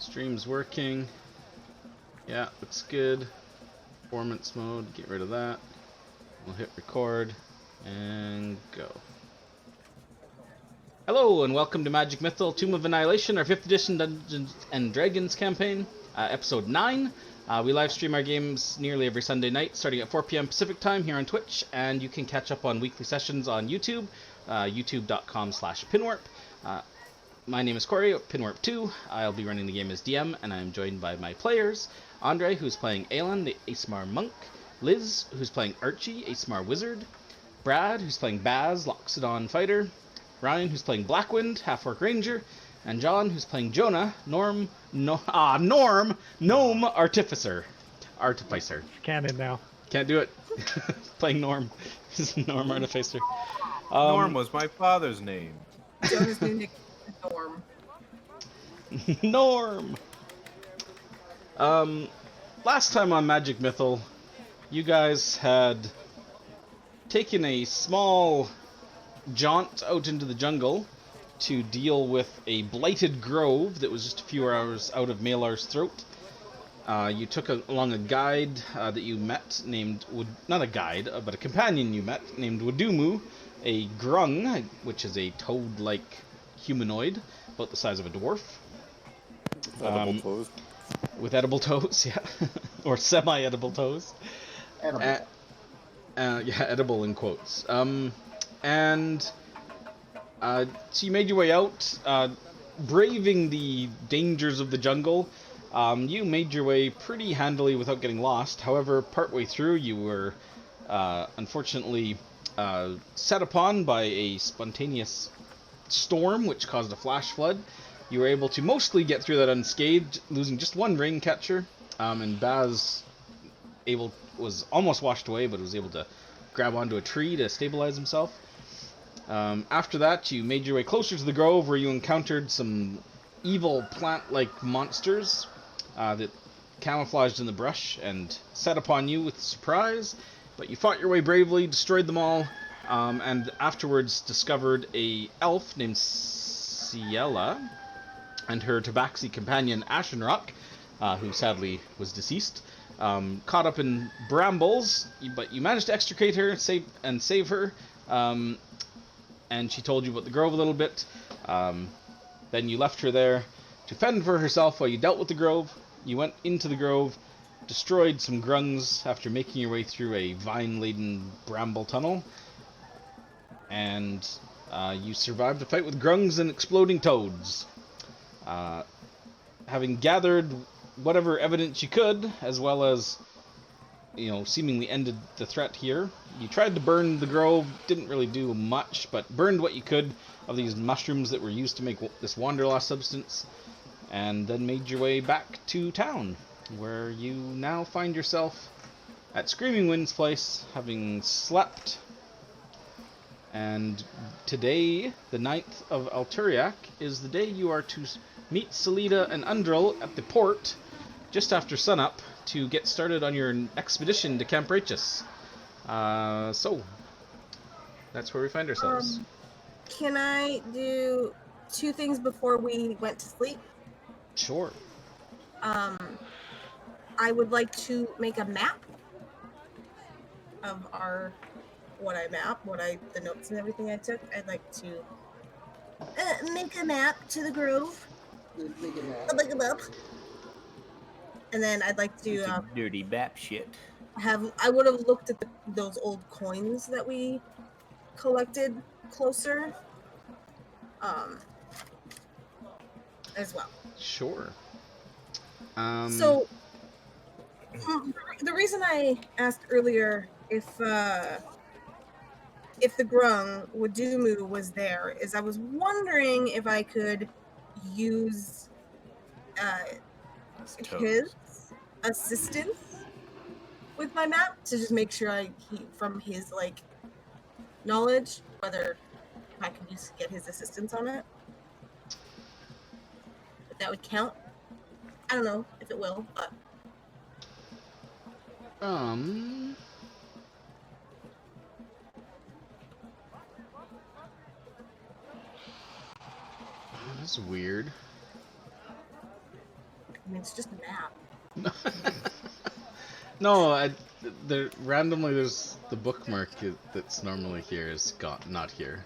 Stream's working. Yeah, looks good. Performance mode, get rid of that. We'll hit record and go. Hello and welcome to Magic Mythal Tomb of Annihilation, our 5th edition Dungeons and Dragons campaign, episode 9. We live stream our games nearly every Sunday night, starting at 4 p.m. Pacific time here on Twitch, and you can catch up on weekly sessions on YouTube, youtube.com/pinwarp. My name is Corey, Pinwarp2. I'll be running the game as DM, and I'm joined by my players, Andre, who's playing Aelin, the Aesmar Monk, Liz, who's playing Archie, Aesmar Wizard, Brad, who's playing Baz, Loxodon Fighter, Ryan, who's playing Blackwing, Half-Orc Ranger, and John, who's playing Jonah, Gnome Artificer. Artificer. Canon now. Can't do it. Playing Norm. Norm Artificer. Norm was my father's name. Jonah's new nickname is Norm. Norm! Last time on Magic Mythal, you guys had taken a small jaunt out into the jungle to deal with a blighted grove that was just a few hours out of Malar's throat. You took along a guide that you met named, not a guide, but a companion you met named Wadumu, a grung, which is a toad-like humanoid, about the size of a dwarf. Edible toes. With edible toes, yeah. Or semi-edible toes. Edible. Yeah, edible in quotes. So you made your way out, braving the dangers of the jungle. You made your way pretty handily without getting lost. However, partway through, you were unfortunately set upon by a spontaneous storm, which caused a flash flood. You were able to mostly get through that unscathed, losing just one rain catcher, and Baz was almost washed away, but was able to grab onto a tree to stabilize himself. After that, you made your way closer to the grove, where you encountered some evil plant-like monsters that camouflaged in the brush and set upon you with surprise, but you fought your way bravely, destroyed them all, and afterwards discovered a elf named Ciela and her tabaxi companion Ashenrock, who sadly was deceased, caught up in brambles, but you managed to extricate her and save her, and she told you about the grove a little bit. Then you left her there to fend for herself while you dealt with the grove. You went into the grove, destroyed some grungs after making your way through a vine-laden bramble tunnel, and you survived a fight with grungs and exploding toads. Having gathered whatever evidence you could, as well as, seemingly ended the threat here, you tried to burn the grove, didn't really do much, but burned what you could of these mushrooms that were used to make this wanderlost substance, and then made your way back to town, where you now find yourself at Screaming Wind's place, having slept. And today, the 9th of Alturiac, is the day you are to meet Selida and Undril at the port just after sunup to get started on your expedition to Camp Rachis. So, that's where we find ourselves. Can I do 2 things before we went to sleep? Sure. I would like to make a map of the notes and everything I took. I'd like to make a map to the grove. I'll make a map. And then I'd like to Dirty bap shit. I would have looked at those old coins that we collected closer, as well. Sure. So, the reason I asked earlier if the grung Wadumu was there is I was wondering if I could use his assistance with my map to just make sure from his knowledge, whether I can get his assistance on it. If that would count. I don't know if it will, but that's weird. I mean, it's just a map. No, randomly there's the bookmark that's normally here is not here.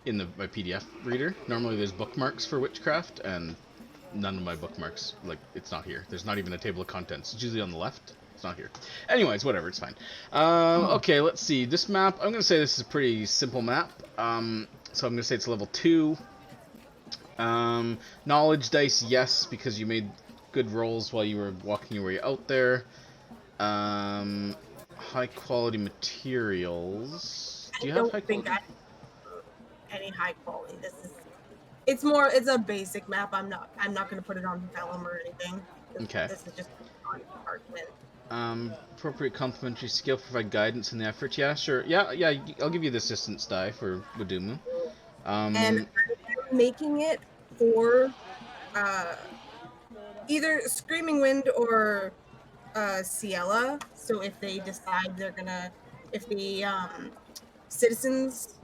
In my PDF reader, normally there's bookmarks for witchcraft, and none of my bookmarks, like, it's not here. There's not even a table of contents. It's usually on the left. It's not here. Anyways, whatever, it's fine. Okay, let's see. This map, I'm going to say this is a pretty simple map. So I'm going to say it's level 2. Knowledge dice, yes, because you made good rolls while you were walking your way out there. High quality materials. Do you have high quality? Any high quality. It's a basic map. I'm not gonna put it on vellum or anything. Okay. This is just on parchment. Appropriate complementary skill, provide guidance in the effort. Yeah, sure. Yeah, I'll give you the assistance die for Wadumu. And I'm making it for either Screaming Wind or Ciela. So if they decide if the Citizens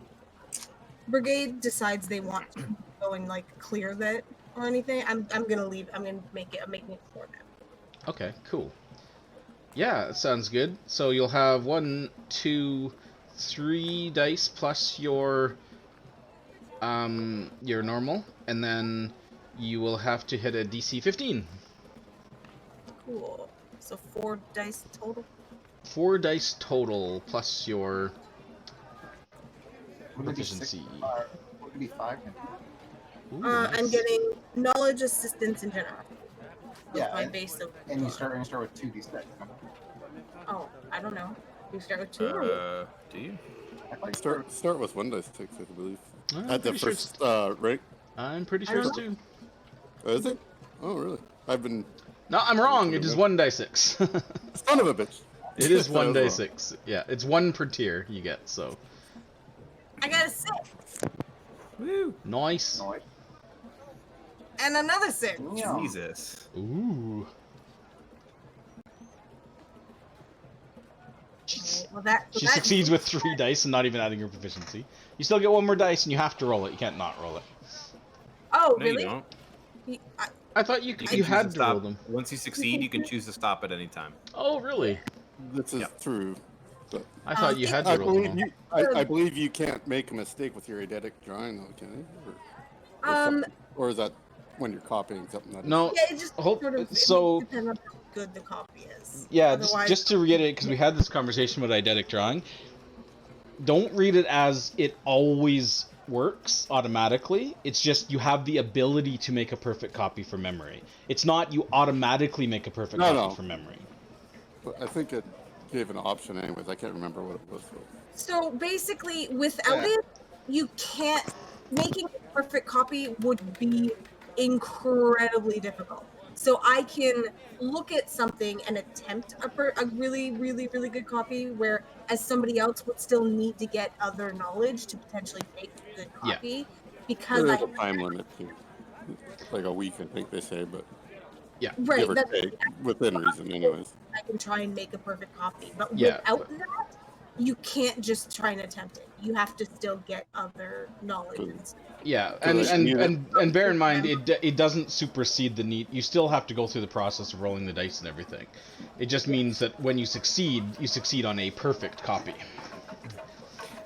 Brigade decides they want to go and like clear that or anything, I'm gonna make it. I'm making it for them. Okay, cool. Yeah, that sounds good. So you'll have 1, 2, 3 dice plus your normal, and then you will have to hit a DC 15. Cool. So 4 dice total. 4 dice total plus your proficiency. Would it be 5? Ooh, I'm nice. getting knowledge assistance in general. Yeah, My base of. and you start with 2d6. Oh, I don't know. You start with 2. Do you? I thought you Start with 1d6, I believe. I'm At the pretty sure first rank. I'm pretty sure it's 2. Oh, is it? Oh, really? I've been. No, I'm wrong. It is 1 die 6. Son of a bitch. It is 1 die wrong. 6. Yeah, it's 1 per tier you get. So I got a 6 Woo! nice. know it. and another 6. Yeah. Jesus. Ooh. Well, that She succeeds with 3 dice and not even adding her proficiency. You still get 1 more dice and you have to roll it. You can't not roll it. Oh, No, really? you don't. I thought you can you choose had to to stop. roll them. Once you succeed, you can choose to stop at any time. Oh, really? This is true. But I thought you had to I roll them. believe all. I believe you can't make a mistake with your eidetic drawing, though, can you? Or is that when you're copying something that is... No. Yeah, it just Hope- sort of so- depends on how good the copy is. Yeah, Otherwise, just to reiterate, because we had this conversation with eidetic drawing, don't read it as it always works automatically. It's just you have the ability to make a perfect copy from memory. It's not you automatically make a perfect copy from memory. But I think it gave an option anyways. I can't remember what it was. So basically, without it, you can't. Making a perfect copy would be incredibly difficult. So I can look at something and attempt a really, really, really good copy, where as somebody else would still need to get other knowledge to potentially make a good copy, because There I is a time limit to, like a week, I think they say, but Yeah. right. give or That's, take, within reason, anyways. I can try and make a perfect copy, but Yeah, without that, you can't just try and attempt it. You have to still get other knowledge. And stuff. Yeah, Because and bear in mind, it doesn't supersede the need. You still have to go through the process of rolling the dice and everything. It just means that when you succeed on a perfect copy.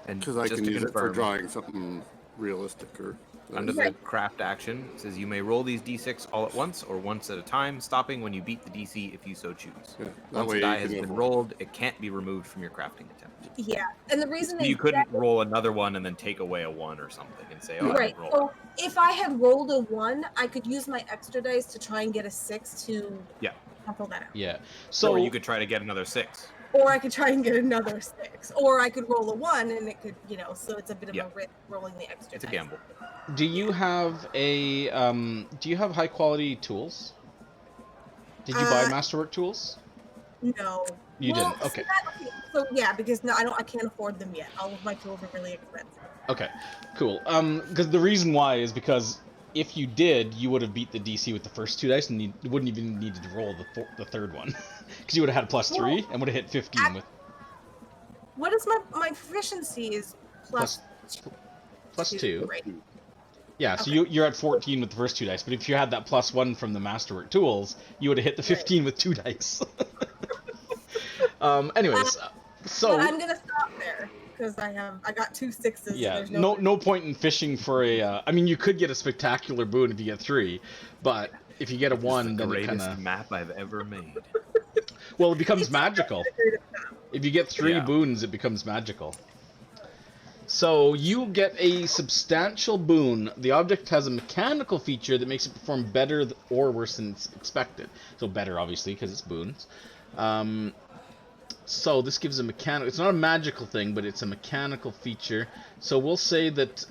And Because I just can to use it for confirm, drawing something realistic or... under the craft action, it says you may roll these d6 all at once or once at a time, stopping when you beat the DC if you so choose. Yeah, that Once way a die you has can been avoid- rolled, it can't be removed from your crafting attempt. Yeah, and the reason they You do couldn't that- roll another one and then take away a 1 or something and say, oh, I right. didn't roll. So if I had rolled a 1, I could use my extra dice to try and get a 6 to cancel that out. Yeah. So So you could try to get another 6. Or I could try and get another 6. Or I could roll a 1 and it could, so it's a bit of Yeah. a risk rolling the extra It's a dice. gamble. do you have high quality tools? Did you buy Masterwork tools? No. You Well, didn't. Okay. So yeah, because no, I can't afford them yet. All of my tools are really expensive. Okay, cool. Because the reason why is because if you did, you would have beat the DC with the first 2 dice, and you wouldn't even need to roll the third one, because you would have had +3 and would have hit 15 with What is my proficiency is plus +2. right? Yeah, so Okay. you're at 14 with the first 2 dice, but if you had that +1 from the Masterwork tools, you would have hit the 15 with 2 dice. Anyways, But so I'm gonna stop there because I got 2 6s and yeah, there's no point in fishing for a. I mean, you could get a spectacular boon if you get 3, but if you get a This is the 1, then it kind greatest of map I've ever made. well, it becomes It's magical. the greatest map. If you get 3 Yeah. boons, it becomes magical. So you get a substantial boon. The object has a mechanical feature that makes it perform better or worse than it's expected. So better, obviously, because it's boons. So this gives a mechanical. It's not a magical thing, but it's a mechanical feature. So we'll say that.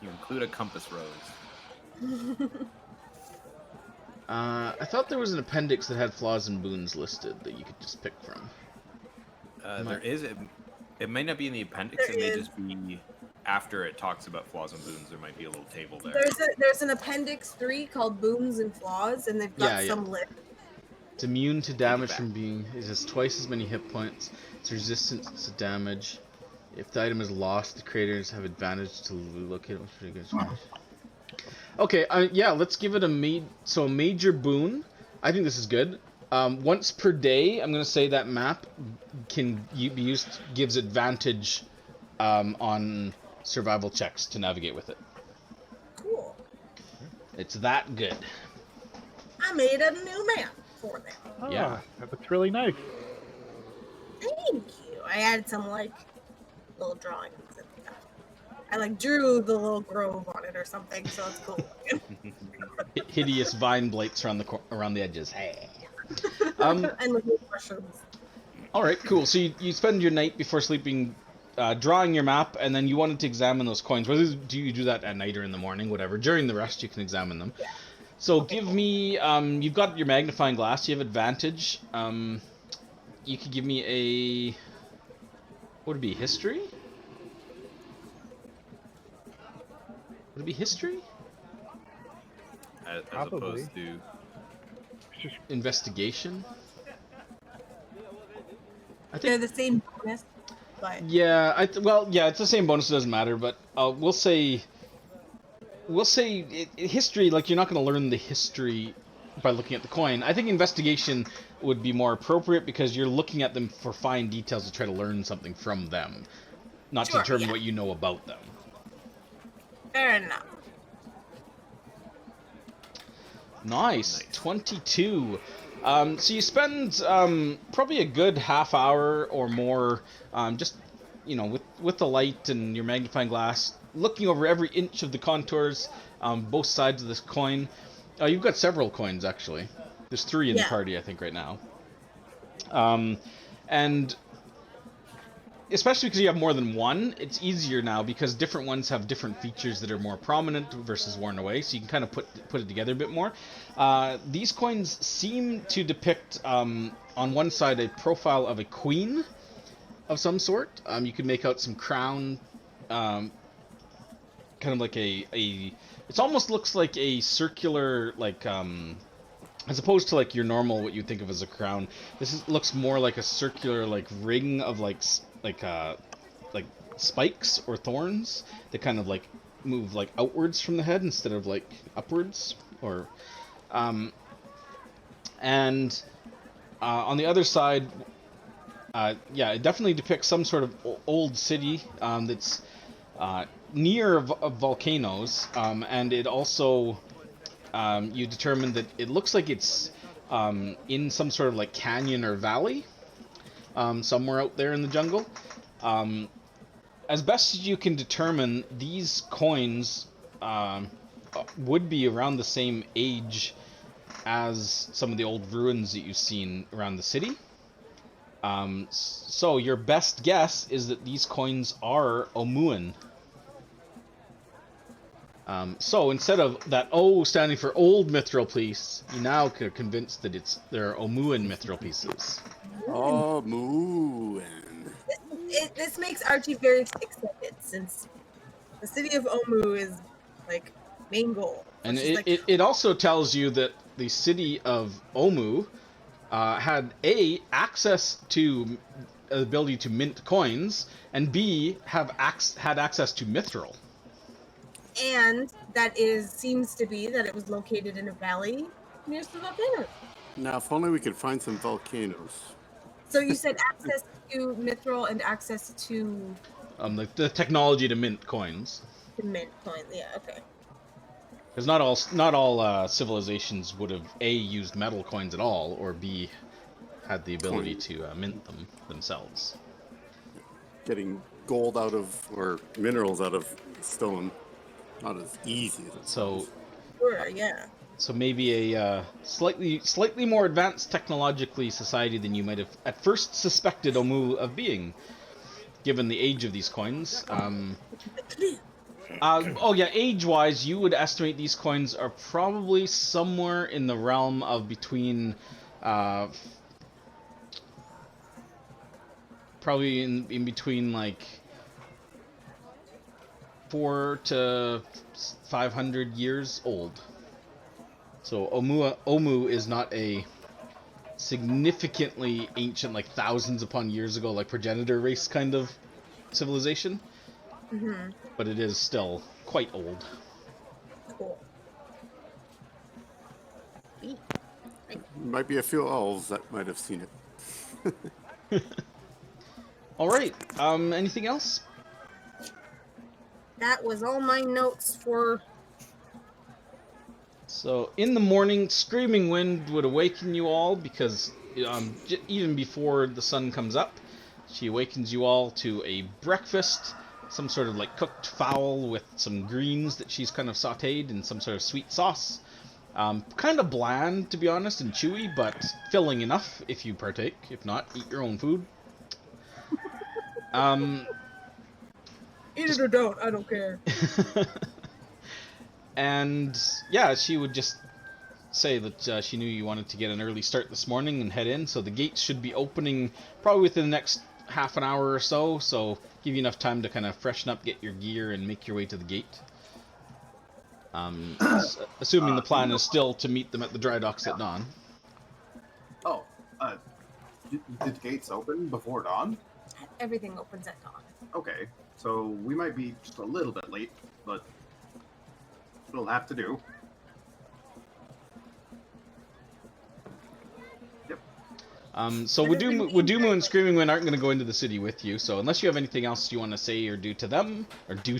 You include a compass rose. I thought there was an appendix that had flaws and boons listed that you could just pick from. There is. It may not be in the appendix. There It may is. just be after it talks about flaws and boons. There might be a little table there. There's an appendix 3 called Booms and Flaws, and they've got Yeah. some list. It's immune to it damage back. from being. It has twice as many hit points. It's resistant to damage. If the item is lost, the creators have advantage to locate it. Okay, yeah, let's give it a major boon. I think this is good. Once per day, I'm gonna say that map can be used, gives advantage on survival checks to navigate with it. Cool. It's that good. I made a new map for them. Oh, Yeah. that looks really nice. Thank you. I added some like little drawings. I drew the little grove on it or something, so it's cool. Hideous vine blights around the edges. Hey. And little mushrooms. All right, cool. So you spend your night before sleeping drawing your map, and then you wanted to examine those coins. Whether do you do that at night or in the morning, whatever. During the rest, you can examine them. Yeah. So give me. You've got your magnifying glass. You have advantage. You could give me a. What would it be? History? Would it be history? As Probably. opposed to. It's just Investigation? I They're think. the same bonus, but Yeah. Well, yeah. It's the same bonus. It doesn't matter. But we'll say. History. Like, you're not going to learn the history by looking at the coin. I think investigation would be more appropriate because you're looking at them for fine details to try to learn something from them, not Sure, to determine yeah. what you know about them. fair enough. Nice. 22. So you spend probably a good half hour or more just, with the light and your magnifying glass, looking over every inch of the contours, both sides of this coin. You've got several coins, actually. There's 3 in the Yeah. party, I think, right now. And especially because you have more than one, it's easier now because different ones have different features that are more prominent versus worn away, so you can kind of put it together a bit more. These coins seem to depict, on one side, a profile of a queen of some sort. You could make out some crown, kind of like it almost looks like a circular, as opposed to like your normal, what you think of as a crown. Looks more like a circular, ring of like spikes or thorns that kind of move outwards from the head instead of upwards. Or and on the other side, yeah, it definitely depicts some sort of old city that's near volcanoes, and it also you determine that it looks like it's in some sort of canyon or valley, somewhere out there in the jungle. As best as you can determine, these coins would be around the same age as some of the old ruins that you've seen around the city. So your best guess is that these coins are Omuan. So instead of that O standing for old mithril piece, you now are convinced that they're Omuan mithril pieces. Oh, moo. This makes Archie very excited since the city of Omu is main goal. So And she's it also tells you that the city of Omu had A, access to the ability to mint coins, and B, had access to mithril. And seems to be that it was located in a valley near some volcanoes. Now, if only we could find some volcanoes. So you said access to Mythal and access to The technology to mint coins. the mint coin. Yeah, okay. Because not all civilizations would have A, used metal coins at all, or B, had the ability to mint them themselves. Getting gold out of, or minerals out of stone, not as easy as it So, sounds. Sure, yeah. so maybe a slightly more advanced technologically society than you might have at first suspected Omu of being, given the age of these coins. Oh yeah, age-wise, you would estimate these coins are probably somewhere in the realm of between, probably in between like 400 to 500 years old. So Omu is not a significantly ancient, like thousands upon years ago, like progenitor race kind of civilization. Mm-hmm. But it is still quite old. Cool. Might be a few elves that might have seen it. All right. Anything else? That was all my notes for. So in the morning, screaming wind would awaken you all because even before the sun comes up, she awakens you all to a breakfast, some sort of like cooked fowl with some greens that she's kind of sautéed in some sort of sweet sauce. Kind of bland, to be honest, and chewy, but filling enough if you partake. If not, eat your own food. Eat it or don't, I don't care. And yeah, she would just say that she knew you wanted to get an early start this morning and head in, so the gates should be opening probably within the next half an hour or so, give you enough time to kind of freshen up, get your gear, and make your way to the gate. Assuming the plan is still to meet them at the dry docks at dawn. Oh, did the gates open before dawn? Everything opens at dawn. Okay, so we might be just a little bit late, but it'll have to do. Yep. So Wadumu and Screaming Wind aren't going to go into the city with you, so unless you have anything else you want to say or do to them, do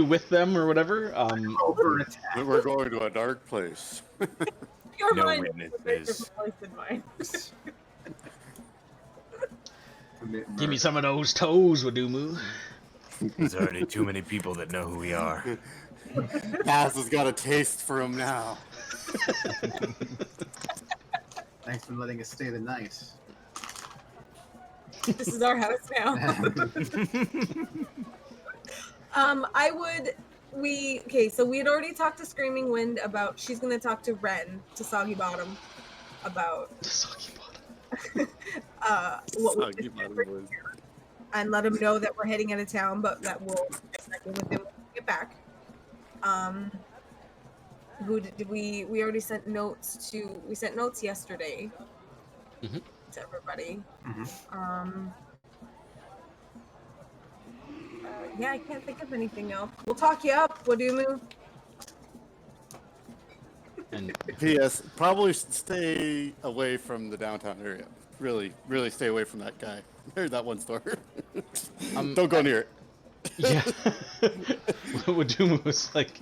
with them or whatever. Over attack. We're going to a dark place. Your No mind is a very witnesses. different place than mine. Give me some of those toes, Wadumu. There's already too many people that know who we are. Baz has got a taste for him now. Thanks for letting us stay the night. This is our house now. So we had already talked to Screaming Wind about, she's going to talk to Ren, to Soggy Bottom, about Soggy Bottom. what we Soggy just Bottom did boys. and let him know that we're heading out of town, but that we'll check in with him when we get back. Who did we already sent notes to? We sent notes yesterday to everybody. Yeah, I can't think of anything else. We'll talk you up, Wadumu. And P.S. Probably stay away from the downtown area. Really, really stay away from that guy. There's that one store. Don't go near it. yeah, Wadumu was like,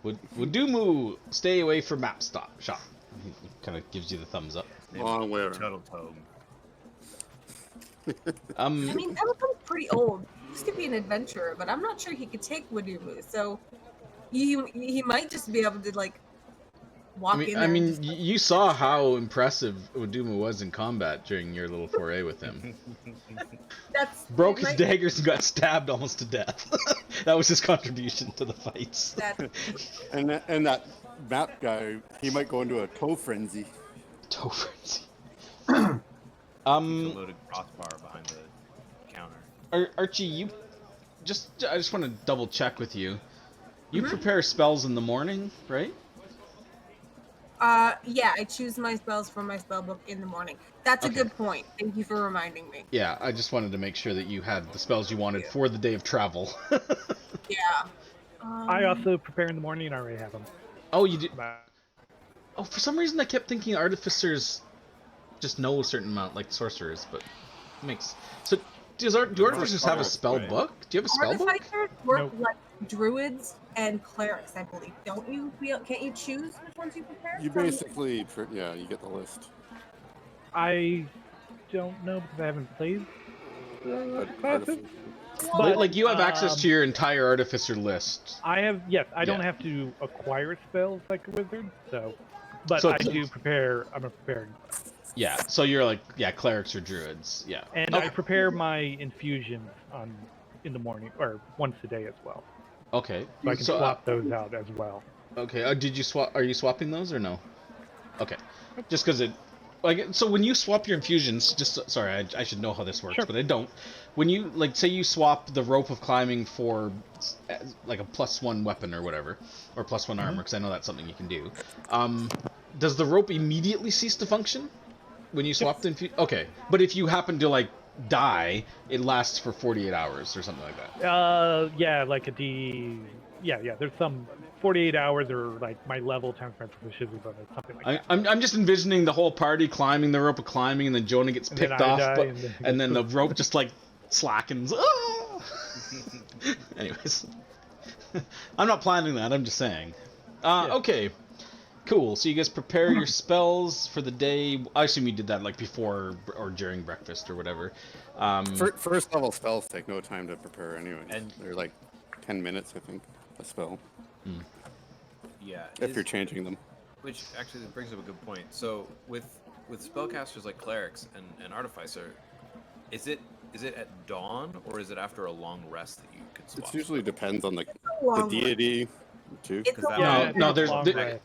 Wadumu, stay away from map shop. He kind of gives you the thumbs up. Long way around. Turtle Tome. I mean, that was pretty old. He used to be an adventurer, but I'm not sure he could take Wadumu. So he might just be able to like walk in there. I mean, and just, you saw how impressive Wadumu was in combat during your little foray with him. Broke his daggers and got stabbed almost to death. That was his contribution to the fights. And that map guy, he might go into a toe frenzy. Toe frenzy. There's a loaded crossbar behind the counter. Archie, I just want to double check with you. You prepare spells in the morning, right? Yeah, I choose my spells from my spell book in the morning. That's a Okay. good point. Thank you for reminding me. Yeah, I just wanted to make sure that you had the spells you wanted for the day of travel. Yeah. I also prepare in the morning and I already have them. Oh, you do? But Oh, for some reason I kept thinking artificers just know a certain amount, like sorcerers, but it makes... So, do artificers have a spell book? Do you have a spell book? Artificers work Nope. like druids and clerics, I believe. Don't you feel? Can't you choose which ones you prepare? You basically, yeah, you get the list. I don't know because I haven't played the classes. Artificer. But Like, you have access to your entire artificer list. I have, yes, I don't Yeah. have to acquire spells like a wizard, so. But So I it's- do prepare. I'm preparing, Yeah, so you're like, yeah, clerics or druids, yeah. and I prepare my infusions in the morning or once a day as well, Okay. so I can swap those out as well. Okay, did you swap? Are you swapping those or no? Okay, just because it, like, so when you swap your infusions, just sorry, I should know how this works, Sure. but I don't. When you like, say you swap the rope of climbing for like a +1 weapon or whatever, or +1 armor, because I know that's something you can do. Does the rope immediately cease to function when you swap the infusion? Okay, but if you happen to like die, it lasts for 48 hours or something like that. Yeah, like a D. Yeah. There's some 48 hours or like my level times my proficiency bonus, something like that. I'm just envisioning the whole party climbing the rope of climbing, and then Jonah gets And then picked I off, die, but, and then- and then the rope just like slackens. Ah! Anyways, I'm not planning that. I'm just saying. Yeah. Okay, cool. So you guys prepare your spells for the day. I assume you did that like before or during breakfast or whatever. First level spells take no time to prepare anyway. And- They're like 10 minutes, I think, a spell, Yeah. if you're changing them. Which actually brings up a good point. So with spellcasters like clerics and artificer, is it at dawn or is it after a long rest that you could swap? It usually depends on the long deity, too. It's a that- long No, it's there's long there- rest.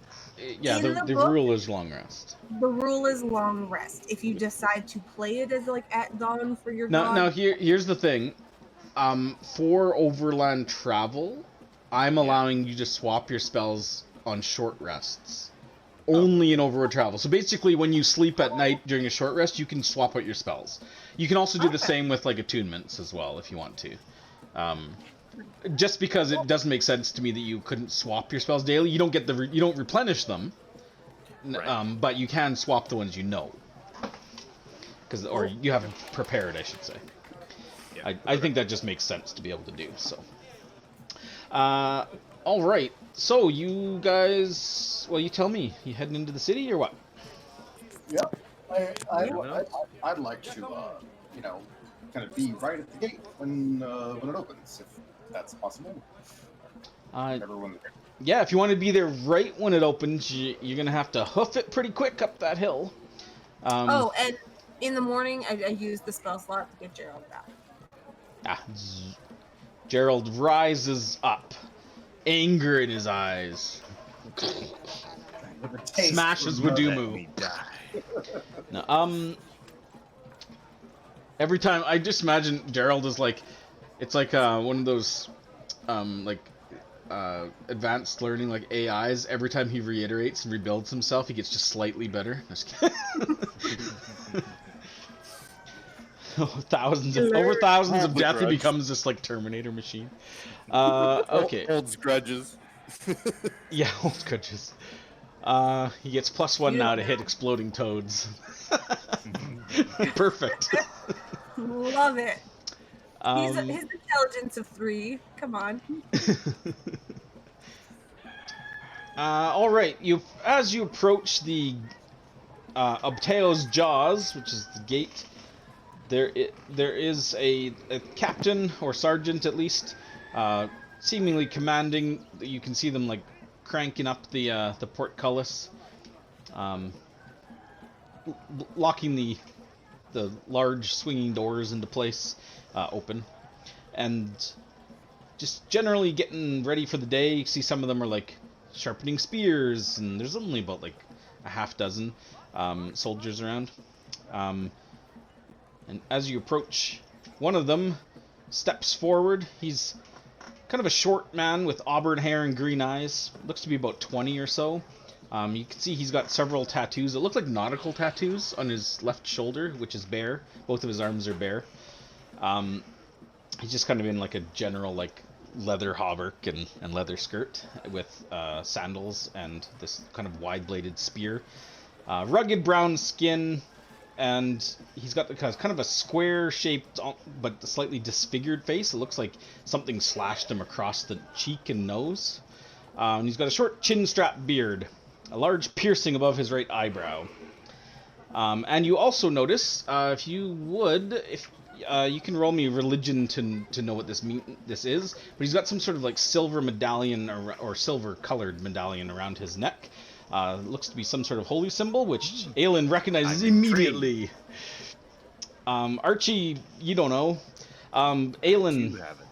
yeah, In the the book- rule is long rest. The rule is long rest. If you decide to play it as like at dawn for your god, Now here's the thing. For overland travel, I'm allowing you to swap your spells on short rests. Only in overworld travel. So basically, when you sleep at night during a short rest, you can swap out your spells. You can also do the Okay. same with like attunements as well, if you want to. Just because it doesn't make sense to me that you couldn't swap your spells daily. You don't get you don't replenish them, Right. but you can swap the ones you know. Or you haven't prepared, I should say. Yeah. I think that just makes sense to be able to do, so. All right. So, you guys... Well, you tell me. You heading into the city, or what? Yeah, Anyone else? I'd like to, kind of be right at the gate when it opens, if that's possible. Everyone. Yeah, if you want to be there right when it opens, you're going to have to hoof it pretty quick up that hill. oh, and in the morning, I use the spell slot to get Gerald back. Gerald rises up, anger in his eyes, smashes Wadumu. No, every time I just imagine Gerald is like, it's like one of those, advanced learning like AIs. Every time he reiterates and rebuilds himself, he gets just slightly better. Just kidding. Over thousands of death, he Grudge. becomes this like Terminator machine. Okay. Holds grudges. Yeah, old grudges. He gets +1 now to hit exploding toads. Perfect. Love it. His Um, intelligence of 3. Come on. all right. As you approach the Obteo's Jaws, which is the gate, there is a captain or sergeant at least, seemingly commanding. You can see them like cranking up the portcullis, locking the large swinging doors into place, open, and just generally getting ready for the day. You see some of them are like sharpening spears, and there's only about like a half dozen soldiers around. And as you approach, one of them steps forward. He's kind of a short man with auburn hair and green eyes. Looks to be about 20 or so. You can see he's got several tattoos. It looks like nautical tattoos on his left shoulder, which is bare. Both of his arms are bare. He's just kind of in like a general like leather hauberk and leather skirt with sandals and this kind of wide-bladed spear. Rugged brown skin, and he's got kind of a square-shaped but slightly disfigured face. It looks like something slashed him across the cheek and nose. He's got a short chin-strap beard, a large piercing above his right eyebrow. And you also notice, if you would, you can roll me religion to know what this is, but he's got some sort of like silver medallion or silver colored medallion around his neck. Looks to be some sort of holy symbol, which Aelin recognizes immediately. Archie, you don't know. Aelin, You haven't.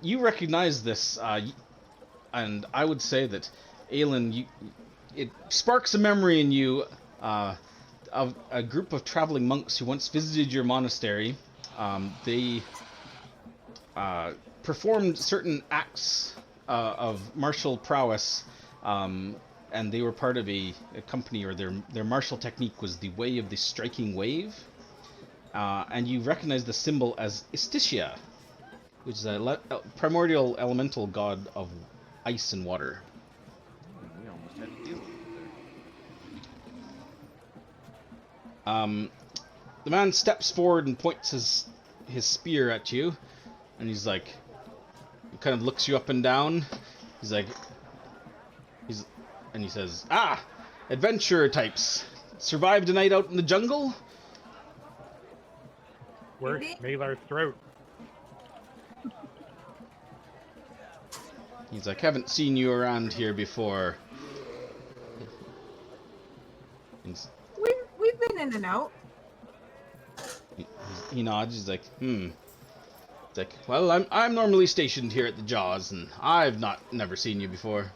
you recognize this, and I would say that Aelin, it sparks a memory in you of a group of traveling monks who once visited your monastery. They performed certain acts of martial prowess, and they were part of a company, or their martial technique was the way of the striking wave. And you recognize the symbol as Istitia, which is a primordial elemental god of ice and water. We almost had to deal with it there. The man steps forward and points his spear at you, and he's like, he kind of looks you up and down. He's like, and he says, "Ah, adventurer types, survived a night out in the jungle?" Worse, Malar's throat. He's like, "Haven't seen you around here before." We've been in and out. He nods. He's like, It's like, "Well, I'm normally stationed here at the Jaws, and I've never seen you before."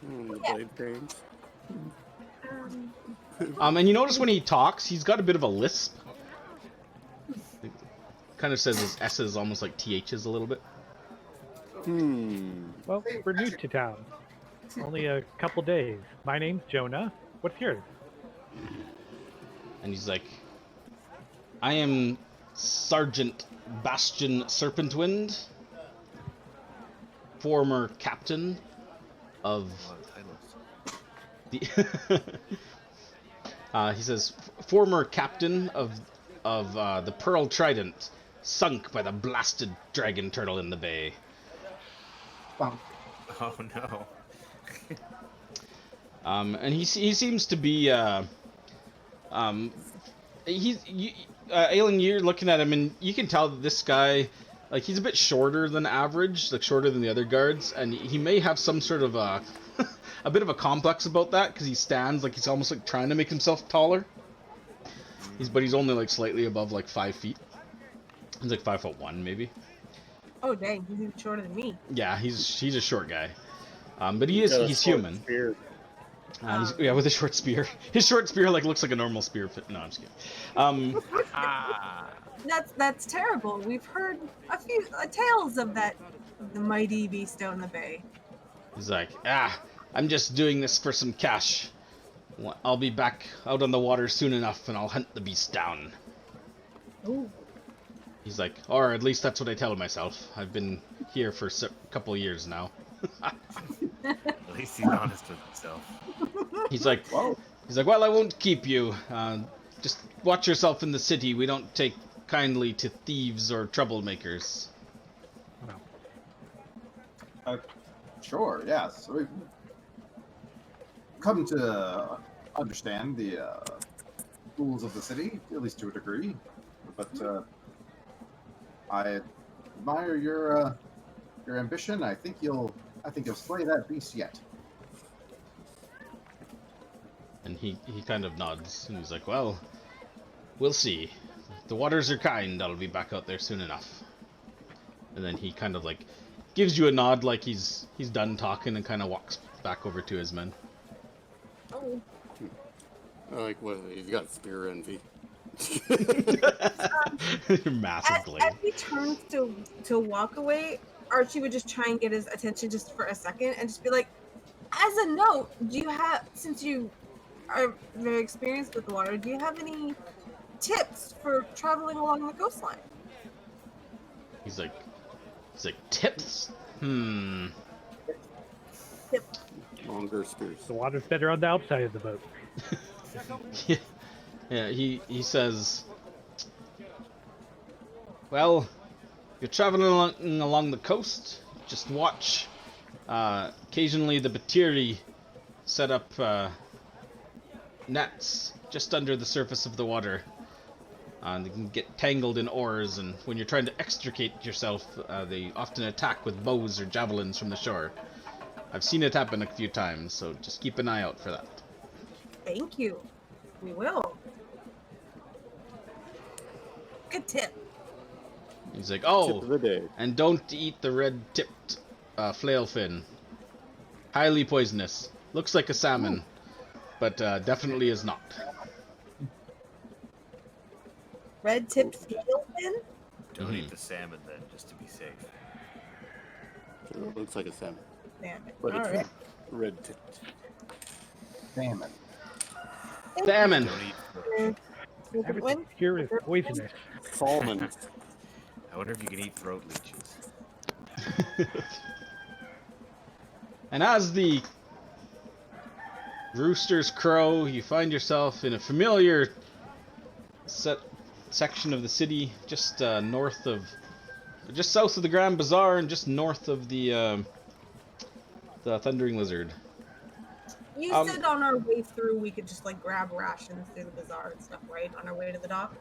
The blade things. And you notice when he talks, he's got a bit of a lisp. It kind of says his S's almost like TH's a little bit. Well, we're new to town. Only a couple days. My name's Jonah. What's yours? And he's like, "I am Sergeant Bastion Serpentwind, former captain of A lot of titles. the." He says, "Former captain of the Pearl Trident, sunk by the blasted dragon turtle in the bay." Wow. Oh no. And he seems to be Aelin, you're looking at him and you can tell that this guy, like, he's a bit shorter than average, like shorter than the other guards, and he may have some sort of a bit of a complex about that, because he stands like he's almost like trying to make himself taller. But he's only like slightly above like 5 feet. He's like 5'1" maybe. Oh dang, he's even shorter than me. Yeah, he's a short guy. But he's human. Spear. With a short spear. His short spear like looks like a normal spear. No, I'm just kidding. That's terrible. We've heard a few tales of that, the mighty beast out in the bay. He's like, I'm just doing this for some cash. I'll be back out on the water soon enough, and I'll hunt the beast down. Ooh. He's like, or at least that's what I tell myself. I've been here for a couple of years now. At least he's honest with himself. He's like, well, I won't keep you. Just watch yourself in the city. We don't take kindly to thieves or troublemakers. Sure, yes. We've come to understand the rules of the city, at least to a degree. But I admire your ambition. I think you'll slay that beast yet. And he kind of nods, and he's like, well, we'll see. If the waters are kind, I'll be back out there soon enough. And then he kind of like gives you a nod like he's done talking, and kind of walks back over to his men. Oh. Like, what? He's got spear envy. Massive blade. As he turns to walk away, Archie would just try and get his attention just for a second and just be like, As a note, do you have, since you are very experienced with the water, do you have any tips for traveling along the coastline? He's like tips. The Longer spears. water's better on the outside of the boat. Yeah. He says, well, you're traveling along the coast. Just watch. Occasionally, the Batiri set up nets just under the surface of the water. They can get tangled in oars, and when you're trying to extricate yourself, they often attack with bows or javelins from the shore. I've seen it happen a few times, so just keep an eye out for that. Thank you. We will. Good tip. He's like, Tip oh, of the day. and don't eat the red-tipped flail fin. Highly poisonous. Looks like a salmon, but definitely is not. Red-tipped flail fin? Don't eat the salmon then, just to be safe. It looks like a salmon, Damn it. but All it's right. red tipped. Salmon. Salmon! Don't eat. Everything When? here is poisonous. Salmon. I wonder if you can eat throat leeches. And as the roosters crow, you find yourself in a familiar section of the city, just just south of the Grand Bazaar and just north of the Thundering Lizard. You said on our way through we could just like grab rations through the bazaar and stuff, right? On our way to the dock?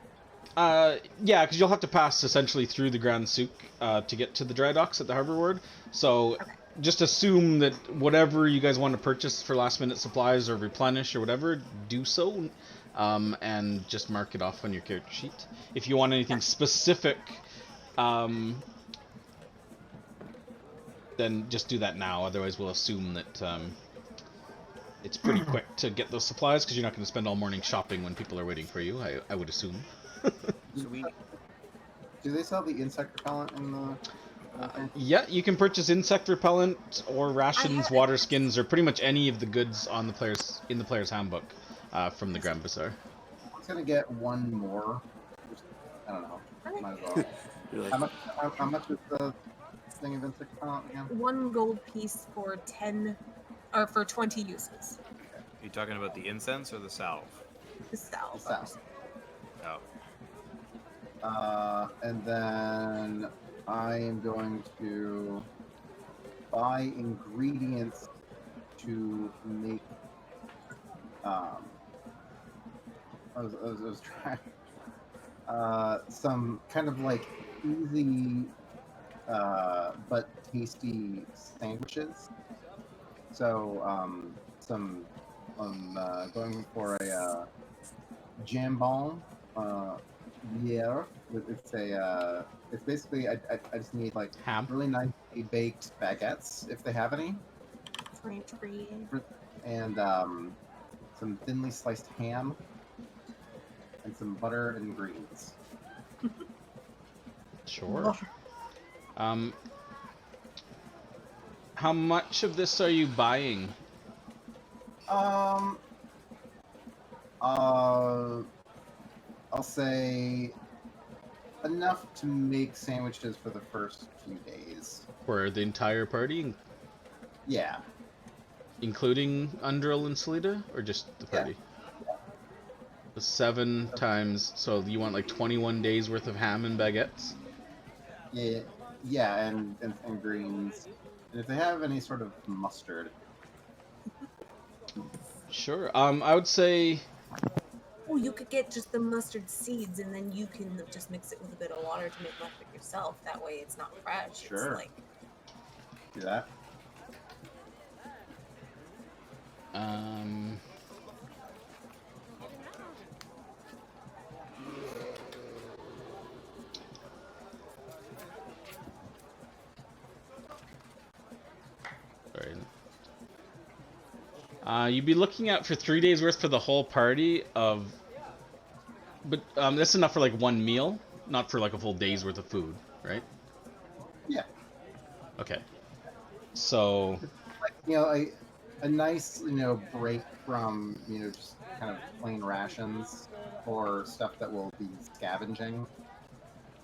Yeah, because you'll have to pass essentially through the Grand Souk to get to the dry docks at the Harbor Ward. So just assume that whatever you guys want to purchase for last minute supplies or replenish or whatever, do so. And just mark it off on your character sheet. If you want anything specific, then just do that now. Otherwise, we'll assume that it's pretty quick to get those supplies because you're not going to spend all morning shopping when people are waiting for you. I would assume. Sweet. Do they sell the insect repellent in the? Yeah, you can purchase insect repellent or rations, water skins, or pretty much any of the goods on the player's handbook from the Grand Bazaar. I was gonna get one more. I don't know. Might as well. You're like, How much is the thing of insect repellent again? 1 gold piece for 10 or for 20 uses. Are you talking about the incense or the salve? The salve. Salve. Oh. And then I am going to buy ingredients to make. I was trying some kind of like easy but tasty sandwiches. So I'm going for a jambon. Yeah, it's basically I just need like Ham. really nicely baked baguettes if they have any, and some thinly sliced ham, and some butter and greens. Sure. How much of this are you buying? I'll say enough to make sandwiches for the first few days. For the entire party, Yeah. including Undril and Salida, or just the party? The 7 times, so you want like 21 days worth of ham and baguettes? Yeah, and greens. And if they have any sort of mustard. Sure. I would say Oh, you could get just the mustard seeds and then you can just mix it with a bit of water to make mustard yourself. That way it's not fresh. Sure. It's like Do that. Sorry. You'd be looking at for 3 days worth for the whole party of, but that's enough for like one meal, not for like a full day's worth of food, right? Yeah. Okay. So. Like, you know, a nice, break from, just kind of plain rations or stuff that will be scavenging.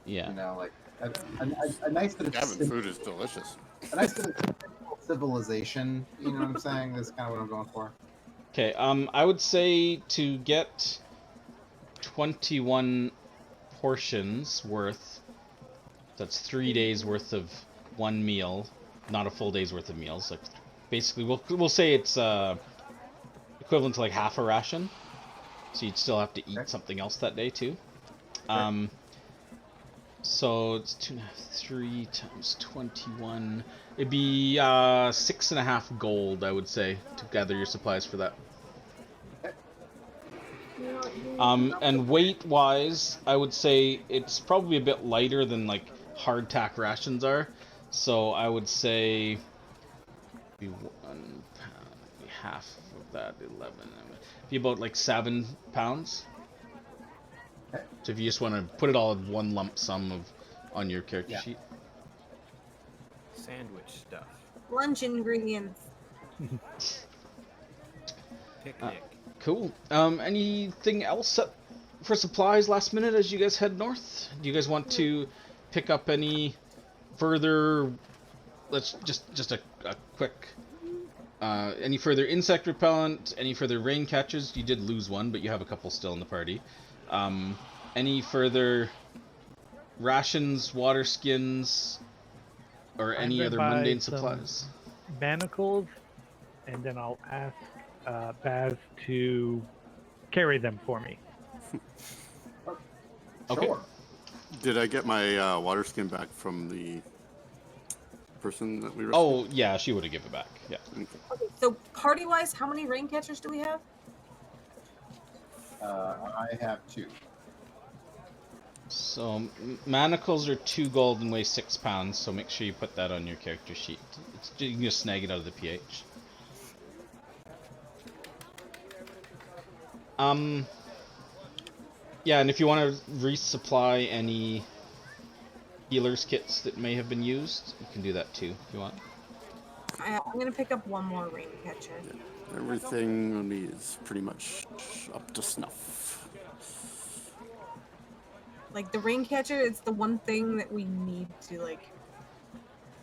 Yeah. Like a nice bit of Cabin food is delicious. a nice bit of civilization. You know what I'm saying? Is kind of what I'm going for. Okay. I would say to get 21 portions worth. That's 3 days worth of one meal, not a full day's worth of meals. Like, basically, we'll say it's equivalent to like half a ration. So you'd still have to eat something else that day too. So it's 2.5, 3 times 21. It'd be 6.5 gold, I would say, to gather your supplies for that. And weight-wise, I would say it's probably a bit lighter than like hardtack rations are. So I would say be 1 pound, half of that, 11. Be about like 7 pounds. So if you just want to put it all in one lump sum on your character sheet. Sandwich stuff. Lunch ingredients. Picnic. Cool. Anything else for supplies last minute as you guys head north? Do you guys want to pick up any further? Let's just a quick. Any further insect repellent? Any further rain catchers? You did lose one, but you have a couple still in the party. Any further rations, water skins, or any other mundane supplies? Manacles, and then I'll ask Baz to carry them for me. Okay. Sure. Did I get my water skin back from the person that we rescued? Oh, yeah, she would have given it back. Yeah. Okay, so party-wise, how many rain catchers do we have? I have 2. So manacles are 2 gold and weigh 6 pounds. So make sure you put that on your character sheet. You can just snag it out of the PH. Yeah, and if you want to resupply any healer's kits that may have been used, you can do that too if you want. I'm gonna pick up one more rain catcher. Everything on me is pretty much up to snuff. Like the rain catcher, it's the one thing that we need to like.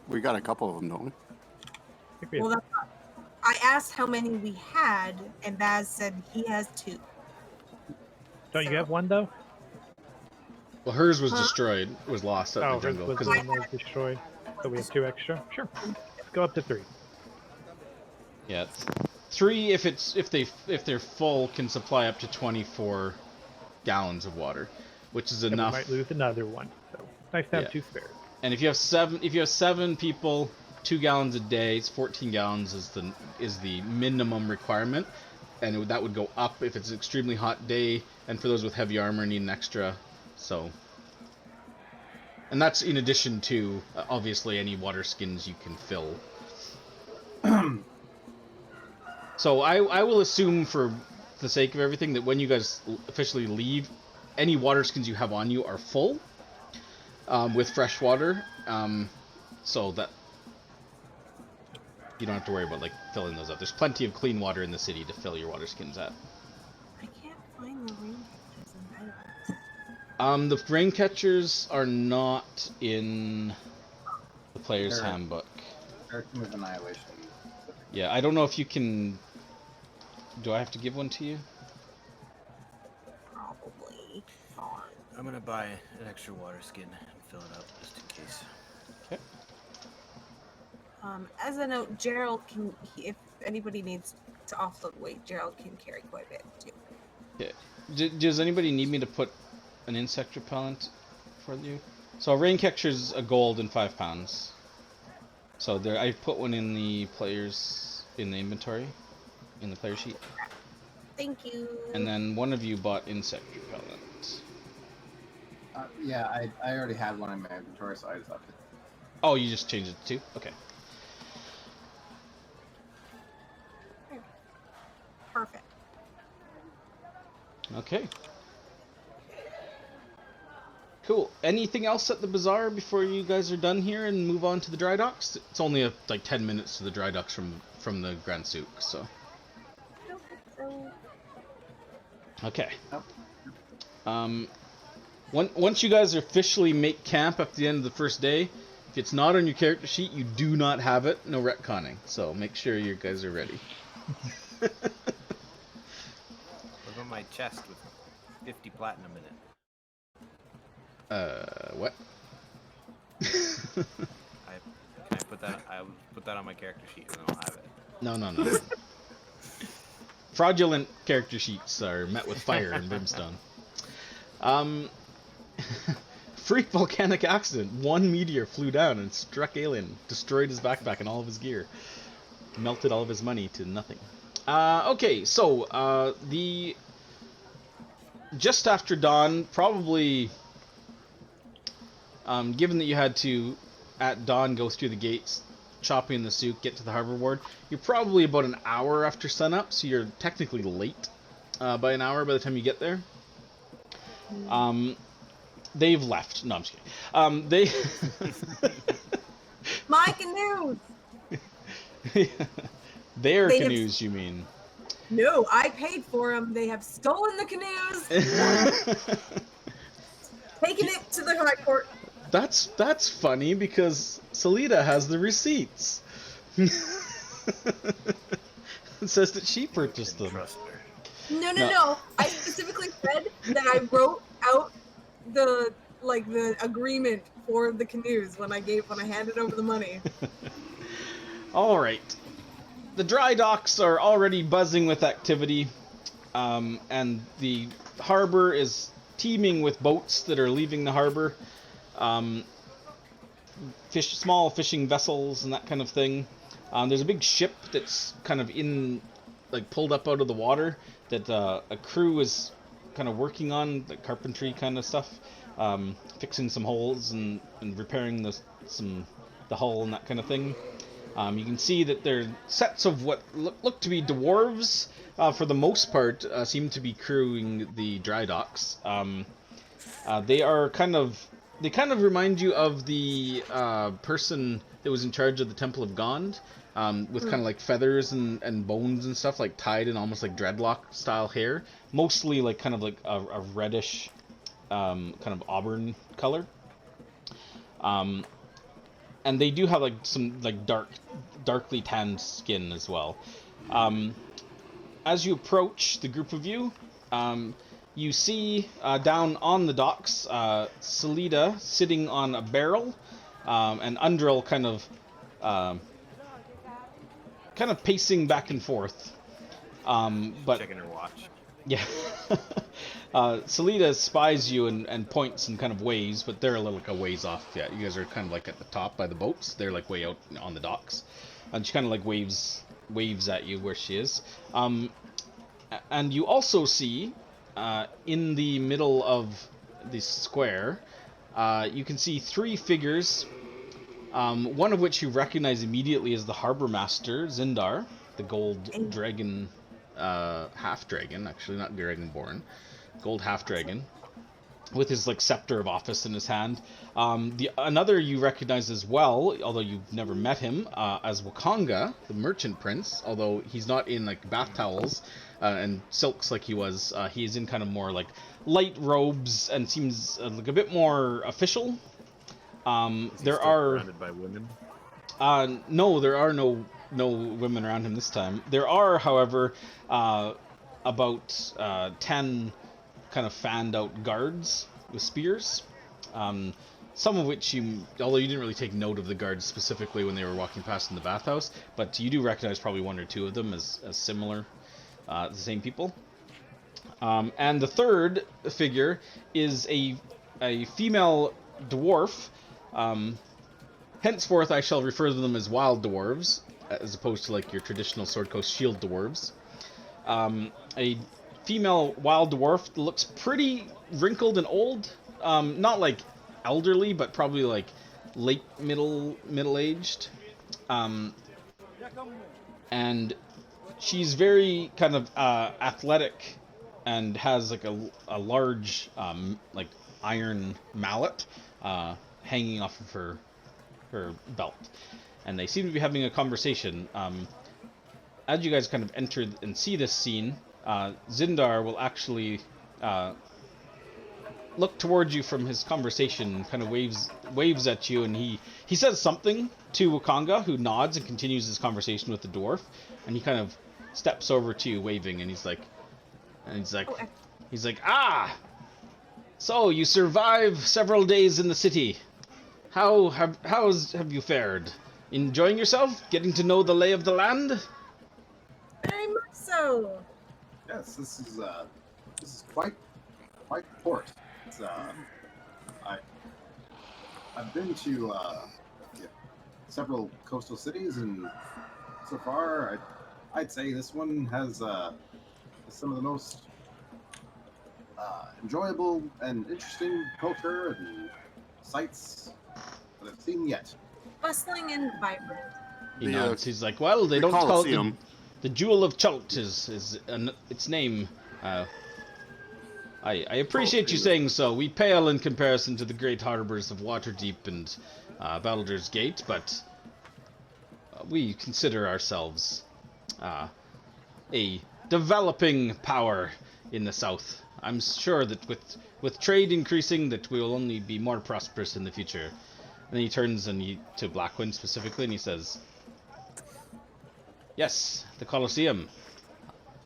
We got a couple of them, don't we? Well, that's not, I asked how many we had, and Baz said he has 2. Don't you have one though? Well, hers was destroyed, was lost at the Hers jungle. was the one that was destroyed. So we have 2 extra. Sure. Let's go up to 3. Yeah, 3 if they're full can supply up to 24 gallons of water, which is And enough. we might lose another one. So nice to have 2 spares. And if you have 7 people, 2 gallons a day, it's 14 gallons is the minimum requirement, and that would go up if it's an extremely hot day, and for those with heavy armor need an extra. So, and that's in addition to obviously any water skins you can fill. So I will assume, for the sake of everything, that when you guys officially leave, any water skins you have on you are full with fresh water, so that you don't have to worry about like filling those up. There's plenty of clean water in the city to fill your water skins at. I can't find the rain catchers in items. The rain catchers are not in the player's They're- handbook. Everything with Annihilation. Yeah, I don't know if you can. Do I have to give one to you? Probably. Darn. I'm gonna buy an extra water skin and fill it up just in case. Okay. As a note, Gerald can, if anybody needs to offload weight, Gerald can carry quite a bit too. Okay. Does anybody need me to put an insect repellent for you? So a rain catcher's a gold and 5 pounds. So there, I put one in the player's inventory, in the player sheet. Thank you. And then one of you bought insect repellent. Yeah, I already had one in my inventory, so I just left it. Oh, you just changed it to 2? Okay. Perfect. Okay. Cool. Anything else at the bazaar before you guys are done here and move on to the dry docks? It's only like 10 minutes to the dry docks from the Grand Souk. So So okay. Once you guys officially make camp at the end of the first day, if it's not on your character sheet, you do not have it. No retconning. So make sure you guys are ready. What about my chest with 50 platinum in it? What? Can I put that? I'll put that on my character sheet, and then I'll have it. No. Fraudulent character sheets are met with fire and brimstone. Freak volcanic accident. One meteor flew down and struck Alien, destroyed his backpack and all of his gear, melted all of his money to nothing. Okay, so the just after dawn, probably. Given that you had to at dawn go through the gates, chopping the souk, get to the harbor ward, you're probably about an hour after sunup, so you're technically late by an hour by the time you get there. They've left. No, I'm just kidding. my canoes. Their They canoes, you mean? No, I paid for them. They have stolen the canoes, taken it to the high court. That's funny because Salida has the receipts. It says that she purchased them. Trust her. No. I specifically said that I wrote out the agreement for the canoes when I handed over the money. All right. The dry docks are already buzzing with activity, and the harbor is teeming with boats that are leaving the harbor. Small fishing vessels and that kind of thing. There's a big ship that's kind of pulled up out of the water that a crew is kind of working on, like carpentry kind of stuff, fixing some holes and repairing the hull and that kind of thing. You can see that there are sets of what look to be dwarves, for the most part, seem to be crewing the dry docks. They kind of remind you of the person that was in charge of the Temple of Gond, with kind of like feathers and bones and stuff, like tied in almost like dreadlock style hair, mostly like kind of like a reddish, kind of auburn color. And they do have like some like darkly tanned skin as well. As you approach the group of you, you see down on the docks Salida sitting on a barrel, and Undril kind of pacing back and forth. But Checking her watch. yeah. Salida spies you and points and kind of waves, but they're like a ways off. Yeah, you guys are kind of like at the top by the boats. They're like way out on the docks, and she kind of like waves at you where she is. And you also see in the middle of the square, you can see three figures. One of which you recognize immediately as the harbor master Zindar, the gold dragon, half dragon, actually not dragonborn. Gold half dragon, with his like scepter of office in his hand. Another you recognize as well, although you've never met him, as Wakanga, the merchant prince. Although he's not in like bath towels and silks like he was. He is in kind of more like light robes and seems like a bit more official. There are surrounded by women. No, there are no women around him this time. There are, however, about 10 kind of fanned out guards with spears, some of which although you didn't really take note of the guards specifically when they were walking past in the bathhouse, but you do recognize probably one or two of them as similar, the same people. And the third figure is a female dwarf. Henceforth I shall refer to them as wild dwarves, as opposed to like your traditional Sword Coast shield dwarves. A female wild dwarf looks pretty wrinkled and old, not like elderly, but probably like late middle-aged, and she's very kind of athletic and has like a large like iron mallet hanging off of her belt, and they seem to be having a conversation. as you guys kind of enter and see this scene, Zindar will actually look towards you from his conversation, kind of waves at you, and he says something to Wakanga, who nods and continues his conversation with the dwarf, and he kind of steps over to you, waving, and he's like, ah, so you survived several days in the city. How have you fared? Enjoying yourself? Getting to know the lay of the land? Very much so. Yes, this is quite the port. It's, I've been to several coastal cities, and so far, I'd say this one has some of the most enjoyable and interesting culture and sights that I've seen yet. Bustling and vibrant. He nods. He's like, well, they don't call it the Jewel of Chult is its name. I appreciate you saying so. We pale in comparison to the great harbors of Waterdeep and Baldur's Gate, but we consider ourselves a developing power in the south. I'm sure that with trade increasing, that we will only be more prosperous in the future. And then he turns to Blackwind specifically, and he says, yes, the Colosseum.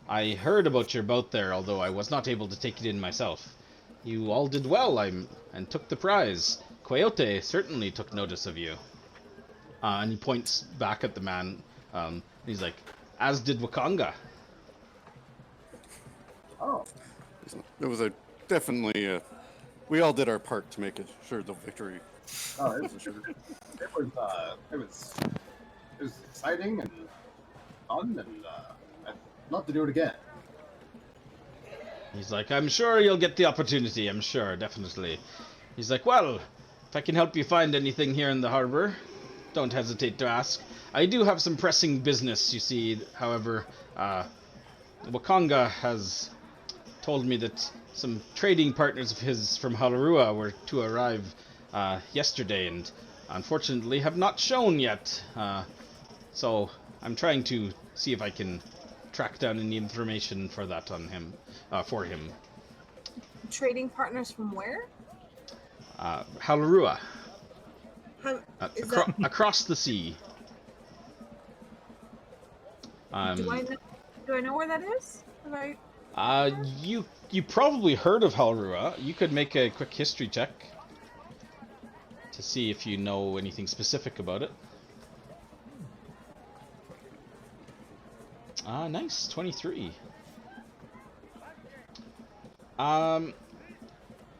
I heard about your boat there, although I was not able to take it in myself. You all did well, and took the prize. Quixote certainly took notice of you. And he points back at the man. He's like, as did Wakanga. Oh, It was definitely we all did our part to make sure the victory. oh, it was it was exciting and fun, and I'd love to do it again. He's like, I'm sure you'll get the opportunity. I'm sure, definitely. He's like, well, if I can help you find anything here in the harbor, don't hesitate to ask. I do have some pressing business, you see. However, Wakanga has told me that some trading partners of his from Halarua were to arrive yesterday, and unfortunately have not shown yet. So I'm trying to see if I can track down any information for that on him, for him. Trading partners from where? Halarua. Is Across the sea. do I know where that is? You probably heard of Halarua. You could make a quick history check to see if you know anything specific about it. Nice, 23.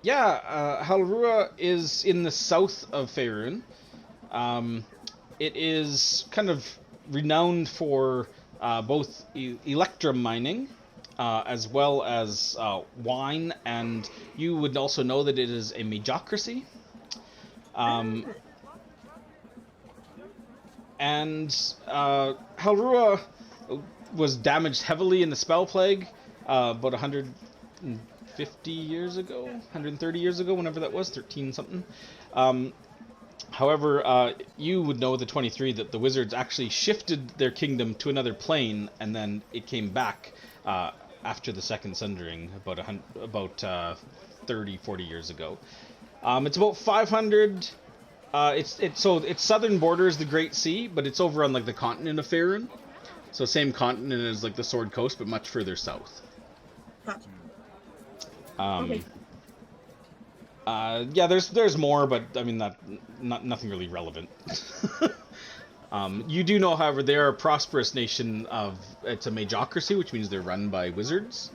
Halarua is in the south of Faerun. It is kind of renowned for both electrum mining, as well as wine, and you would also know that it is a majocracy. And Halarua was damaged heavily in the Spell Plague about 150 years ago, 130 years ago, whenever that was, 13 something. However, you would know, the 23, that the wizards actually shifted their kingdom to another plane, and then it came back after the Second Sundering, about 30, 40 years ago. It's about 500. So its southern border is the Great Sea, but it's over on like the continent of Faerun. So same continent as like the Sword Coast, but much further south. Gotcha. Okay. Yeah, there's more, but I mean nothing really relevant. You do know, however, they are a prosperous nation it's a majocracy, which means they're run by wizards.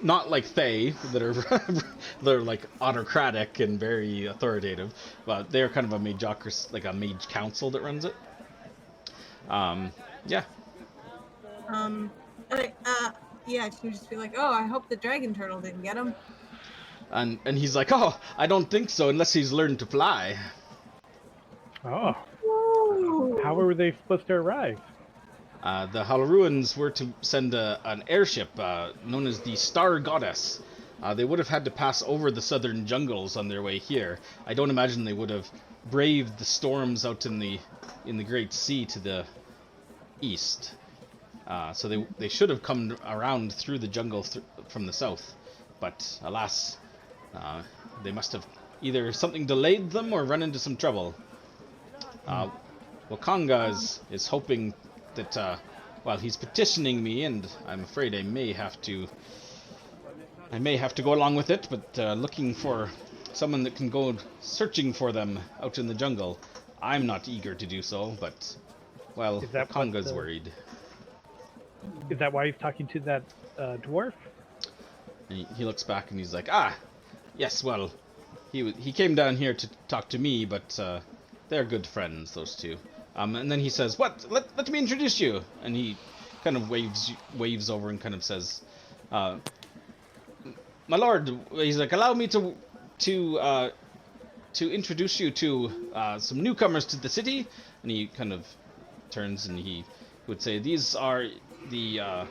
Not like Fae they're like autocratic and very authoritative, but they're kind of a majocracy, like a mage council that runs it. Yeah. Yeah, she would just be like, oh, I hope the dragon turtle didn't get him. And he's like, oh, I don't think so, unless he's learned to fly. Oh. Ooh. How were they supposed to arrive? The Halaruans were to send an airship known as the Star Goddess. They would have had to pass over the southern jungles on their way here. I don't imagine they would have braved the storms out in the Great Sea to the east. So they should have come around through the jungle from the south, but alas, they must have either something delayed them or run into some trouble. Wakanga is hoping that, well, he's petitioning me, and I'm afraid I may have to go along with it, but looking for someone that can go searching for them out in the jungle. I'm not eager to do so, but, well, Is that Wakanga's worried. Is that why he's talking to that dwarf? And he looks back and he's like, ah, yes, well, he came down here to talk to me, but they're good friends, those two. And then he says, what? Let me introduce you. And he kind of waves over and kind of says, my lord, he's like, allow me to introduce you to some newcomers to the city. And he kind of turns and he would say, these are the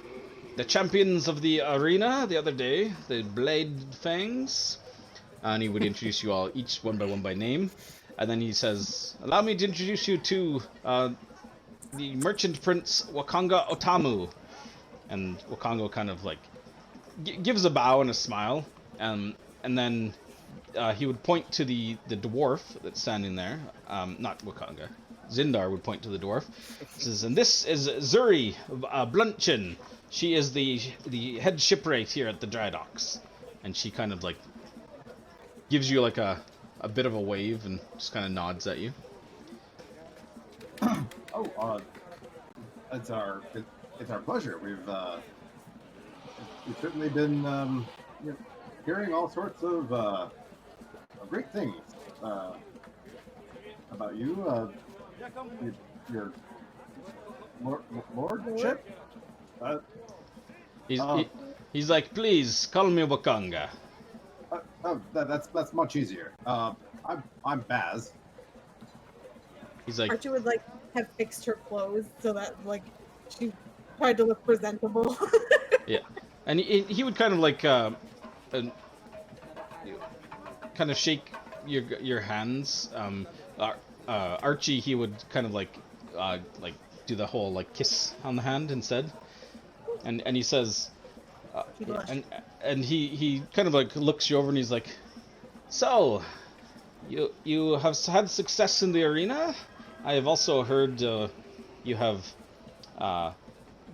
champions of the arena the other day, the Blade Fangs. And he would introduce you all each one by name. And then he says, allow me to introduce you to the merchant prince Wakanga Otamu. And Wakanga kind of like gives a bow and a smile. And then he would point to the dwarf that's standing there. Not Wakanga. Zindar would point to the dwarf. He says, and this is Zuri Bluntchin. She is the head shipwright here at the dry docks. And she kind of like gives you like a bit of a wave and just kind of nods at you. Oh, it's our pleasure. We've certainly been hearing all sorts of great things about you. Your lordship. He's like, please call me Wakanga. That's much easier. I'm Baz. He's like, Archie would like have fixed her clothes so that like she tried to look presentable. yeah, and he would kind of like kind of shake your hands. Archie, he would kind of like do the whole like kiss on the hand instead, and he says, and he kind of like looks you over and he's like, so you have had success in the arena. I have also heard you have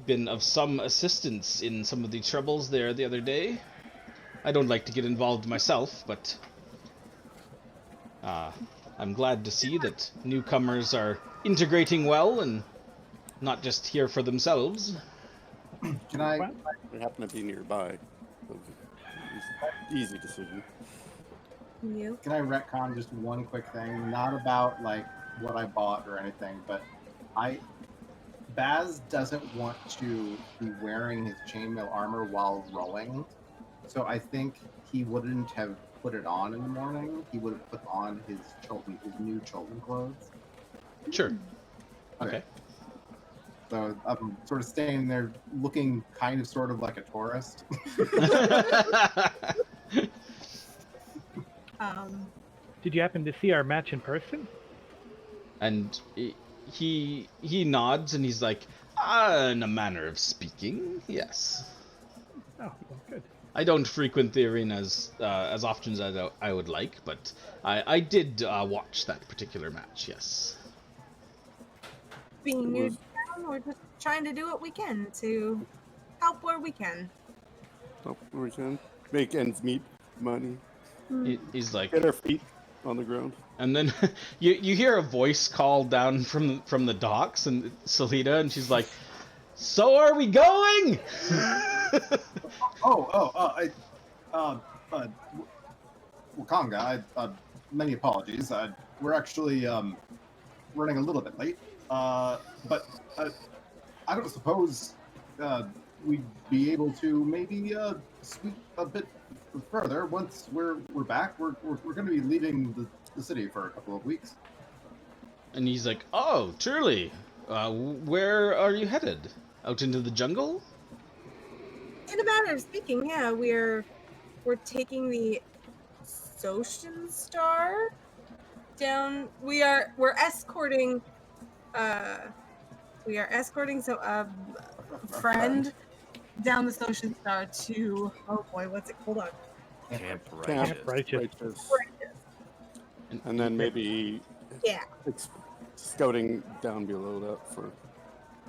been of some assistance in some of the troubles there the other day. I don't like to get involved myself, but I'm glad to see that newcomers are integrating well and not just here for themselves. Can I? I happen to be nearby. So easy decision. You? Can I retcon just one quick thing? Not about like what I bought or anything, but Baz doesn't want to be wearing his chainmail armor while rowing, so I think he wouldn't have put it on in the morning. He would have put on his new children clothes. Sure. Okay. So I'm sort of standing there looking kind of sort of like a tourist. Did you happen to see our match in person? And he nods and he's like, in a manner of speaking, yes. Oh, well, good. I don't frequent the arenas as often as I would like, but I did watch that particular match, yes. Being new to town, we're just trying to do what we can to help where we can. Oh, we can make ends meet, money, He's like, get our feet on the ground. and then you hear a voice call down from the docks, and Salita, and she's like, so are we going? Wakanga, many apologies. We're actually running a little bit late. But I don't suppose we'd be able to maybe speak a bit further once we're back. We're going to be leaving the city for a couple of weeks. And he's like, oh, truly? Where are you headed? Out into the jungle? In a matter of speaking, yeah, we're taking the Ocean Star down. We're escorting some friend down the Social Star to, oh boy, what's it? Hold on. Camp Camp Righteous. Righteous. And then maybe Yeah. scouting down below that for.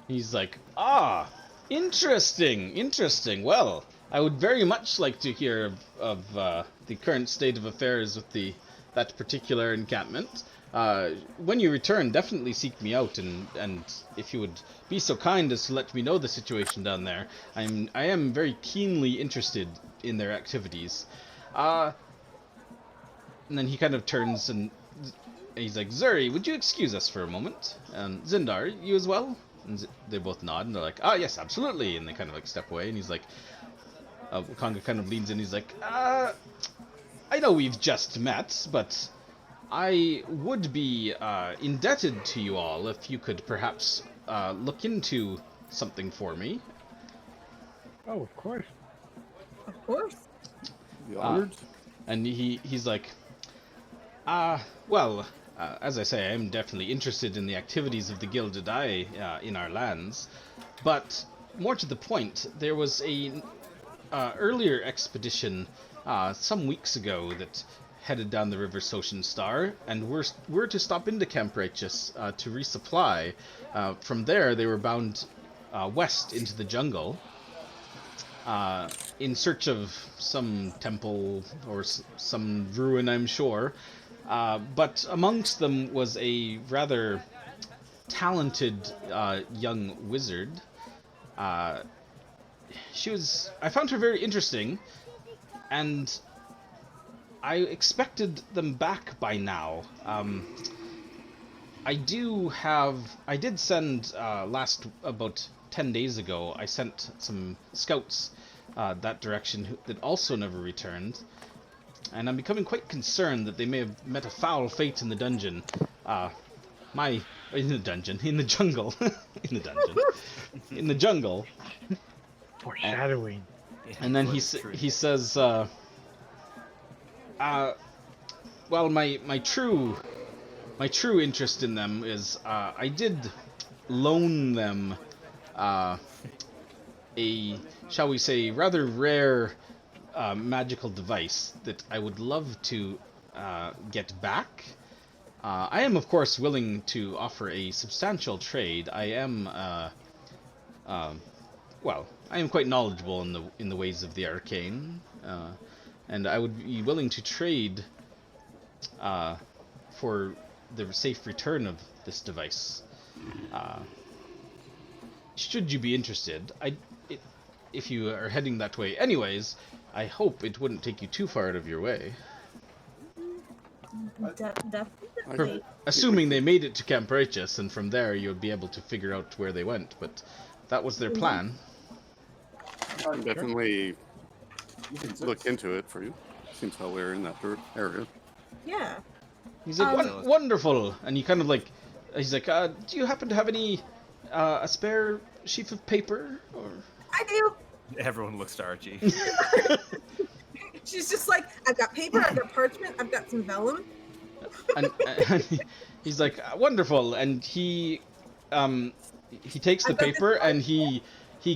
He's like, interesting. Well, I would very much like to hear of the current state of affairs with that particular encampment. When you return, definitely seek me out, and if you would be so kind as to let me know the situation down there, I am very keenly interested in their activities. And then he kind of turns and he's like, Zuri, would you excuse us for a moment? And Zindar, you as well? And they both nod, and they're like, yes, absolutely. And they kind of like step away, and he's like, Wakanga kind of leans in, he's like, I know we've just met, but I would be indebted to you all if you could perhaps look into something for me. Oh, of course. Of course. The honored? And he's like, well, as I say, I am definitely interested in the activities of the Gilded Eye in our lands, but more to the point, there was a earlier expedition some weeks ago that headed down the River Social Star, and we're to stop into Camp Righteous to resupply. From there, they were bound west into the jungle in search of some temple or some ruin, I'm sure. But amongst them was a rather talented young wizard. I found her very interesting, and I expected them back by now. I did send about 10 days ago, I sent some scouts that direction that also never returned. And I'm becoming quite concerned that they may have met a foul fate in the dungeon. In the jungle. In the jungle. Foreshadowing. And then he says, well, my true interest in them is, I did loan them a, shall we say, rather rare magical device that I would love to get back. I am, of course, willing to offer a substantial trade. I am, well, I am quite knowledgeable in the ways of the arcane, and I would be willing to trade for the safe return of this device. Should you be interested, if you are heading that way anyways, I hope it wouldn't take you too far out of your way. Definitely. Assuming they made it to Camp Righteous, and from there you'll be able to figure out where they went, but that was their plan. Definitely look into it for you. Seems how we're in that area. Yeah. He's like, wonderful! And he kind of like, he's like, do you happen to have any, a spare sheaf of paper? Or... I do. Everyone looks to Archie. She's just like, I've got paper, I've got parchment, I've got some vellum. And he's like, wonderful! And he takes the paper and he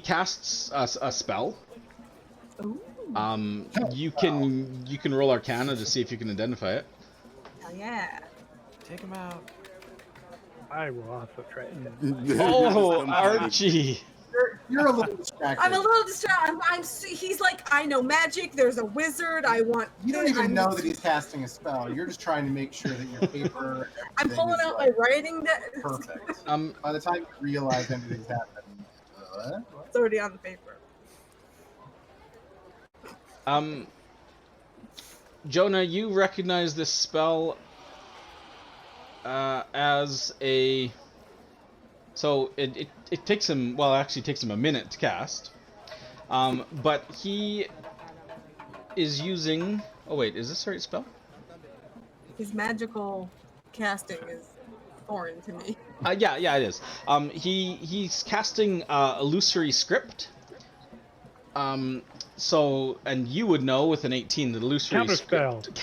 casts a spell. Ooh. You can roll Arcana to see if you can identify it. Hell yeah. Take him out. I will also try it. Oh, Archie! You're a little distracted. I'm a little distracted. He's like, I know magic. There's a wizard. I want. You don't even know that he's casting a spell. You're just trying to make sure that your paper. I'm pulling out my writing desk. Perfect. By the time you realize anything's happened, It's already on the paper. Jonah, you recognize this spell as a. So it takes him, well, actually it takes him a minute to cast. But he is using, oh wait, is this the right spell? His magical casting is foreign to me. Yeah, it is. He's casting illusory script. So, and you would know with an 18 that illusory script.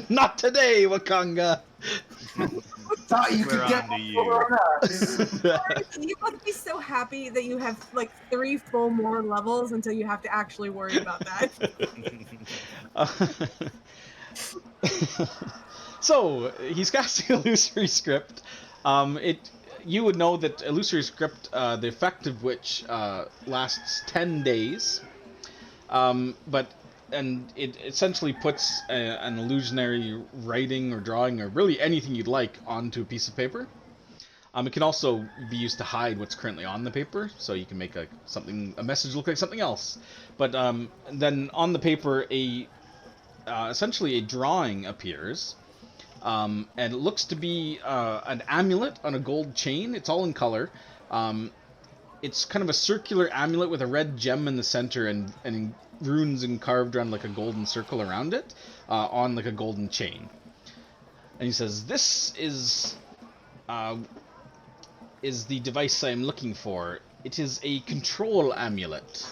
Not today, Wakanga. Thought you We're could get on to over on us. You must be so happy that you have like 3 full more levels until you have to actually worry about that. So he's casting illusory script. You would know that illusory script, the effect of which lasts 10 days. And it essentially puts an illusionary writing or drawing or really anything you'd like onto a piece of paper. It can also be used to hide what's currently on the paper, so you can make a message look like something else. But then on the paper, essentially a drawing appears, and it looks to be an amulet on a gold chain. It's all in color. It's kind of a circular amulet with a red gem in the center and runes carved around like a golden circle around it, on like a golden chain. And he says, "This is the device I'm looking for. It is a control amulet.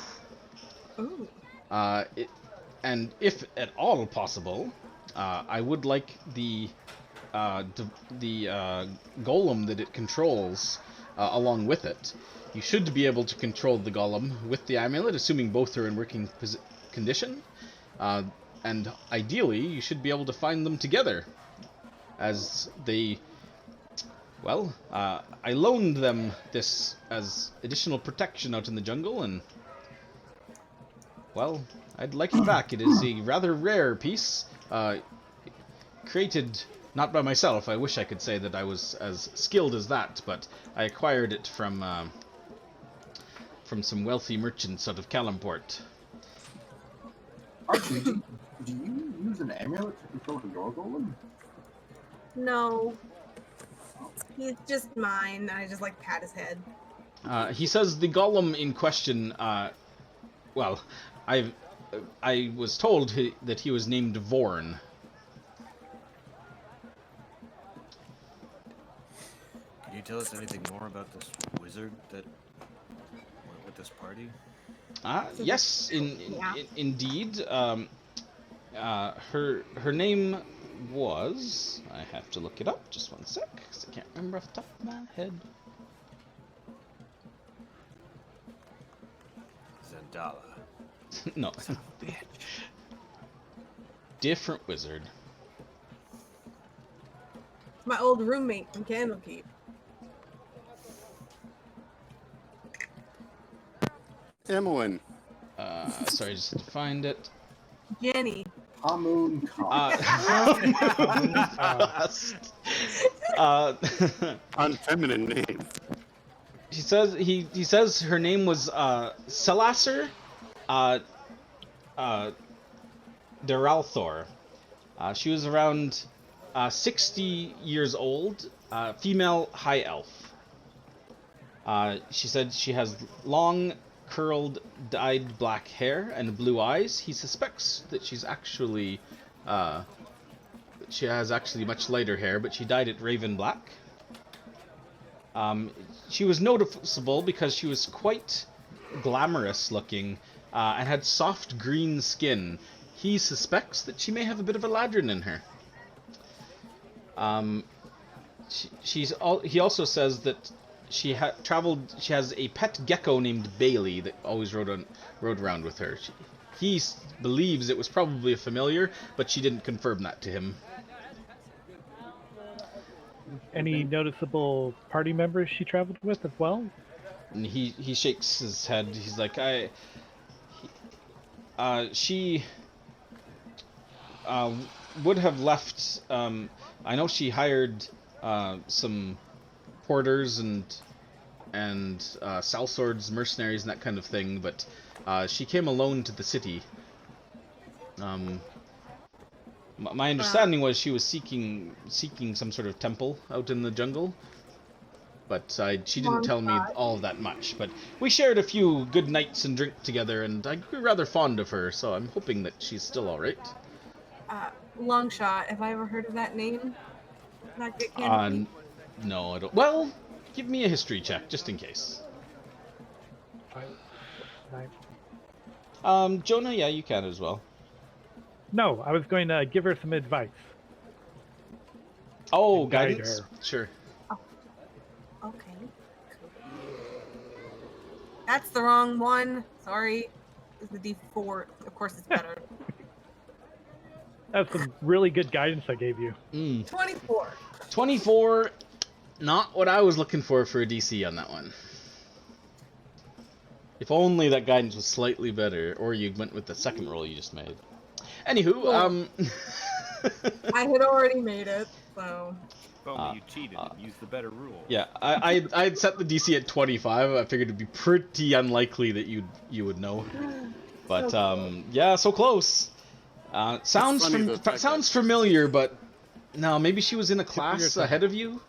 Ooh. And if at all possible, I would like the golem that it controls along with it. You should be able to control the golem with the amulet, assuming both are in working condition. And ideally, you should be able to find them together, as they... Well, I loaned them this as additional protection out in the jungle, and... Well, I'd like it back. It is a rather rare piece, created not by myself. I wish I could say that I was as skilled as that, but I acquired it from some wealthy merchants out of Kalimport. Archie, do you use an amulet to control your golem? No. He's just mine. I just like pat his head. He says the golem in question, well, I was told that he was named Vorn. Can you tell us anything more about this wizard that went with this party? Yes, indeed. Her name was... I have to look it up. Just one sec, because I can't remember off the top of my head. Zendala. No. Different wizard. My old roommate from Candlekeep. Emmeline. Sorry, just had to find it. Jenny. Hamun Khan. Unfeminine name. He says her name was Selasser Deralthor. She was around 60 years old, female high elf. She said she has long, curled, dyed black hair and blue eyes. He suspects that she has actually much lighter hair, but she dyed it raven black. She was noticeable because she was quite glamorous looking, and had soft green skin. He suspects that she may have a bit of Eladrin in her. He also says that she has a pet gecko named Bailey that always rode around with her. He believes it was probably a familiar, but she didn't confirm that to him. Any noticeable party members she traveled with as well? And he shakes his head. He's like, she would have left. I know she hired some porters and sellswords, mercenaries, and that kind of thing, but she came alone to the city. My understanding was she was seeking some sort of temple out in the jungle, but she didn't tell me all that much. But we shared a few good nights and drink together, and I grew rather fond of her, so I'm hoping that she's still all right. Longshot. Have I ever heard of that name? Not get Candlekeep? No, I don't. Well, give me a history check, just in case. Jonah, yeah, you can as well. No, I was going to give her some advice. Oh, and guide guidance? her. Sure. Okay. That's the wrong one. Sorry. It's the D4. Of course, it's better. That's some really good guidance I gave you. 24. 24, not what I was looking for a DC on that one. If only that guidance was slightly better, or you went with the second roll you just made. Anywho, I had already made it, so. If only you cheated and used the better rule. yeah, I'd set the DC at 25. I figured it'd be pretty unlikely that you would know. But yeah, so close. Sounds funny, the fact sounds that- familiar, but no, maybe she was in a for class yourself. ahead of you.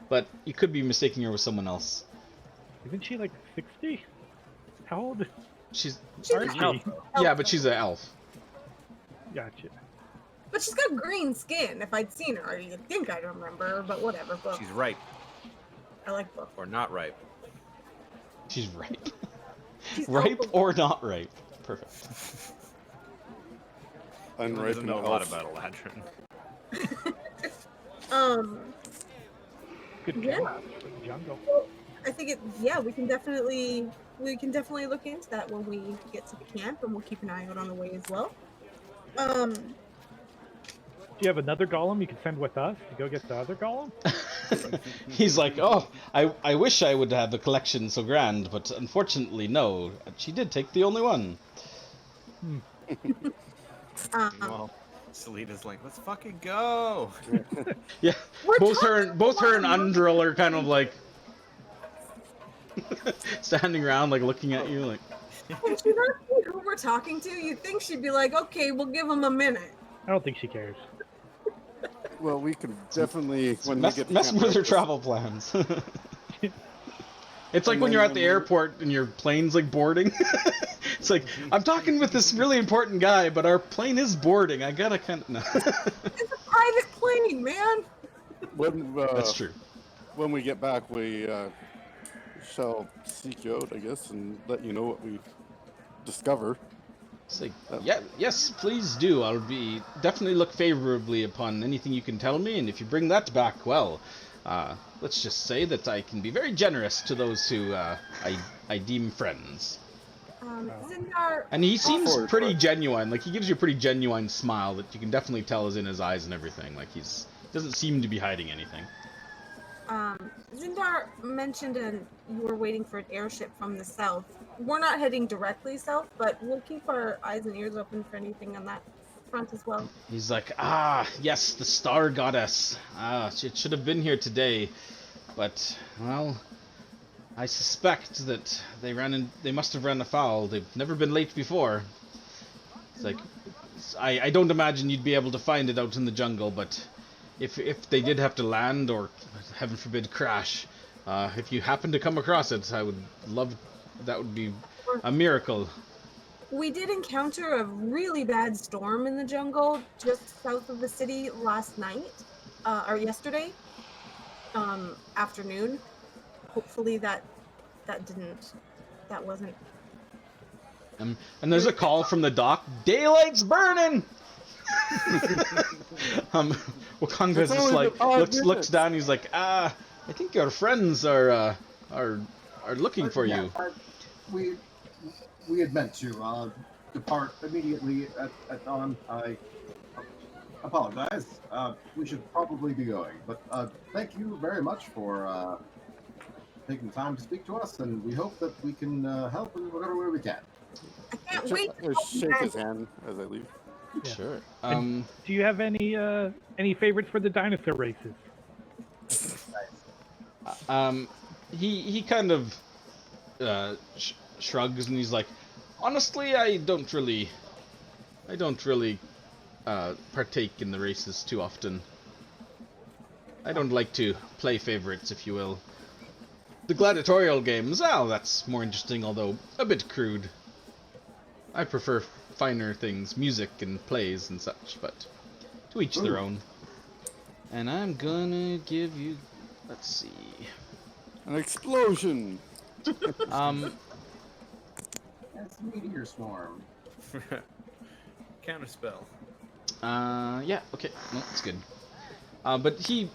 But you could be mistaking her with someone else. Isn't she like 60? How old is She's aren't she? yeah, but she's an elf. Gotcha. But she's got green skin. If I'd seen her, you'd think I'd remember her, but whatever. Book. She's ripe I like book. or not ripe. She's ripe. She's Ripe elf- or not ripe. Perfect. Everyone doesn't Unripened know a lot elf. about Eladrin. Good Yeah. camera for the jungle. I think it. Yeah, we can definitely look into that when we get to the camp, and we'll keep an eye out on the way as well. Do you have another golem you can send with us to go get the other golem? He's like, oh, I wish I would have a collection so grand, but unfortunately, no. She did take the only one. Well, Selita's like, let's fucking go. Yeah, We're both her talking and about- Undrill are kind of like standing around, like looking at you, like. When she asked me who we're talking to, you'd think she'd be like, "Okay, we'll give him a minute." I don't think she cares. Well, we can definitely when we get to Messing camp with her breakfast- travel plans. It's like And when then you're at the when we- airport and your plane's like boarding. It's like, I'm talking with this really important guy, but our plane is boarding. I gotta kind of. No. It's a private plane, man. When, That's true. When we get back, we shall seek you out, I guess, and let you know what we discover. It's like, yeah, yes, please do. I'll be definitely look favorably upon anything you can tell me, and if you bring that back, well, let's just say that I can be very generous to those who I deem friends. Zindar, And he seems forward, pretty but- genuine. Like, he gives you a pretty genuine smile that you can definitely tell is in his eyes and everything. Like, doesn't seem to be hiding anything. Zindar mentioned you were waiting for an airship from the south. We're not heading directly south, but we'll keep our eyes and ears open for anything on that front as well. He's like, yes, the star goddess. It should have been here today. But, well, I suspect that they must have ran afoul. They've never been late before. It's like, I don't imagine you'd be able to find it out in the jungle, but if they did have to land or, heaven forbid, crash, if you happen to come across it, I would love, that would be a miracle. We did encounter a really bad storm in the jungle just south of the city last night, or yesterday afternoon. Hopefully that wasn't. And there's a call from the dock. Daylight's burning. Wakanga's It's just only like been 5 looks minutes. down. He's like, I think your friends are looking for you. We had meant to depart immediately at dawn. I apologize. We should probably be going, but thank you very much for taking the time to speak to us, and we hope that we can help in whatever way we can. I can't wait to I help you shake guys. his hand as I leave. Yeah. Sure. And do you have any favorites for the dinosaur races? He kind of shrugs and he's like, honestly, I don't really partake in the races too often. I don't like to play favorites, if you will. The gladiatorial games, that's more interesting, although a bit crude. I prefer finer things, music and plays and such, but to each their own. And I'm gonna give you, let's see. An explosion! That's meteor swarm. Counterspell. Yeah, okay, no, that's good. But he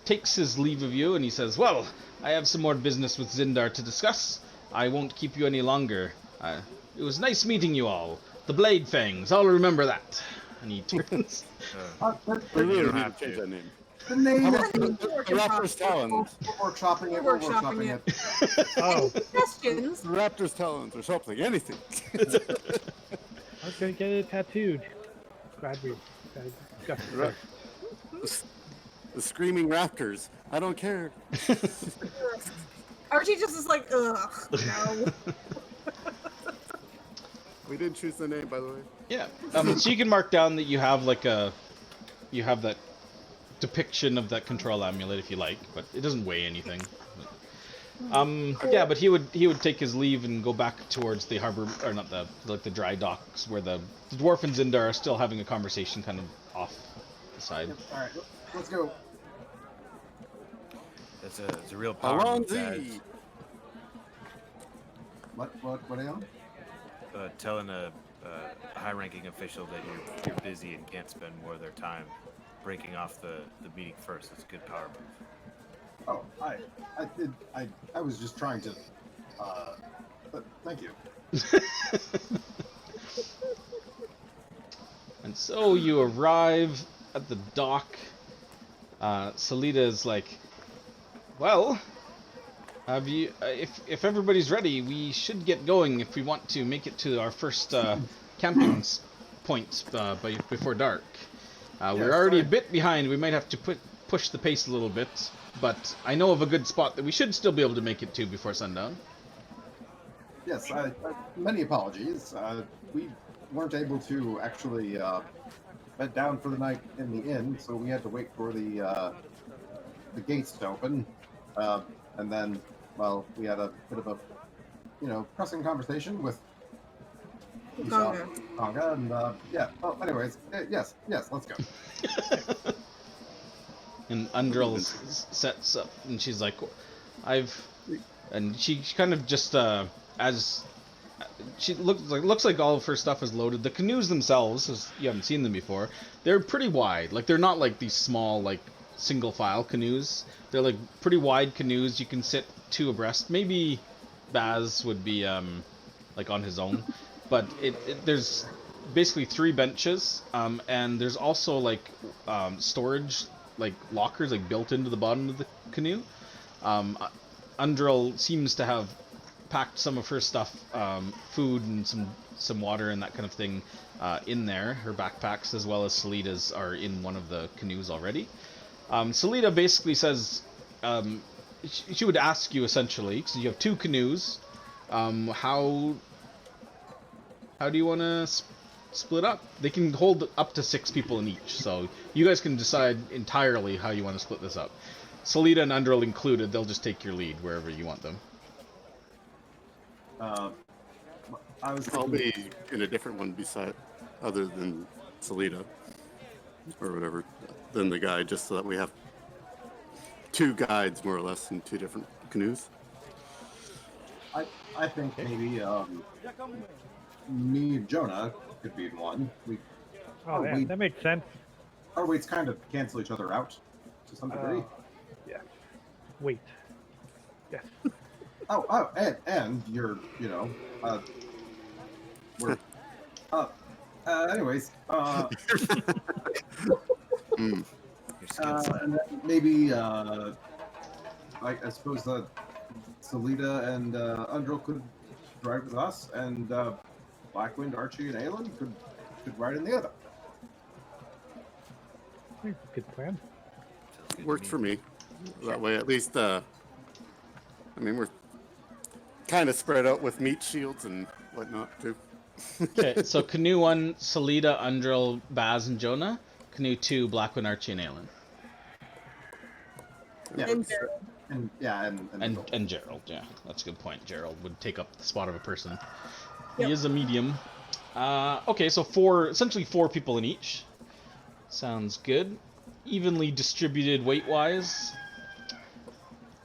takes his leave of you and he says, "Well, I have some more business with Zindar to discuss. I won't keep you any longer. It was nice meeting you all. The Blade Fangs, I'll remember that." And he turns. We really don't need have to change to. that name. The name How is about the Raptor's Talons? we're workshopping it. We're We're workshopping workshopping it. Oh, Suggestions. The Raptor's Talons or something, anything. I was gonna get it tattooed. Glad we discussed it. Right. The Screaming Raptors. I don't care. Archie just is like, ugh, no. We didn't choose the name, by the way. Yeah. So you can mark down that you have you have that depiction of that control amulet if you like, but it doesn't weigh anything. Yeah, but he would take his leave and go back towards the harbor, or not the dry docks where the dwarf and Zindar are still having a conversation kind of off the side. Yep, all right, let's go. It's a real power move, guys. Alonzi! What are you on? Telling a high-ranking official that you're busy and can't spend more of their time breaking off the meeting first. It's a good power move. Oh, I was just trying to. But thank you. And so you arrive at the dock. Salida is like, "Well, have you? If everybody's ready, we should get going if we want to make it to our first camping point before dark. We're already a bit behind. We might have to push the pace a little bit, but I know of a good spot that we should still be able to make it to before sundown." Yes, many apologies. We weren't able to actually bed down for the night in the inn, so we had to wait for the gates to open, and then, well, we had a bit of a, pressing conversation with Tonga, and yeah. Well, anyways, yes, let's go. And Undril sets up, and she's like, and she kind of just as she looks like all of her stuff is loaded. The canoes themselves, as you haven't seen them before, they're pretty wide. Like, they're not like these small like single file canoes. They're like pretty wide canoes. You can sit two abreast. Maybe Baz would be like on his own, but there's basically 3 benches, and there's also like storage, like lockers, like built into the bottom of the canoe. Undril seems to have packed some of her stuff, food and some water and that kind of thing, in there. Her backpacks, as well as Salida's, are in one of the canoes already. Salida basically says she would ask you essentially, because you have 2 canoes, how do you want to split up? They can hold up to 6 people in each, so you guys can decide entirely how you want to split this up. Salida and Undril included, they'll just take your lead wherever you want them. I'll be in a different one beside, other than Salida, or whatever, than the guide, just so that we have 2 guides, more or less, in 2 different canoes. I think maybe me and Jonah could be in one. Oh, yeah, that makes sense. Our weights kind of cancel each other out to some degree. Yeah. Wait. Yes. Oh, and you're, we're, anyways, Your skin set. and then maybe, I suppose that Salida and Undril could ride with us, and Blackwind, Archie, and Aelin could ride in the other. Good plan. Feels good Works to for me. That way, at least, we're kind of spread out with meat shields and whatnot, too. Okay, so canoe 1, Salida, Undril, Baz, and Jonah. Canoe 2, Blackwind, Archie, and Aelin. Yeah, And Gerald. and Gerald, yeah, that's a good point. Gerald would take up the spot of a person. Yep. He is a medium. Okay, so essentially 4 people in each. Sounds good. Evenly distributed weight-wise.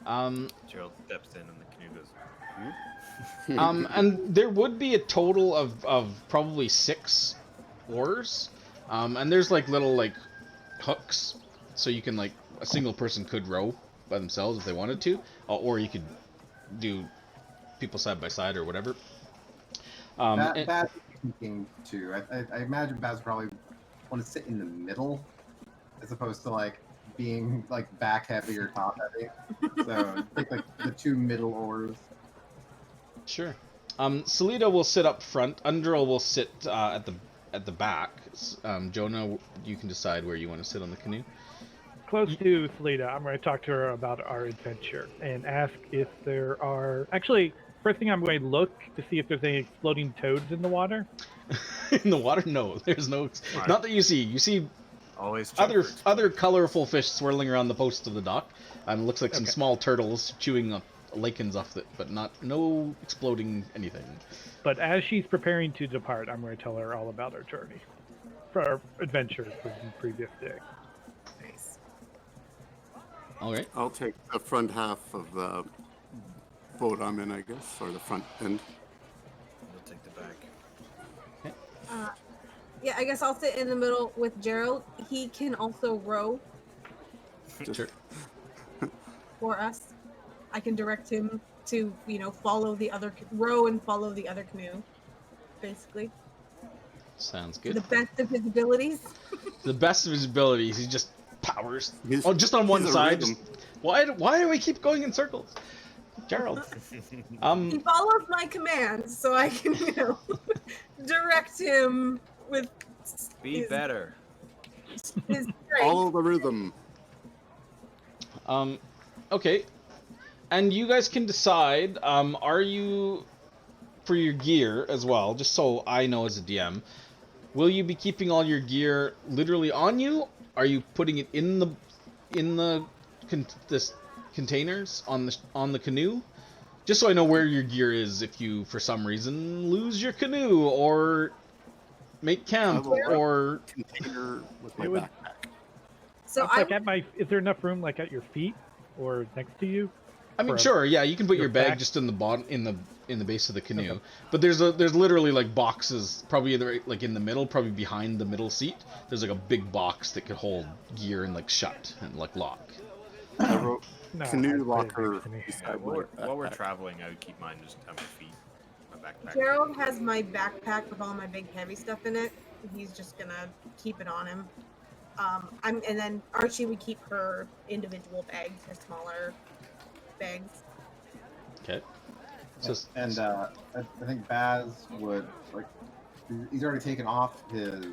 Gerald steps in and the canoe goes. And there would be a total of probably 6 oars. And there's like little like hooks, so you can like a single person could row by themselves if they wanted to, or you could do people side by side or whatever. Baz is thinking too. I imagine Baz probably want to sit in the middle as opposed to like being like back heavy or top heavy. So take like the two middle oars. Sure. Salida will sit up front. Undril will sit at the back. Jonah, you can decide where you want to sit on the canoe. Close to Salida, I'm going to talk to her about our adventure and ask if there are. Actually, first thing I'm going to look to see if there's any exploding toads in the water. In the water, no, there's no. Right. Not that you see. You see Always check for other colorful fish swirling around the post of the dock, and it looks like some Okay. small turtles chewing up lichens off it, but no exploding anything. But as she's preparing to depart, I'm going to tell her all about our journey, for our adventure from the previous day. Nice. All right. I'll take the front half of the boat I'm in, I guess, or the front end. We'll take the back. Yeah, I guess I'll sit in the middle with Gerald. He can also row Sure. for us. I can direct him to, follow the other row and follow the other canoe, basically. Sounds To good. the best of his abilities. The best of his abilities, he just powers. He's- Just on one he's a side. rhythm. Just, why do we keep going in circles? Gerald. He follows my commands, so I can, direct him with Be his, better. his strength. Follow the rhythm. Okay. And you guys can decide, are you, for your gear as well, just so I know as a DM, will you be keeping all your gear literally on you? Are you putting it in the containers on the canoe? Just so I know where your gear is if you, for some reason, lose your canoe or make camp I will or... Container with my It would- backpack. So It's like is there enough room like at your feet or next to you? I mean, For sure, yeah, you can put your your bag back? just in the bottom, in the base of the canoe. Okay. But there's literally like boxes, probably like in the middle, probably behind the middle seat. There's like a big box that could hold gear and like shut and like lock. I wrote No, canoe I'd say locker next to me. Yeah, beside while we're backpack. traveling, I would keep mine just on my feet. My backpack. Gerald has my backpack with all my big heavy stuff in it. He's just gonna keep it on him. And then Archie would keep her individual bags, her smaller bags. Okay. Just And I think Baz would like. He's already taken off his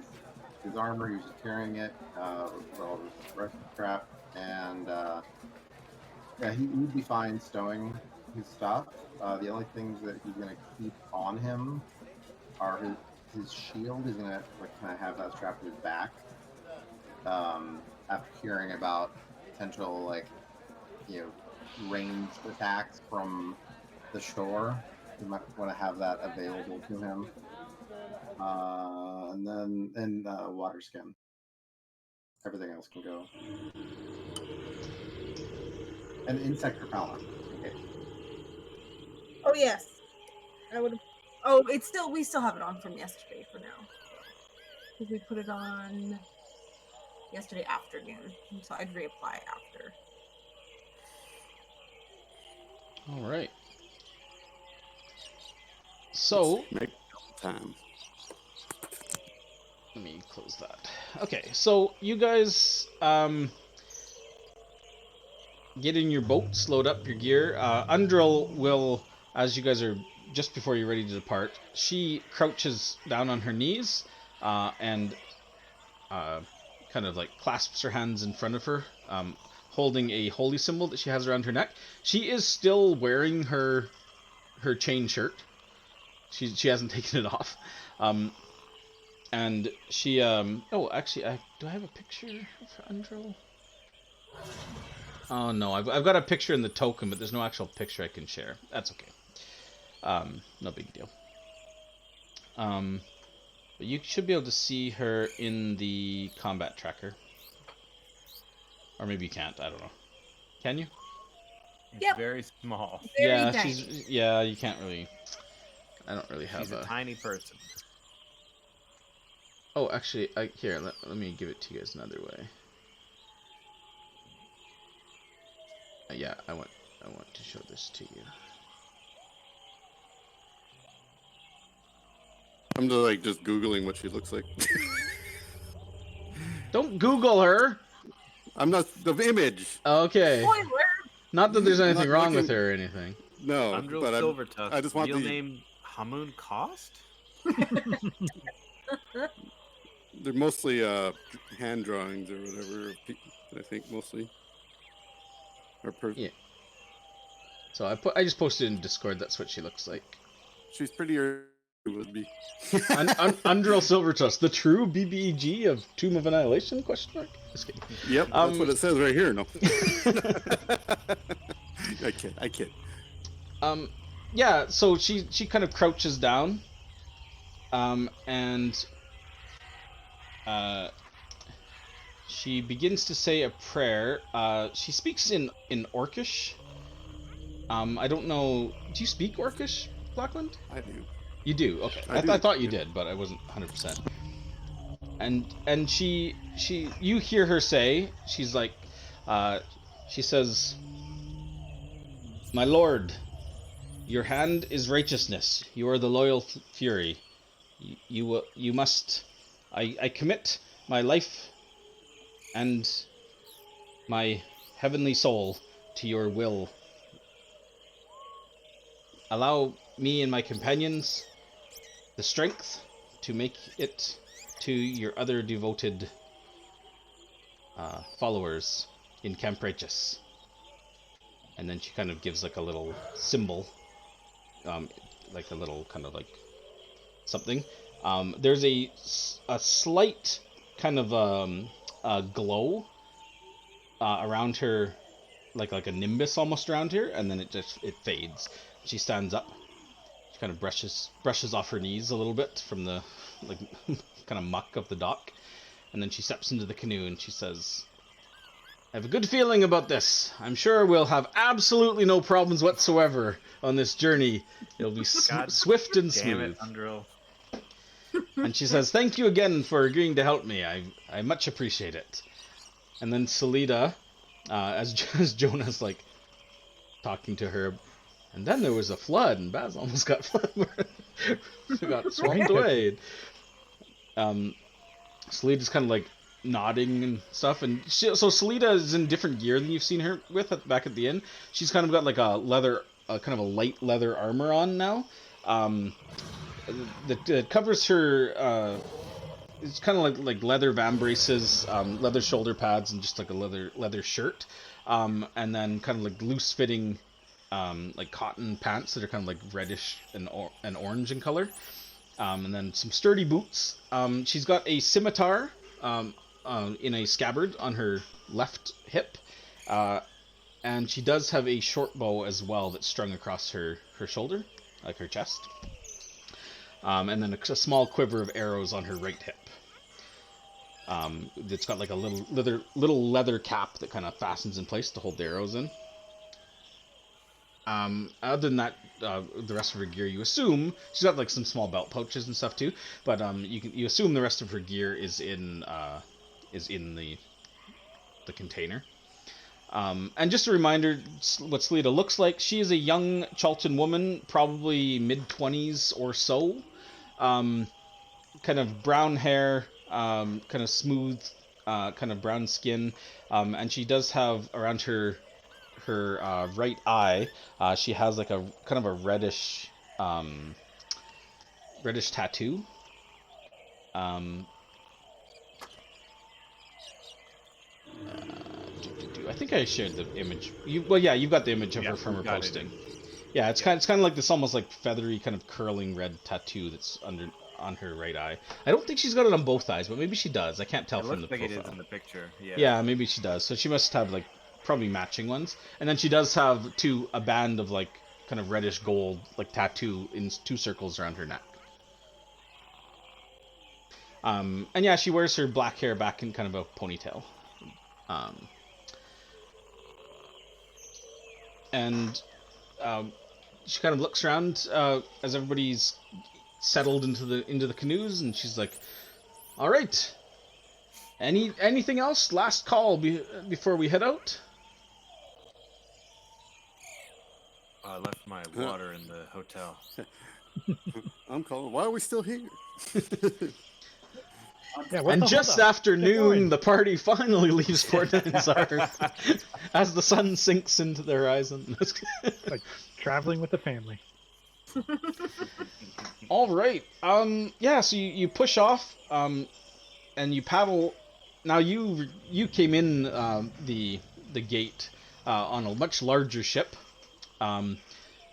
armor. He was just carrying it with all his rescue crap, and yeah, he would be fine stowing his stuff. The only things that he's gonna keep on him are his shield. He's gonna like kind of have that strapped to his back. After hearing about potential ranged attacks from the shore, you might want to have that available to him. And then water skin. Everything else can go. And insect repellent. Okay. Oh yes, I would. Oh, we still have it on from yesterday for now. Because we put it on yesterday afternoon, so I'd reapply after. all right. So Make time. let me close that. Okay, so you guys get in your boat, load up your gear. Undril will, as you guys are just before you're ready to depart, she crouches down on her knees and kind of like clasps her hands in front of her, holding a holy symbol that she has around her neck. She is still wearing her chain shirt. She hasn't taken it off. And she oh, actually, do I have a picture of Undril? Oh no, I've got a picture in the token, but there's no actual picture I can share. That's okay. No big deal. But you should be able to see her in the combat tracker. Or maybe you can't, I don't know. Can you? It's Yep. very small. Very yeah, tiny. you can't really. I don't really have She's a tiny person. Oh, actually, here, let me give it to you guys another way. Yeah, I want to show this to you. I'm just Googling what she looks like. Don't Google her. I'm not the image. Okay. Spoiler! Not that there's I'm anything not wrong with looking- her or anything. No, Undril but Silvertusk, I just want real the. name Hamun Cost? They're mostly hand drawings or whatever. I think mostly. Yeah. So I just posted in Discord. That's what she looks like. She's prettier would be. Undril Silvertusk, the true BBEG of Tomb of Annihilation? Question mark. Just kidding. Yep, that's what it says right here. No. I kid. Yeah. So she kind of crouches down. And she begins to say a prayer. She speaks in Orcish. I don't know. Do you speak Orcish, Blackland? I do. You do. Okay. I thought you did, but I wasn't 100%. And she you hear her say, she's like, she says, "My lord, your hand is righteousness. You are the loyal fury. You must. I commit my life and my heavenly soul to your will. Allow me and my companions the strength to make it to your other devoted followers in Camp Righteous." And then she kind of gives like a little symbol, like a little kind of like something. There's a slight kind of glow around her, like a nimbus almost around her, and then it fades. She stands up. She kind of brushes off her knees a little bit from the kind of muck of the dock, and then she steps into the canoe and she says, "I have a good feeling about this. I'm sure we'll have absolutely no problems whatsoever on this journey. It'll be swift and Damn smooth." it, Undril. And she says, "Thank you again for agreeing to help me. I much appreciate it." And then Salida, as Jonah's like talking to her, and then there was a flood, and Baz almost got got swamped away. Salida's kind of like nodding and stuff, and so Salida is in different gear than you've seen her with back at the inn. She's kind of got like a kind of a light leather armor on now. That covers her. It's kind of like leather vambraces, leather shoulder pads, and just like a leather shirt, and then kind of like loose fitting, like cotton pants that are kind of like reddish and orange in color, and then some sturdy boots. She's got a scimitar in a scabbard on her left hip, and she does have a short bow as well that's strung across her shoulder, like her chest. And then a small quiver of arrows on her right hip. It's got like a little leather cap that kind of fastens in place to hold the arrows in. Other than that, the rest of her gear, you assume she's got like some small belt pouches and stuff too. But you assume the rest of her gear is in the container. And just a reminder, what Salida looks like. She is a young Chalton woman, probably mid-20s or so. Kind of brown hair, kind of smooth, kind of brown skin, and she does have around her right eye. She has like a kind of a reddish tattoo. I think I shared the image. You've got the image of her from her posting. Yeah, it's kind of like this almost like feathery kind of curling red tattoo that's on her right eye. I don't think she's got it on both eyes, but maybe she does. I can't tell from the profile. It is in the picture. Yeah. Yeah, maybe she does. So she must have like probably matching ones. And then she does have a band of like kind of reddish gold like tattoo in 2 circles around her neck. And yeah, she wears her black hair back in kind of a ponytail. And she kind of looks around as everybody's settled into the canoes, and she's like, "All right, anything else? Last call before we head out?" I left my water in the hotel. I'm calling. Why are we still here? Yeah, what And the just hold up? after Get noon, going. the party finally leaves Port Nizar as the sun sinks into the horizon. Like traveling with the family. All right. Yeah. So you push off. And you paddle. Now you came in the gate on a much larger ship. Um,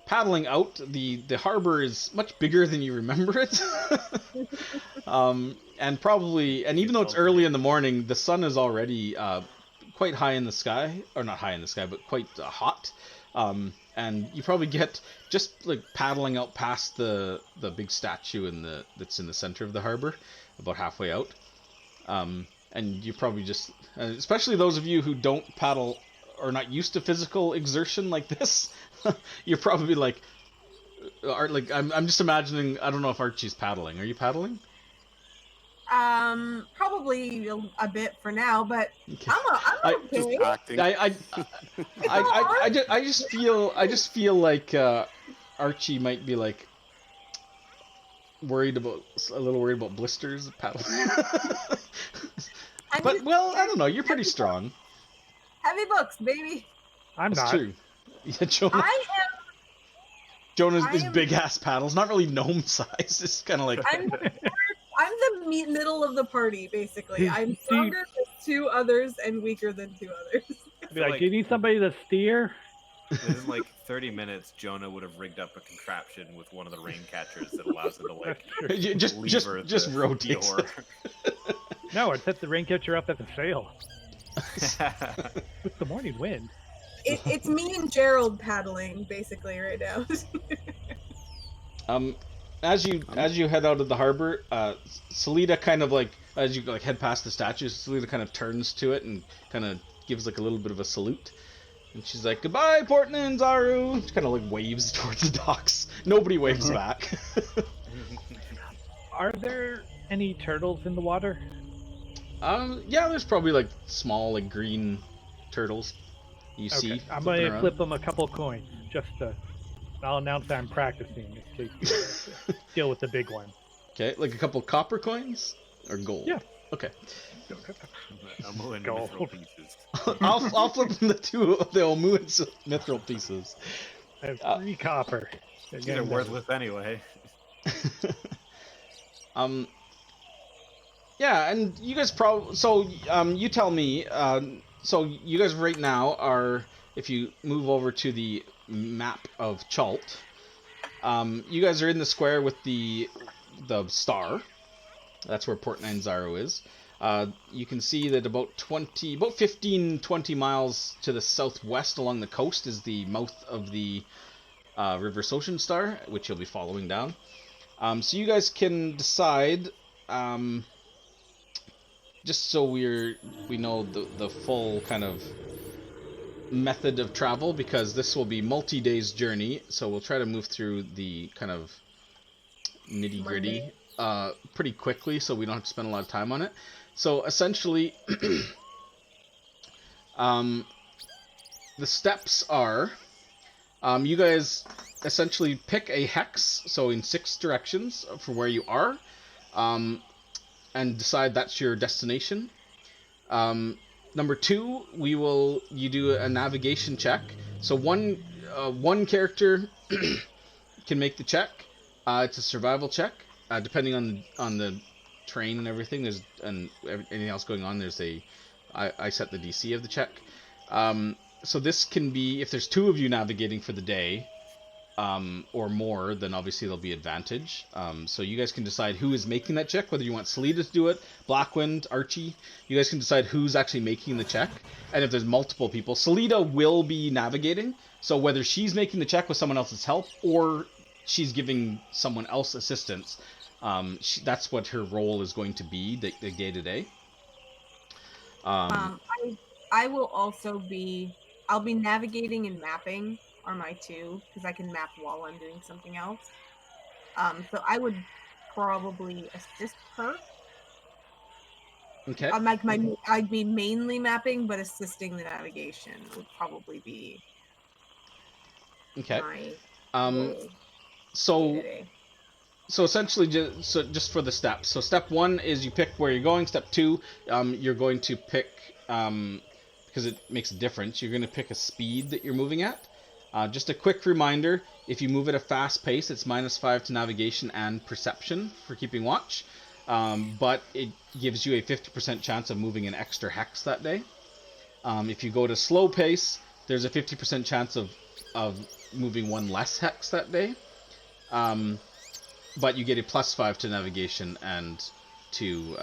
Paddling out, the harbor is much bigger than you remember it. And even though it's early in the morning, the sun is already quite high in the sky, or not high in the sky, but quite hot. And you probably get just like paddling out past the big statue that's in the center of the harbor, about halfway out. And you probably just, especially those of you who don't paddle or not used to physical exertion like this, you're probably like, I'm just imagining. I don't know if Archie's paddling. Are you paddling? Probably a bit for now, but Okay. I'm okay. Just acting. I just feel like Archie might be like a little worried about blisters paddling. But well, I don't know. You're pretty strong. Heavy books, baby. I'm That's not. true. Yeah, Jonah. Jonah's I his am- big ass paddles, not really gnome size. It's kind of like I'm the middle of the party, basically. I'm stronger than two others and weaker than two others. Be like, do you need somebody to steer? Within like 30 minutes, Jonah would have rigged up a contraption with one of the rain catchers that allows him to like lever just the rotates. oar. No, it sets the rain catcher up as a sail with the morning wind. It's me and Gerald paddling, basically, right now. As you head out of the harbor, Salida kind of like, as you like head past the statue, Salida kind of turns to it and kind of gives like a little bit of a salute, and she's like, "Goodbye, Port Nizar." She kind of like waves towards the docks. Nobody waves back. Are there any turtles in the water? Yeah, there's probably like small like green turtles you see. Okay, I'm flipping gonna around. flip them a couple coins just to. I'll announce that I'm practicing in case you deal with the big one. Okay, like a couple copper coins or gold. Yeah. Okay. Amu and Gold. mithril pieces. I'll flip them the Omu and mithril pieces. I have 3 copper. They're worthless anyway. Yeah, and you guys you tell me, so you guys right now are, if you move over to the map of Chalt, you guys are in the square with the star. That's where Port Nizar is. You can see that about 15-20 miles to the southwest along the coast is the mouth of the River Soshin Star, which you'll be following down. So you guys can decide, just so we know the full kind of method of travel, because this will be multi-days journey, so we'll try to move through the kind of nitty-gritty pretty quickly, so we don't have to spend a lot of time on it. So essentially, the steps are, you guys essentially pick a hex, so in 6 directions for where you are, and decide that's your destination. Number 2, you do a navigation check. So one character can make the check. It's a survival check. Depending on the terrain and everything, and anything else going on, I set the DC of the check. So this can be, if there's 2 of you navigating for the day, or more, then obviously there'll be advantage. So you guys can decide who is making that check, whether you want Salida to do it, Blackwind, Archie. You guys can decide who's actually making the check. And if there's multiple people, Salida will be navigating. So whether she's making the check with someone else's help or she's giving someone else assistance, that's what her role is going to be the day to day. I will also I'll be navigating and mapping are my 2, because I can map while I'm doing something else. So I would probably assist her. Okay. I'd be mainly mapping, but assisting the navigation would probably be Okay. my Um, roll so today. so essentially, just for the steps. So step 1 is you pick where you're going. Step 2, you're going to pick because it makes a difference. You're going to pick a speed that you're moving at. Just a quick reminder: if you move at a fast pace, it's -5 to navigation and perception for keeping watch. But it gives you a 50% chance of moving an extra hex that day. If you go to slow pace, there's a 50% chance of moving one less hex that day. But you get a +5 to navigation and you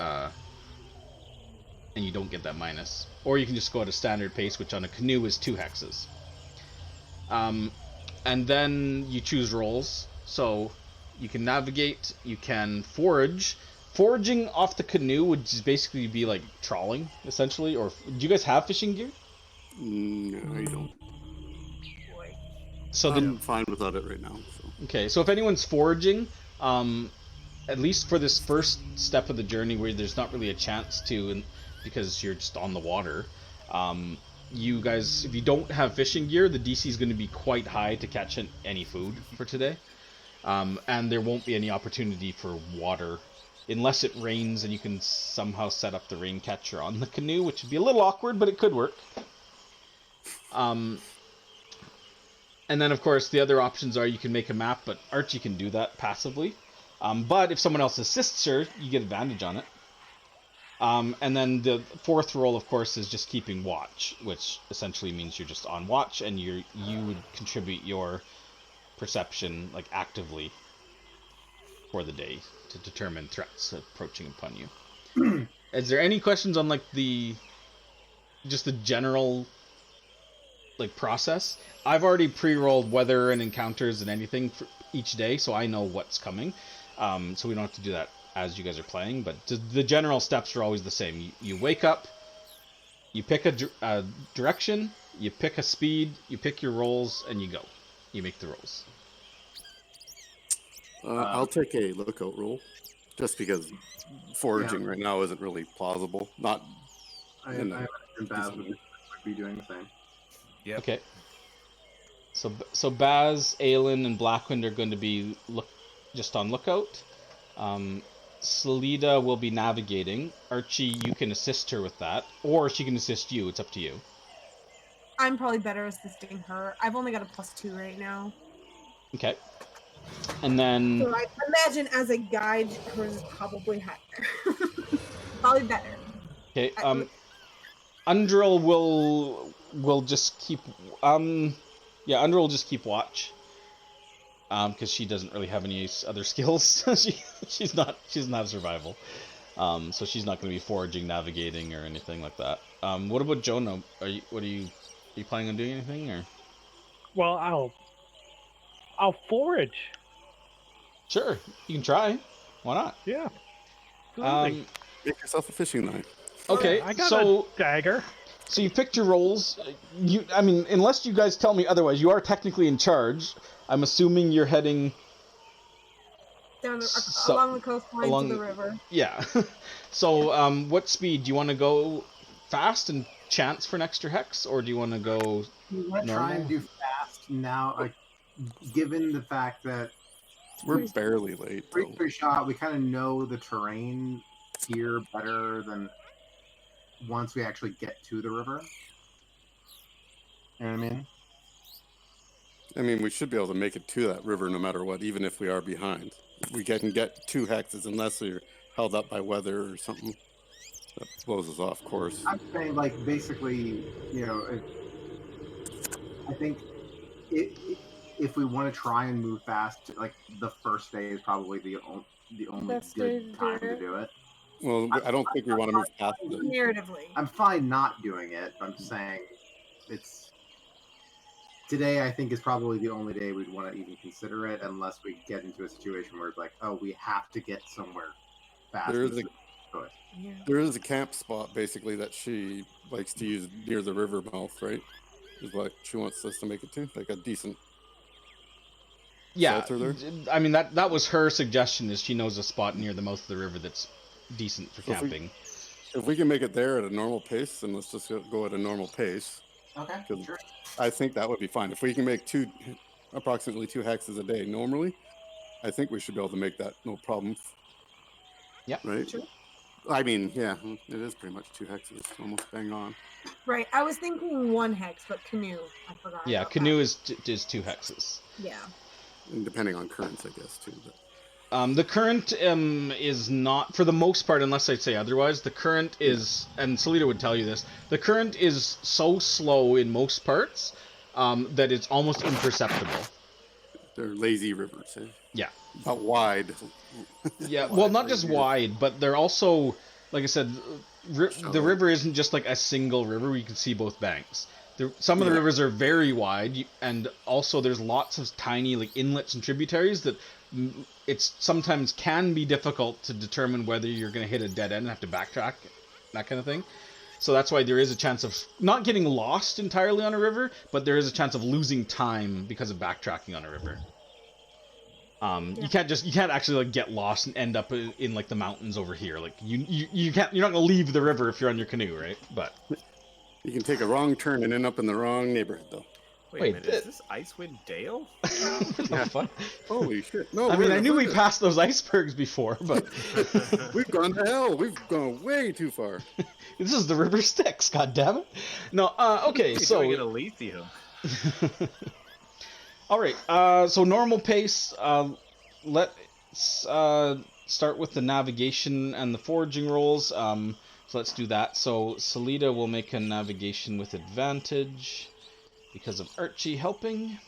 don't get that minus. Or you can just go at a standard pace, which on a canoe is 2 hexes. And then you choose roles. So you can navigate, you can forage. Foraging off the canoe would just basically be like trawling, essentially. Or do you guys have fishing gear? No, I don't. Boy. So I'm fine without it right now. So. okay, so if anyone's foraging, at least for this first step of the journey where there's not really a chance to, because you're just on the water, you guys, if you don't have fishing gear, the DC is going to be quite high to catch any food for today. And there won't be any opportunity for water unless it rains and you can somehow set up the rain catcher on the canoe, which would be a little awkward, but it could work. And then, of course, the other options are you can make a map, but Archie can do that passively. But if someone else assists her, you get advantage on it. And then the fourth role, of course, is just keeping watch, which essentially means you're just on watch, and you would contribute your perception like actively for the day to determine threats approaching upon you. Is there any questions on like the general like process? I've already pre-rolled weather and encounters and anything for each day, so I know what's coming. So we don't have to do that as you guys are playing, but the general steps are always the same. You wake up, you pick a direction, you pick a speed, you pick your rolls, and you go. You make the rolls. I'll take a lookout roll, just because foraging right now isn't really plausible. Not. I imagine Baz would be doing the same. Yep. Okay. So Baz, Aelin, and Blackwind are going to be just on lookout. Salida will be navigating. Archie, you can assist her with that, or she can assist you. It's up to you. I'm probably better assisting her. I've only got a +2 right now. Okay. And then So I imagine as a guide, hers is probably higher. Probably better. okay. Undril will just keep Undril will just keep watch. Because she doesn't really have any other skills. she doesn't have survival. So she's not going to be foraging, navigating, or anything like that. What about Jonah? Are you planning on doing anything or? Well, I'll forage. Sure, you can try. Why not? Yeah. Absolutely. Make yourself a fishing line. Okay, I got so a dagger. so you picked your roles. I mean, unless you guys tell me otherwise, you are technically in charge. I'm assuming you're heading Down along the coastline to the river. Yeah. So, what speed do you want to go? Fast and chance for an extra hex, or do you want to go? We want to try and do fast now, like, given the fact that We're barely late. Though. pretty shot, we kind of know the terrain here better than once we actually get to the river. You know what I mean? I mean, we should be able to make it to that river no matter what, even if we are behind. We can get 2 hexes unless we're held up by weather or something that blows us off course. I'm saying, like, basically, you know, I think if we want to try and move fast, like, the first day is probably the only Best good day time to do to it. do it. Well, I don't think we want to move past it. Narratively. I'm fine not doing it, but I'm saying it's today. I think is probably the only day we'd want to even consider it, unless we get into a situation where it's like, oh, we have to get somewhere fast. There is a camp spot basically that she likes to use near the river mouth, right? Is what she wants us to make it to, like a decent. Yeah, shelter there. I mean that was her suggestion. Is she knows a spot near the mouth of the river that's decent for So camping. If we can make it there at a normal pace, then let's just go at a normal pace. Okay, Because sure. I think that would be fine. If we can make two approximately 2 hexes a day normally. I think we should be able to make that no problem. Yep. Right? Sure. I mean, yeah, it is pretty much 2 hexes, almost bang on. Right. I was thinking 1 hex, but canoe. I forgot. Yeah, about canoe that. is 2 hexes. Yeah. And depending on currents, I guess, too. But The current is not, for the most part, unless I say otherwise, the current is, and Salita would tell you this, the current is so slow in most parts that it's almost imperceptible. they're lazy rivers. Eh? Yeah. But wide. Yeah, well, not just wide, but they're also, like I said, the river isn't just like a single river where you can see both banks. Some of the rivers are very wide, and also there's lots of tiny like inlets and tributaries that it's sometimes can be difficult to determine whether you're going to hit a dead end and have to backtrack, that kind of thing. So that's why there is a chance of not getting lost entirely on a river, but there is a chance of losing time because of backtracking on a river. You can't actually like get lost and end up in like the mountains over here. Like you can't, you're not gonna leave the river if you're on your canoe, right? But you can take a wrong turn and end up in the wrong neighborhood, though. Wait a minute, is this Icewind Dale? What the fuck? Holy shit! No, I mean, I knew we passed those icebergs before, but we've gone to hell. We've gone way too far. This is the river Styx. God damn it! No, okay, so Doing an Elysium. all right, so normal pace. Let's start with the navigation and the foraging rolls. So let's do that. So Salita will make a navigation with advantage because of Archie helping.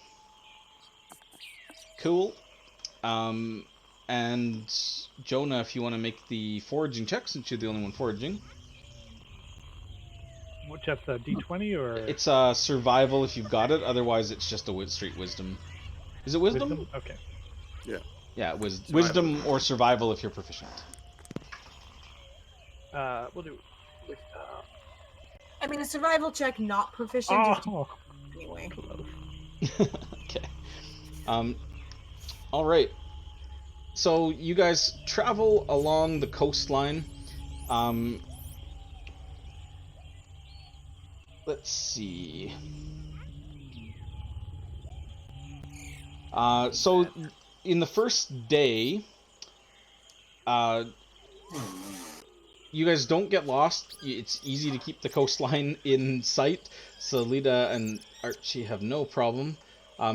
Cool. And Jonah, if you want to make the foraging check, since you're the only one foraging. What, just a D20 or? It's survival if you've got it. Otherwise, it's just a straight wisdom. Is it wisdom? Okay. Yeah. Yeah, wisdom or survival if you're proficient. We'll do. I mean, a survival check, not proficient. Is Oh, anyway. Okay. All right. So you guys travel along the coastline. Let's see. So in the first day, you guys don't get lost. It's easy to keep the coastline in sight. So Lita and Archie have no problem.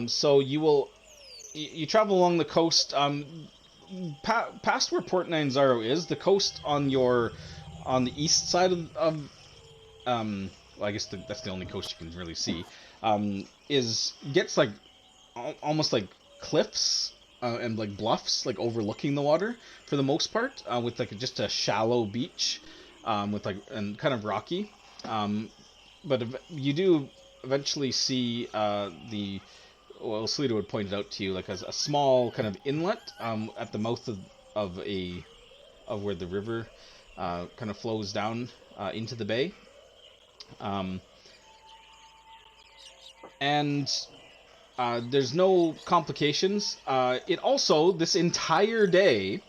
So you travel along the coast. Past where Port Nyanzaro is, the coast on the east side of well, I guess that's the only coast you can really see. Gets like almost like cliffs and like bluffs, like overlooking the water for the most part, with like just a shallow beach, with like and kind of rocky. But you do eventually see well, Salita would point it out to you, like a small kind of inlet at the mouth of where the river kind of flows down into the bay. And there's no complications. It also, this entire day,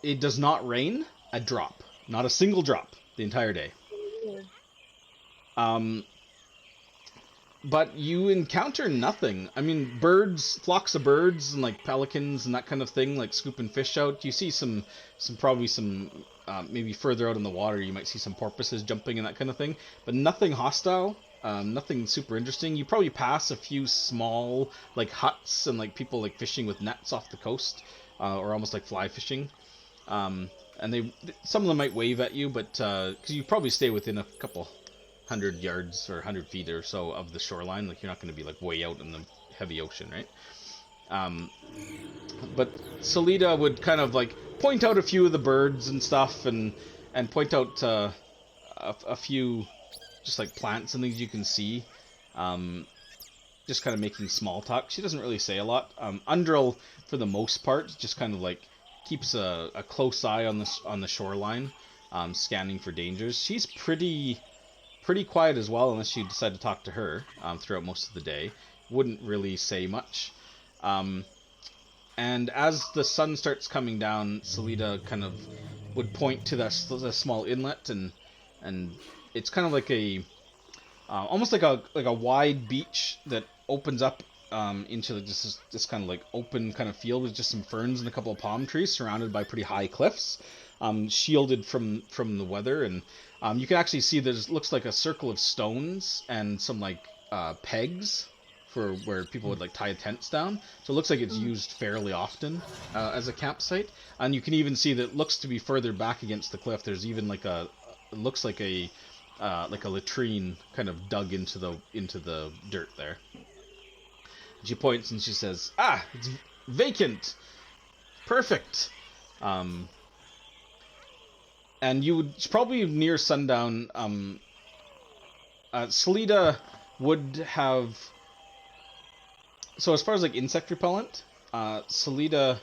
it does not rain a drop. Not a single drop the entire day. But you encounter nothing. I mean, flocks of birds and like pelicans and that kind of thing, like scooping fish out. You see some maybe further out in the water, you might see some porpoises jumping and that kind of thing, but nothing hostile, nothing super interesting. You probably pass a few small like huts and like people like fishing with nets off the coast, or almost like fly fishing. And some of them might wave at you, but because you probably stay within a couple 100 yards or 100 feet or so of the shoreline, like you're not going to be like way out in the heavy ocean, right? But Salita would kind of like point out a few of the birds and stuff, and point out a few just like plants and things you can see, just kind of making small talk. She doesn't really say a lot. Undril, for the most part, just kind of like keeps a close eye on the shoreline, scanning for dangers. She's pretty quiet as well, unless you decide to talk to her throughout most of the day. Wouldn't really say much. And as the sun starts coming down, Salita kind of would point to the small inlet, and it's kind of like almost like a wide beach that opens up into this kind of like open kind of field with just some ferns and a couple of palm trees surrounded by pretty high cliffs, shielded from the weather. And you can actually see there's looks like a circle of stones and some like pegs for where people would like tie tents down. So it looks like it's used fairly often as a campsite. And you can even see that it looks to be further back against the cliff. There's even like it looks like a latrine kind of dug into the dirt there. She points and she says, "Ah, it's vacant. Perfect." And it's probably near sundown. Salida would have. So as far as like insect repellent, Salida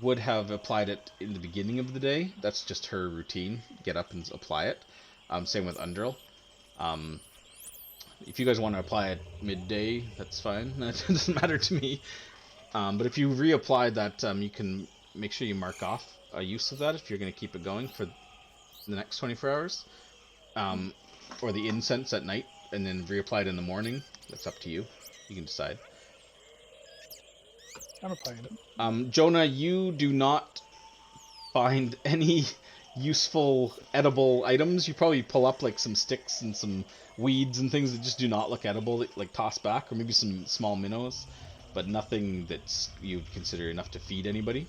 would have applied it in the beginning of the day. That's just her routine. Get up and apply it. Same with Undrill. If you guys want to apply it midday, that's fine. That doesn't matter to me. But if you reapply that, you can make sure you mark off a use of that if you're going to keep it going for the next 24 hours. Or the incense at night, and then reapply it in the morning. That's up to you. You can decide. I'm applying it. Jonah, you do not find any useful edible items. You probably pull up like some sticks and some weeds and things that just do not look edible, like toss back, or maybe some small minnows, but nothing that's you'd consider enough to feed anybody.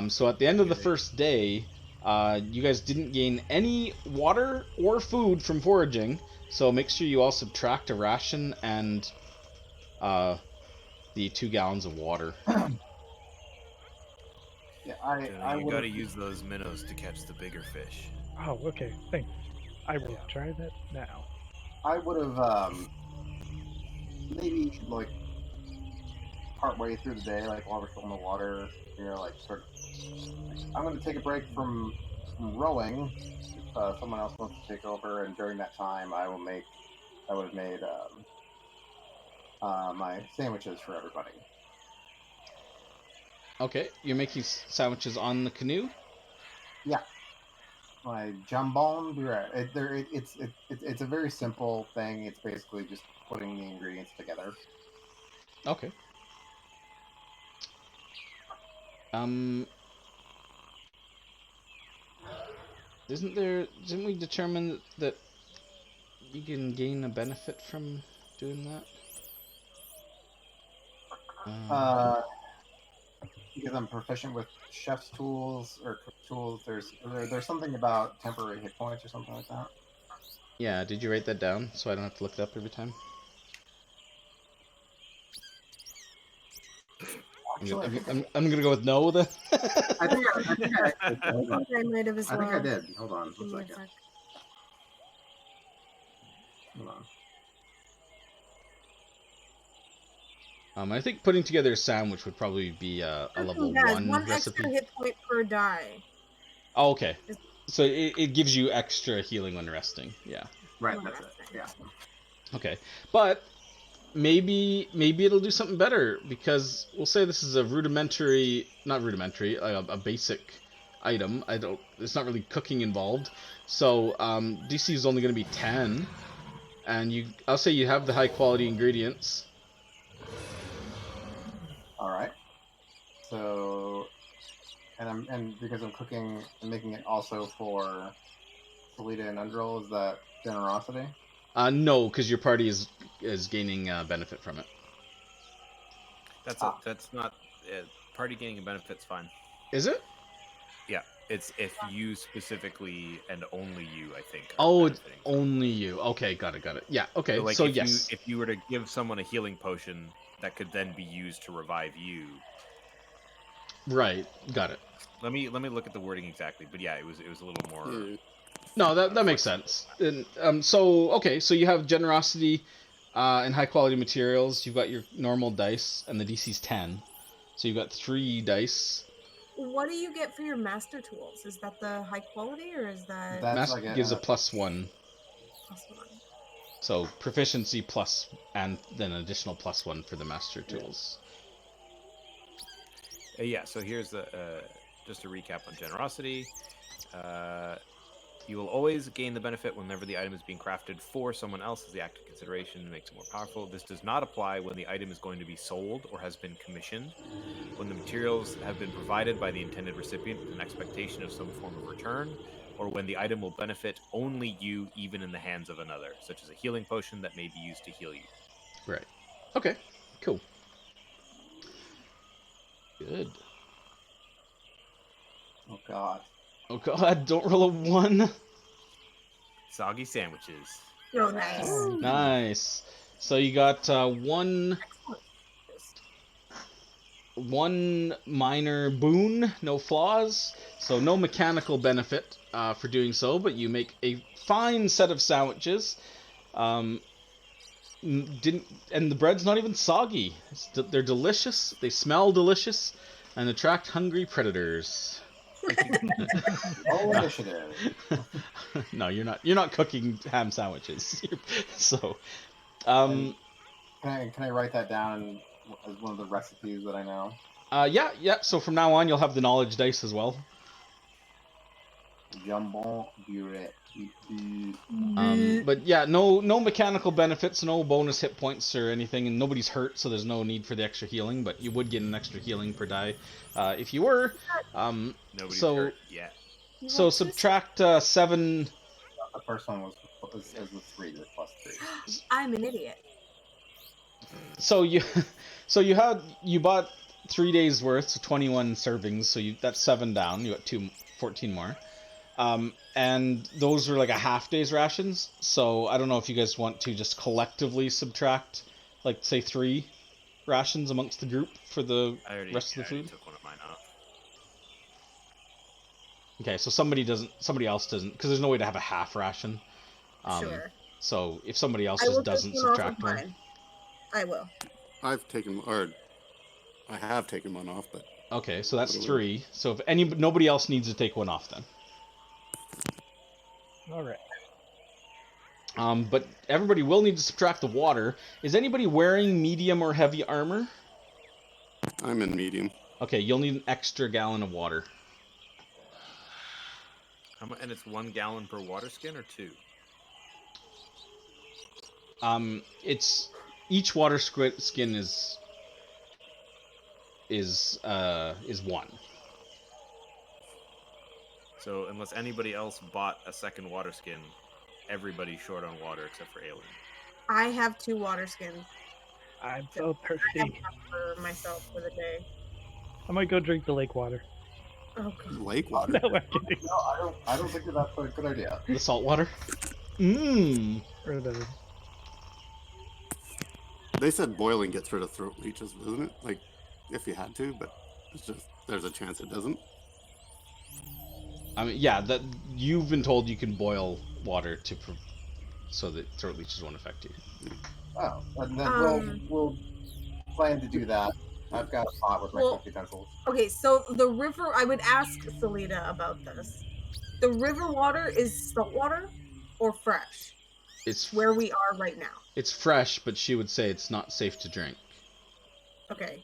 So at the end of the first day, you guys didn't gain any water or food from foraging, so make sure you all subtract a ration and the 2 gallons of water. Yeah, You gotta use those minnows to catch the bigger fish. Oh, okay. Thanks. I will try that now. I would have maybe like partway through the day, like while we're still in the water, like sort of. I'm going to take a break from rowing. If someone else wants to take over, and during that time, I would have made my sandwiches for everybody. Okay, you're making sandwiches on the canoe? Yeah. My jambon beurre. It's a very simple thing. It's basically just putting the ingredients together. Okay. Didn't we determine that you can gain a benefit from doing that? Because I'm proficient with chef's tools or cook tools, there's something about temporary hit points or something like that. Yeah, did you write that down so I don't have to look it up every time? Actually, I'm gonna go with no then. I think I might have as well. I did. Hold on. Give me a One second. sec. Hold on. I think putting together a sandwich would probably be a level 1 one recipe. extra hit point per die. Oh, okay. So it gives you extra healing when resting. Yeah. Right, that's it. Yeah. Okay. But maybe it'll do something better, because we'll say this is a a basic item. It's not really cooking involved. So DC is only going to be 10, and I'll say you have the high quality ingredients. All right. So, and because I'm cooking and making it also for Salida and Undrill, is that generosity? No, because your party is gaining benefit from it. That's not party gaining a benefit's fine. Is it? Yeah, it's if you specifically and only you, I think. Oh, it's only you. Okay, got it. Yeah. Okay. So yes, if you were to give someone a healing potion, that could then be used to revive you. Right. Got it. Let me look at the wording exactly, but yeah, it was a little more. No, that makes sense. And so you have generosity and high quality materials. You've got your normal dice, and the DC's 10, so you've got 3 dice. What do you get for your master tools? Is that the high quality, or is that Master gives a +1. +1? So proficiency plus, and then an additional +1 for the master tools. Yeah. So here's the just a recap on generosity. You will always gain the benefit whenever the item is being crafted for someone else as the active consideration and makes it more powerful. This does not apply when the item is going to be sold or has been commissioned, when the materials have been provided by the intended recipient with an expectation of some form of return, or when the item will benefit only you even in the hands of another, such as a healing potion that may be used to heal you. Right. Okay. Cool. Good. Oh god. Oh god, don't roll a 1. Soggy sandwiches. Oh, nice. Nice. So you got one minor boon, no flaws, so no mechanical benefit for doing so, but you make a fine set of sandwiches. And the bread's not even soggy. They're delicious. They smell delicious, and attract hungry predators. Oh, initiative. No, you're not. You're not cooking ham sandwiches. So, Can I write that down as one of the recipes that I know? yeah. So from now on, you'll have the knowledge dice as well. Jambon burette. But yeah, no mechanical benefits, no bonus hit points or anything, and nobody's hurt, so there's no need for the extra healing. But you would get an extra healing per die if you were. Nobody's So hurt yet. so subtract 7. The first one was 3, the plus 3. I'm an idiot. So you bought 3 days worth, so 21 servings. So that's 7 down. You got 14 more. And those were like a half day's rations. So I don't know if you guys want to just collectively subtract, like say 3 rations amongst the group for the rest of the food. Took one of mine off. Okay, so somebody else doesn't, because there's no way to have a half ration. Sure. So if somebody else I will just doesn't take one off of subtract one. mine. I will. I have taken one off, but Okay, so that's 3. So if nobody else needs to take one off then. All right. But everybody will need to subtract the water. Is anybody wearing medium or heavy armor? I'm in medium. Okay, you'll need an extra gallon of water. And it's 1 gallon per water skin or 2? It's each water skin is 1. So unless anybody else bought a second water skin, everybody's short on water except for Aelin. I have 2 water skins. I'm so I have thirsty. enough for myself for the day. I might go drink the lake water. Oh god. Lake water. No, I'm kidding. No, I don't think that's a good idea. The salt water. Mmm. Or whatever. They said boiling gets rid of throat leeches, doesn't it? Like, if you had to, but it's just there's a chance it doesn't. I mean, yeah, that you've been told you can boil water so that throat leeches won't affect you. Oh, and then we'll plan to do that. I've got a pot with my cook utensils. Okay, so the river, I would ask Salida about this. The river water is salt water or fresh? It's Where we are right now. It's fresh, but she would say it's not safe to drink. Okay.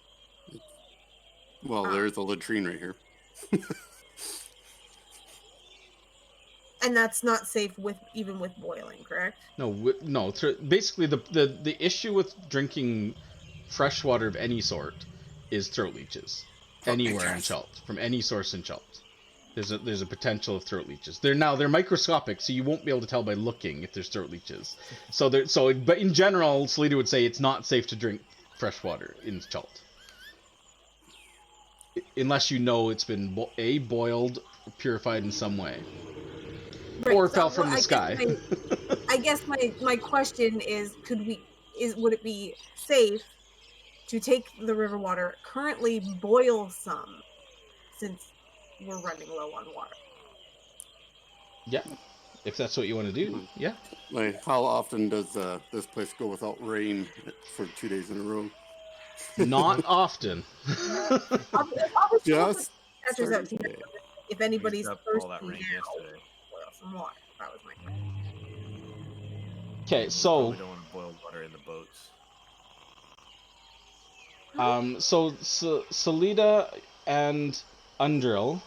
Well, there's a latrine right here. And that's not safe even with boiling, correct? No. Basically, the issue with drinking fresh water of any sort is throat leeches. Anywhere in Chult, from any source in Chult. There's a potential of throat leeches. They're microscopic, so you won't be able to tell by looking if there's throat leeches. But in general, Salida would say it's not safe to drink fresh water in Chult. Unless you know it's been boiled or purified in some way. Right, Or fell from the sky. I guess my question is, would it be safe to take the river water, currently boil some, since we're running low on water? Yeah, if that's what you want to do. Yeah. Like, how often does this place go without rain for 2 days in a row? Not often. Just if anybody's Used up thirsty all that rain now, yesterday. boil some water. That was my question. Okay, so We don't want boiled water in the boats. Salida and Undrill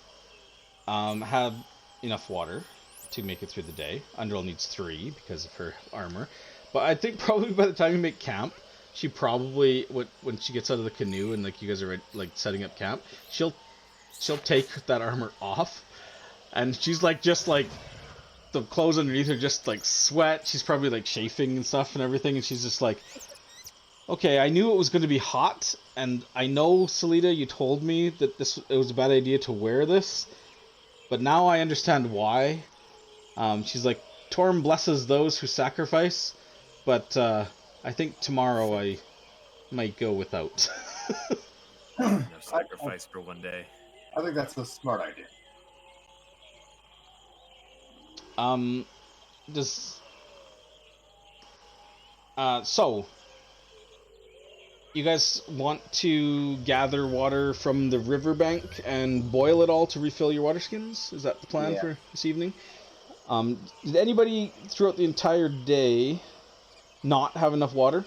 have enough water. to make it through the day. Underl needs 3 because of her armor. But I think probably by the time you make camp, she probably, when she gets out of the canoe and like you guys are like setting up camp, she'll take that armor off, and she's like just like the clothes underneath her just like sweat. She's probably like chafing and stuff and everything, and she's just like, okay, I knew it was going to be hot, and I know, Salida, you told me that it was a bad idea to wear this, but now I understand why. She's like, Torm blesses those who sacrifice, but I think tomorrow I might go without. No sacrifice for one day. I think that's a smart idea. So, you guys want to gather water from the riverbank and boil it all to refill your water skins? Is that the plan for this evening? Did anybody throughout the entire day not have enough water?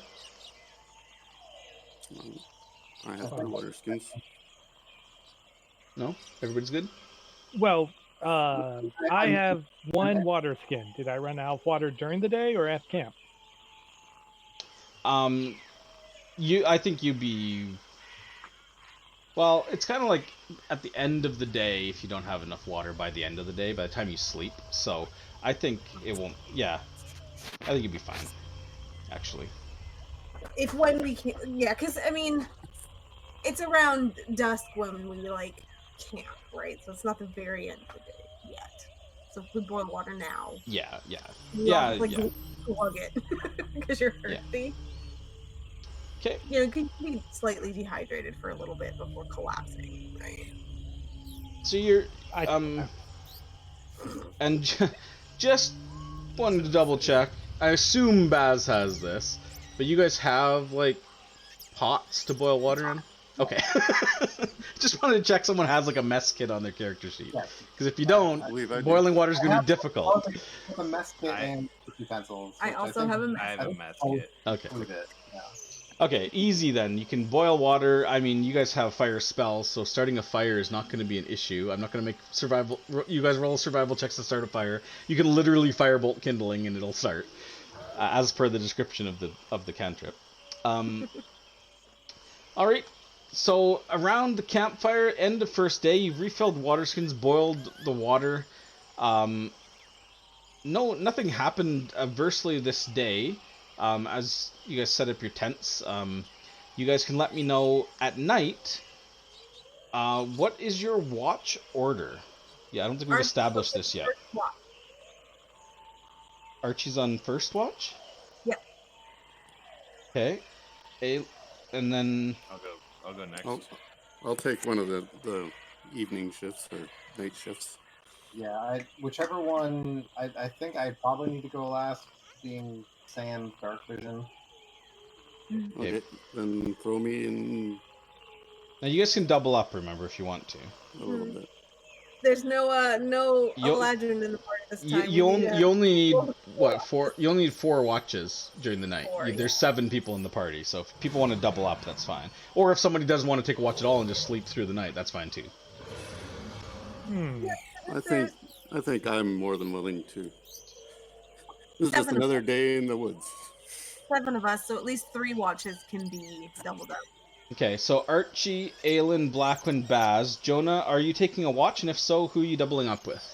I have 2 water skins. No? Everybody's good? Well, I have 1 water skin. Did I run out of water during the day or at camp? I think you'd be... Well, it's kind of like at the end of the day if you don't have enough water by the end of the day, by the time you sleep. So, I think it won't... Yeah. I think you'd be fine, actually. If when we can... Yeah, because, I mean, it's around dusk when we, like, camp, right? So it's not the very end of the day yet. So if we boil water now... Yeah. Plug it. Because you're thirsty. Okay. You could be slightly dehydrated for a little bit before collapsing, right? So you're, and just wanted to double check. I assume Baz has this, but you guys have, like, pots to boil water in? Okay. Just wanted to check someone has, like, a mess kit on their character sheet. Because if you don't, boiling water is going to be difficult. I have a mess kit and utensils. I also have a mess I have a mess kit. Okay. Yeah. Okay, easy then. You can boil water. I mean, you guys have fire spells, so starting a fire is not going to be an issue. I'm not going to make survival... You guys roll survival checks to start a fire. You can literally firebolt kindling and it'll start, as per the description of the cantrip. All right. So around the campfire, end of first day, you've refilled water skins, boiled the water. Nothing happened adversely this day. As you guys set up your tents, you guys can let me know at night. What is your watch order? Yeah, I don't think we've established this yet. Archie's on first watch? Yep. Okay. And then... I'll go next. I'll take one of the evening shifts or night shifts. Yeah, whichever one. I think I probably need to go last, being Sam Dark Vision. Okay, then throw me in Now you guys can double up, remember, if you want to. a little bit. There's no legend in the party this time. You only need what, 4? You only need 4 watches during the night. There's 7 people in the party, so if people want to double up, that's fine. Or if somebody doesn't want to take a watch at all and just sleep through the night, that's fine too. I think I'm more than willing to. This is just another day in the woods. 7 of us, so at least 3 watches can be doubled up. Okay, so Archie, Aelin, Blackwind, Baz. Jonah, are you taking a watch? And if so, who are you doubling up with?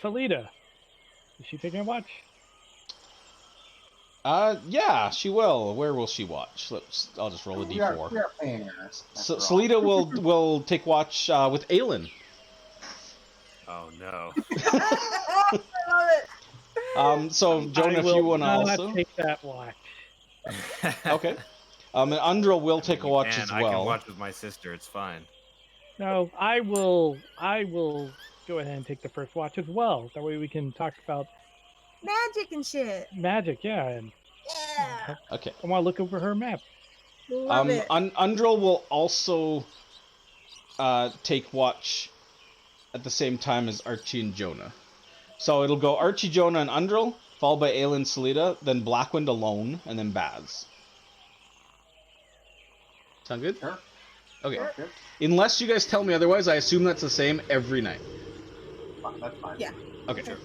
Salida. Is she taking a watch? Yeah, she will. Where will she watch? I'll just roll a d4. We are paying her. So Salida will take watch with Aelin. Oh no. I love it. So Jonah, if you want to also take that watch. Okay. And Undril will take a watch as well. I can watch with my sister. It's fine. No, I will go ahead and take the first watch as well. That way we can talk about Magic and shit. magic, yeah. And Yeah. Okay. I want to look over her map. Love it. Undril will also take watch at the same time as Archie and Jonah. So it'll go Archie, Jonah, and Undril, followed by Aelin, Salida, then Blackwind alone, and then Baz. Sound good? Sure. Okay. Sounds good. Unless you guys tell me otherwise, I assume that's the same every night. That's fine. Yeah. Okay. Sure.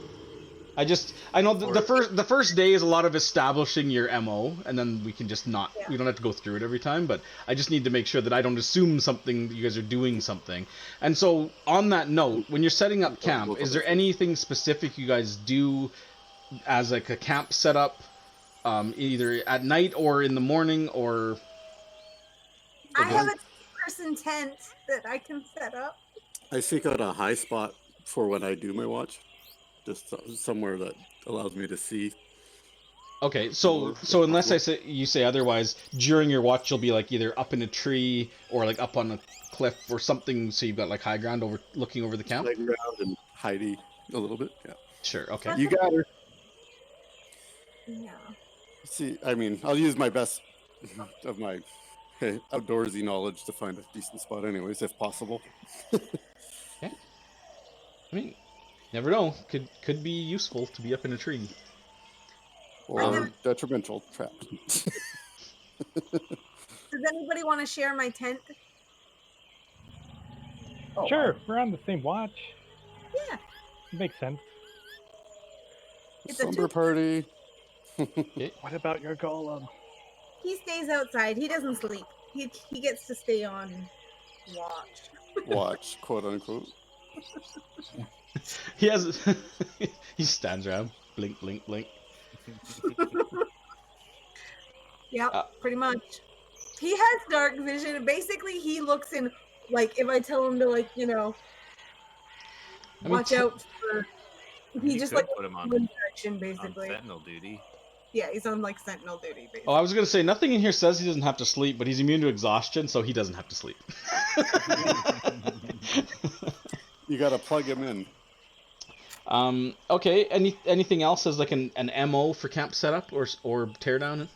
I know the first day is a lot of establishing your MO, and then we can just not, Yeah. we don't have to go through it every time, but I just need to make sure that I don't assume something, that you guys are doing something. And so, on that note, when you're setting up camp, is there anything specific you guys do as like a camp setup, either at night or in the morning, or... I have a two-person tent that I can set up. I seek out a high spot for when I do my watch, just somewhere that allows me to see. Okay, so unless you say otherwise, during your watch you'll be like either up in a tree or like up on a cliff or something, so you've got like high ground over looking over the camp. Playground and hidey a little bit. Yeah. Sure. Okay. You got her. Yeah. See, I mean, I'll use my best of my outdoorsy knowledge to find a decent spot, anyways, if possible. Okay. I mean, never know. Could be useful to be up in a tree. Or detrimental trap. Does anybody want to share my tent? Oh, Sure, we're on the same watch. Yeah. Makes sense. It's a Slumber party. What about your golem? He stays outside. He doesn't sleep. He gets to stay on watch. Watch, quote unquote. He has. He stands around, blink, blink, blink. Yep, pretty much. He has dark vision. Basically, he looks in, like, if I tell him to, like, I mean, watch out for... He You just, could like, put him on, one direction, on basically. sentinel duty. Yeah, he's on, like, sentinel duty, basically. Oh, I was gonna say nothing in here says he doesn't have to sleep, but he's immune to exhaustion, so he doesn't have to sleep. You gotta plug him in. Okay. Anything else as like an MO for camp setup or teardown?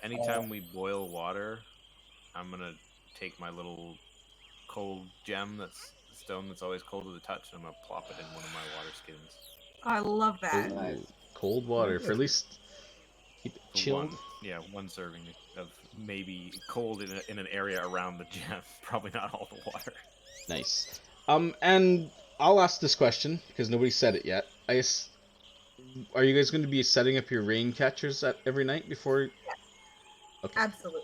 Anytime we boil water, I'm gonna take my little cold gem stone that's always cold to the touch, and I'm gonna plop it in one of my water skins. I love that. Ooh, cold water for at least keep it chilled. One serving of maybe cold in an area around the gem. Probably not all the water. Nice. And I'll ask this question because nobody said it yet. Are you guys going to be setting up your rain catchers every night before? Yes. Okay. Absolutely.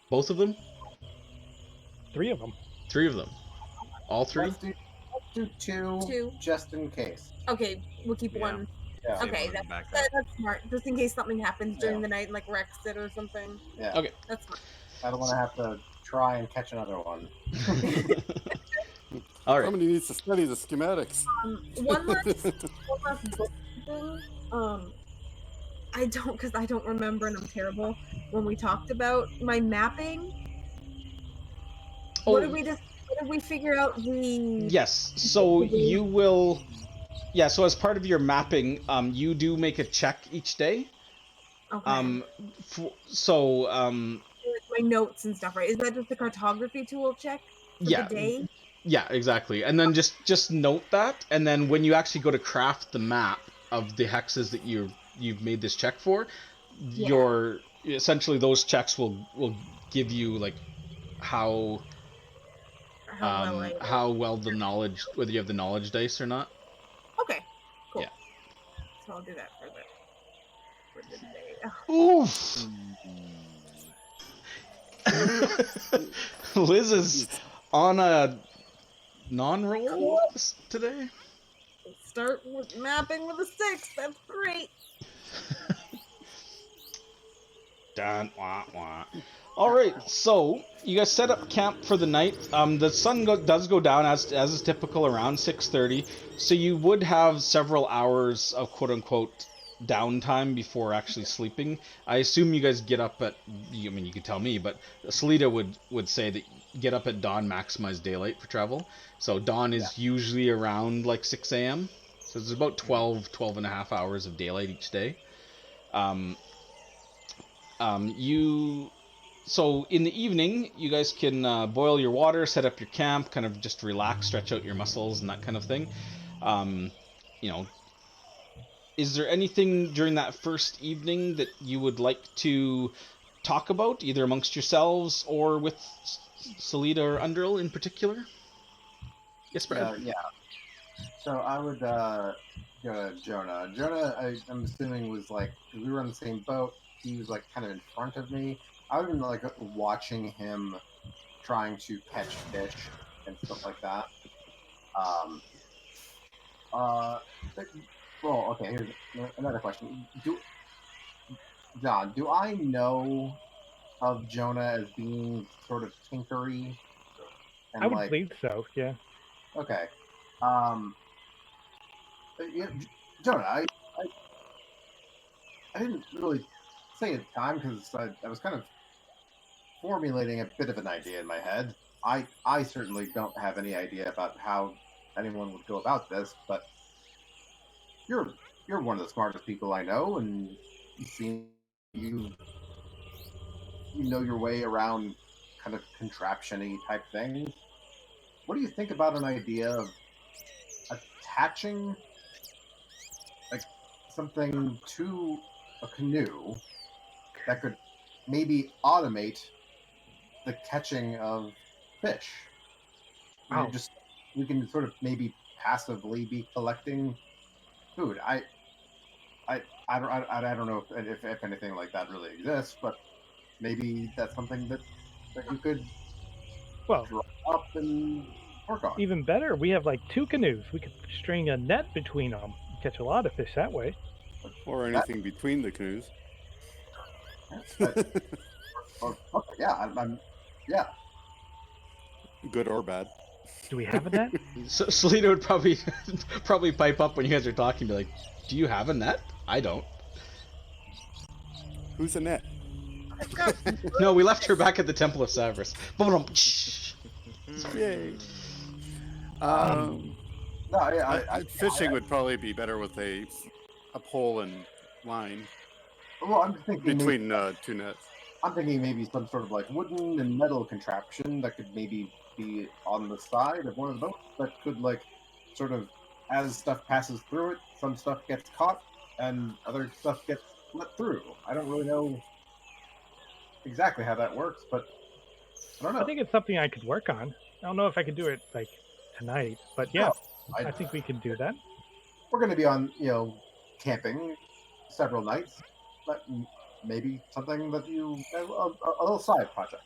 Both of them? 3 of them. 3 of them. All 3? Let's do two, just in case. Okay, we'll keep Yeah. one. Yeah. Save Okay, one in the backup. that's smart. Just in case something happens during Yeah. the night and, like, wrecks it or something. Yeah. Okay. That's smart. I don't want to have to try and catch another one. All right. Somebody needs to study the schematics. One last book thing. I don't remember, and I'm terrible. When we talked about my mapping, what did we figure out? Yes. So you will. Yeah. So as part of your mapping, you do make a check each day. Okay. My notes and stuff, right? Is that just the cartography tool check for Yeah. the day? Yeah, exactly. And then just note that, and then when you actually go to craft the map of the hexes that you've made this check for, your essentially those checks will give you like how well the knowledge, whether you have the knowledge dice or not. Okay, cool. Yeah. So I'll do that for the day. Oof. Liz is on a non-roll today. Start with mapping with a 6. That's great. Dun, wah, wah. All right, so you guys set up camp for the night. The sun does go down as is typical around 6:30, so you would have several hours of quote unquote downtime before actually sleeping. I assume you guys get up at. I mean, you could tell me, but Salita would say that get up at dawn, maximize daylight for travel. So dawn is usually around like 6 a.m. So it's about 12 and a half hours of daylight each day. So in the evening, you guys can boil your water, set up your camp, kind of just relax, stretch out your muscles and that kind of thing. Is there anything during that first evening that you would like to talk about, either amongst yourselves or with Salida or Underl in particular? Yes, Brad? Yeah. So I would go to Jonah. Jonah, I'm assuming, was like, 'cause we were on the same boat. He was like kind of in front of me. I would have been like watching him trying to catch fish and stuff like that. Um, uh, well, okay. Here's another question. John, do I know of Jonah as being sort of tinkery I and would like, believe so. Yeah. okay, um, yeah, Jonah, I didn't really say at the time because I was kind of formulating a bit of an idea in my head. I certainly don't have any idea about how anyone would go about this, but you're you're one of the smartest people I know, and you seem you know your way around kind of contraption-y type things. What do you think about an idea of attaching like something to a canoe that could maybe automate the catching of fish? Where Wow. we can sort of maybe passively be collecting food. I don't know if anything like that really exists, but maybe that's something that you could Well, draw up and work on. even better, we have like 2 canoes. We could string a net between them, catch a lot of fish that way. Or anything between the canoes. That, okay, yeah, yeah. Good or bad. Do we have a net? So Salida would probably pipe up when you guys are talking, be like, "Do you have a net? I don't." Who's a net? No, we left her back at the Temple of Severus. Yay. No, Fishing would probably be better with a pole and line well, I'm thinking between 2 nets. I'm thinking maybe some sort of like wooden and metal contraption that could maybe be on the side of one of the boats that could like sort of, as stuff passes through it, some stuff gets caught and other stuff gets let through. I don't really know exactly how that works, but I don't know. I think it's something I could work on. I don't know if I could do it like tonight, but yeah, I think we could do that. We're going to be on, camping several nights, but maybe something that a little side project.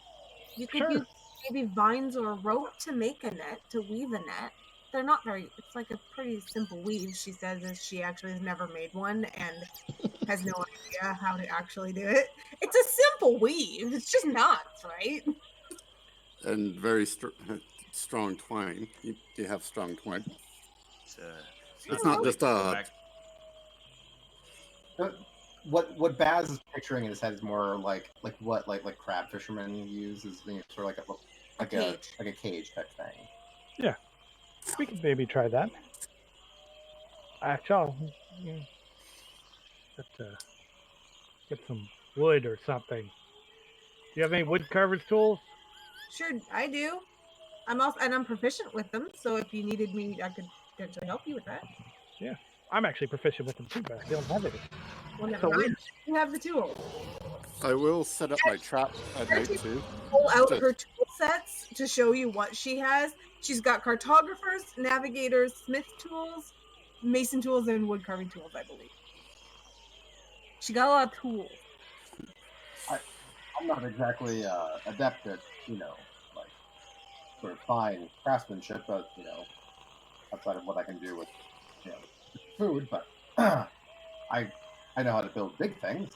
You could Sure. use maybe vines or rope to make a net, to weave a net. They're not very, it's like a pretty simple weave, she says, as she actually has never made one and has no idea how to actually do it. It's a simple weave. It's just knots, right? And very strong twine. You have strong twine. It's not just What Baz is picturing in his head is more like what crab fishermen use, is sort of like a cage type thing. Yeah, we could maybe try that. Actually, let's get some wood or something. Do you have any wood carver's tools? Sure, I do. I'm proficient with them, so if you needed me, I could potentially help you with that. Yeah, I'm actually proficient with them too, but I don't have any. Well, never mind. You have the tools. I will set up my trap at night too. Pull out her tool sets to show you what she has. She's got cartographers, navigators, smith tools, mason tools, and wood carving tools, I believe. She got a lot of tools. I'm not exactly adept at, like sort of fine craftsmanship, but outside of what I can do with food, but I know how to build big things.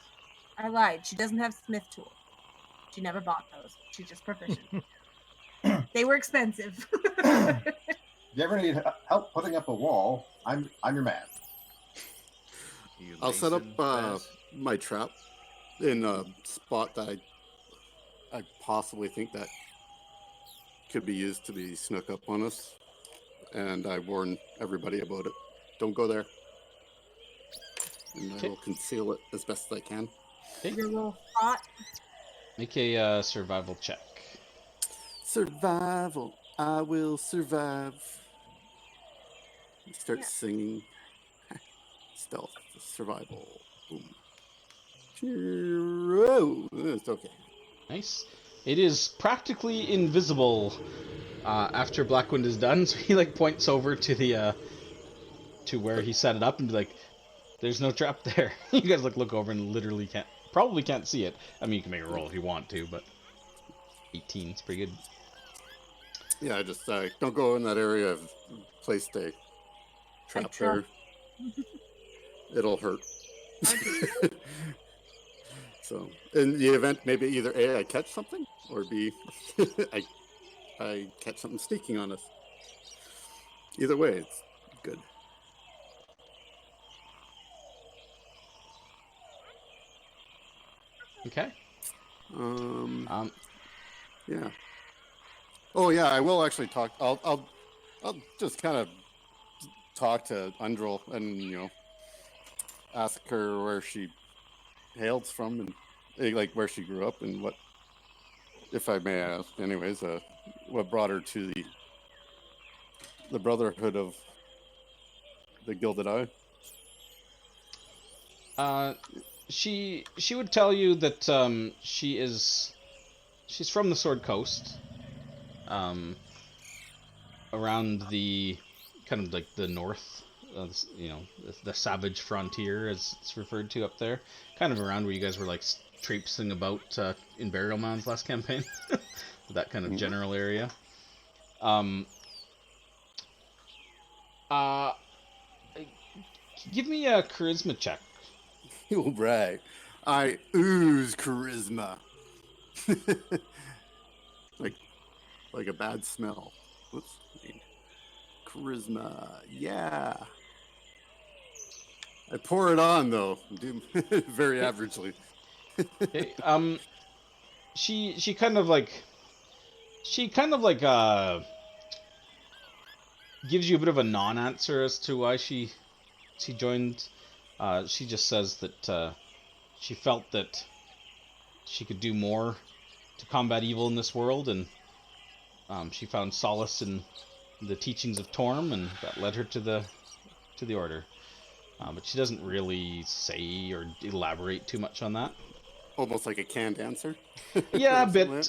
I lied. She doesn't have smith tools. She never bought those. She's just proficient. They were expensive. If you ever need help putting up a wall, I'm your man. I'll set up my trap in a spot that I possibly think that could be used to be snuck up on us, and I warn everybody about it. Don't go there. And I will conceal it as best as I can. Your little spot. Make a survival check. Survival. I will survive. Start singing. Stealth. Survival. Boom. It's okay. Nice. It is practically invisible after Blackwind is done, so he like points over to the to where he set it up and be like, "There's no trap there." You guys like look over and literally probably can't see it. I mean, you can make a roll if you want to, but 18 is pretty good. Yeah, just don't go in that area of placed a trap there. It'll hurt. So, in the event, maybe either A, I catch something, or B, I catch something sneaking on us. Either way, it's good. Okay. Yeah. Oh yeah, I will actually talk. I'll just kind of talk to Undril and ask her where she hails from and like where she grew up and what, if I may ask, anyways, what brought her to the Brotherhood of the Gilded Eye. She would tell you that she's from the Sword Coast, around the kind of like the north, the savage frontier as it's referred to up there, kind of around where you guys were like traipsing about in burial mounds last campaign, that kind of general area. Give me a charisma check. You're right. I ooze charisma. like a bad smell. Whoops. Charisma. Yeah. I pour it on though. Very averagely. Okay. She kind of like gives you a bit of a non-answer as to why she joined. She just says that she felt that she could do more to combat evil in this world, and she found solace in the teachings of Torm, and that led her to the order. But she doesn't really say or elaborate too much on that. Almost like a canned answer. Yeah,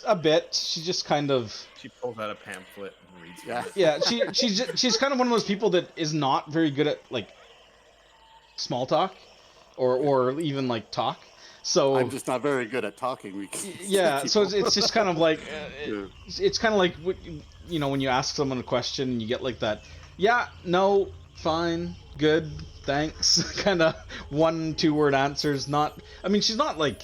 a bit. She just kind of. She pulls out a pamphlet and reads. Yeah. Yeah, she's kind of one of those people that is not very good at like small talk, or even like talk. So I'm just not very good at talking. Yeah, so it's just kind of like it's kind of like when you ask someone a question and you get like that. Yeah, no, fine, good, thanks. Kind of 1-2 word answers. Not. I mean, she's not like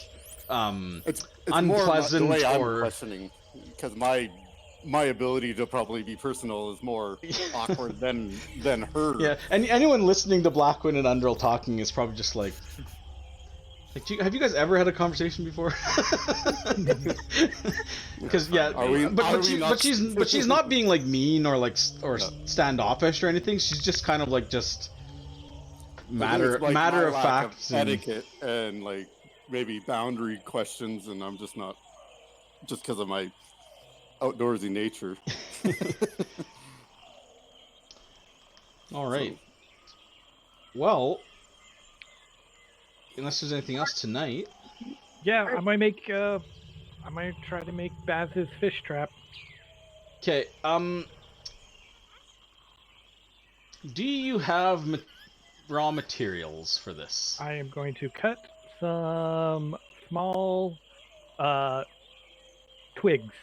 it's unpleasant more the way or I'm questioning, because my ability to probably be personal is more awkward than her. Yeah, and anyone listening to Blackwind and Undril talking is probably just like, have you guys ever had a conversation before? Because but she's not being like mean or like standoffish or anything. She's just kind of like just matter of fact, etiquette and like maybe boundary questions, and I'm just not, just because of my outdoorsy nature. All right. Well, unless there's anything else tonight. Yeah, I might try to make Baz's fish trap. Okay. Do you have raw materials for this? I am going to cut some small twigs.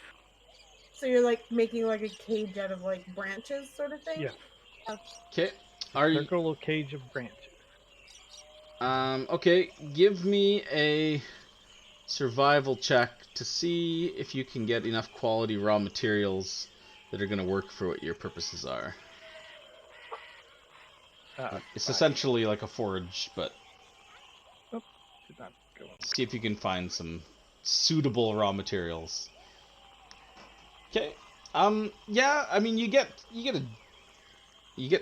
So you're like making like a cage out of like branches, sort of thing. Yeah. Okay. Circle cage of branches. Okay. Give me a survival check to see if you can get enough quality raw materials that are going to work for what your purposes are. It's essentially like a forge, but did not go on. see if you can find some suitable raw materials. Okay. Yeah, I mean you get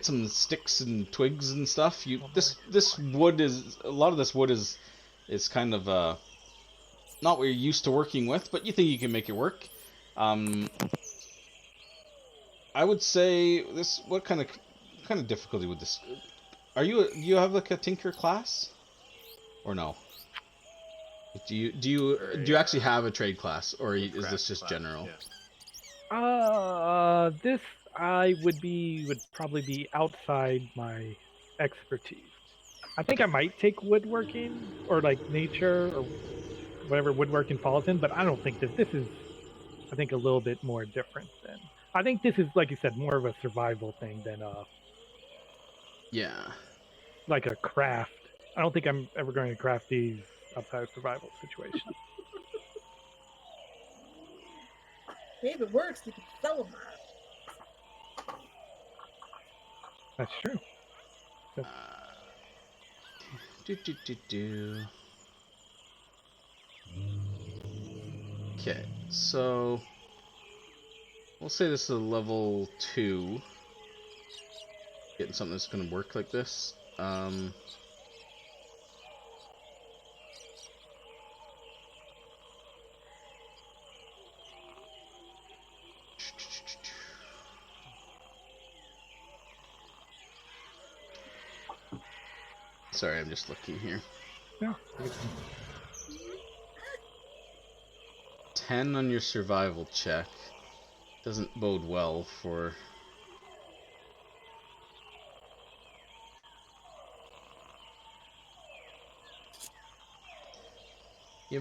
some sticks and twigs and stuff. This wood is, a lot of this wood is kind of not what you're used to working with, but you think you can make it work. I would say this. What kind of difficulty would this? Do you have like a tinker class, or no? Do you actually have a trade class, or is this Craft just class, general? yeah. This would probably be outside my expertise. I think I might take woodworking or like nature or whatever woodworking falls in, but I don't think this is. I think a little bit more different than. I think this is, like you said, more of a survival thing than Yeah. like a craft. I don't think I'm ever going to craft these outside of survival situations. Hey, if it works, you can sell them. That's true. Do. Okay, so we'll say this is a level 2. Getting something that's going to work like this. Sorry, I'm just looking here. Yeah. 10 on your survival check doesn't bode well for. Do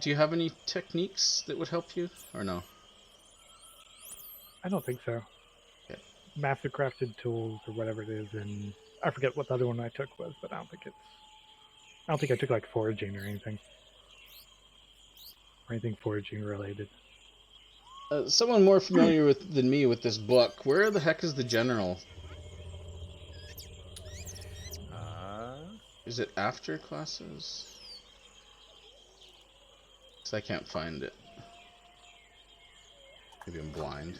you have any techniques that would help you, or no? I don't think so. Okay. Master crafted tools or whatever it is, and I forget what the other one I took was, but I don't think I took like foraging or anything foraging related. Someone more familiar than me with this book. Where the heck is the general? Is it after classes? Because I can't find it. Maybe I'm blind.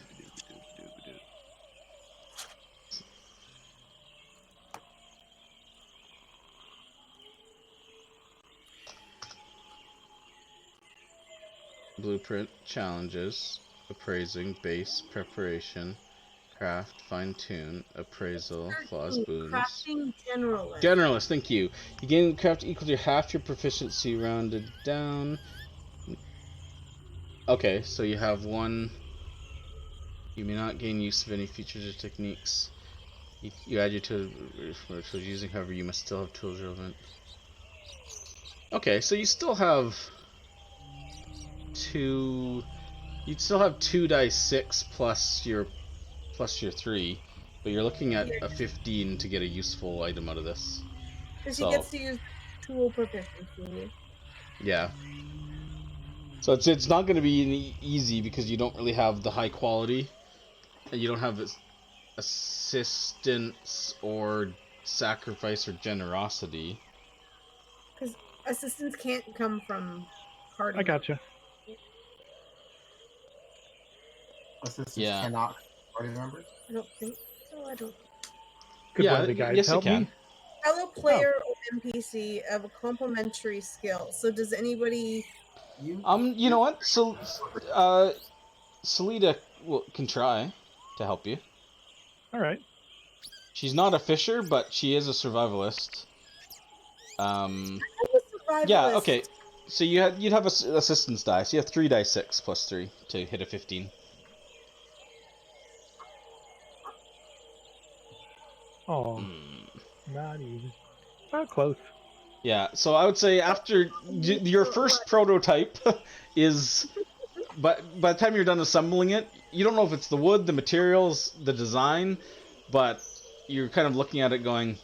Blueprint, challenges, appraising, base, preparation, craft, fine-tune, appraisal, flaws, boons. Crafting generalist. Generalist, thank you. You gain craft equal to half your proficiency rounded down. Okay, so you have one. You may not gain use of any features or techniques. You add your tools using, however, you must still have tools relevant. Okay, so you still have two. You'd still have 2 dice 6 plus your 3, but you're looking at a 15 to get a useful item out of this. Because he gets to use tool proficiency. Yeah. So it's not going to be easy because you don't really have the high quality, and you don't have assistance or sacrifice or generosity. Because assistance can't come from party. I gotcha. Assistants Yeah. cannot party members? I don't think so. I don't. Could Yeah, one of the guys yes, it help can. me? Fellow player or NPC of a complementary skill. So does anybody? You know what? So, Salida can try to help you. All right. She's not a fisher, but she is a survivalist. I'm a survivalist. Yeah. Okay. So you'd have assistance dice. You have 3 dice 6 plus 3 to hit a 15. Oh, not even. Oh, close. Yeah. So I would say after your first prototype is, but by the time you're done assembling it, you don't know if it's the wood, the materials, the design, but you're kind of looking at it going.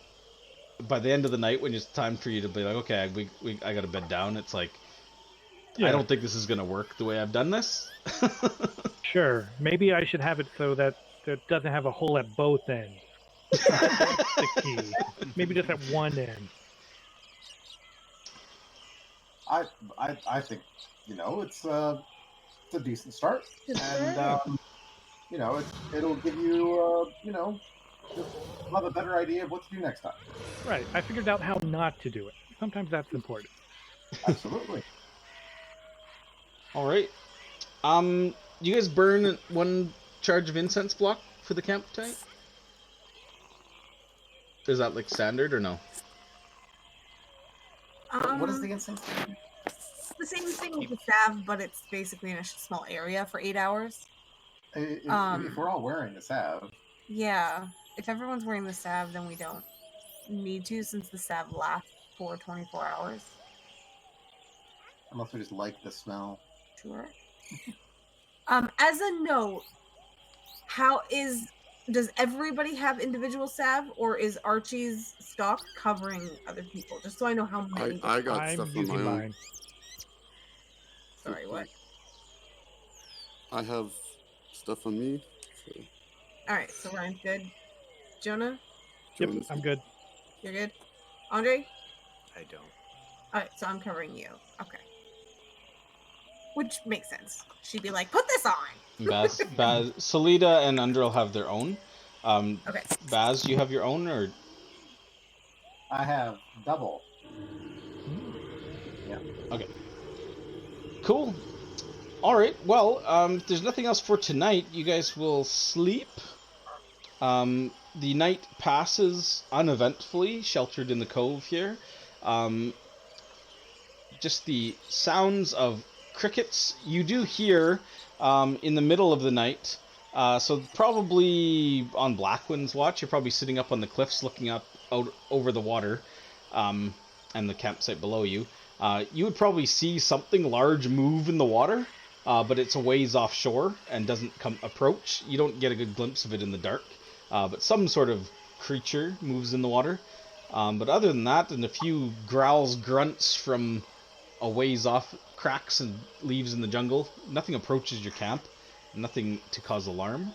By the end of the night, when it's time for you to be like, okay, I got to bed down. It's like, Yeah. I don't think this is gonna work the way I've done this. Sure. Maybe I should have it so that it doesn't have a hole at both ends. That's the key. Maybe just at one end. I think it's a decent start, and it'll give you you'll have a better idea of what to do next time. Right. I figured out how not to do it. Sometimes that's important. Absolutely. All right. You guys burn 1 charge of incense block for the camp tonight? Is that like standard or no? What is the incense? the same thing with the salve, but it's basically in a small area for 8 hours. If we're all wearing the salve, Yeah. If everyone's wearing the salve, then we don't need to, since the salve lasts for 24 hours. unless we just like the smell. Sure. As a note, does everybody have individual salve, or is Archie's stock covering other people? Just so I know how many. I got I'm stuff on using my own. mine. Sorry, what? I have stuff on me. So All right, so Ryan's good. Jonah, Yep, Jonas- I'm good. you're good. Andre, I don't. all right, so I'm covering you. Okay. Which makes sense. She'd be like, "Put this on." Baz, Salida and Undril have their own. Okay. Baz, you have your own, or I have double. okay, cool. All right. Well, if there's nothing else for tonight, you guys will sleep. The night passes uneventfully, sheltered in the cove here. Just the sounds of crickets you do hear in the middle of the night. So probably on Blackwind's watch, you're probably sitting up on the cliffs looking up out over the water and the campsite below you. You would probably see something large move in the water, but it's a ways offshore and doesn't approach. You don't get a good glimpse of it in the dark, but some sort of creature moves in the water. But other than that, and a few growls, grunts from a ways off, cracks and leaves in the jungle, nothing approaches your camp, nothing to cause alarm.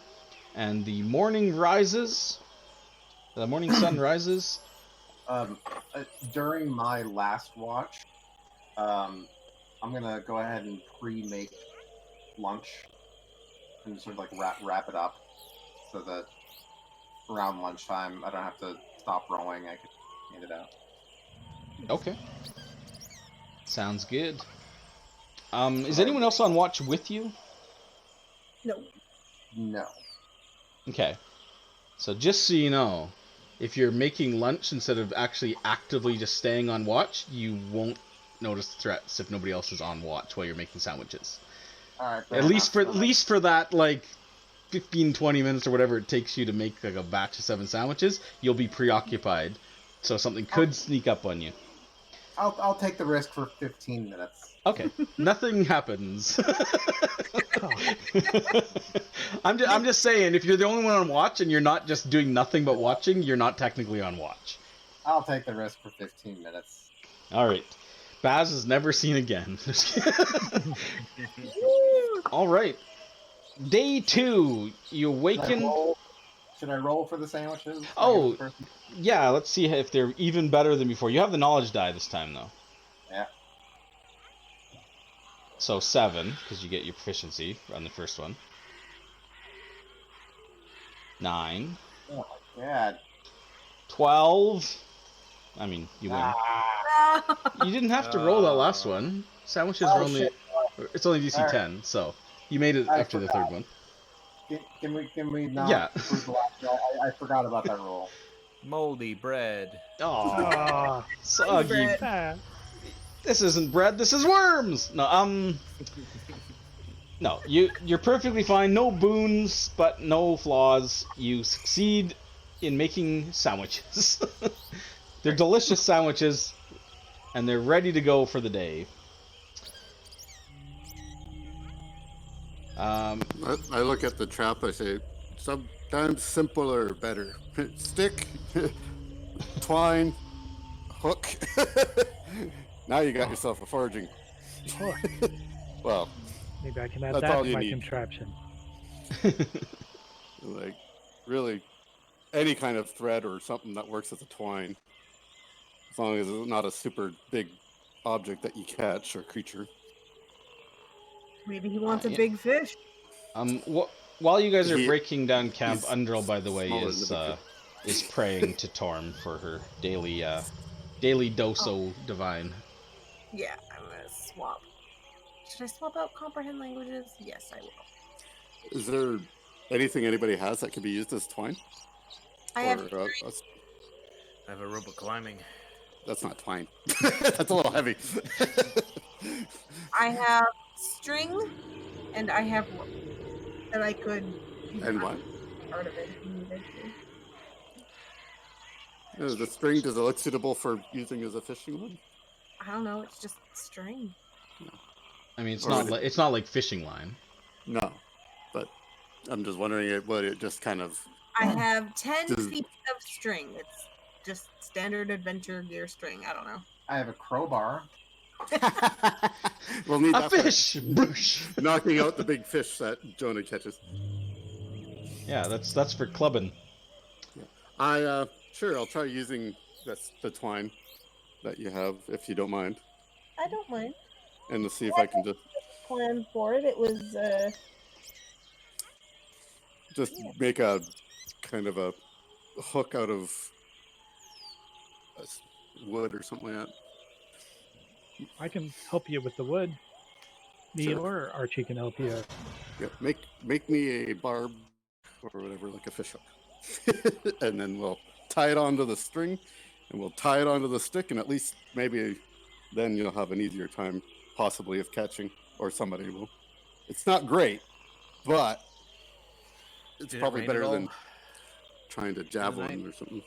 And the morning rises, the morning sun rises. During my last watch, I'm gonna go ahead and pre-make lunch and sort of like wrap it up, so that around lunchtime I don't have to stop rowing. I can hand it out. Okay. Sounds good. Is anyone else on watch with you? No. No. Okay. So just so you know, if you're making lunch instead of actually actively just staying on watch, you won't notice threats if nobody else is on watch while you're making sandwiches. All right. At least for that, like 15-20 minutes or whatever it takes you to make like a batch of 7 sandwiches, you'll be preoccupied, so something could sneak up on you. I'll take the risk for 15 minutes. Okay, nothing happens. I'm just saying, if you're the only one on watch and you're not just doing nothing but watching, you're not technically on watch. I'll take the risk for 15 minutes. All right. Baz is never seen again. All right. Day 2. You awaken. Should I roll for the sandwiches? Oh, yeah. Let's see if they're even better than before. You have the knowledge die this time, though. Yeah. So 7, because you get your proficiency on the first one. 9. Oh my god. 12. I mean, you win. You didn't have to roll that last one. Sandwiches are only... shit. It's only DC 10, so you made it after the third one. Can we not? Yeah. I forgot about that roll. Moldy bread. Oh, soggy. Ah, This isn't bread. This is worms. No, no. You're perfectly fine. No boons, but no flaws. You succeed in making sandwiches. They're delicious sandwiches, and they're ready to go for the day. I look at the trap. I say, sometimes simpler, better. Stick, twine, hook. Now you got yourself a foraging. oh, Well, maybe I can add That's that all to you my need. contraption. like, really, any kind of thread or something that works as a twine, as long as it's not a super big object that you catch or creature. Maybe he wants a Yeah. big fish. While you guys are He- breaking down camp, he's Undril, by the way, smaller is than the is praying to Torm for her daily doso divine. Yeah, I'm gonna swap. Should I swap out comprehend languages? Yes, I will. Is there anything anybody has that can be used as twine? I have Or, I have a rope of climbing. that's not twine. That's a little heavy. I have string, and I have rope that I could use And what? part of it if you needed to. The string, does it look suitable for using as a fishing rod? I don't know. It's just string. I mean, it's Or not would like it- it's not like fishing line. No, but I'm just wondering, would it just kind of... I have 10 Does- feet of string. It's just standard adventure gear string. I don't know. I have a crowbar. We'll need A that for fish! Boosh! knocking out the big fish that Jonah catches. Yeah, that's for clubbing. Sure, I'll try using the twine that you have, if you don't mind, I don't mind. and to see if I can Plan for it. It was just make a kind of a hook out of wood or something like that. I can help you with the wood. Me Sure. or Archie can help you. Yeah, make me a barb or whatever, like a fish hook, and then we'll tie it onto the string, and we'll tie it onto the stick, and at least maybe then you'll have an easier time, possibly, of catching, or somebody will. It's not great, but it's Did it probably rain better at all? than trying to javelin night? or something.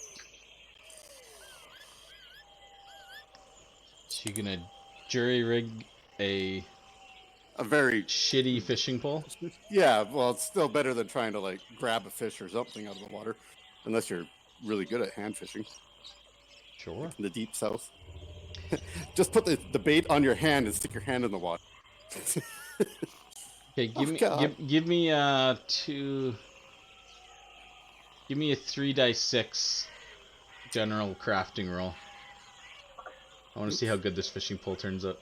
So you're gonna jury rig a A very shitty fishing pole? Yeah, well, it's still better than trying to like grab a fish or something out of the water, unless you're really good at hand fishing Sure. in the deep south. Just put the bait on your hand and stick your hand in the water. Okay, Oh, God. give me two. Give me a 3d6 general crafting roll. I want to see how good this fishing pole turns out.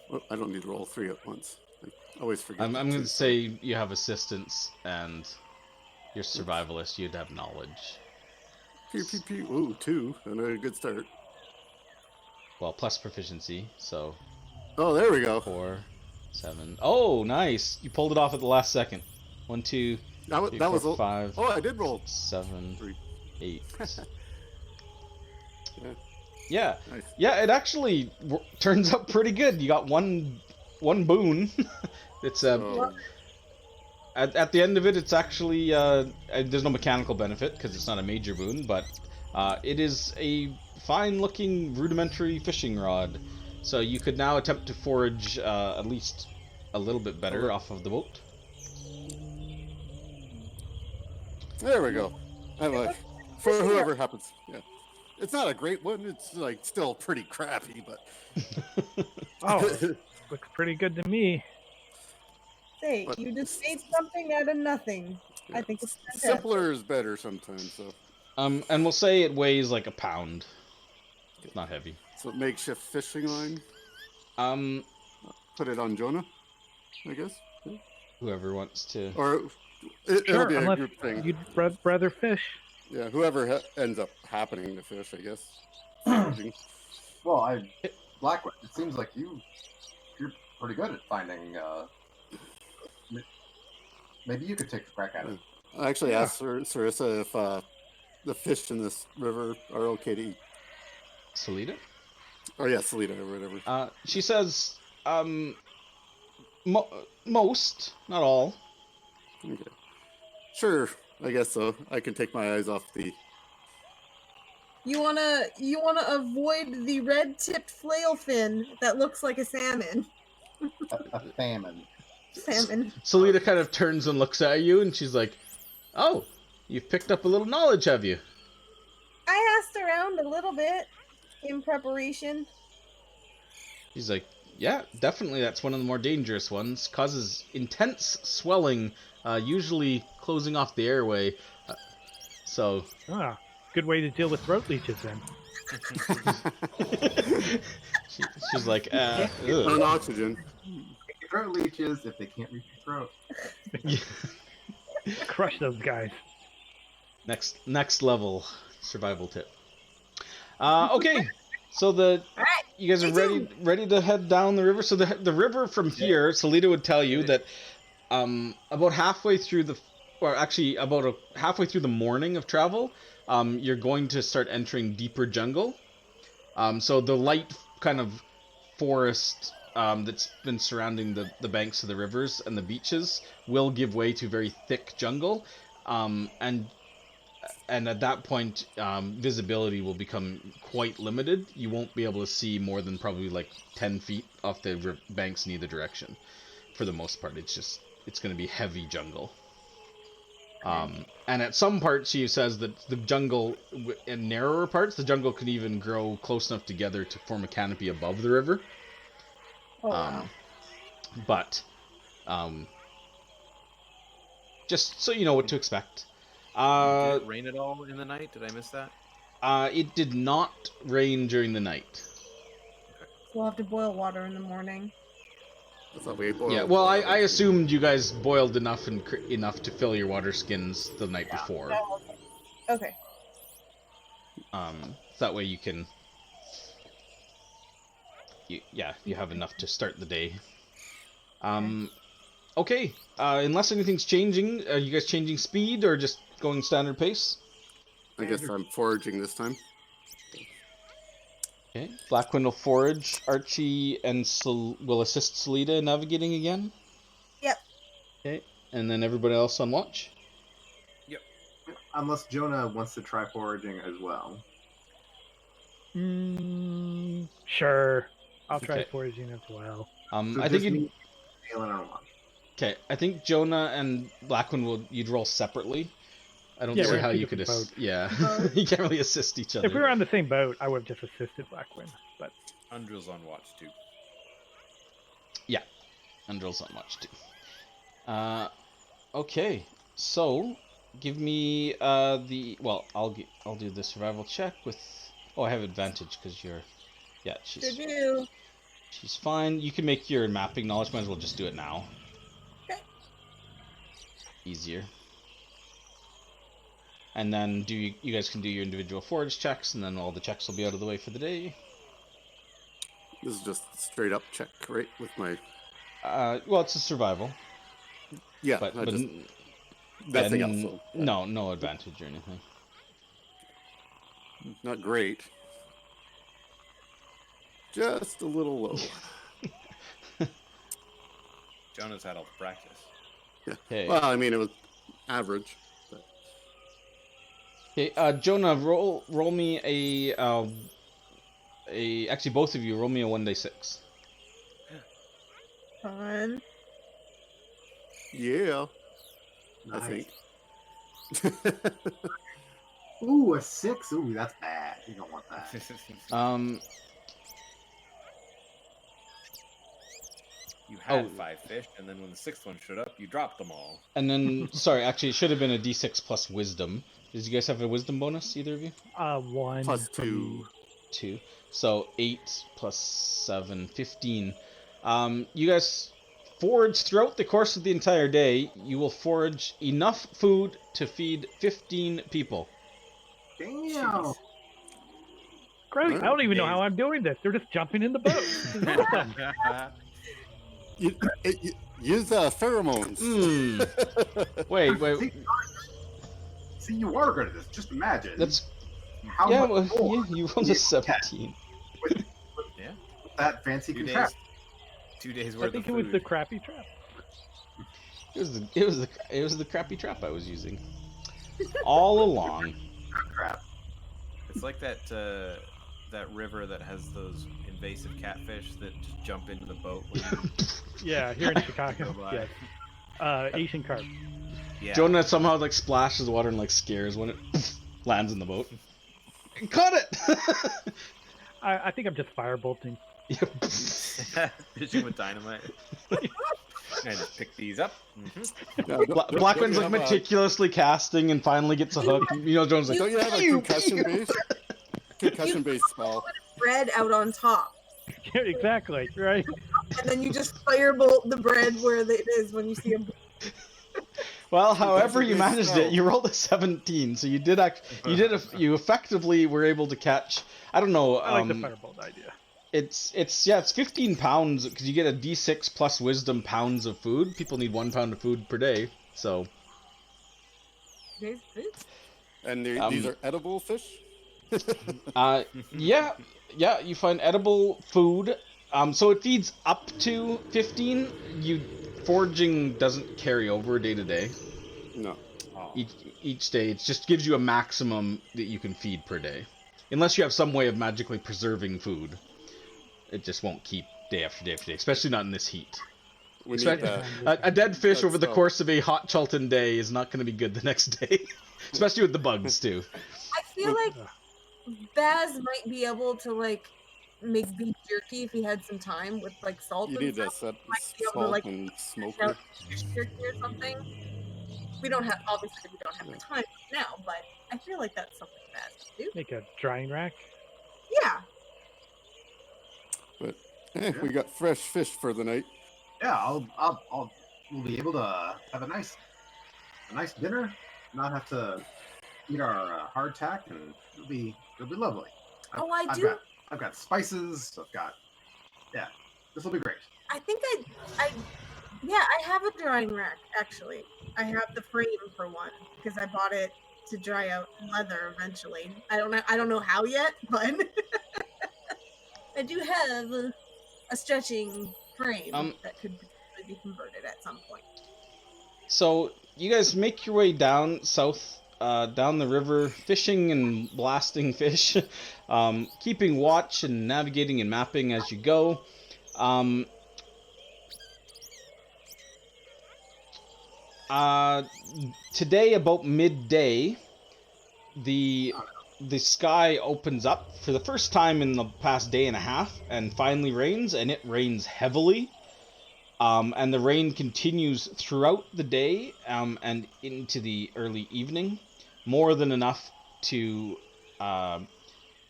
Well, I don't need to roll 3 at once. I always forget. I'm the going two, to say you have assistance and you're survivalist. You'd have knowledge. Pew, pew, pew. Ooh, 2. And a good start. Well, plus proficiency, so Oh, there we go. 4, 7. Oh, nice! You pulled it off at the last second. 1, 2, That was, 3, that 4, was 5, Oh, I did roll 7, 3. 8. Yeah. Yeah, Nice. yeah. It actually turns out pretty good. You got one boon. It's So, at the end of it, it's actually there's no mechanical benefit because it's not a major boon, but it is a fine-looking rudimentary fishing rod. So you could now attempt to forage at least a little bit better off of the boat. there we go. I'm like, for whoever happens. Yeah. It's not a great one. It's like still pretty crappy, but Oh, looks pretty good to me. Say, But- you just made something out of nothing. I think it's fantastic. simpler is better sometimes. So, And we'll say it weighs like a pound. It's not heavy. so makeshift fishing line. Um, Put it on Jonah, I guess. Yeah. whoever wants to. Or it'll Sure, be a unless group thing. you'd rather fish. Yeah, whoever ends up happening to fish, I guess. Foraging. Well, Blackwood, it seems like you're pretty good at finding. Maybe you could take a crack at it. I actually asked Sarissa if the fish in this river are okay to eat. Salida? Or yeah, Salida or whatever. She says, most, not all. Okay. Sure, I guess so. I can take my eyes off the... You wanna avoid the red-tipped flail fin that looks like a salmon. A famine. Salmon. Salida kind of turns and looks at you, and she's like, "Oh, you've picked up a little knowledge, have you?" I asked around a little bit in preparation. She's like, "Yeah, definitely. That's one of the more dangerous ones. Causes intense swelling, usually closing off the airway. So Ah, good way to deal with throat leeches then. she's like, On ugh. oxygen. Throat leeches if they can't reach your throat. Crush those guys. Next level survival tip. Okay, so you guys are ready to head down the river. So the river from here, Salida would tell you that about halfway through halfway through the morning of travel, you're going to start entering deeper jungle. So the light kind of forest that's been surrounding the banks of the rivers and the beaches will give way to very thick jungle, and at that point, visibility will become quite limited. You won't be able to see more than probably like 10 feet off the banks in either direction. For the most part, it's going to be heavy jungle. And at some parts, she says that the jungle, in narrower parts, the jungle can even grow close enough together to form a canopy above the river. Oh, wow. But, just so you know what to expect. Did it rain at all in the night? Did I miss that? It did not rain during the night. We'll have to boil water in the morning. I thought we boiled. Yeah, well, I assumed you guys boiled enough enough to fill your water skins the night before. Oh, okay. That way you can... you have enough to start the day. Okay, unless anything's changing, are you guys changing speed or just going standard pace? I guess I'm foraging this time. Okay, Blackwind will forage, Archie and will assist Salida in navigating again. Yep. Okay, and then everybody else on watch? Unless Jonah wants to try foraging as well. Sure. I'll try Okay. foraging as well. So I think you'd... Aelin on watch. Okay, I think Jonah and Blackwind you'd roll separately. I don't Yeah, see we're how in two you could different you can't really assist each other. If we were on the same boat, I would have just assisted Blackwind. But Undrill's on watch too. Yeah, Undrill's on watch too. Okay, so give me I'll do the survival check with. Oh, I have advantage because you're. Yeah, she's fine. You can make your mapping knowledge. Might as well just do it now. Okay. Easier. And then you guys can do your individual forage checks, and then all the checks will be out of the way for the day. This is just straight up check, right? With my. Well, it's a survival. Yeah, But nothing else. So, no advantage or anything. not great. Just a little low. Jonah's had all the practice. Yeah. Okay. Well, I mean, it was average. But... Okay, Jonah, roll me actually both of you roll me a 1d6. Fun. Yeah. Nice. I think. Ooh, a 6. Ooh, that's bad. You don't want that. You had 5 fish, and then when the 6th one showed up, you dropped them all. And then, sorry, actually, it should have been a d6 plus wisdom. Did you guys have a wisdom bonus, either of you? 1 Plus for 2. me. 2. So 8 plus 7, 15. You guys forage throughout the course of the entire day. You will forage enough food to feed 15 people. Damn. Great. I don't even know how I'm doing this. They're just jumping in the boat. This is awesome. Use pheromones. Wait. See, you are good at this. Just imagine. That's how yeah. much Well, more you rolled a 17. Yeah. that fancy 2 days. contraption. 2 days I worth think of it food. was the crappy trap. It was the crappy trap I was using all along. Crap. It's like that river that has those invasive catfish that just jump into the boat. When you... Yeah, here in Chicago. Go by. Yes. Asian carp. Yeah. Jonah somehow like splashes water and like scares when it lands in the boat. Caught it! I think I'm just firebolting. Fishing with dynamite. And just pick these up. Blackwind's like meticulously casting and finally gets a hook. You know, Jonah's like, Don't you have a concussion base? Concussion base spell. Bread out on top. Exactly, right? And then you just firebolt the bread where it is when you see them. well, however you managed it, you rolled a 17, so you did you effectively were able to catch. I don't know. I like the firebolt idea. It's 15 pounds because you get a d6 plus wisdom pounds of food. People need 1 pound of food per day, so. And these are edible fish? Yeah, you find edible food. So it feeds up to 15. Foraging doesn't carry over day to day. No. Oh. Each day, it just gives you a maximum that you can feed per day, unless you have some way of magically preserving food. It just won't keep day after day after day, especially not in this heat. We need Especially, that. a dead fish that over the stuff. course of a hot Chalton day is not going to be good the next day, especially with the bugs too. I feel like Baz might be able to like make beef jerky if he had some time with like salt You and need to stuff. set Might be able to salt like and fish smoker. out fish jerky or something. We don't have obviously we don't have Yeah. the time now, but I feel like that's something Baz could do. Make a drying rack. Yeah. But we got fresh fish for the night. Yeah, we'll be able to have a nice dinner, not have to eat our hardtack, and it'll be lovely. I've got spices. This will be great. I think I have a drying rack actually. I have the frame for one because I bought it to dry out leather eventually. I don't know how yet, but I do have a stretching frame that could potentially be converted at some point. So you guys make your way down south, down the river, fishing and blasting fish, keeping watch and navigating and mapping as you go. Today, about midday, the sky opens up for the first time in the past day and a half, and finally rains, and it rains heavily. And the rain continues throughout the day and into the early evening, more than enough to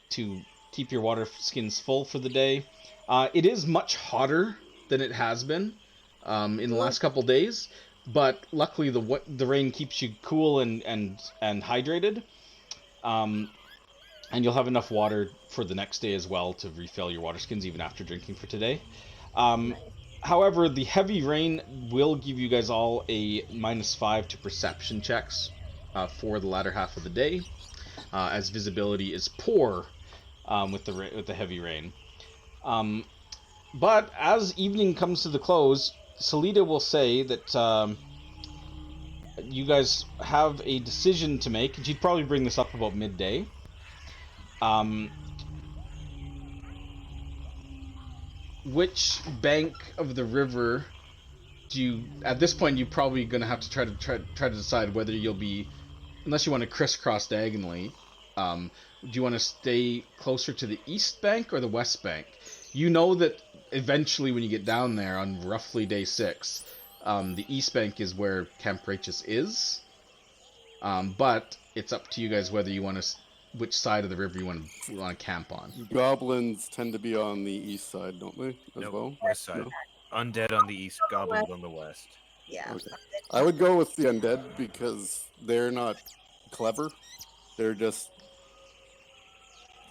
keep your water skins full for the day. It is much hotter than it has been in the last couple days, but luckily the rain keeps you cool and hydrated. And you'll have enough water for the next day as well to refill your water skins even after drinking for today. However, the heavy rain will give you guys all a -5 to perception checks for the latter half of the day, as visibility is poor with the heavy rain. But as evening comes to the close, Salida will say that you guys have a decision to make, and she'd probably bring this up about midday. Which bank of the river do you? At this point, you're probably going to have to try to decide whether you'll be, unless you want to crisscross diagonally. Do you want to stay closer to the east bank or the west bank? You know that eventually, when you get down there on roughly day 6, the east bank is where Camp Rachis is. But it's up to you guys whether you want to, which side of the river you want to camp on. Goblins tend to be on the east side, don't they? As well. West side. No? Undead on the east, goblins on the west. Yeah. Okay. I would go with the undead because they're not clever. They're just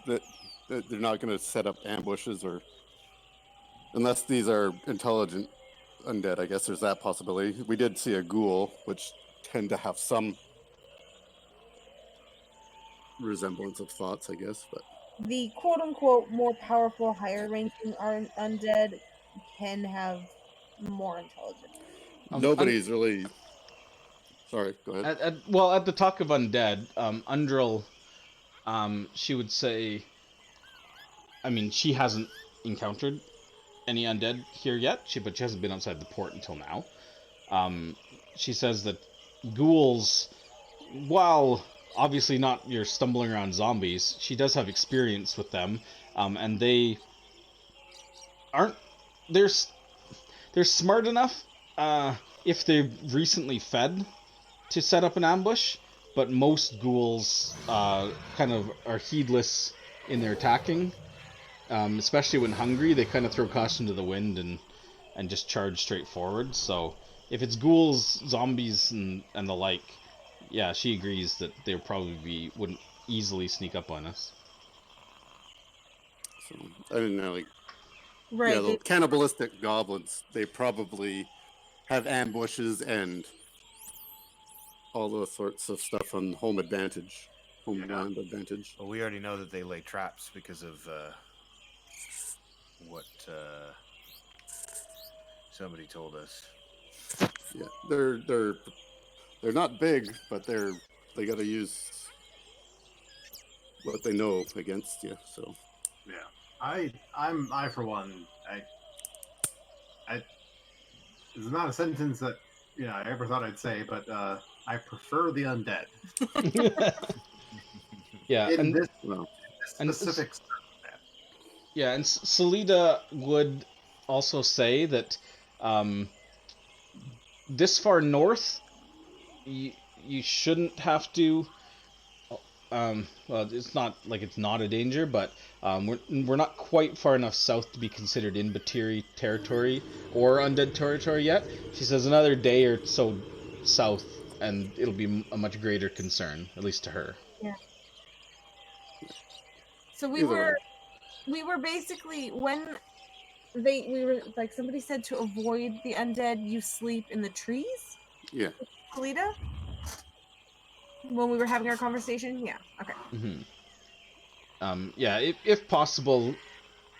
that they're not going to set up ambushes, or unless these are intelligent undead. I guess there's that possibility. We did see a ghoul, which tend to have some resemblance of thoughts, I guess. But The quote-unquote more powerful, higher-ranking undead can have more intelligence. nobody's really. Sorry, go ahead. At the talk of undead, Undril, she would say, I mean, she hasn't encountered any undead here yet, but she hasn't been outside the port until now. She says that ghouls, while obviously not your stumbling around zombies, she does have experience with them, and they aren't. They're smart enough if they've recently fed to set up an ambush, but most ghouls kind of are heedless in their attacking, especially when hungry. They kind of throw caution to the wind and just charge straight forward. So if it's ghouls, zombies, and the like, yeah, she agrees that they wouldn't easily sneak up on us. So I didn't know, like, Right. yeah, the cannibalistic goblins. They probably have ambushes and all those sorts of stuff on homeland advantage. Well, we already know that they lay traps because of what somebody told us. Yeah, they're not big, but they got to use what they know against you. So Yeah, I for one, I it's not a sentence that I ever thought I'd say, but I prefer the undead Yeah, in and this well, specific. yeah, and Salida would also say that um, this far north, you shouldn't have to. Well, it's not like it's not a danger, but we're not quite far enough south to be considered in Batiri territory or undead territory yet. She says another day or so south, and it'll be a much greater concern, at least to her. Yeah. So we either way, were basically when we were like somebody said to avoid the undead, you sleep in the trees. yeah. Kalita, when we were having our conversation, yeah, okay. Mm-hmm. Yeah, if possible,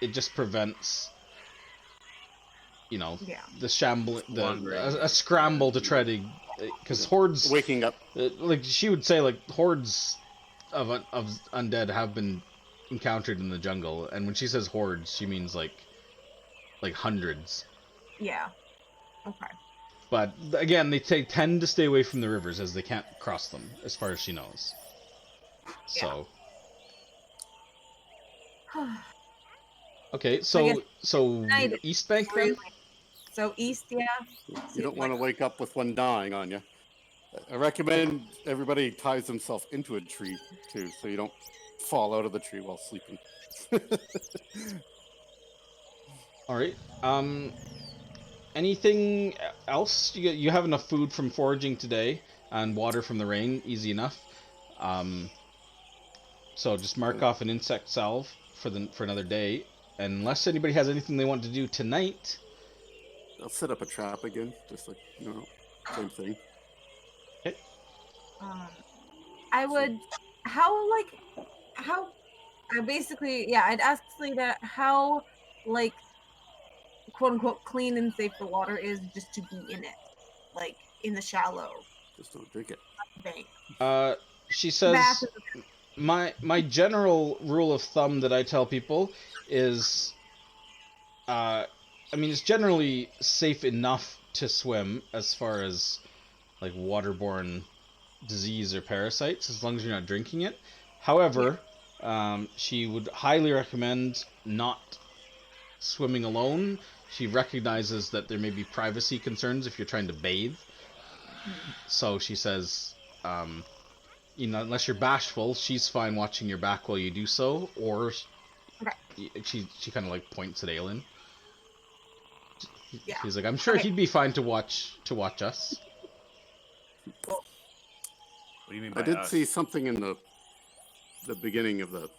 it just prevents, Yeah. the shamble, Wandering. a scramble to try to, because hordes, Waking up. like she would say, like hordes of undead have been encountered in the jungle, and when she says hordes, she means like hundreds. Yeah. Okay. But again, they tend to stay away from the rivers as they can't cross them, as far as she knows. So. Okay, so Night. East Bank then. Really? So east, yeah. You don't want to wake up with one dying on you. I recommend everybody ties themselves into a tree too, so you don't fall out of the tree while sleeping. All right. Anything else? You have enough food from foraging today and water from the rain, easy enough. So just mark off an insect salve for another day. Unless anybody has anything they want to do tonight. I'll set up a trap again, just like same thing. Okay. I would. How basically, yeah, I'd ask Selena how, like, quote unquote, clean and safe the water is just to be in it, like in the shallow Just don't drink it. bank. She Bath says my general rule of thumb that I tell people is, I mean, it's generally safe enough to swim as far as like waterborne disease or parasites, as long as you're not drinking it. However, she would highly recommend not swimming alone. She recognizes that there may be privacy concerns if you're trying to bathe. So she says, unless you're bashful, she's fine watching your back while you do so. Or she kind of like points at Aelin. Yeah. He's like, I'm sure he'd be fine to watch us. What do you mean by I did us? see something in the beginning of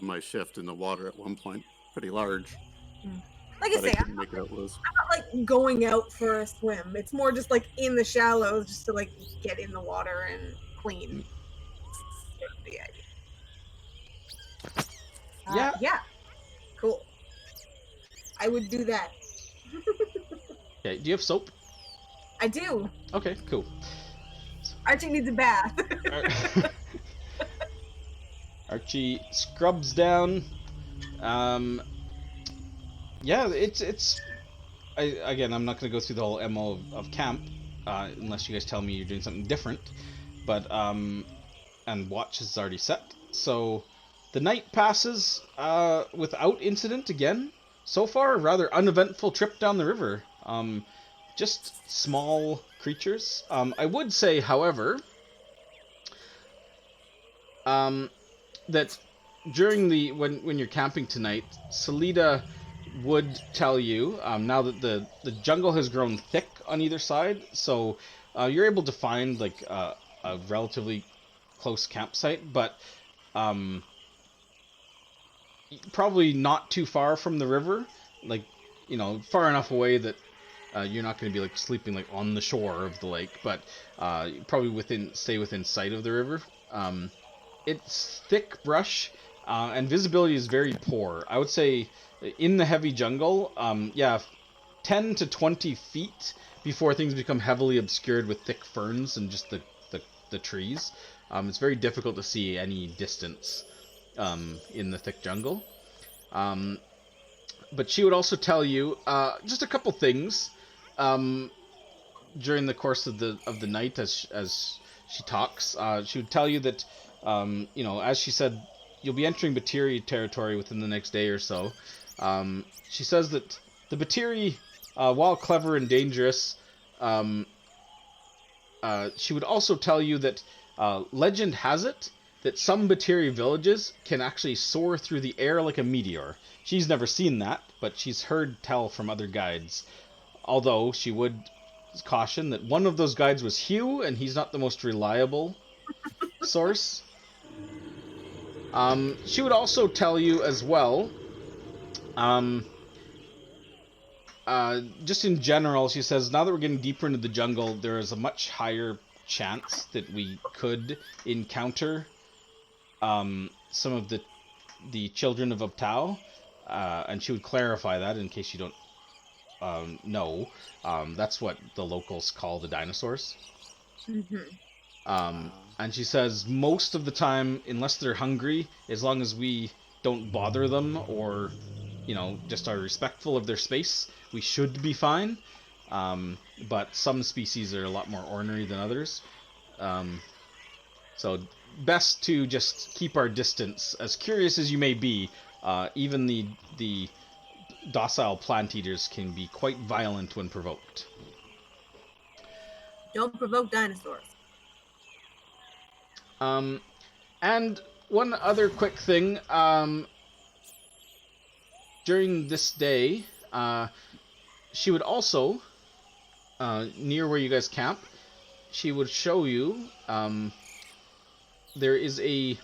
my shift in the water at one point, pretty large. Like I say, couldn't make it out was. I'm not like going out for a swim. It's more just like in the shallows, just to like get in the water and clean. Yeah. Yeah. Cool. I would do that. Okay. Do you have soap? I do. Okay. Cool. Archie needs a bath. Archie scrubs down. Yeah, it's. I'm not going to go through the whole MO of camp, unless you guys tell me you're doing something different. But and watch is already set, so the night passes without incident again. So far, a rather uneventful trip down the river. Just small creatures. I would say, however, that during when you're camping tonight, Salida would tell you, now that the jungle has grown thick on either side, so you're able to find like a relatively close campsite, but probably not too far from the river, like far enough away that you're not going to be like sleeping like on the shore of the lake, but probably stay within sight of the river. It's thick brush, and visibility is very poor. I would say in the heavy jungle, 10 to 20 feet before things become heavily obscured with thick ferns and just the trees. It's very difficult to see any distance in the thick jungle. But she would also tell you just a couple things during the course of the night as she talks. She would tell you that as she said, you'll be entering Batiri territory within the next day or so. She says that the Batiri, while clever and dangerous, she would also tell you that legend has it that some Batiri villages can actually soar through the air like a meteor. She's never seen that, but she's heard tell from other guides. Although she would caution that one of those guides was Hugh, and he's not the most reliable source. She would also tell you as well, just in general, she says, now that we're getting deeper into the jungle, there is a much higher chance that we could encounter some of the children of Uptao, and she would clarify that in case you don't know. That's what the locals call the dinosaurs. And she says most of the time, unless they're hungry, as long as we don't bother them or, just are respectful of their space, we should be fine. But some species are a lot more ornery than others. So best to just keep our distance. As curious as you may be, even the docile plant eaters can be quite violent when provoked. Don't provoke dinosaurs. And one other quick thing, during this day, she would also, near where you guys camp, she would show you, there is a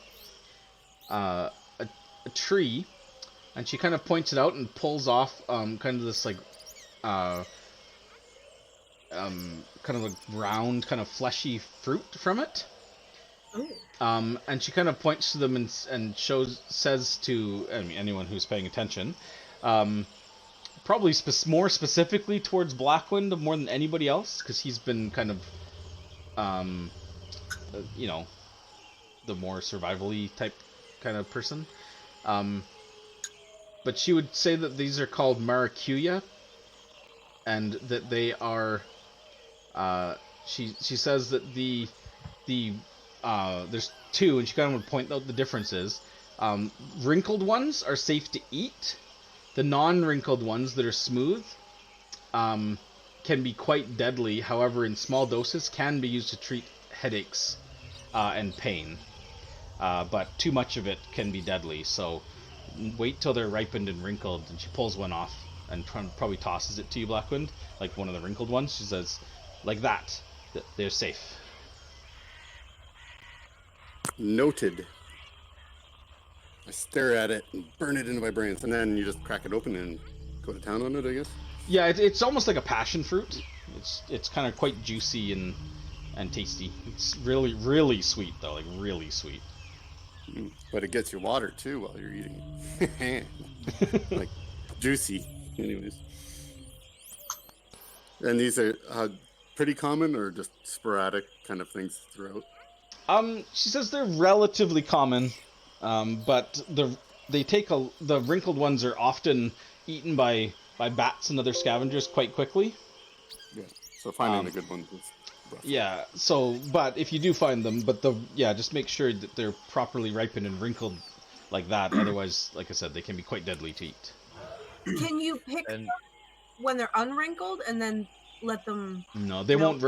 tree, and she kind of points it out and pulls off, kind of this, like, kind of a round, kind of fleshy fruit from it. Ooh. And she kind of points to them and says to anyone who's paying attention, probably more specifically towards Blackwind more than anybody else, because he's been kind of, the more survival-y type kind of person. But she would say that these are called maracuya, and that they are, she says that there's two, and she kind of would point out the differences. Wrinkled ones are safe to eat. The non-wrinkled ones that are smooth can be quite deadly. However, in small doses, can be used to treat headaches and pain. But too much of it can be deadly. So wait till they're ripened and wrinkled. And she pulls one off and probably tosses it to you, Blackwind, like one of the wrinkled ones. She says, like that, they're safe. Noted. I stare at it and burn it into my brains, and then you just crack it open and go to town on it, I guess. Yeah, it's almost like a passion fruit. It's kind of quite juicy and tasty. It's really, really sweet though, like really sweet. But it gets your water too while you're eating. Like juicy, anyways. And these are pretty common or just sporadic kind of things throughout? She says they're relatively common, but the wrinkled ones are often eaten by bats and other scavengers quite quickly. Yeah, so finding the good ones is rough. Yeah, so, but if you do find them, just make sure that they're properly ripened and wrinkled like that, otherwise, like I said, they can be quite deadly to eat. Can you pick them when they're unwrinkled and then let them... No, they won't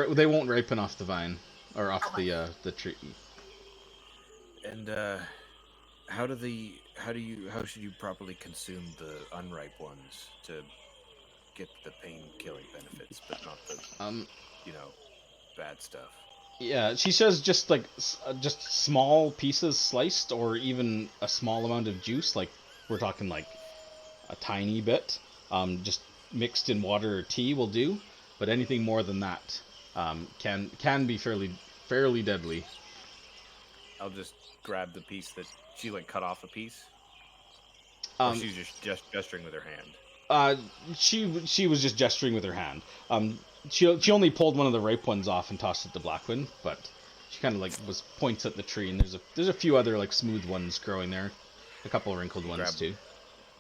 ripen off the vine, or off the tree. And how should you properly consume the unripe ones to get the pain-killing benefits, but not the bad stuff? Yeah, she says just small pieces sliced, or even a small amount of juice, like we're talking like a tiny bit, just mixed in water or tea will do. But anything more than that can be fairly deadly. I'll just grab the piece that she cut off a piece. Or she's just gesturing with her hand. She was just gesturing with her hand. She only pulled one of the ripe ones off and tossed it to Blackwind, but she kind of like points at the tree, and there's a few other like smooth ones growing there, a couple of wrinkled ones Grab too.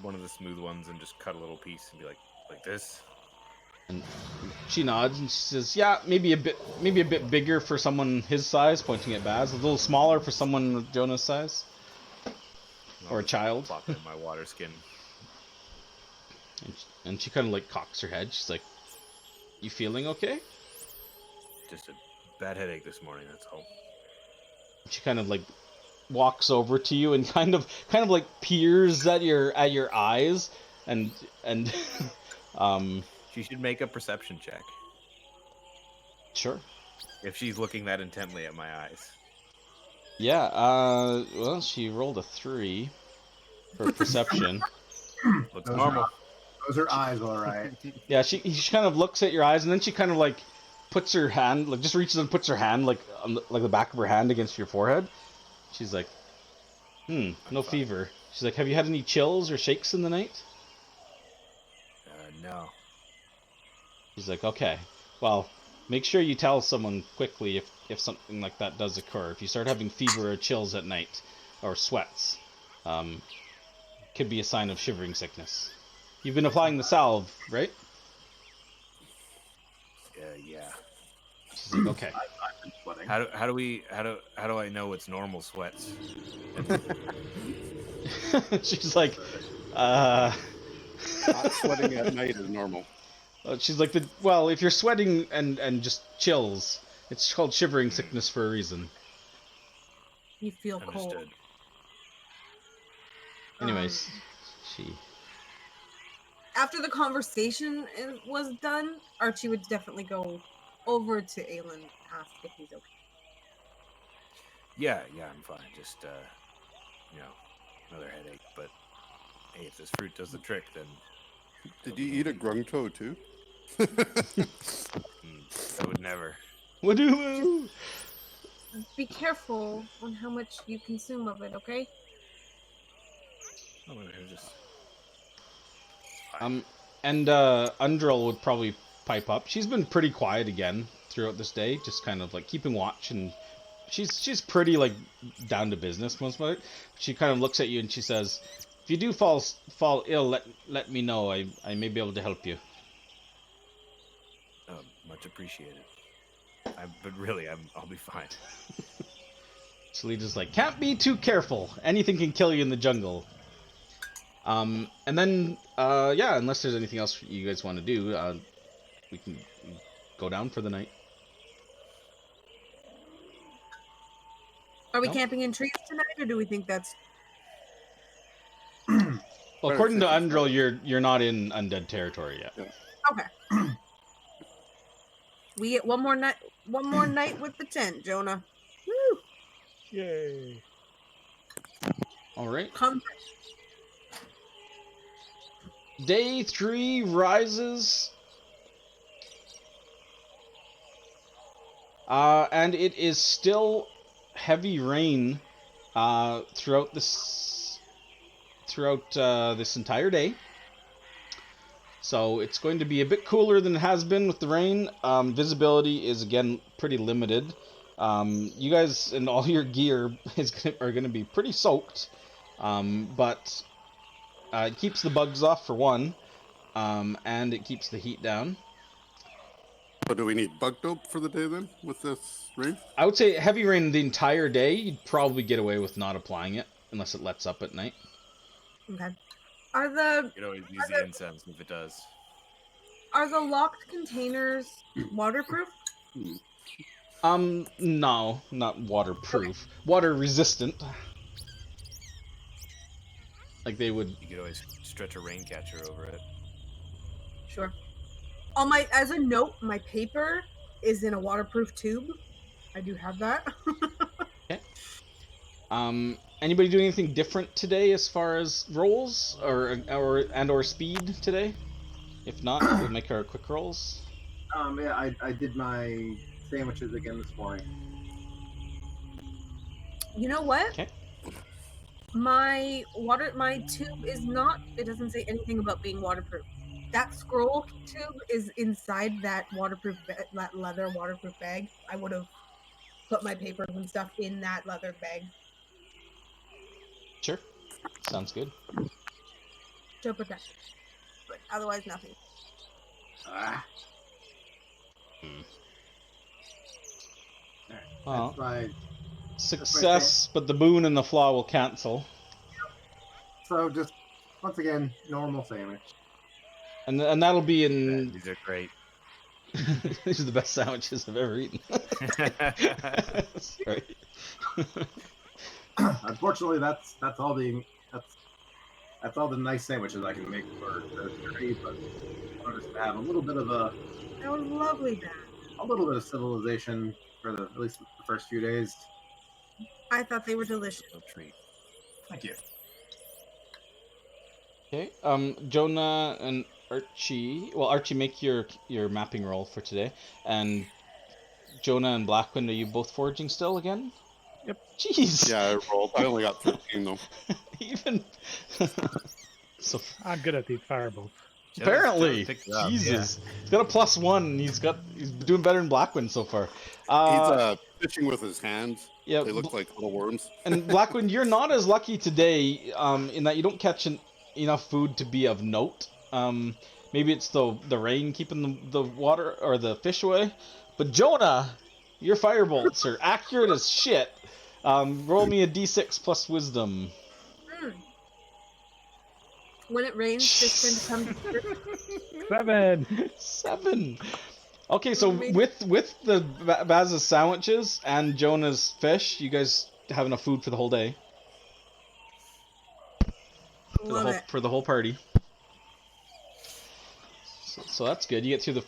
One of the smooth ones and just cut a little piece and be like this. And she nods and she says, "Yeah, maybe a bit bigger for someone his size." Pointing at Baz, a little smaller for someone Jonah's size, or a child. Plop it in my water skin. And she kind of like cocks her head. She's like, "You feeling okay?" Just a bad headache this morning. That's all. She kind of like walks over to you and kind of like peers at your eyes and She should make a perception check sure. if she's looking that intently at my eyes. Yeah, well, she rolled a 3 for perception. Looks normal. Those are eyes, all right. Yeah, she kind of looks at your eyes and then she kind of like puts her hand, like just reaches and puts her hand like on the back of her hand against your forehead. She's like, no fever. She's like, "Have you had any chills or shakes in the night?" No. She's like, "Okay, well, make sure you tell someone quickly if something like that does occur. If you start having fever or chills at night, or sweats, could be a sign of shivering sickness. You've been applying the salve, right?" Yeah. She's like, "Okay." I've been sweating. How do I know it's normal sweats? She's like, Not sweating at night is normal. she's like, well, if you're sweating and just chills, it's called shivering sickness for a reason. You feel cold. Understood. Anyways, she. After the conversation was done, Archie would definitely go over to Aelin and ask if he's okay. Yeah, I'm fine. Just another headache. But hey, if this fruit does the trick, then Did you eat a grungto too? I would never. What do? Be careful on how much you consume of it, okay? I'm gonna just. And Undril would probably pipe up. She's been pretty quiet again throughout this day, just kind of like keeping watch, and she's pretty like down to business most of it. She kind of looks at you and she says, "If you do fall ill, let me know. I may be able to help you." Much appreciated. But really, I'll be fine. Selena's like, "Can't be too careful. Anything can kill you in the jungle." And then, yeah, unless there's anything else you guys want to do, we can go down for the night. Are we No. camping in trees tonight, or do we think that's... Well, according to Undril, you're not in undead territory yet. Yeah. Okay. We get one more night with the tent, Jonah. Woo! Yay. All right. Come. Day 3 rises. And it is still heavy rain throughout this entire day. So it's going to be a bit cooler than it has been with the rain. Visibility is again pretty limited. You guys and all your gear are going to be pretty soaked, but it keeps the bugs off for one, and it keeps the heat down. But do we need bug dope for the day then with this rain? I would say heavy rain the entire day. You'd probably get away with not applying it unless it lets up at night. Okay. Are the You can always use the incense if it does. locked containers waterproof? No, not waterproof. Water resistant. Like they would. You could always stretch a rain catcher over it. Sure. As a note, my paper is in a waterproof tube. I do have that. Okay. Anybody doing anything different today as far as rolls or speed today? If not, we'll make our quick rolls. Yeah, I did my sandwiches again this morning. You know what? Okay. My tube is not. It doesn't say anything about being waterproof. That scroll tube is inside that that leather waterproof bag. I would have put my papers and stuff in that leather bag. Sure. Sounds good. To protect it. But otherwise, nothing. Ah. Well, That's my success, but the boon and the flaw will cancel. so just once again normal sandwich. And that'll be Yeah, in... these are great. These are the best sandwiches I've ever eaten. Sorry. Unfortunately, that's all the nice sandwiches I can make for Thursday. But I wanted us to have a little bit of That was lovely, Dan. a little bit of civilization for at least the first few days. I thought they were delicious. Real treat. Thank you. Okay. Jonah and Archie. Well, Archie, make your mapping roll for today. And Jonah and Blackwind, are you both foraging still again? Yep. Jeez. Yeah, I rolled. I only got 13 though. Even. So I'm good at these firebolts. apparently, picked it up, Jesus, he's got a +1. He's doing better than Blackwind so far. He's fishing with his hands. Yeah. They look like little worms. And Blackwind, you're not as lucky today, in that you don't catch enough food to be of note. Maybe it's the rain keeping the water or the fish away. But Jonah, your firebolts are accurate as shit. Roll me a d6 plus wisdom. When it rains, fish tend to come. 7. Okay, so with the Baz's sandwiches and Jonah's fish, you guys have enough food for the whole day. Love it. For the whole party. So that's good. You get through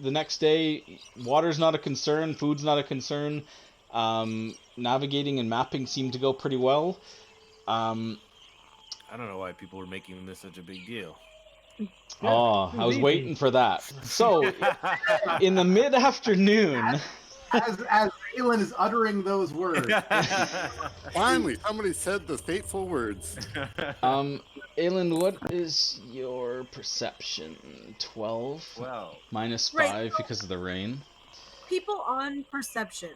the next day. Water's not a concern. Food's not a concern. Navigating and mapping seem to go pretty well. I don't know why people were making this such a big deal. Oh, I was waiting for that. So, in the mid-afternoon... As Aelin is uttering those words. Finally, somebody said the fateful words. Aelin, what is your perception? 12? Well, Minus 5 Right. because of the rain? People on perception,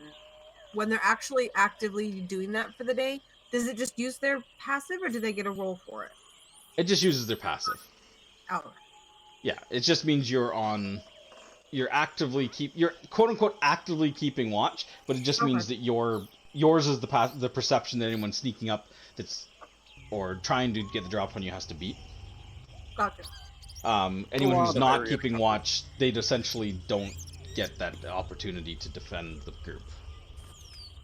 when they're actually actively doing that for the day, does it just use their passive or do they get a roll for it? It just uses their passive. Oh. Yeah, it just means you're quote unquote actively keeping watch, but it just means that yours is the perception that anyone sneaking up or trying to get the drop on you has to beat. Gotcha. Anyone who's not keeping watch, they essentially don't get that opportunity to defend the group.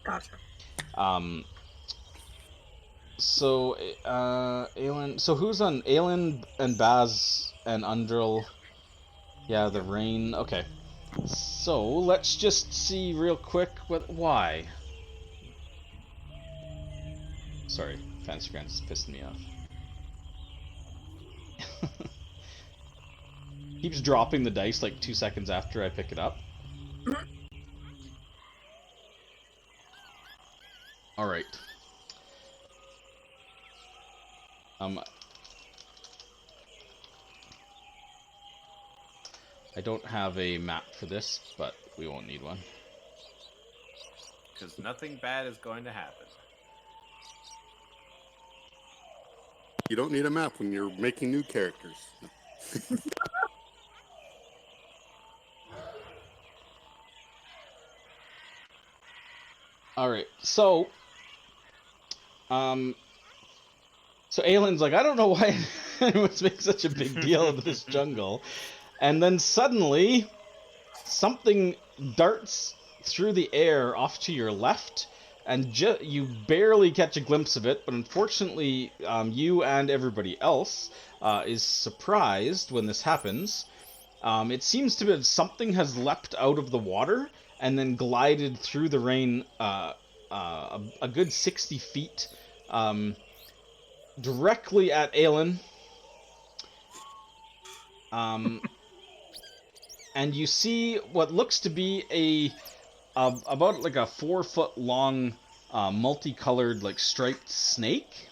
Gotcha. So, Aelin... So who's on... Aelin and Baz and Undril? Yeah, the rain... Okay. So, let's just see real quick why. Sorry, Fancy Grants is pissing me off. Keeps dropping the dice like 2 seconds after I pick it up. Alright. I don't have a map for this, but we won't need one. because nothing bad is going to happen. You don't need a map when you're making new characters. Alright, so Aelin's like, I don't know why anyone's making such a big deal of this jungle. And then suddenly, something darts through the air off to your left, and you barely catch a glimpse of it, but unfortunately, you and everybody else is surprised when this happens. It seems to be something has leapt out of the water and then glided through the rain a good 60 feet directly at Aelin. And you see what looks to be about like a 4-foot long multicolored like striped snake.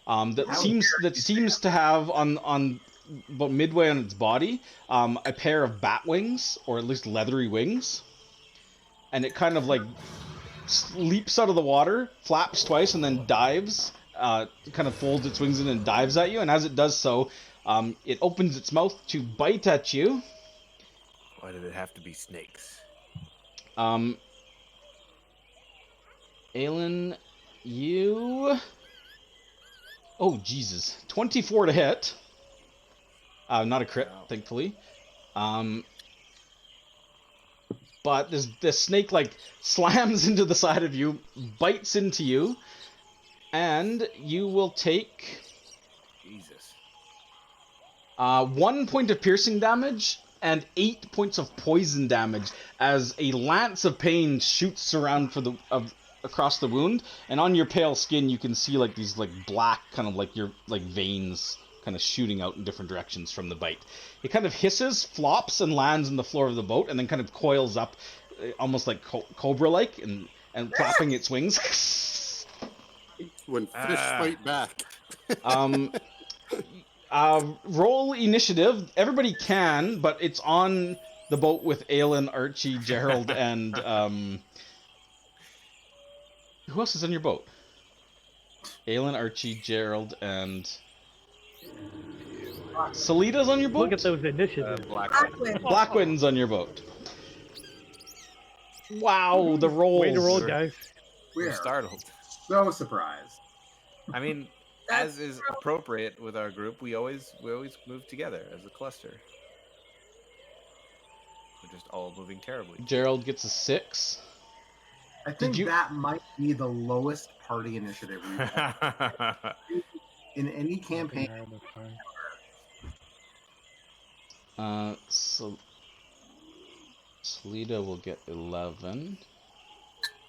that How seems to have on about midway on its body a pair of bat wings, or at least leathery wings, and it kind of like leaps out of the water, flaps twice, and then dives. Kind of folds its wings in and dives at you, and as it does so, it opens its mouth to bite at you. Why did it have to be snakes? Aelin, you... Oh, Jesus. 24 to hit. Not a crit, thankfully. But this snake, like, slams into the side of you, bites into you, and you will take... Jesus. 1 point of piercing damage and 8 points of poison damage as a lance of pain shoots around across the wound, and on your pale skin you can see like these like black kind of like your like veins kind of shooting out in different directions from the bite. It kind of hisses, flops, and lands on the floor of the boat, and then kind of coils up, almost like cobra-like, and flapping its wings. When fish fight back. Roll initiative. Everybody can, but it's on the boat with Aelin, Archie, Gerald, and who else is on your boat? Aelin, Archie, Gerald, and Salita's on your boat? Look at those initiatives. Blackwind's on your boat. Wow, the rolls. Way to roll, guys. We're Startled. so surprised. I mean, as is appropriate with our group, we always move together as a cluster. We're just all moving terribly. Gerald gets a 6. I think that might be the lowest party initiative we've had in any campaign. So Salita will get 11.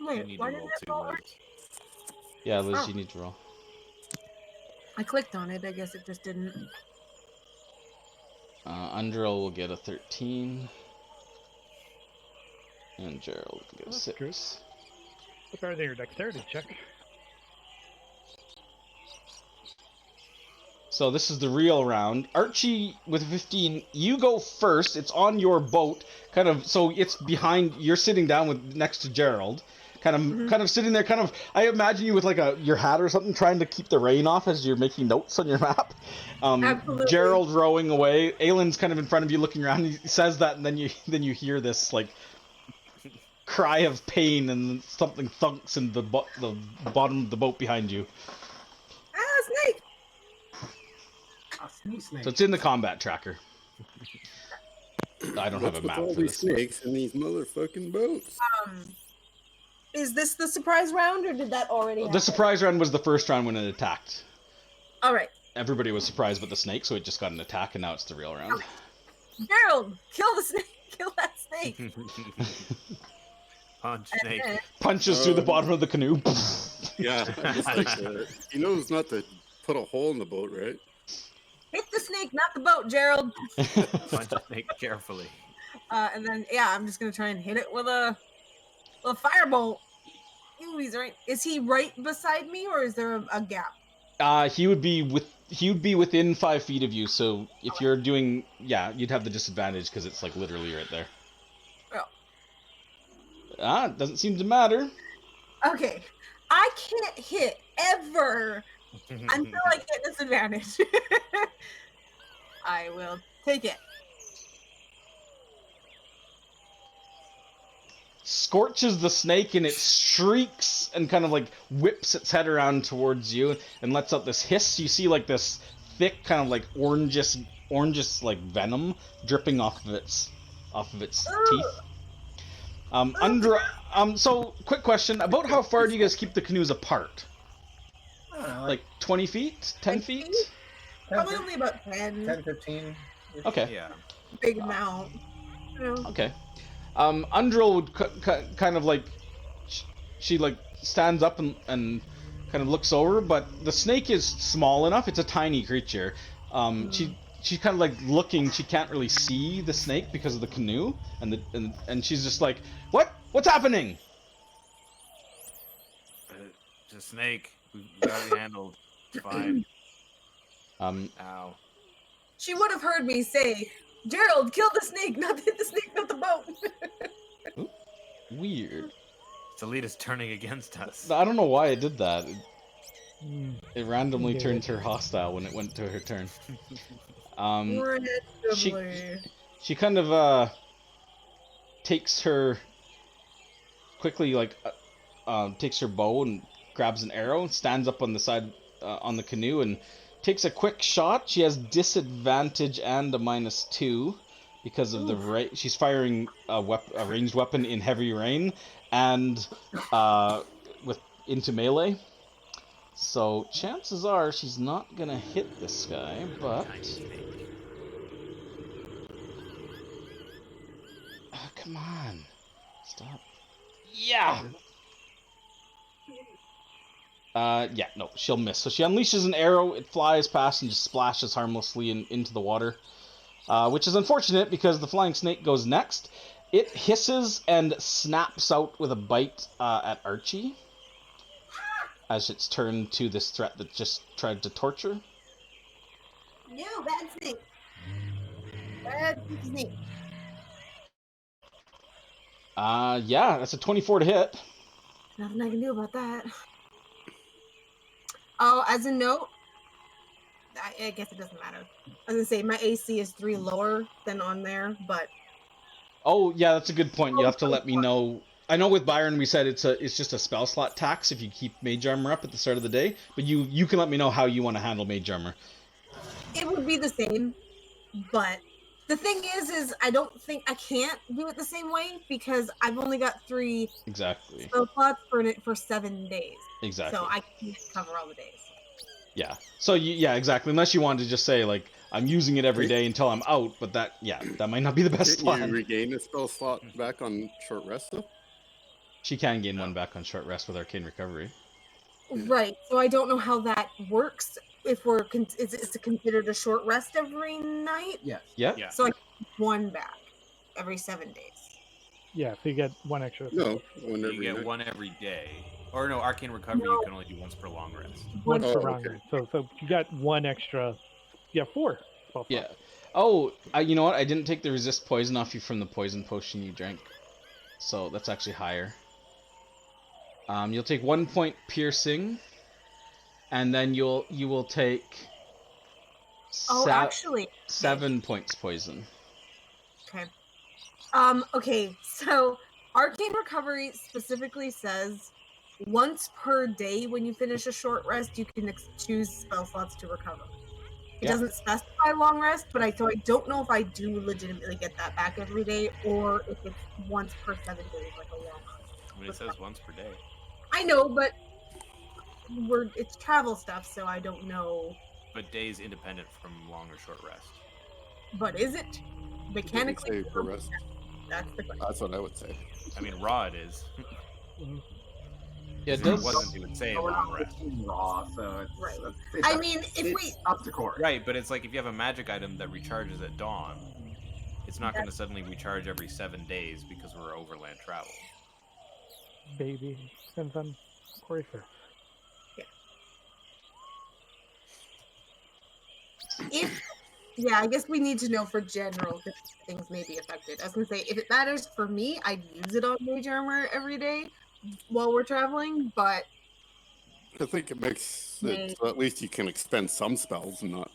You need to roll 2, Liz. Yeah, Liz, you need to roll. I clicked on it. I guess it just didn't. Undrill will get a 13. And Gerald will get a 6. Good. What's our your dexterity check? So this is the real round. Archie with 15, you go first. It's on your boat, kind of. So it's behind. You're sitting down next to Gerald, kind of sitting there. Kind of. I imagine you with like your hat or something, trying to keep the rain off as you're making notes on your map. Absolutely. Gerald rowing away. Aelin's kind of in front of you, looking around. He says that, and then you hear this like cry of pain, and something thunks in the bottom of the boat behind you. Snake! Snake. So it's in the combat tracker. I don't have a What's with map all for these this. snakes in these motherfucking boats. Is this the surprise round, or did that already happen? The surprise round was the first round when it attacked. All right. Everybody was surprised with the snake, so it just got an attack, and now it's the real round. Gerald, kill the snake! Kill that snake! Punch snake. Punches through the bottom of the canoe. Yeah, I'm just like, he knows not to put a hole in the boat, right? Hit the snake, not the boat, Gerald. Punch snake carefully. And then I'm just gonna try and hit it with a firebolt. Ooh, he's right. Is he right beside me, or is there a gap? He would be within 5 feet of you. So if you're doing, you'd have the disadvantage because it's like literally right there. Oh. It doesn't seem to matter. Okay, I can't hit ever until I get disadvantage. I will take it. Scorches the snake, and it shrieks and kind of like whips its head around towards you and lets out this hiss. You see like this thick kind of like orangish like venom dripping off of its teeth. So quick question about how far do you guys keep the canoes apart? Like 20 feet? 10 feet? Probably only about 10. 10, 15. Okay. Yeah. Big amount. Okay. Undrill would kind of like, she like stands up and kind of looks over, but the snake is small enough. It's a tiny creature. She's kind of like looking. She can't really see the snake because of the canoe, and she's just like, what's happening? It's a snake. We've got it handled. Fine. Um, Ow. She would have heard me say, Gerald, kill the snake, not the snake, not the boat. weird. Salita's turning against us. I don't know why it did that. Mm, It randomly Yeah. turned her hostile when it went to her turn. Randomly. She kind of takes her quickly, like takes her bow and grabs an arrow and stands up on the side on the canoe and takes a quick shot. She has disadvantage and a -2 because of she's firing a ranged weapon in heavy rain and with into melee. So chances are she's not gonna hit this guy, but Tiny snake. come on, stop. Yeah. Yeah, no, she'll miss. So she unleashes an arrow, it flies past and just splashes harmlessly into the water, which is unfortunate because the flying snake goes next. It hisses and snaps out with a bite at Archie as it's turned to this threat that just tried to torture. No, bad snake. Bad snake. Yeah, that's a 24 to hit. Nothing I can do about that. Oh, as a note, I guess it doesn't matter. I was gonna say my AC is 3 lower than on there, but Oh, yeah, that's a good point. You have to let me know. I know with Byron we said it's just a spell slot tax if you keep mage armor up at the start of the day, but you can let me know how you want to handle mage armor. it would be the same. But the thing is I don't think I can't do it the same way because I've only got 3 Exactly. spell slots for 7 days. Exactly. So I can't cover all the days. Yeah. So yeah, exactly. Unless you wanted to just say like I'm using it every day until I'm out, but that might not be the best Can plan. you regain a spell slot back on short rest though? She can gain one back on short rest with Arcane Recovery. Right. So I don't know how that works. If is it considered a short rest every night? Yes. Yeah. Yeah. So I get 1 back every 7 days. Yeah, so you get 1 extra. No, one You every get night. 1 every day. Or no, Arcane Recovery you can only do once per long rest. Once Oh, per round. okay. So you got 1 extra. Yeah, 4 spell slots. Yeah. Oh, you know what? I didn't take the resist poison off you from the poison potion you drank, so that's actually higher. You'll take 1 point piercing, and then you will take. Actually, 7 points poison. Okay. Okay, so Arcane Recovery specifically says once per day when you finish a short rest, you can choose spell slots to recover. It doesn't specify long rest, but I don't know if I do legitimately get that back every day or if it's once per 7 days, like a long rest. I mean, it says once per day. I know, but it's travel stuff, so I don't know. But days independent from long or short rest. But is it mechanically? Say per rest. That's the question. That's what I would say. I mean, raw it is. Yeah, it If does. it wasn't, he would say We're long not rest. routine raw, so it's, Right. it's I up- mean, if it's we up to court. Right, but it's like if you have a magic item that recharges at dawn, it's not going to suddenly recharge every 7 days because we're overland travel. Baby. Depends on Corey first. I guess we need to know for general if things may be affected. I was gonna say if it matters for me, I'd use it on mage armor every day while we're traveling, but I think it makes it so at least you can expend some spells and not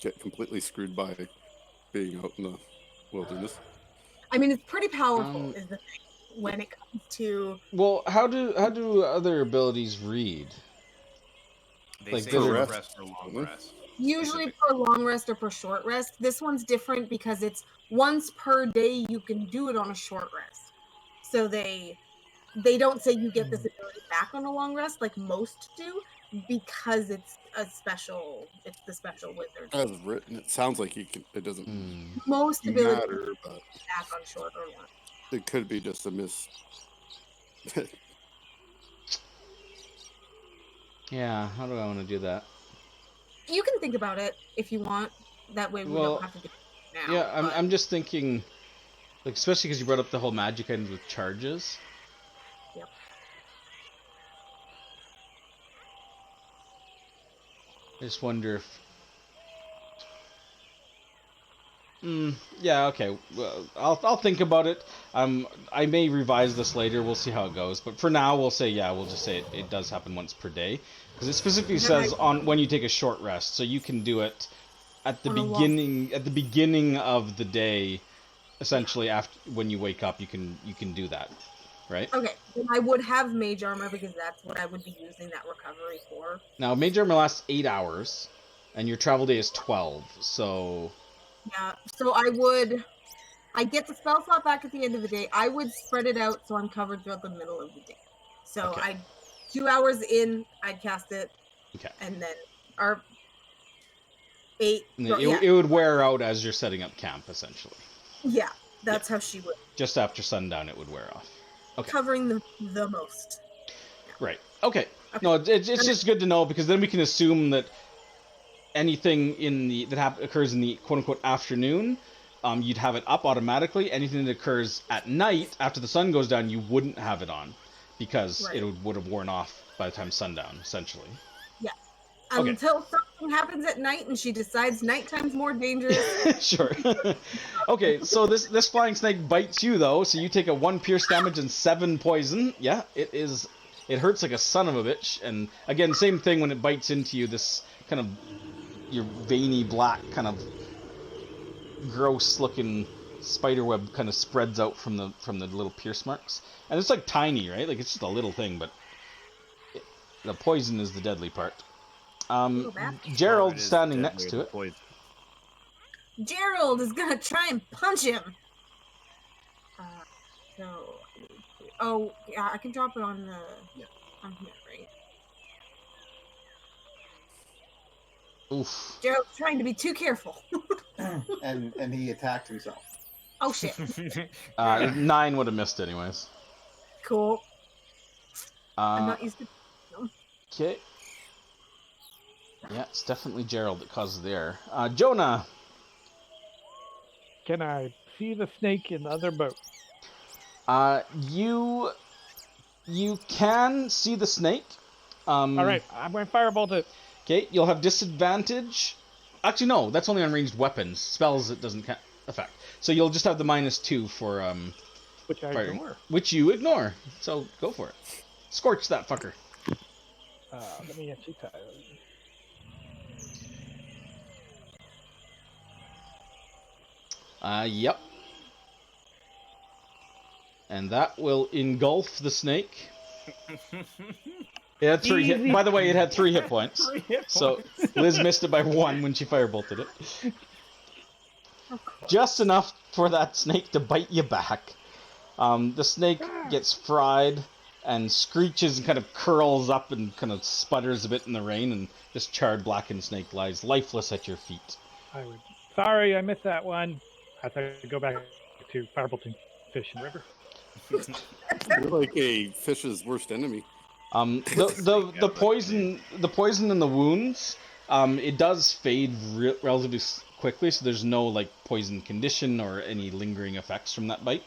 get completely screwed by being out in the wilderness. I mean it's pretty powerful is the thing when it comes to Well, how do other abilities read? They Like say for short rest. rest or long rest. usually Specific. per long rest or per short rest. This one's different because it's once per day you can do it on a short rest. So they don't say you get this ability back on a long rest like most do because it's the special wizard. As written, it sounds like you can. It doesn't Most abilities matter, but back on short or long. it could be just a miss. Yeah, how do I want to do that? You can think about it if you want. That way we Well, don't have to do it now. Yeah, but- I'm just thinking, like especially because you brought up the whole magic items with charges. Yep. I just wonder if... yeah, okay. Well, I'll think about it. I may revise this later. We'll see how it goes. But for now, we'll say, yeah, we'll just say it does happen once per day. Because it specifically says on when you take a short rest. So you can do it at the beginning of the day, essentially after when you wake up, you can do that. Right? Okay, then I would have mage armor because that's what I would be using that recovery for. Now, mage armor lasts 8 hours, and your travel day is 12, so... Yeah, so I get the spell slot back at the end of the day. I would spread it out so I'm covered throughout the middle of the day. So Okay. 2 hours in, I'd cast it. Okay. And then, or 8. It would wear out as you're setting up camp, essentially. Yeah, that's how she would. Just after sundown, it would wear off. Okay. Covering the most. Right. Okay. No, it's just good to know because then we can assume that anything that occurs in the quote unquote afternoon, you'd have it up automatically. Anything that occurs at night after the sun goes down, you wouldn't have it on because it would have worn off by the time sundown, essentially. Yeah. Okay. Until something happens at night and she decides nighttime's more dangerous. Sure. Okay, so this flying snake bites you though, so you take a 1 pierce damage and 7 poison. Yeah, it hurts like a son of a bitch. And again, same thing when it bites into you. This kind of your veiny black kind of gross looking spider web kind of spreads out from the little pierce marks, and it's like tiny, right? Like it's just a little thing, but the poison is the deadly part. Gerald standing next to it. Gerald is gonna try and punch him. Oh yeah, I can drop it on the on here, right? Oof. Gerald's trying to be too careful. and he attacked himself. Oh shit. 9 would have missed anyways. Cool. I'm not used to. Okay. Yeah, it's definitely Gerald that causes the error. Jonah. Can I see the snake in the other boat? You can see the snake. All right, I'm going to firebolt it. Okay, you'll have disadvantage. Actually, no, that's only on ranged weapons. Spells it doesn't affect. So you'll just have the -2 for which I ignore. Which you ignore. So go for it. Scorch that fucker. Let me actually tell you. Yep. And that will engulf the snake. It had 3 hit. By the way, it had 3 hit points. 3 hit points. So Liz missed it by 1 when she firebolted it. Just enough for that snake to bite you back. The snake gets fried and screeches and kind of curls up and kind of sputters a bit in the rain, and this charred blackened snake lies lifeless at your feet. Sorry, I missed that one. I have to go back to firebolting fish in the river. You're like a fish's worst enemy. The poison and the wounds, it does fade relatively quickly, so there's no like poison condition or any lingering effects from that bite.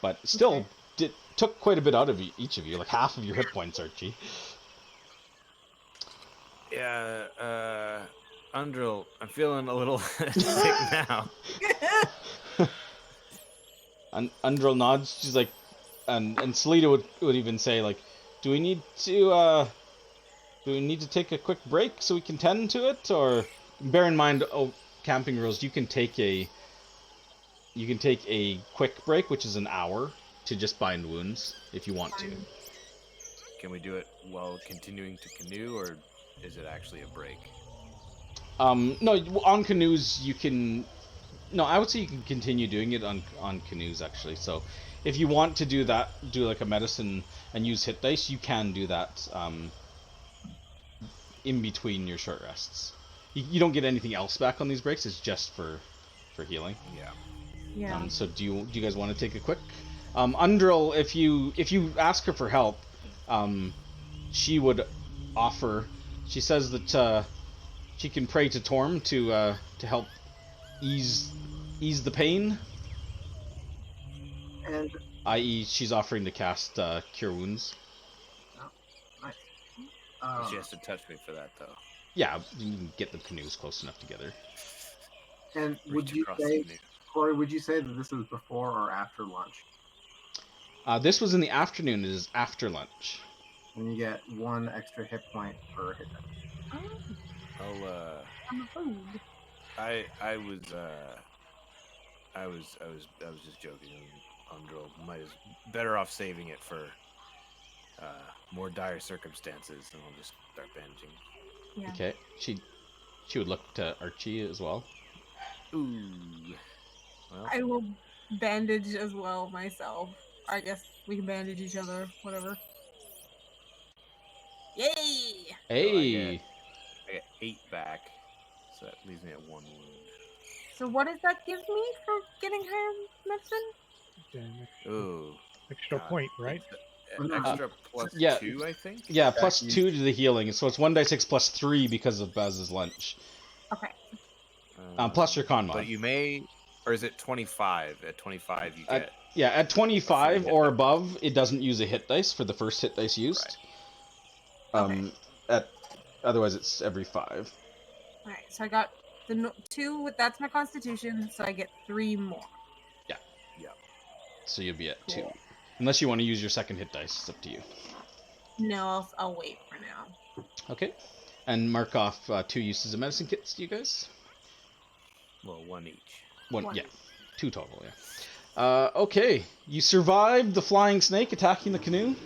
But still, it took quite a bit out of each of you, like half of your hit points, Archie. Yeah, Undril, I'm feeling a little sick now. Undril nods. She's like, and Selita would even say like, do we need to take a quick break so we can tend to it? Or bear in mind, camping rules. You can take a quick break, which is an hour, to just bind wounds if you want to. Can we do it while continuing to canoe, or is it actually a break? No, on canoes you can. No, I would say you can continue doing it on canoes actually. So, if you want to do that, do like a medicine and use hit dice, you can do that in between your short rests. You don't get anything else back on these breaks. It's just for healing. Yeah. Yeah. So do you guys want to take a quick? Undril, if you ask her for help, she would offer. She says that she can pray to Torm to help ease the pain. And i.e., she's offering to cast Cure Wounds. nice. She has to touch me for that, though. Yeah, you can get the canoes close enough together. And would Reach you across the say, canoe. Corey, would you say that this is before or after lunch? This was in the afternoon. It is after lunch. And you get 1 extra hit point per hit. I'll I'm a food. I was just joking. Andro might as better off saving it for more dire circumstances, and I'll just start bandaging. Yeah. Okay. She would look to Archie as well. Ooh. Well, I will bandage as well myself. I guess we can bandage each other. Whatever. Yay! Hey. I get 8 back, so that leaves me at 1 wound. So what does that give me for getting higher medicine? Yeah, Ooh. extra God. point, right? It's, extra plus yeah. 2, I think. Yeah, plus 2 to the healing, so it's 1d6 plus 3 because of Baz's lunch. Okay. Plus your con mod. But you may, or is it 25? At 25, you get. Yeah, at 25 hit or dice. above, it doesn't use a hit dice for the first hit dice used. Okay. Otherwise, it's every 5. All right. So I got the 2. That's my constitution. So I get 3 more. So you'll be at Cool. 2. Unless you want to use your second hit dice, it's up to you. No, I'll wait for now. Okay. And mark off 2 uses of medicine kits, you guys. Well, 1 each. One, One. yeah. 2 total, yeah. Okay. You survived the flying snake attacking the canoe.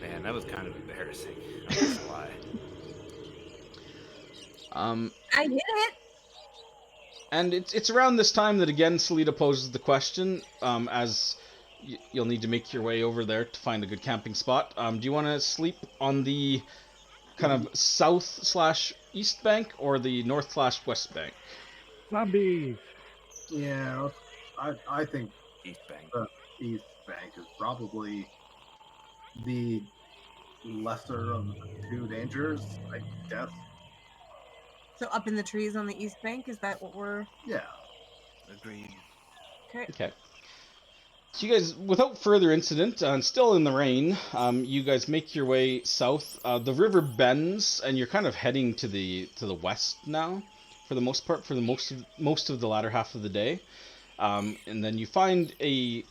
Man, that was kind of embarrassing. I'm not gonna lie. I hit it. And it's around this time that again Salita poses the question, as you'll need to make your way over there to find a good camping spot. Do you want to sleep on the kind of south/east bank or the north/west bank? Zombies. Yeah, I think East Bank. the East Bank is probably the lesser of the 2 dangers, I guess. So up in the trees on the east bank. Is that what we're? Yeah. Agreed. Okay. Okay. So you guys, without further incident, and still in the rain, you guys make your way south. The river bends, and you're kind of heading to the west now, for the most part, for the most of the latter half of the day. And then you find a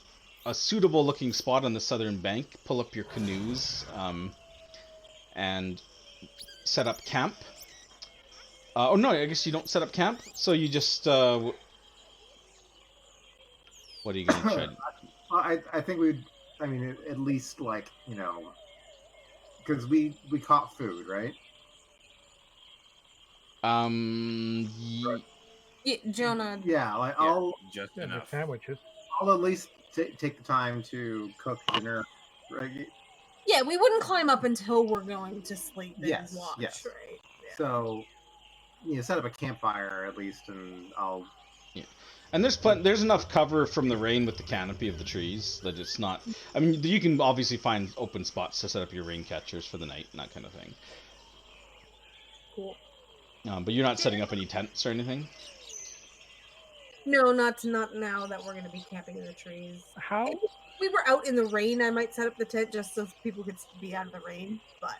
suitable looking spot on the southern bank. Pull up your canoes, and set up camp. Oh no, I guess you don't set up camp. So you just what are you gonna try? I think we'd. I mean, at least like because we caught food, right? Yeah, Jonah. Yeah, like Yeah, I'll just Yeah, the enough. sandwiches. at least take the time to cook dinner. Right? Yeah, we wouldn't climb up until we're going to sleep and Yes, watch, yes. right? Yeah. So, set up a campfire at least, and I'll. And there's enough cover from the rain with the canopy of the trees that it's not. I mean, you can obviously find open spots to set up your rain catchers for the night and that kind of thing. Cool. But you're not setting up any tents or anything. No, not now that we're going to be camping in the trees. How If we were out in the rain, I might set up the tent just so people could be out of the rain. But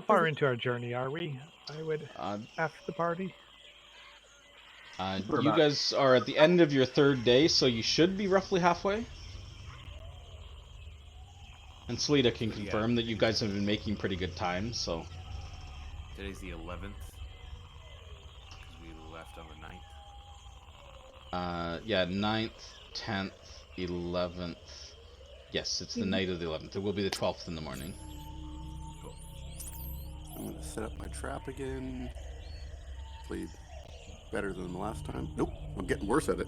far into our journey are we? I would Uh, ask the party. you guys are at the end of your 3rd day, so you should be roughly halfway. And Salita can confirm that you guys have been making pretty good time, so. Today's the 11th. Because we left on the 9th. Yeah, 9th, 10th, 11th. Yes, it's the night of the 11th. It will be the 12th in the morning. Cool. I'm gonna set up my trap again. Hopefully better than the last time. Nope, I'm getting worse at it.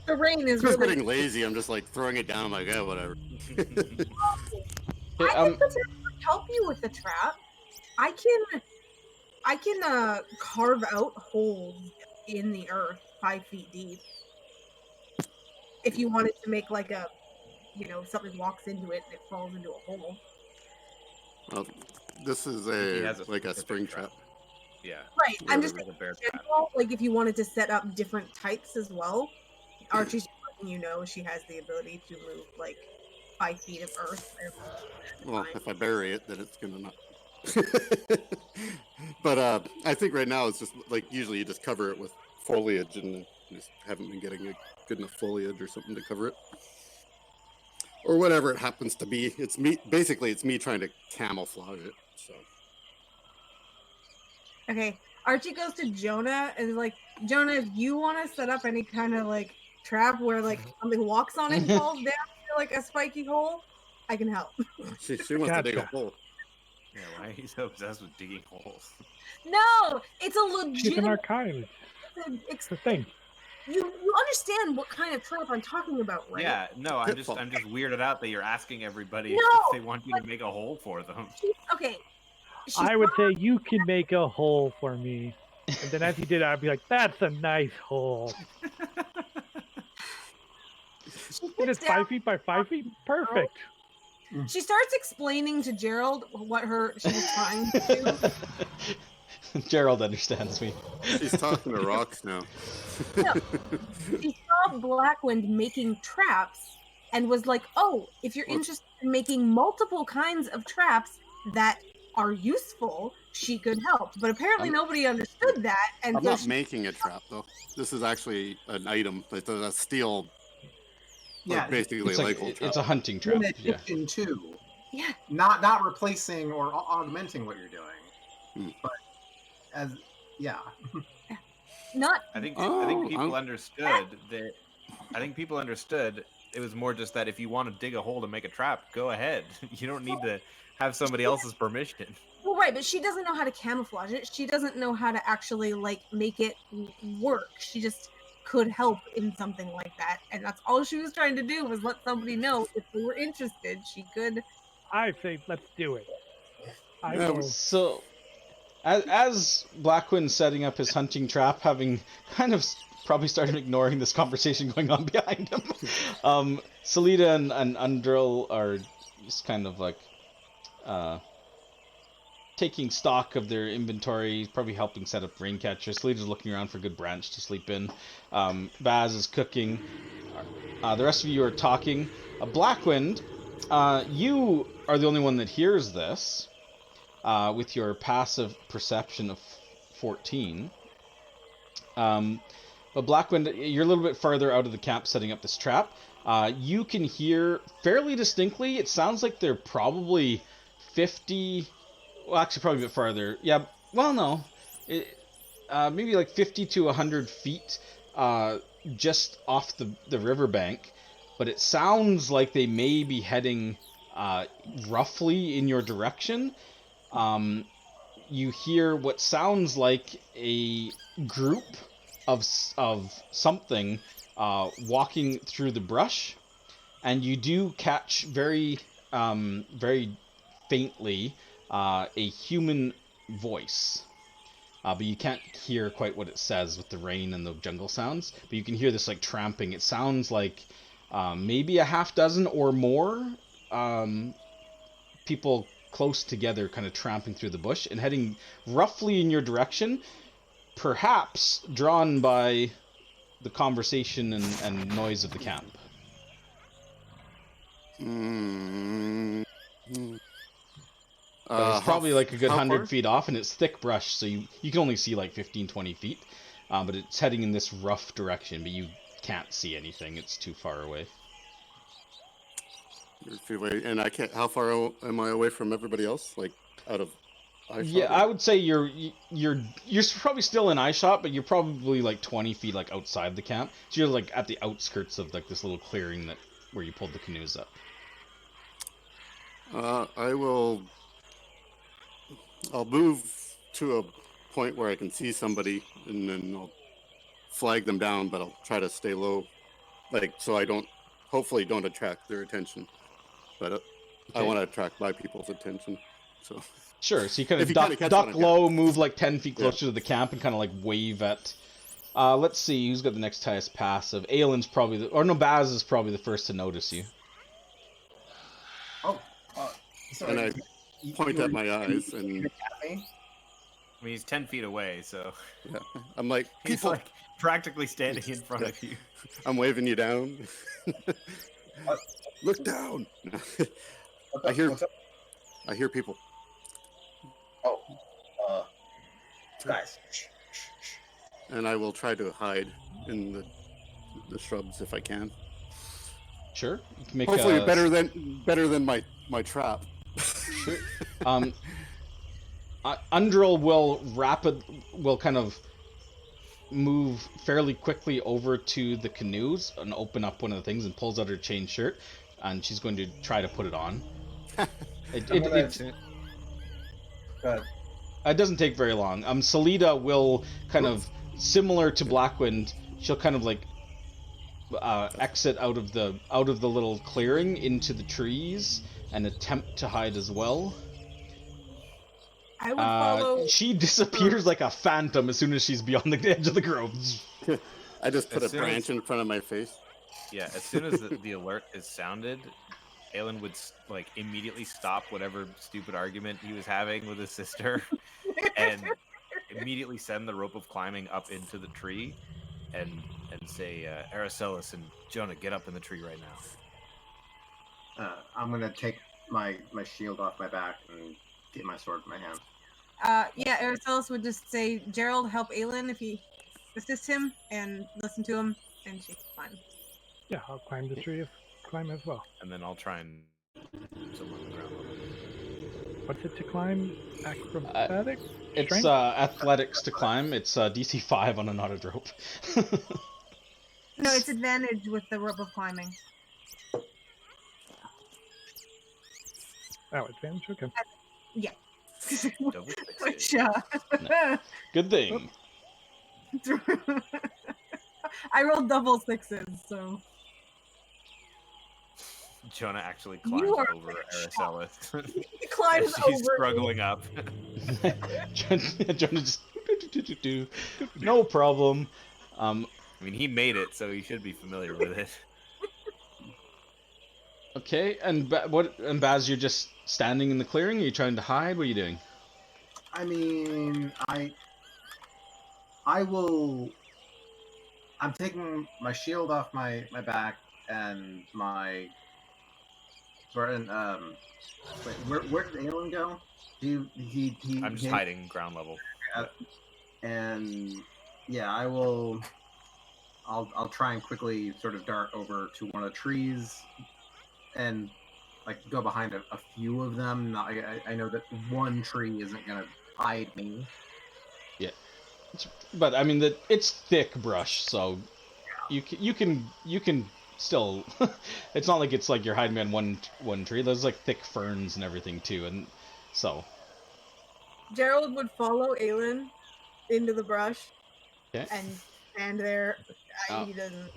the rain is I'm just really. getting lazy. I'm just like throwing it down. I'm like, yeah, whatever. Okay, I can potentially help you with the trap. I can carve out holes in the earth 5 feet deep. If you wanted to make like a, something walks into it and it falls into a hole. Well, this is He has like a specific spring trap. Yeah. Right. I'm just Like a bear in trap. general, like if you wanted to set up different types as well. Archie's letting she has the ability to move like 5 feet of earth. Well, if I bury it, then it's gonna not. But I think right now it's just like usually you just cover it with foliage, and just haven't been getting a good enough foliage or something to cover it, or whatever it happens to be. It's me. Basically, it's me trying to camouflage it. So. Okay, Archie goes to Jonah and is like, Jonah, if you want to set up any kind of like trap where like something walks on it and falls down to like a spiky hole, I can help. She wants to dig a Gotcha. hole. Yeah, why are you so obsessed with digging holes? No, it's a She's an legitimate. archivist. It's the thing. You understand what kind of trap I'm talking about, right? Yeah, no, I'm just Pitfall. weirded out that you're asking everybody No, if they want you to make a hole for them. Okay. I would say you can make a hole for me. And then as you did, I'd be like, that's a nice hole. And it's 5 feet by 5 feet? Perfect. She starts explaining to Gerald what she was trying to do. Gerald understands me. She's talking to rocks now. No. She saw Blackwind making traps and was like, oh, if you're interested in making multiple kinds of traps that are useful, she could help. But apparently nobody understood that. And I'm so not making a trap though. This is actually an item. It's a steel. Yeah, basically It's like Lego trap. it's a hunting trap. in Yeah. addition to, Yeah. not replacing or augmenting what you're doing, but as Not I think Oh, people understood that. I think people understood it was more just that if you want to dig a hole to make a trap, go ahead. You don't need to have somebody else's permission. well, right, but she doesn't know how to camouflage it. She doesn't know how to actually like make it work. She just could help in something like that, and that's all she was trying to do was let somebody know if they were interested. She could. I say, let's do it. I Yeah, will. So, as Blackwind setting up his hunting trap, having kind of probably started ignoring this conversation going on behind him, Salida and Undrill are just kind of like taking stock of their inventory, probably helping set up rain catchers. Salida's looking around for a good branch to sleep in. Baz is cooking. The rest of you are talking. Blackwind, you are the only one that hears this. With your passive perception of 14. But Blackwind, you're a little bit farther out of the camp setting up this trap. You can hear fairly distinctly, it sounds like they're probably 50... Well, actually, probably a bit farther. Yeah, well, no. Maybe like 50 to 100 feet just off the riverbank. But it sounds like they may be heading roughly in your direction. You hear what sounds like a group of something walking through the brush, and you do catch very faintly a human voice, but you can't hear quite what it says with the rain and the jungle sounds. But you can hear this like tramping. It sounds like maybe a half dozen or more people close together, kind of tramping through the bush and heading roughly in your direction, perhaps drawn by the conversation and noise of the camp. But it's probably like a good 100 feet off, and it's thick brush, so you can only see like 15, 20 feet. But it's heading in this rough direction, but you can't see anything. It's too far away. And I can't. How far am I away from everybody else? Like out of eyeshot? Yeah, I would say you're probably still in eyeshot, but you're probably like 20 feet like outside the camp. So you're like at the outskirts of like this little clearing where you pulled the canoes up. I'll move to a point where I can see somebody, and then I'll flag them down. But I'll try to stay low, like so I hopefully don't attract their attention. But I want to attract my people's attention. So sure. So you kind If of you kinda catch duck what I'm low, move like 10 feet closer to the camp, and kind of like wave at. Let's see who's got the next highest passive. Aylin's probably Baz is probably the first to notice you. Oh, sorry. and I point at my eyes, and I mean, he's 10 feet away, so yeah, I'm like, he's people, like practically standing in front of you. I'm waving you down. Look down. What's I up? hear- What's up? I hear people. Oh, guys. And I will try to hide in the shrubs if I can. Sure. You can make Hopefully a, better than my trap. Sure. Undril will kind of move fairly quickly over to the canoes and open up one of the things and pulls out her chain shirt, and she's going to try to put it on. It doesn't take very long. Salida will kind of, similar to Blackwind, she'll kind of like exit out of the little clearing into the trees and attempt to hide as well. I would follow. She disappears like a phantom as soon as she's beyond the edge of the grove. I just put As a soon branch as- in front of my face. Yeah, as soon as the alert is sounded, Aelin would like immediately stop whatever stupid argument he was having with his sister, and immediately send the rope of climbing up into the tree, and say, Araceli and Jonah, get up in the tree right now. I'm gonna take my shield off my back and get my sword in my hand. Yeah, Araceli would just say, Gerald, help Aelin if he assist him and listen to him, and she's fine. Yeah, I'll climb the tree. Climb as well. And then I'll try and somewhere on the ground level. What's it to climb? Acrobatics? It's Strength? athletics to climb. It's DC 5 on a knotted rope. No, it's advantage with the rope of climbing. Oh, advantage? Okay. Double Which, fixated. Good thing. I rolled double sixes, so. Jonah actually You climbs are over Araceli. He climbs She's over. struggling up. Jonah just no problem. I mean, he made it, so he should be familiar with it. Okay, and Baz, you're just standing in the clearing? Are you trying to hide? What are you doing? I mean, I will. I'm taking my shield off my back and my sword. And wait, where did Aelin go? I'm just hiding ground level. And yeah, I will. I'll try and quickly sort of dart over to one of the trees and like go behind a few of them. I know that one tree isn't gonna hide me. Yeah, but I mean it's thick brush, so you can still. It's not like it's like you're hiding behind one tree. There's like thick ferns and everything too, and so. Gerald would follow Aelin into the brush Okay. and stand there. He doesn't.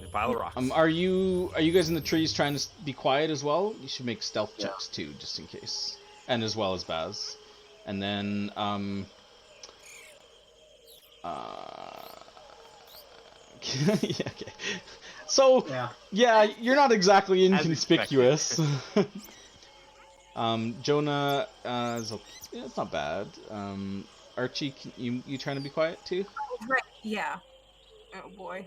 A pile of rocks. Are you guys in the trees trying to be quiet as well? You should make stealth checks too, just in case, and as well as Baz, and then yeah, okay. So yeah, you're not exactly inconspicuous. Jonah is okay. Yeah, it's not bad. Archie, you trying to be quiet too? Right. Yeah. Oh boy.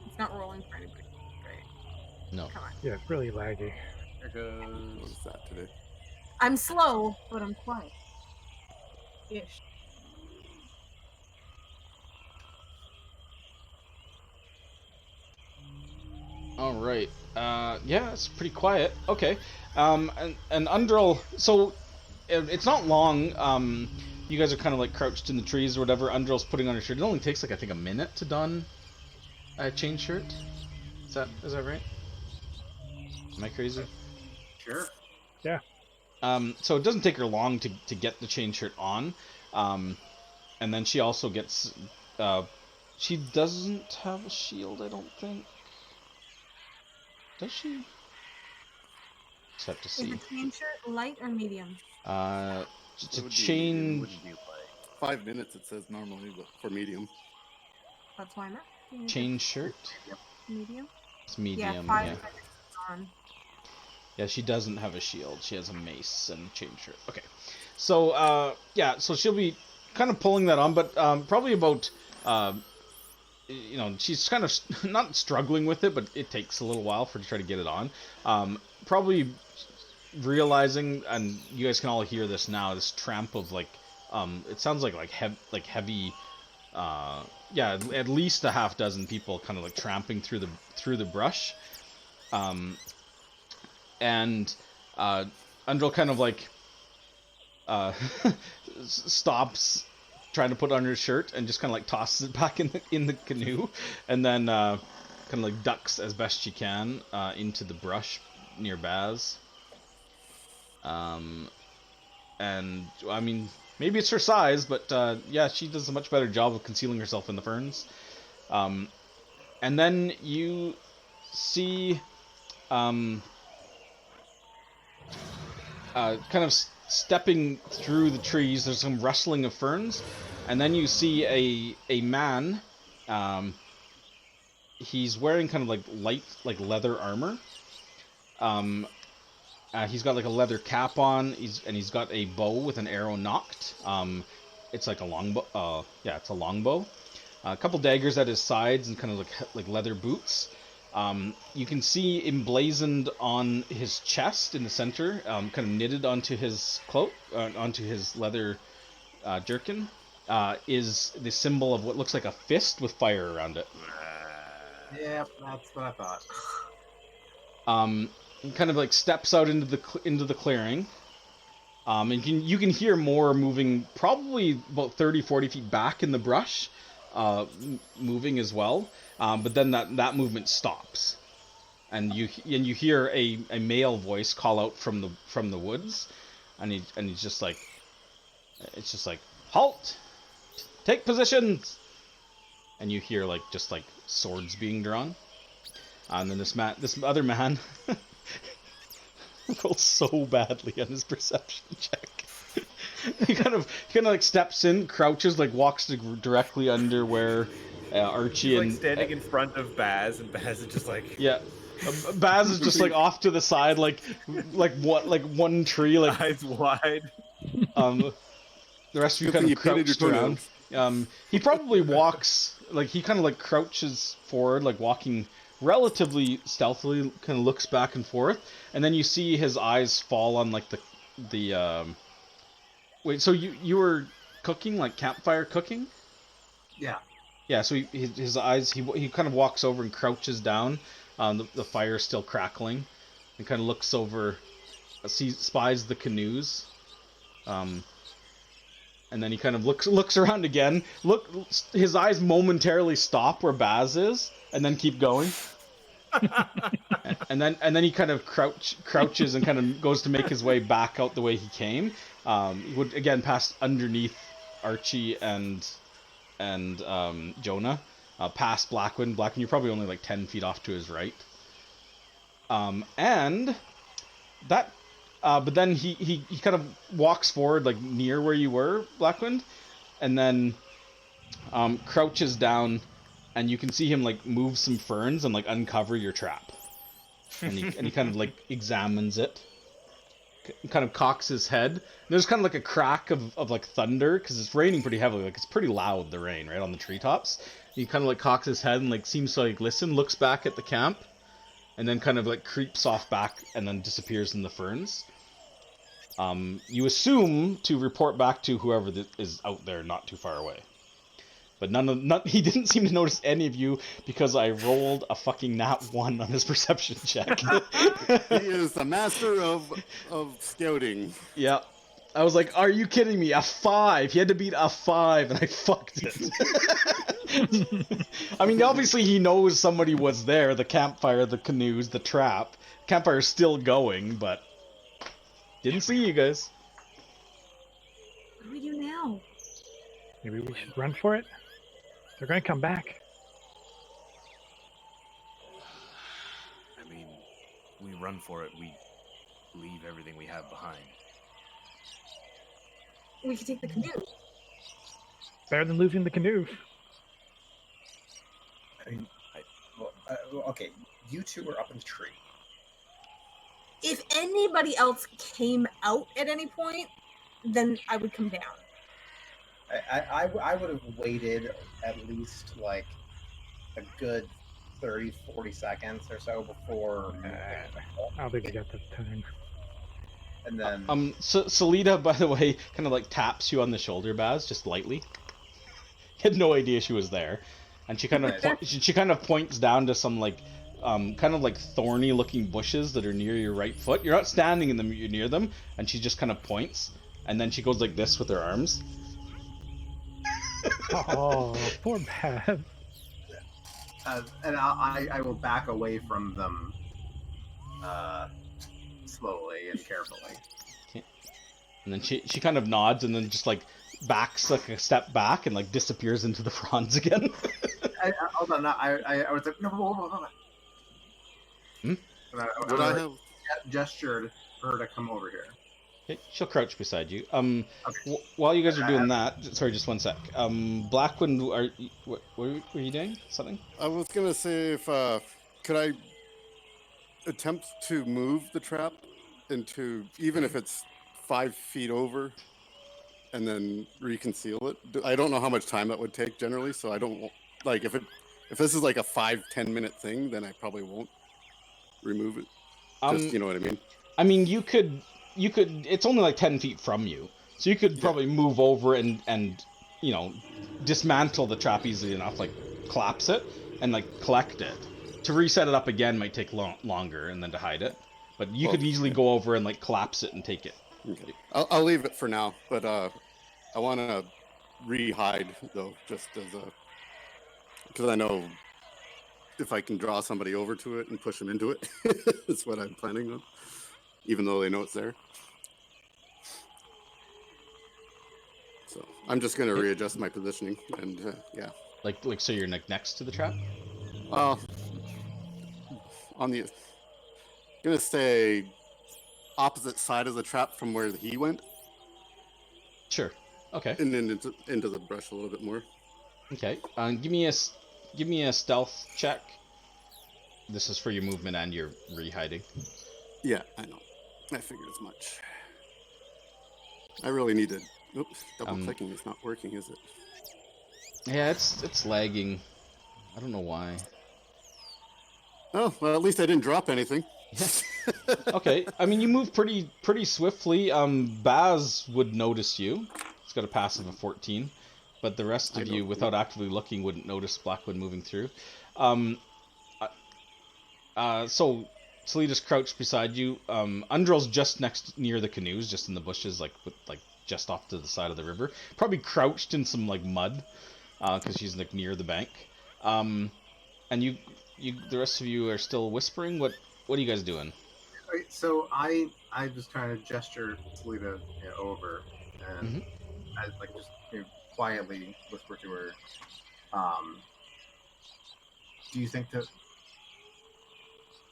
It's not rolling for anybody. Right. No. Come on. Yeah, it's really laggy. There goes. What is that today? I'm slow, but I'm quiet. Ish. All right. Yeah, it's pretty quiet. Okay. And Undril, so it's not long. You guys are kind of like crouched in the trees or whatever. Undril's putting on her shirt. It only takes like I think a minute to don a chain shirt. Is that right? Am I crazy? Sure. Yeah. So it doesn't take her long to get the chain shirt on. And then she also gets. She doesn't have a shield, I don't think. Does she? Just have to Is see. the chain shirt light or medium? It's It a would be chain. medium, wouldn't be like 5 minutes. It says normally, but for medium. That's why I'm asking. Chain shirt. Medium? It's medium. Yeah, Yeah. 5 minutes on. Yeah, she doesn't have a shield. She has a mace and a chain shirt. Okay. So yeah, so she'll be kind of pulling that on, but probably about she's kind of not struggling with it, but it takes a little while for her to try to get it on. Probably realizing, and you guys can all hear this now, this tramp of like, it sounds like heavy, at least a half dozen people kind of like tramping through the brush, and Undril kind of like stops trying to put on her shirt and just kind of like tosses it back in the canoe, and then kind of like ducks as best she can into the brush near Baz. And I mean, maybe it's her size, but yeah, she does a much better job of concealing herself in the ferns. And then you see kind of stepping through the trees, there's some rustling of ferns, and then you see a man. He's wearing kind of like light leather armor. He's got like a leather cap on. He's got a bow with an arrow knocked. It's like a longbow. Yeah, it's a longbow. A couple daggers at his sides and kind of like leather boots. You can see emblazoned on his chest in the center, kind of knitted onto his cloak, onto his leather jerkin, is the symbol of what looks like a fist with fire around it. Yeah, that's what I thought. He kind of like steps out into the clearing. And you can hear more moving, probably about 30-40 feet back in the brush, moving as well. But then that movement stops, and you hear a male voice call out from the woods, and he's just like, it's just like, halt, take positions, and you hear like just like swords being drawn, and then this other man rolled so badly on his perception check. he kind of like steps in, crouches, like walks directly under where Archie He's and like standing in front of Baz, and Baz is just like, yeah. Baz is just like off to the side, like one tree, like eyes wide. The rest of you kind of crouched around. He probably walks, like he kind of like crouches forward, like walking relatively stealthily, kind of looks back and forth, and then you see his eyes fall on like the wait, so you were cooking, like campfire cooking? Yeah. Yeah, so his eyes, he kind of walks over and crouches down. The fire is still crackling, and kind of looks over, spies the canoes, and then he kind of looks around again. His eyes momentarily stop where Baz is, and then keep going. and then he kind of crouches and kind of goes to make his way back out the way he came. He would again pass underneath Archie and Jonah, past Blackwind. Blackwind, you're probably only like 10 feet off to his right. And that, but then he kind of walks forward, like near where you were, Blackwind, and then crouches down, and you can see him like move some ferns and like uncover your trap. And he kind of like examines it. Kind of cocks his head. There's kind of like a crack of like thunder because it's raining pretty heavily. Like it's pretty loud, the rain, right on the treetops. He kind of like cocks his head and like seems to like listen, looks back at the camp, and then kind of like creeps off back and then disappears in the ferns. You assume to report back to whoever is out there not too far away. But he didn't seem to notice any of you because I rolled a fucking nat 1 on his perception check. He is the master of scouting. Yeah. I was like, are you kidding me? A 5. He had to beat a 5, and I fucked it. I mean, obviously he knows somebody was there. The campfire, the canoes, the trap. Campfire's still going, but didn't see you guys. What do we do now? Maybe we should run for it? They're going to come back. I mean, we run for it, we leave everything we have behind. We could take the canoe. Better than losing the canoe. I mean, okay, you two are up in the tree. If anybody else came out at any point, then I would come down. I would have waited at least like a good 30, 40 seconds or so before moving. I don't think we got the time. And then Salida, by the way, kind of like taps you on the shoulder, Baz, just lightly. Had no idea she was there, and she kind of she kind of points down to some like kind of like thorny looking bushes that are near your right foot. You're not standing in them, you're near them, and she just kind of points, and then she goes like this with her arms. Oh, poor Baz. And I will back away from them slowly and carefully. Okay. And then she kind of nods and then just like backs like a step back and like disappears into the fronds again. Hold on, I was like, no, hold on. Hmm? And I have gestured her to come over here. Okay, she'll crouch beside you. Okay. While you guys are doing that, sorry, just one sec. Blackwind, what were you doing? Something? I was gonna say if could I attempt to move the trap into, even if it's 5 feet over, and then reconceal it. I don't know how much time that would take generally, so I don't like if this is like a 5-10 minute thing, then I probably won't remove it. Just, you know what I mean? I mean, you could. It's only like 10 feet from you, so you could probably move over and you know, dismantle the trap easily enough, like collapse it and like collect it. To reset it up again might take longer, and then to hide it. But you could easily go over and like collapse it and take it. Okay. I'll leave it for now, but I want to re-hide though, just as a, because I know if I can draw somebody over to it and push them into it, that's what I'm planning on, even though they know it's there. So I'm just going to readjust my positioning, and yeah. Like so you're next to the trap? On the, gonna stay opposite side of the trap from where he went. Sure. Okay. And then into the brush a little bit more. Okay. Give me a stealth check. This is for your movement and your re-hiding. Yeah, I know. I figured as much. I really need to. Oops, double clicking is not working, is it? Yeah, it's lagging. I don't know why. Oh, well, at least I didn't drop anything. Yeah. Okay. I mean, you move pretty swiftly. Baz would notice you. He's got a passive of 14, but the rest of you, without actively looking, wouldn't notice Blackwood moving through. So Salida's crouched beside you. Undrill's just near the canoes, just in the bushes, like just off to the side of the river. Probably crouched in some like mud, because she's like near the bank. And you, the rest of you are still whispering. What are you guys doing? Right, so I just kind of gesture Salida over, and I like just quietly whisper to her, do you think that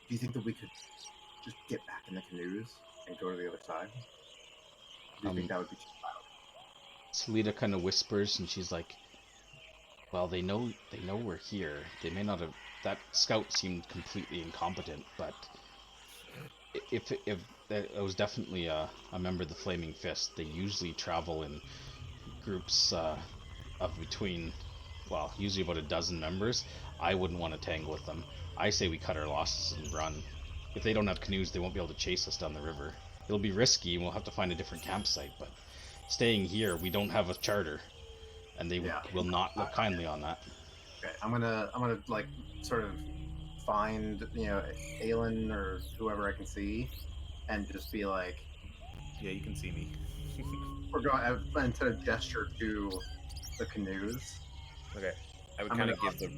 we could just get back in the canoes and go to the other side? Do you think that would be too loud? Salida kind of whispers, and she's like, "Well, they know we're here. They may not have. That scout seemed completely incompetent, but if it was definitely a member of the Flaming Fist. They usually travel in groups of between, well, usually about a dozen members. I wouldn't want to tangle with them. I say we cut our losses and run. If they don't have canoes, they won't be able to chase us down the river. It'll be risky, and we'll have to find a different campsite, but staying here, we don't have a charter, and they will not look kindly on that." Okay, I'm gonna like sort of find Aelin or whoever I can see, and just be like, Yeah, you can see me. we're going, instead of gesture to the canoes. Okay. I would kind of give the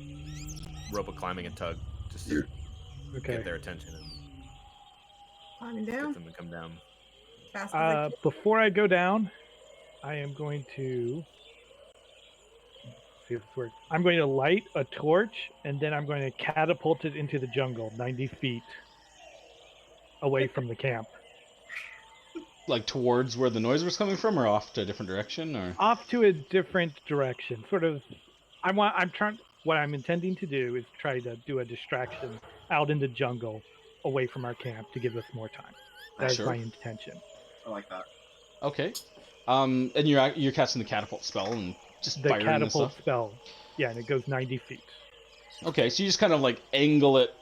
rope of climbing a tug just to get their attention and Climbing get down. them to come down. Fast as I can. Before I go down, I am going to see if this works. I'm going to light a torch, and then I'm going to catapult it into the jungle, 90 feet away from the camp. Like towards where the noise was coming from, or off to a different direction, or Off to a different direction. Sort of. What I'm intending to do is try to do a distraction out in the jungle, away from our camp, to give us more time. That's my intention. I like that. okay. And you're casting the catapult spell and just The firing this catapult stuff. spell. Yeah, and it goes 90 feet. Okay, so you just kind of like angle it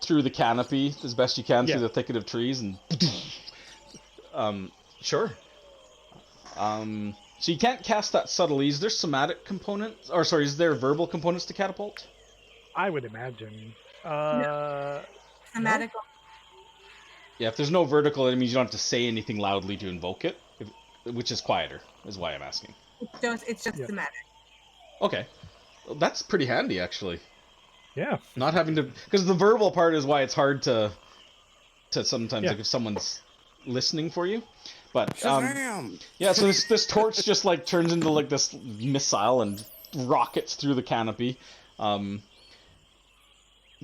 through the canopy as best you can Yeah. through the thicket of trees and sure. So you can't cast that subtly. Is there somatic components? Or sorry, is there verbal components to catapult? I would imagine. Thematic. Yeah, if there's no vertical, it means you don't have to say anything loudly to invoke it, which is quieter, is why I'm asking. It's just Yeah. thematic. Okay. Well, that's pretty handy, actually. Yeah. Not having to... Because the verbal part is why it's hard to sometimes, Yeah. like, if someone's listening for you. But, Shazam! yeah, so this torch just, like, turns into, like, this missile and rockets through the canopy.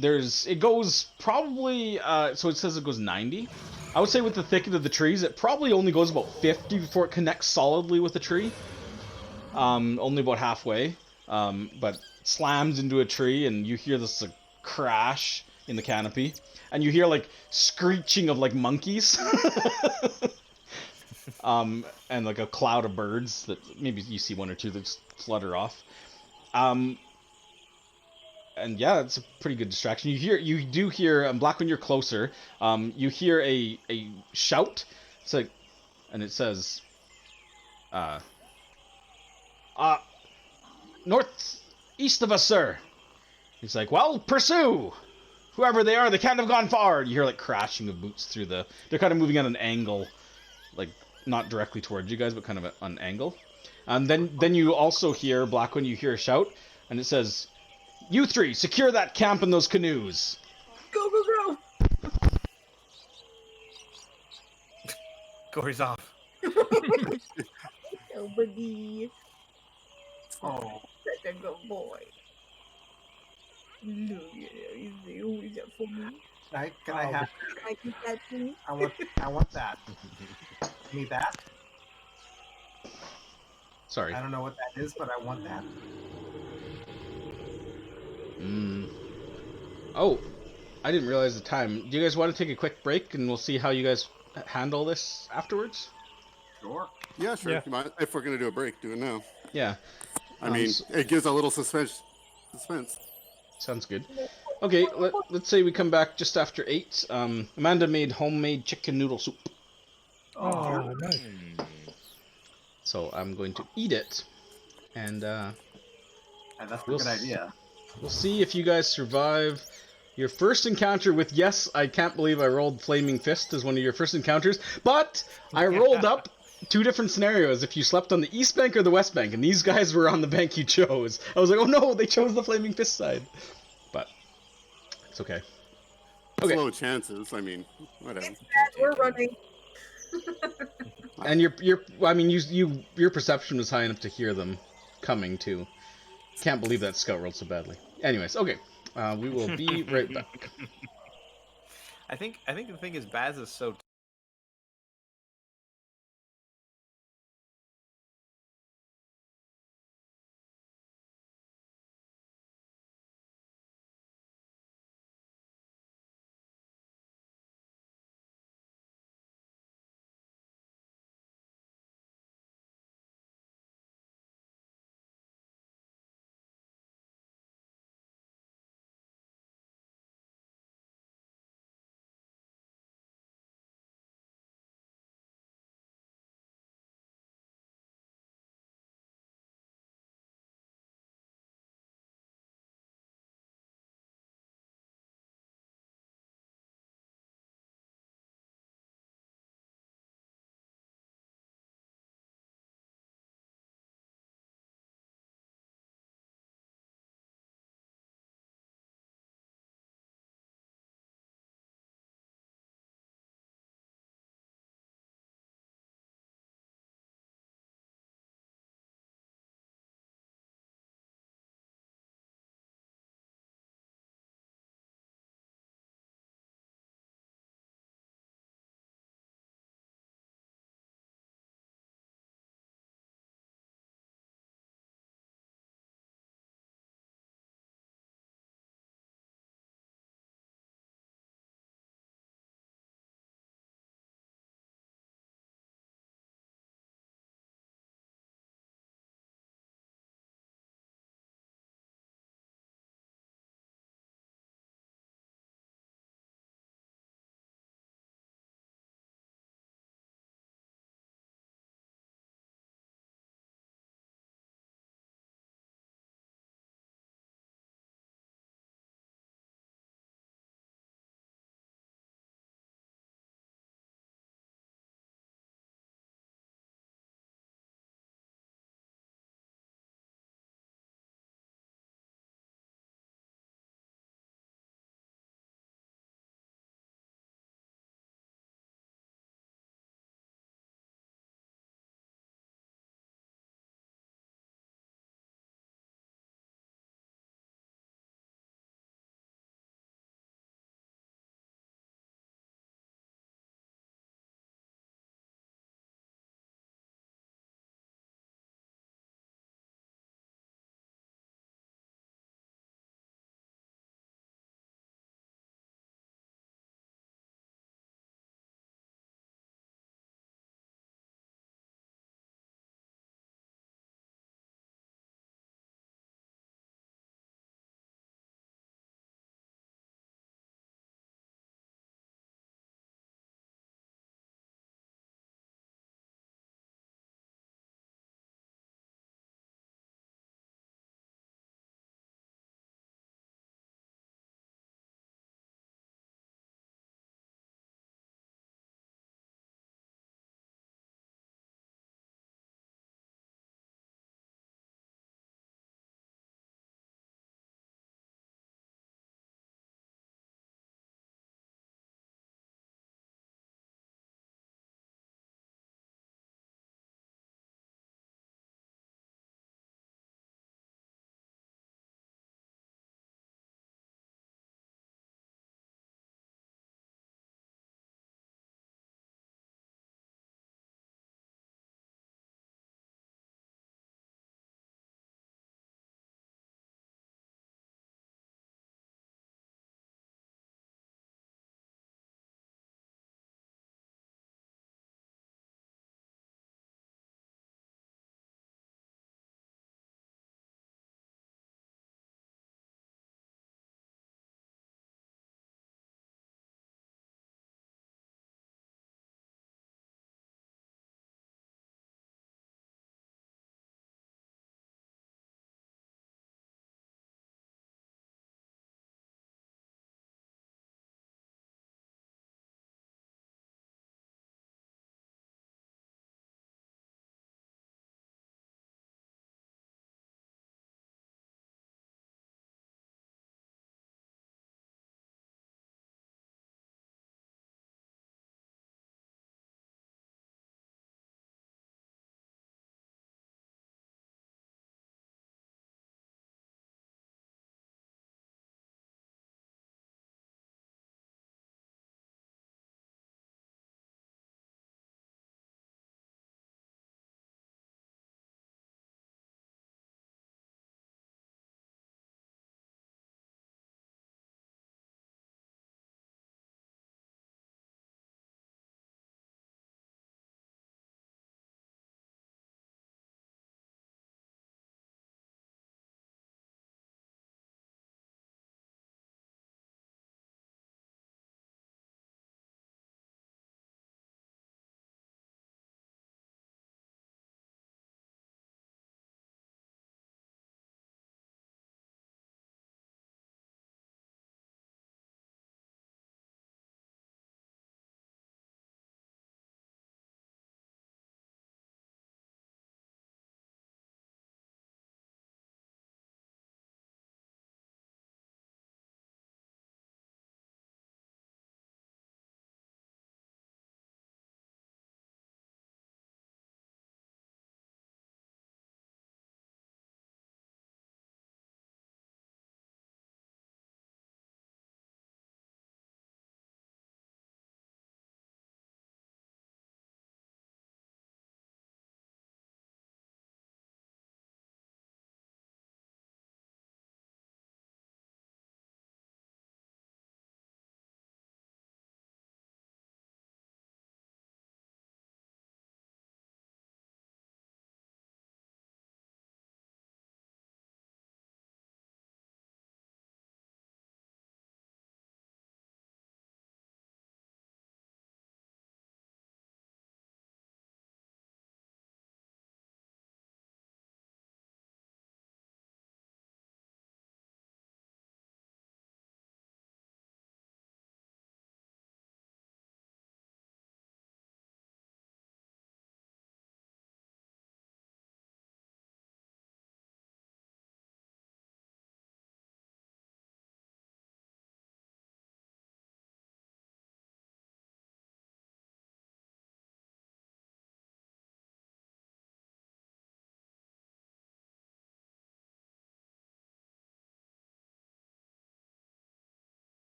It goes probably, so it says it goes 90. I would say with the thicket of the trees, it probably only goes about 50 before it connects solidly with the tree. Only about halfway. But slams into a tree and you hear this like, crash in the canopy. And you hear like screeching of like monkeys. And like a cloud of birds that maybe you see one or two that just flutter off. And yeah, it's a pretty good distraction. You do hear Black when you're closer. You hear a shout. It's like, and it says, uh, northeast of us, sir. He's like, well, pursue. Whoever they are, they can't have gone far. You hear like crashing of boots through the. They're kind of moving at an angle, like not directly towards you guys, but kind of at an angle. And then you also hear Black when you hear a shout, and it says, "You three, secure that camp and those canoes." Go, go, go! Corey's off. Nobody. Oh, Such a good boy. Look at him. He's always up for me. Can I have? Can I keep that, please? I want that. Give me that. Sorry. I don't know what that is, but I want that. Oh, I didn't realize the time. Do you guys want to take a quick break and we'll see how you guys handle this afterwards? sure. Yeah, sure. Yeah. You might, if we're gonna do a break, do it now. Yeah. I mean, it gives a little suspense. Sounds good. Okay, let's say we come back just after 8. Amanda made homemade chicken noodle soup. Oh, nice. So I'm going to eat it. And That's a We'll good idea. we'll see if you guys survive your first encounter with, yes, I can't believe I rolled Flaming Fist as one of your first encounters, but I rolled up 2 different scenarios if you slept on the East Bank or the West Bank, and these guys were on the bank you chose. I was like, oh no, they chose the Flaming Fist side. But it's okay. It's Okay. low chances. I mean, whatever. Dad, we're running. And your perception was high enough to hear them coming too. Can't believe that scout rolled so badly. Anyways, okay. We will be right back. I think the thing is Baz is so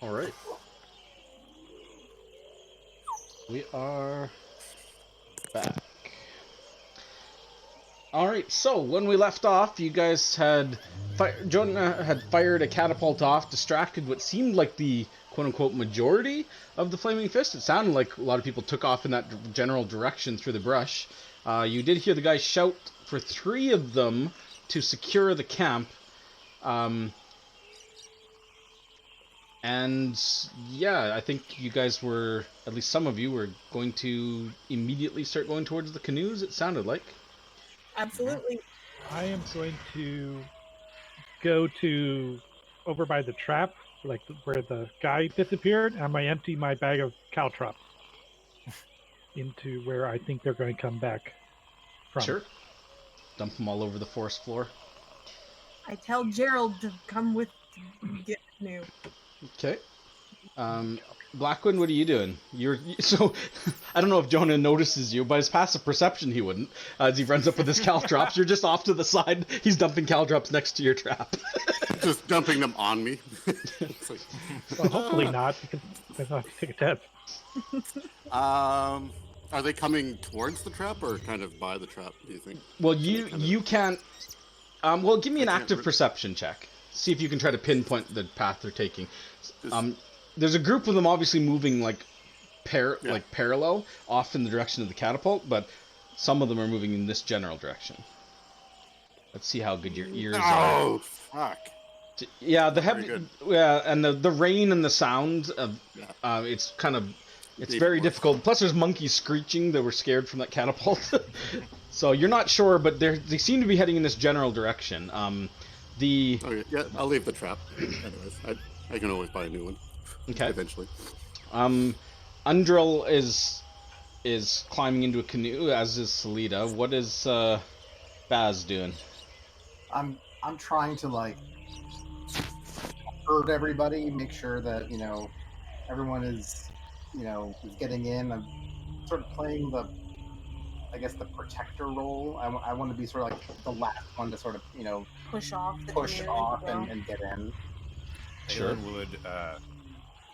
All right. We are back. All right. So when we left off, you guys had Jonah had fired a catapult off, distracted what seemed like the quote-unquote majority of the flaming fist. It sounded like a lot of people took off in that general direction through the brush. You did hear the guy shout for 3 of them to secure the camp. And yeah, I think you guys were, at least some of you, were going to immediately start going towards the canoes, it sounded like. Absolutely. I am going to go to over by the trap, like where the guy disappeared. I'm going to empty my bag of caltrops into where I think they're going to come back from. Sure. Dump them all over the forest floor. I tell Gerald to come with get new. Okay. Blackwind, what are you doing? So I don't know if Jonah notices you, but his passive perception he wouldn't. As he runs up with his caltrops, you're just off to the side. He's dumping caltrops next to your trap. Just dumping them on me. It's like, Well, hopefully not, because I don't have to take a test. are they coming towards the trap or kind of by the trap, do you think? Well, you can't. Well, give me an active perception check. See if you can try to pinpoint the path they're taking. There's a group of them obviously moving like parallel off in the direction of the catapult, but some of them are moving in this general direction. Let's see how good your ears are. Oh, fuck. Yeah, the Very heavy, good. yeah, and the rain and the sound of, it's kind of, it's very difficult. Plus, there's monkeys screeching that were scared from that catapult. So you're not sure, but they seem to be heading in this general direction. Okay, yeah, I'll leave the trap. Anyways, I can always buy a new one. Okay. Eventually. Undril is climbing into a canoe, as is Salida. What is Baz doing? I'm trying to like herd everybody, make sure that everyone is is getting in. I'm sort of playing the protector role. I want to be sort of like the last one to sort of Push off. and get in. Sure. Aelin would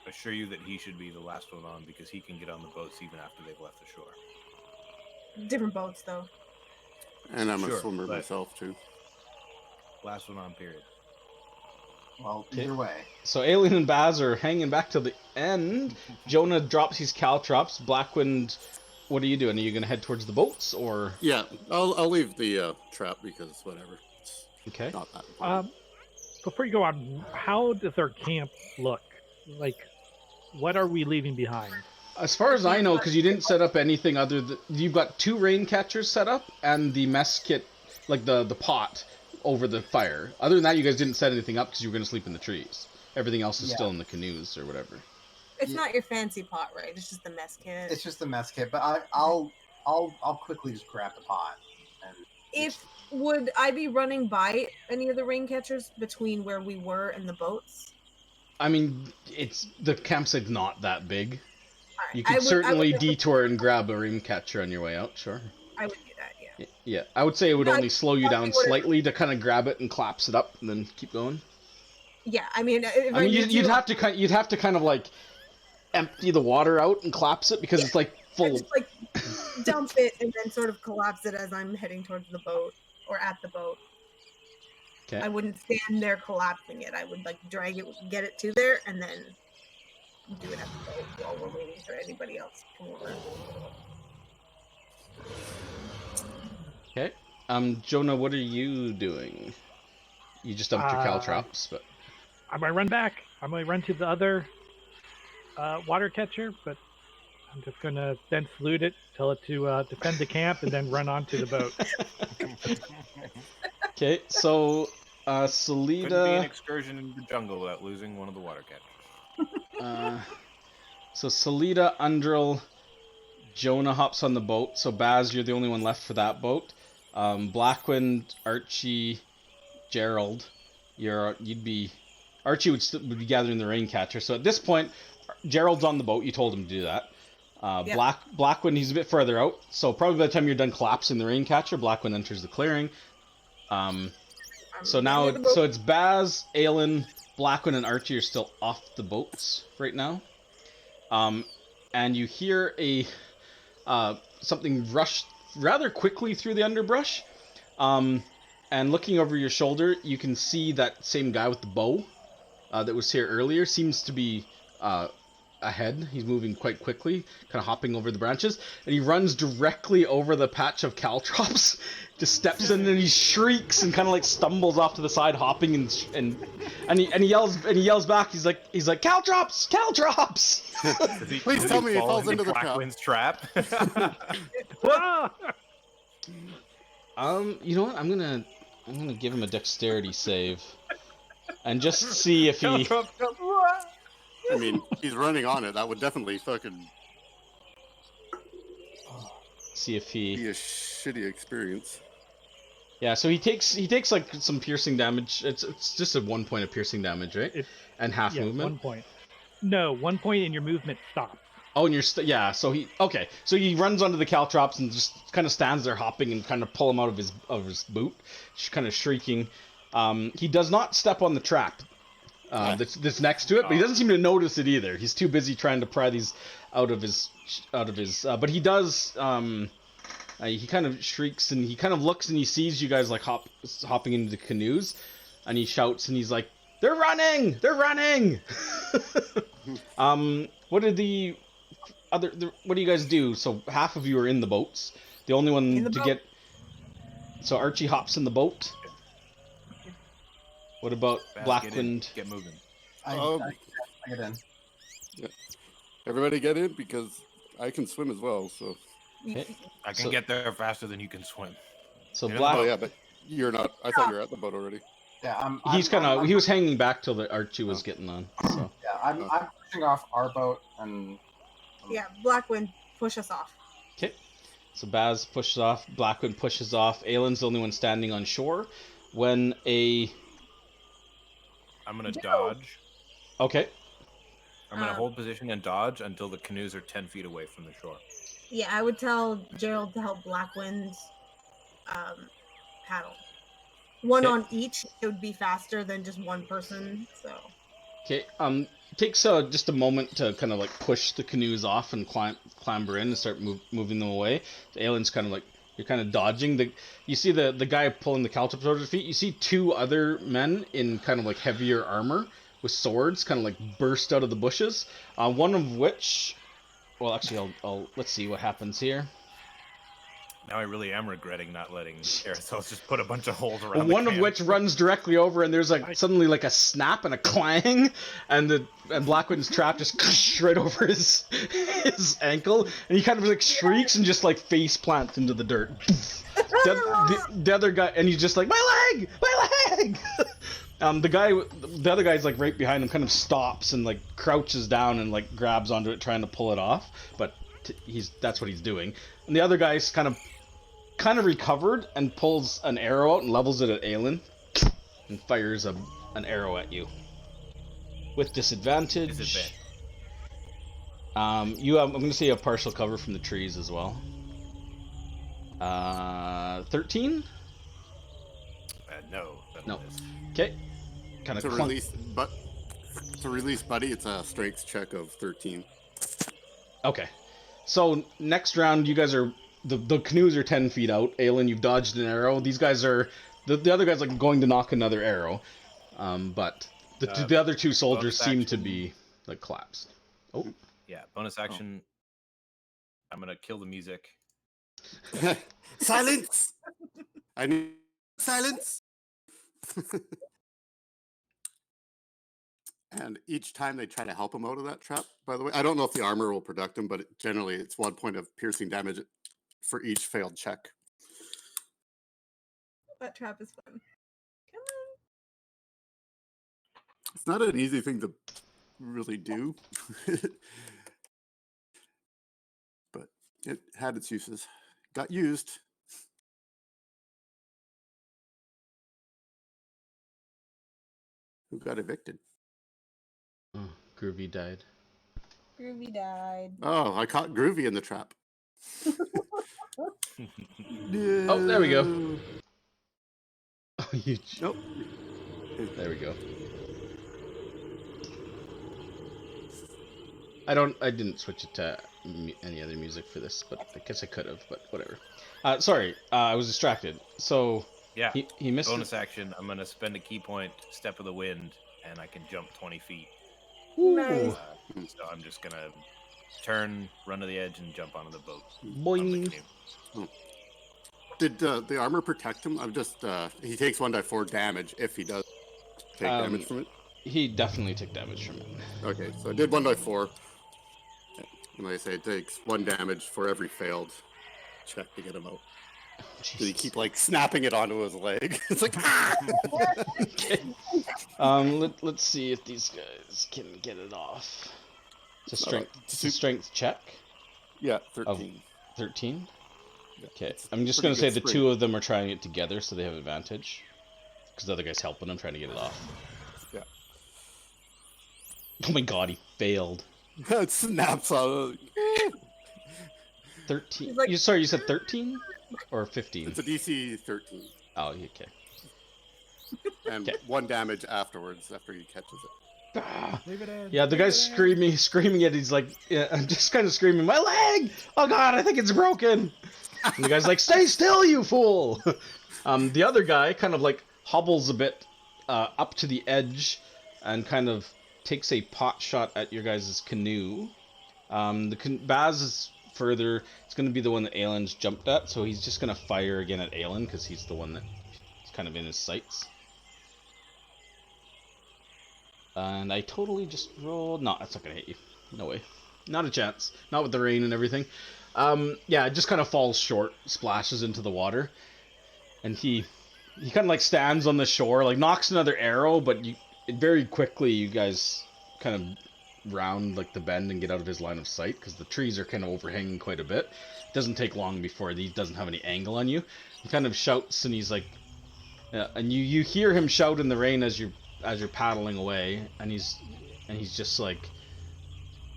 assure you that he should be the last one on because he can get on the boats even after they've left the shore. Different boats, though. And I'm Sure, a swimmer but- myself, too. Last one on, period. Well, Okay. either way. So Alien and Baz are hanging back till the end. Jonah drops his caltrops. Blackwind, what are you doing? Are you going to head towards the boats, or? Yeah, I'll leave the trap because whatever. It's Okay. not that important. Before you go on, how does our camp look? Like, what are we leaving behind? As far as I know, because you didn't set up anything other than... You've got 2 rain catchers set up, and the mess kit, like the pot, over the fire. Other than that, you guys didn't set anything up because you were going to sleep in the trees. Everything else is still in the canoes or whatever. It's not your fancy pot, right? It's just the mess kit. It's just the mess kit, but I'll quickly just grab the pot. And Would I be running by any of the rain catchers between where we were and the boats? I mean, the campsite's not that big. All right. You could certainly detour and grab a rain catcher on your way out, sure. I would do that, yeah. Yeah, I would say it would Yeah, only slow you down exactly what it- slightly to kind of grab it and collapse it up and then keep going. Yeah, I mean, if I mean, need you'd have to kind of like empty the water out and collapse it because it's like full. just like dump it and then sort of collapse it as I'm heading towards the boat or at the boat. Okay. I wouldn't stand there collapsing it. I would like drag it, get it to there, and then do it at the boat while we're waiting for anybody else to come over. Okay. Jonah, what are you doing? You just dumped your caltrops, but I might run back. I might run to the other water catcher, but I'm just going to then salute it, tell it to defend the camp, and then run onto the boat. okay. So, Couldn't be an Salida. excursion into the jungle without losing one of the water catchers. So Salida, Undril, Jonah hops on the boat. So Baz, you're the only one left for that boat. Blackwind, Archie, Gerald, Archie would be gathering the rain catcher. So at this point, Gerald's on the boat. You told him to do that. Yep. Blackwind, he's a bit further out. So probably by the time you're done collapsing the rain catcher, Blackwind enters the clearing. So now, so it's Baz, Aelin, Blackwood and Archie are still off the boats right now. And you hear a something rush rather quickly through the underbrush. And looking over your shoulder, you can see that same guy with the bow that was here earlier seems to be ahead. He's moving quite quickly, kind of hopping over the branches, and he runs directly over the patch of caltrops. Just steps in and he shrieks and kind of like stumbles off to the side, hopping and he yells back. He's like caltrops, caltrops. Please tell me he fall falls into the trap. Blackwind's trap. You know what? I'm gonna give him a dexterity save, and just see if he. I mean, he's running on it. That would definitely fucking See if he. be a shitty experience. Yeah, so he takes like some piercing damage. It's just a 1 point of piercing damage, right? And half Yeah, movement. 1 point. No, 1 point and your movement stops. Oh, and yeah. So he runs onto the caltrops and just kind of stands there hopping and kind of pull him out of his boot, just kind of shrieking. He does not step on the trap that's next to it, but he doesn't seem to notice it either. He's too busy trying to pry these out of his. But he does. He kind of shrieks and he kind of looks and he sees you guys like hopping into the canoes, and he shouts and he's like, "They're running! They're running!" What do you guys do? So half of you are in the boats. The only one to get. So Archie hops in the boat. What about Blackwind? Get moving. I get in. Yeah. Everybody get in because I can swim as well. So. Okay. I can get there faster than you can swim. So Oh yeah, but you're not. I thought you were at the boat already. Yeah, he was hanging back till the Archie was getting on. So. Yeah, I'm pushing off our boat and. Yeah, Blackwind, push us off. Okay. So Baz pushes off. Blackwind pushes off. Aylin's the only one standing on shore. When I'm gonna dodge. Okay. I'm gonna hold position and dodge until the canoes are 10 feet away from the shore. Yeah, I would tell Gerald to help Blackwind paddle. One Okay. on each, it would be faster than just one person. So. Okay. Takes just a moment to kind of like push the canoes off and clamber in and start moving them away. So Aylin's kind of like you're kind of dodging. You see the guy pulling the caltrops over his feet. You see two other men in kind of like heavier armor with swords, kind of like burst out of the bushes. One of which, well, actually, I'll let's see what happens here. Now I really am regretting not letting Aerosols just put a bunch of holes around. One of which runs directly over, and there's like suddenly like a snap and a clang, and Blackwind's trap just right over his ankle, and he kind of like shrieks and just like face plants into the dirt. The other guy, and he's just like, my leg. The other guy's like right behind him, kind of stops and like crouches down and like grabs onto it, trying to pull it off, but that's what he's doing. And the other guy's kind of recovered and pulls an arrow out and levels it at Aylin and fires an arrow at you with disadvantage. I'm going to say a partial cover from the trees as well. 13? No. No. Okay. Kind of to release Buddy, it's a strength check of 13. Okay. So next round, you guys are the canoes are 10 feet out. Aylin, you've dodged an arrow. These guys are the other guy's like going to knock another arrow, but the other two soldiers seem to be like collapsed. Oh. Yeah. Bonus action. I'm gonna kill the music. Silence! I need silence. And each time they try to help him out of that trap, by the way, I don't know if the armor will protect him, but generally it's 1 point of piercing damage for each failed check. That trap is fun. Come on. It's not an easy thing to really do, but it had its uses. Got used. Who got evicted? Oh, Groovy died. Groovy died. Oh, I caught Groovy in the trap. No. Oh, there we go. Oh, Nope. There we go. I didn't switch it to any other music for this, but I guess I could have, but whatever. Sorry, I was distracted. So Yeah. he missed Bonus it. action. I'm gonna spend a key point, Step of the Wind, and I can jump 20 feet. Nice. So I'm just gonna turn, run to the edge, and jump onto the boat. Boing. Onto the canoe. Did the armor protect him? I'm just he takes 1d4 damage if he does take damage from it. He definitely took damage from it. Okay, so I did 1d4. And like I say, it takes 1 damage for every failed check to get him out. So you keep like snapping it onto his leg. It's like Okay. Let's see if these guys can get it off. It's a strength check. Yeah, 13. 13. Okay, It's I'm just pretty gonna say good the spring. two of them are trying it together, so they have advantage. Because the other guy's helping them, trying to get it off. Yeah. Oh my god, he failed. It snaps out. 13. He's like- Sorry, you said 13 or 15? It's a DC 13. Oh, okay. And Okay. 1 damage afterwards after he catches it. Ah. Leave it in. Yeah, the guy's screaming at. He's like, yeah, I'm just kind of screaming, my leg! Oh god, I think it's broken. And the guy's like, stay still, you fool! The other guy kind of like hobbles a bit up to the edge and kind of takes a pot shot at your guys' canoe. Baz is further. It's going to be the one that Aelin's jumped at, so he's just going to fire again at Aelin because he's the one that is kind of in his sights. And I totally just rolled. No, that's not gonna hit you. No way. Not a chance. Not with the rain and everything. Yeah, it just kind of falls short, splashes into the water, and he kind of like stands on the shore, like knocks another arrow, but very quickly you guys kind of round like the bend and get out of his line of sight because the trees are kind of overhanging quite a bit. It doesn't take long before he doesn't have any angle on you. He kind of shouts and he's like, and you hear him shout in the rain as you're paddling away, and he's just like,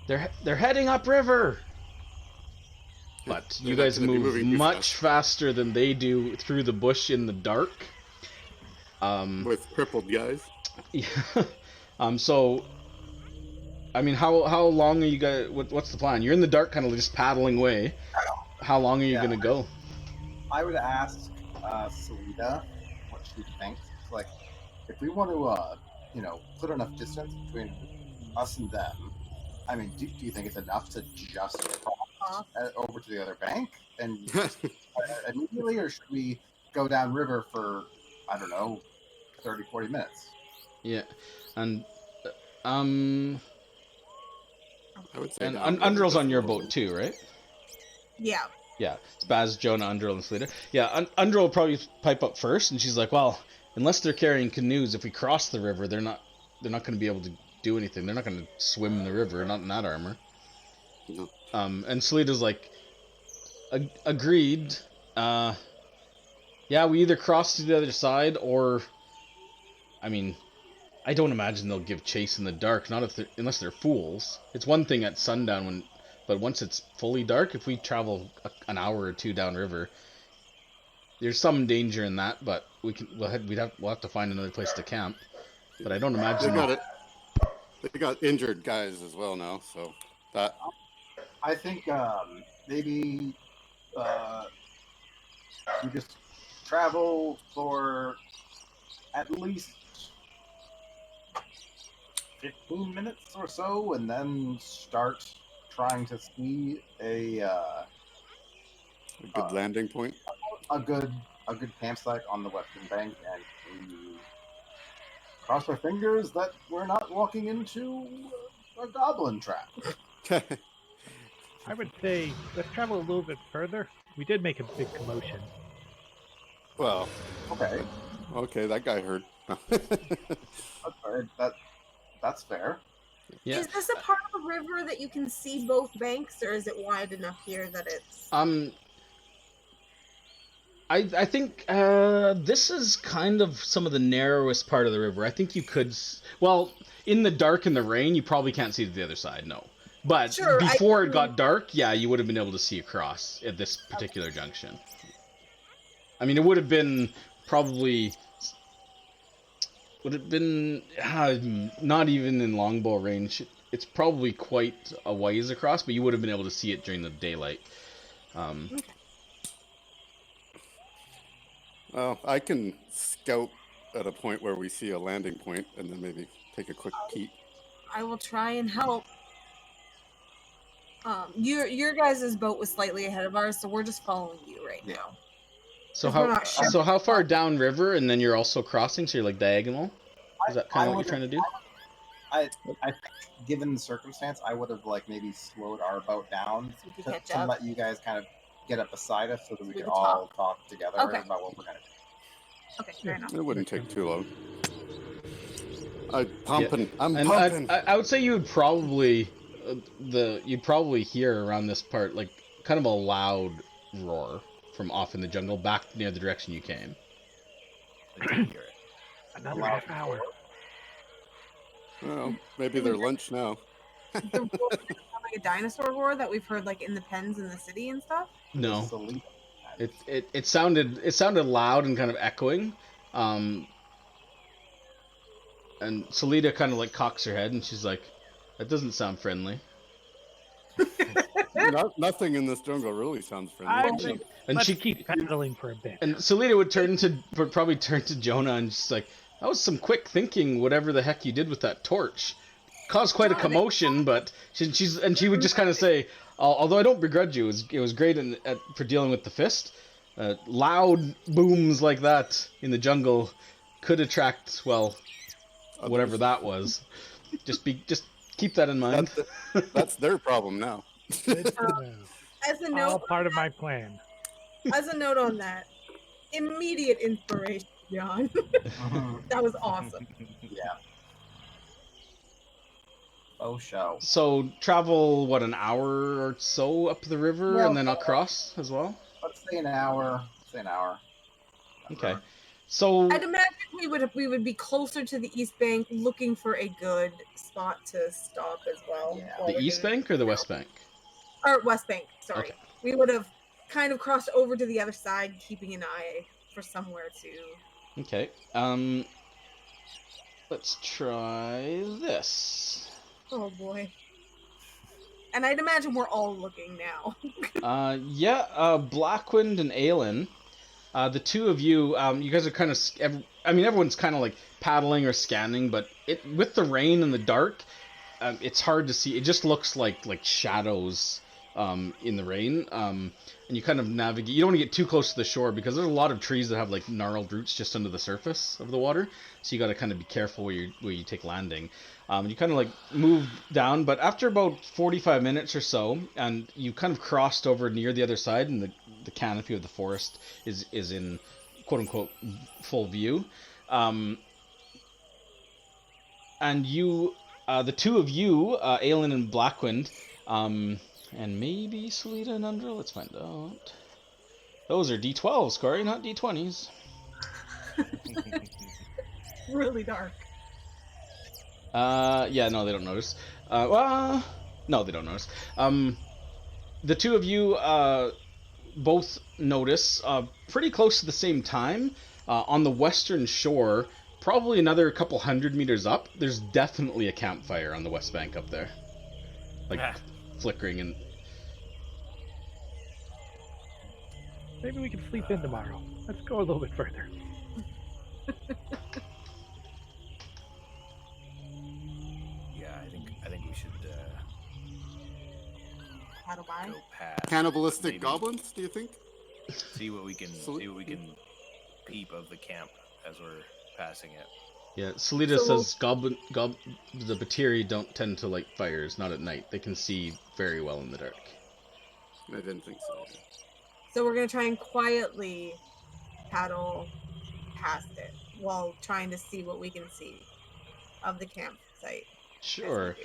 they're heading upriver. But you They're not guys gonna be move moving too much faster than they do through the bush in the dark. With crippled guys. Yeah. So, I mean, how long are you guys? What's the plan? You're in the dark, kind of just paddling away. How long are you gonna go? I would ask Selena what she thinks. Like, if we want to, put enough distance between us and them, I mean, do you think it's enough to just cross over to the other bank and immediately, or should we go downriver for, I don't know, 30, 40 minutes? Yeah, and I would say and down Undrill's river on your just a little boat too, right? Yeah. Yeah, it's Baz, Jonah, Undrill, and Selena. Yeah, Undrill will probably pipe up first, and she's like, "Well, unless they're carrying canoes, if we cross the river, they're not going to be able to do anything. They're not going to swim the river, not in that armor." No. And Selena's like, "Agreed. Yeah, we either cross to the other side, or, I mean, I don't imagine they'll give chase in the dark. Not unless they're fools. It's one thing at sundown but once it's fully dark, if we travel an hour or two downriver, there's some danger in that. But we'll have to find another place to camp. But I don't imagine They got injured guys as well now, so that. I think maybe we just travel for at least 15 minutes or so, and then start trying to see a good landing point. a good campsite on the western bank, and we cross our fingers that we're not walking into a goblin trap. I would say let's travel a little bit further. We did make a big commotion. Well, Okay, that guy heard. that's fair. Yeah. Is this a part of the river that you can see both banks, or is it wide enough here that it's... I think this is kind of some of the narrowest part of the river. I think you could, well, in the dark and the rain, you probably can't see to the other side, no. But Sure, before it got dark, yeah, you would have been able to see across at this particular junction. I mean, it would have been probably... Would it have been not even in longbow range? it's probably quite a ways across, but you would have been able to see it during the daylight. Well, I can scout at a point where we see a landing point, and then maybe take a quick peek. I will try and help. Your guys' boat was slightly ahead of ours, so we're just following you right now. So 'Cause we're how not sure. so how far down river, and then you're also crossing, so you're like diagonal? Is that kind of what you're trying to do? I think, given the circumstance, I would have like maybe slowed our boat down So we could to, catch to up. let you guys kind of get up beside us so that we We could could all talk together Okay. about what we're gonna do. Okay, fair enough. It wouldn't Makes take too long. I'm And pumping. I would say you would probably you'd probably hear around this part like kind of a loud roar from off in the jungle back near the direction you came. I did hear it. Another half hour. Well, maybe they're lunch now. The roar sound like a dinosaur roar that we've heard like in the pens in the city and stuff. No, Salita. it sounded loud and kind of echoing. And Salita kind of like cocks her head and she's like, "That doesn't sound friendly." Nothing in this jungle really sounds friendly. And she keep paddling for a bit. And Salita would probably turn to Jonah and just like, "That was some quick thinking. Whatever the heck you did with that torch, caused quite a commotion." But she would just kind of say, "Although I don't begrudge you, it was great for dealing with the fist. Loud booms like that in the jungle could attract whatever that was. Just keep that in mind." That's their problem now. As a note, All part of my plan. as a note on that, immediate inspiration, John. That was awesome. Yeah. Oh, show. So travel an hour or so up the river and then across as well. Let's say an hour. Okay. So I'd imagine we would be closer to the east bank, looking for a good spot to stop as well. Yeah. while the we're east doing- bank or the west bank? or west bank. Sorry, Okay. we would have kind of crossed over to the other side, keeping an eye for somewhere to. Okay. Let's try this. Oh boy. And I'd imagine we're all looking now. Blackwind and Aelin, the two of you, you guys are kind of, everyone's kind of like paddling or scanning, but with the rain and the dark, it's hard to see. It just looks like shadows in the rain, and you kind of navigate. You don't want to get too close to the shore because there's a lot of trees that have like gnarled roots just under the surface of the water, so you got to kind of be careful where you take landing. You kind of like move down, but after about 45 minutes or so, and you kind of crossed over near the other side, and the canopy of the forest is in quote unquote full view, and you, the two of you, Aelin and Blackwind, and maybe Salita and Undra, let's find out. Those are D12s, Corey, not D20s. Really dark. Yeah, no, they don't notice. No, they don't notice. The two of you, both notice, pretty close to the same time, on the western shore, probably another couple 100 meters up, there's definitely a campfire on the west bank up there. Like, flickering and... Maybe we can sleep in tomorrow. Let's go a little bit further. Yeah, I think we should Paddle by. go past. Cannibalistic maybe goblins, do you think? See what we can peep of the camp as we're passing it. Yeah, Salita says the Batiri don't tend to light fires, not at night. They can see very well in the dark. I didn't think so. So we're gonna try and quietly paddle past it while trying to see what we can see of the campsite. Sure.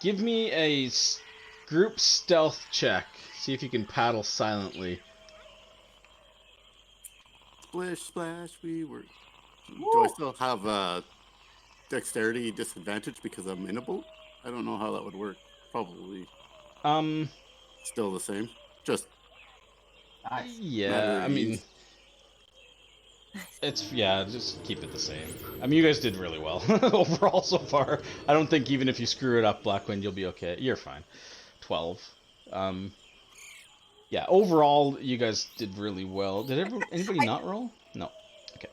Give me a group stealth check. See if you can paddle silently. Splish, splash, we were... Do I still have dexterity disadvantage because I'm in a boat? I don't know how that would work. Probably still the same. Just Nice. yeah, I mean, Yeah, just keep it the same. I mean, you guys did really well overall so far. I don't think even if you screw it up, Blackwind, you'll be okay. You're fine. 12. Yeah, overall, you guys did really well. Did anybody not roll? No. Okay.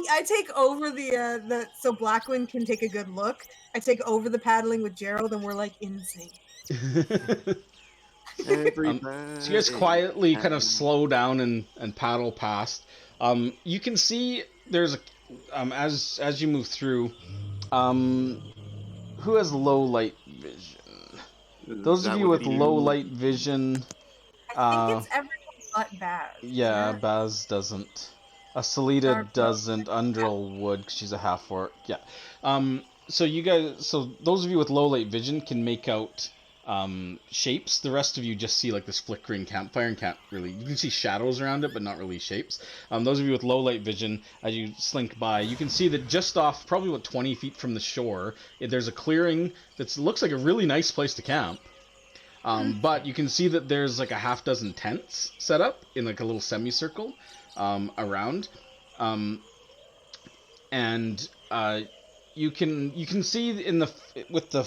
I take over the so Blackwind can take a good look. I take over the paddling with Gerald, and we're like in sync. Everybody. So you guys quietly kind of slow down and paddle past. You can see there's a as you move through. Who has low light vision? Those of That you would with be low you. light vision. I think it's everyone but Baz. Yeah, isn't it? Baz doesn't. Asalita Dark doesn't. Undril would, 'cause she's a half orc. Yeah. So you guys, so those of you with low light vision can make out shapes. The rest of you just see like this flickering campfire and can't really. You can see shadows around it, but not really shapes. Those of you with low light vision, as you slink by, you can see that just off, probably about 20 feet from the shore, there's a clearing that looks like a really nice place to camp. But you can see that there's like a half dozen tents set up in like a little semicircle around, and you can see in the with the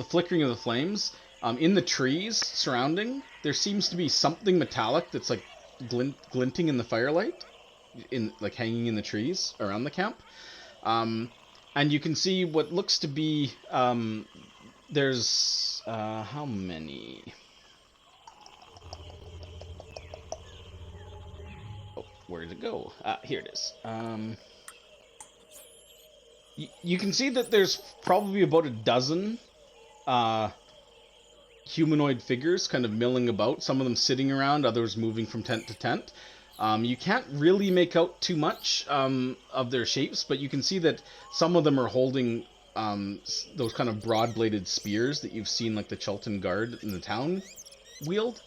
flickering of the flames in the trees surrounding. There seems to be something metallic that's like glinting in the firelight, in like hanging in the trees around the camp, and you can see what looks to be there's how many? Oh, where did it go? Here it is. You can see that there's probably about a dozen humanoid figures kind of milling about, some of them sitting around, others moving from tent to tent. You can't really make out too much of their shapes, but you can see that some of them are holding those kind of broad-bladed spears that you've seen like the Chultan Guard in the town wield.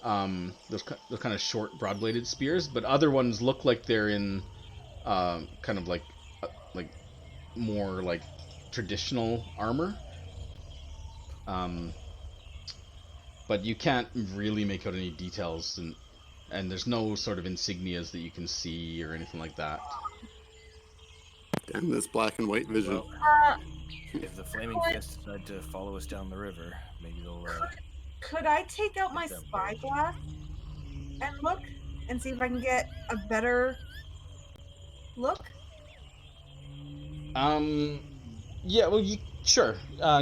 Those kind of short, broad-bladed spears, but other ones look like they're in kind of like more like traditional armor. But you can't really make out any details, and there's no sort of insignias that you can see or anything like that. Damn this black and white vision. Well, if the Flaming Fists decide to follow us down the river, maybe they'll. Could I take out my Them spyglass and look and see if I can get a better look? Yeah, well, sure.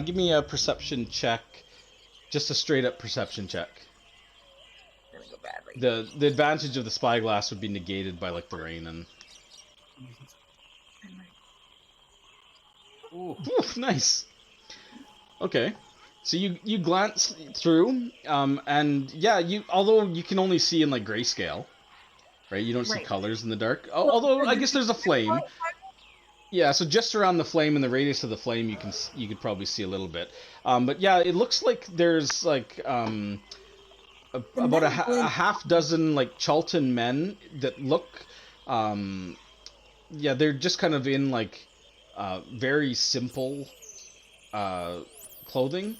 Give me a perception check. Just a straight up perception check. Gonna go badly. The advantage of the spyglass would be negated by like the rain and. Ooh. Oof, nice. Okay, so you glance through, and yeah, although you can only see in like grayscale, right? You don't see Right. colors in the dark. Although I guess there's a flame. Yeah, so just around the flame and the radius of the flame, you could probably see a little bit. But yeah, it looks like there's like about a half dozen like Chultan men that look, yeah, they're just kind of in like very simple clothing,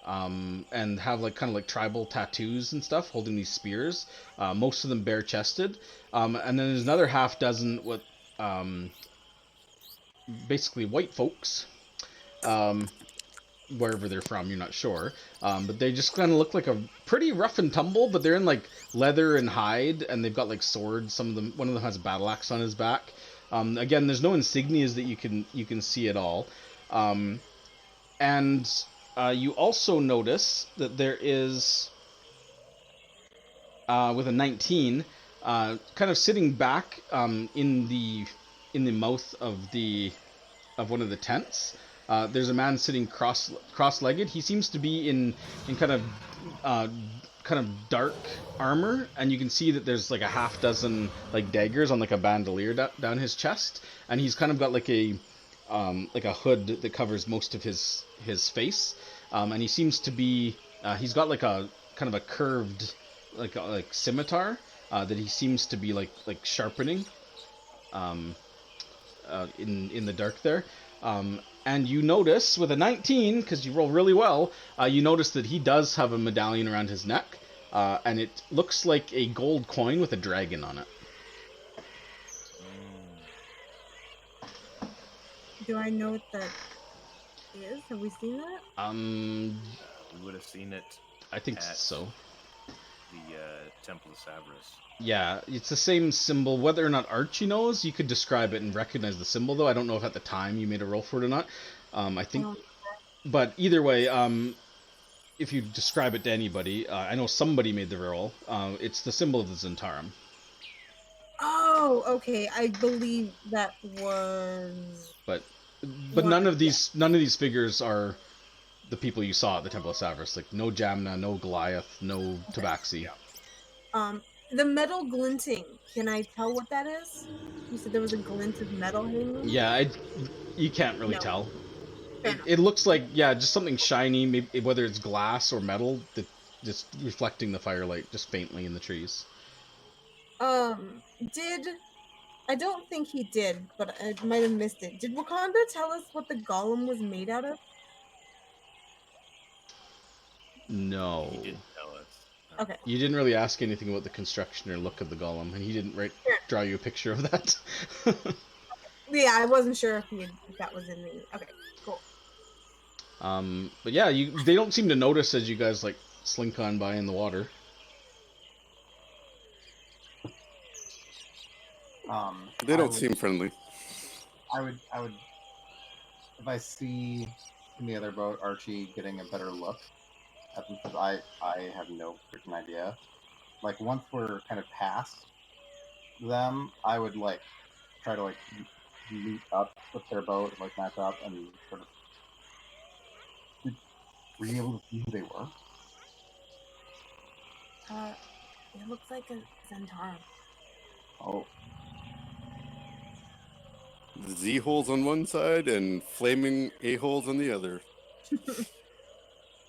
and have like kind of like tribal tattoos and stuff, holding these spears. Most of them bare chested, and then there's another half dozen with basically white folks, wherever they're from, you're not sure, but they just kind of look like a pretty rough and tumble, but they're in like leather and hide, and they've got like swords. One of them has a battle axe on his back. Again, there's no insignias that you can see at all, and you also notice that there is with a 19, kind of sitting back in the mouth of one of the tents. There's a man sitting cross-legged. He seems to be in kind of dark armor, and you can see that there's like a half dozen like daggers on like a bandolier down his chest, and he's kind of got like a hood that covers most of his face, and he seems to be he's got like a kind of a curved like scimitar that he seems to be like sharpening in the dark there. And you notice with a 19, because you roll really well, you notice that he does have a medallion around his neck, and it looks like a gold coin with a dragon on it. Do I know what that is? Have we seen that? We would have seen it I think at so. the Temple of Savras. Yeah, it's the same symbol. Whether or not Archie knows, you could describe it and recognize the symbol, though. I don't know if at the time you made a roll for it or not. I think, but either way, if you describe it to anybody, I know somebody made the roll. It's the symbol of the Zentarum. Oh, okay. I believe that was. But One- none of these figures are the people you saw at the Temple of Savras. Like no Jamna, no Goliath, no Tabaxi. The metal glinting. Can I tell what that is? You said there was a glint of metal hanging. Yeah, you can't really No. tell. Fair enough. It looks like, yeah, just something shiny, maybe whether it's glass or metal, that just reflecting the firelight just faintly in the trees. I don't think he did, but I might have missed it. Did Wakanda tell us what the golem was made out of? No. He didn't tell us. No. Okay. You didn't really ask anything about the construction or look of the golem, and he didn't draw you a picture of that. Yeah, I wasn't sure if that was in the. Okay, cool. But yeah, they don't seem to notice as you guys like slink on by in the water. They don't seem friendly. I would, if I see in the other boat Archie getting a better look at them, because I have no freaking idea. Like once we're kind of past them, I would like try to like meet up with their boat, like match up, and sort of. Were you able to see who they were? It looks like a Zentarum. Oh, The Z holes on one side and flaming A holes on the other.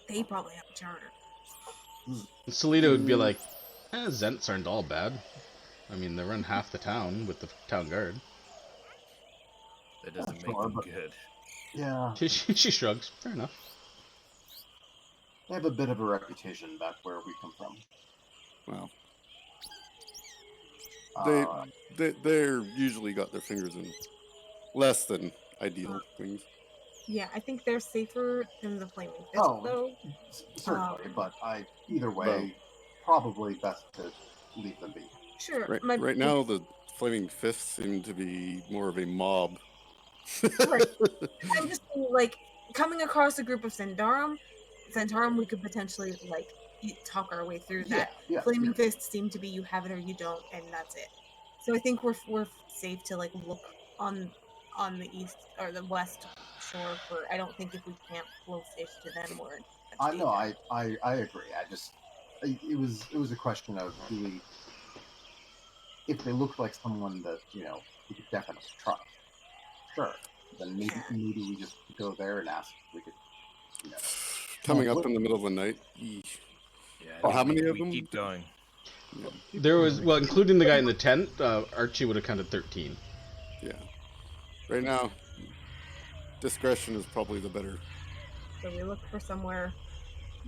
They probably have a charter. Salida would be like, Zents aren't all bad. I mean, they run half the town with the town guard. That doesn't Sure, make them but- good. yeah. She shrugs. Fair enough. They have a bit of a reputation back where we come from. Wow. Uh, They're usually got their fingers in less than ideal things. Yeah, I think they're safer than the Flaming Fist, Oh. though. certainly, but either way, probably best to leave them be. Sure. Right now, the flaming fists seem to be more of a mob. Right. I'm just saying, like, coming across a group of Zentarum, we could potentially, like, talk our way through that. Yeah. Flaming Fists seem to be you have it or you don't, and that's it. So I think we're safe to, like, look on the east or the west shore for. I don't think if we camp close-ish to them, we're. I know. I agree. It was a question of do we, if they looked like someone that we could definitely trust. Sure. Then maybe we just go there and ask if we could. Coming up in the middle of the night. Eesh. Yeah, Well, how many of we them? keep going. There was, well, including the guy in the tent, Archie would have counted 13. Yeah. Right now, discretion is probably the better. So we look for somewhere.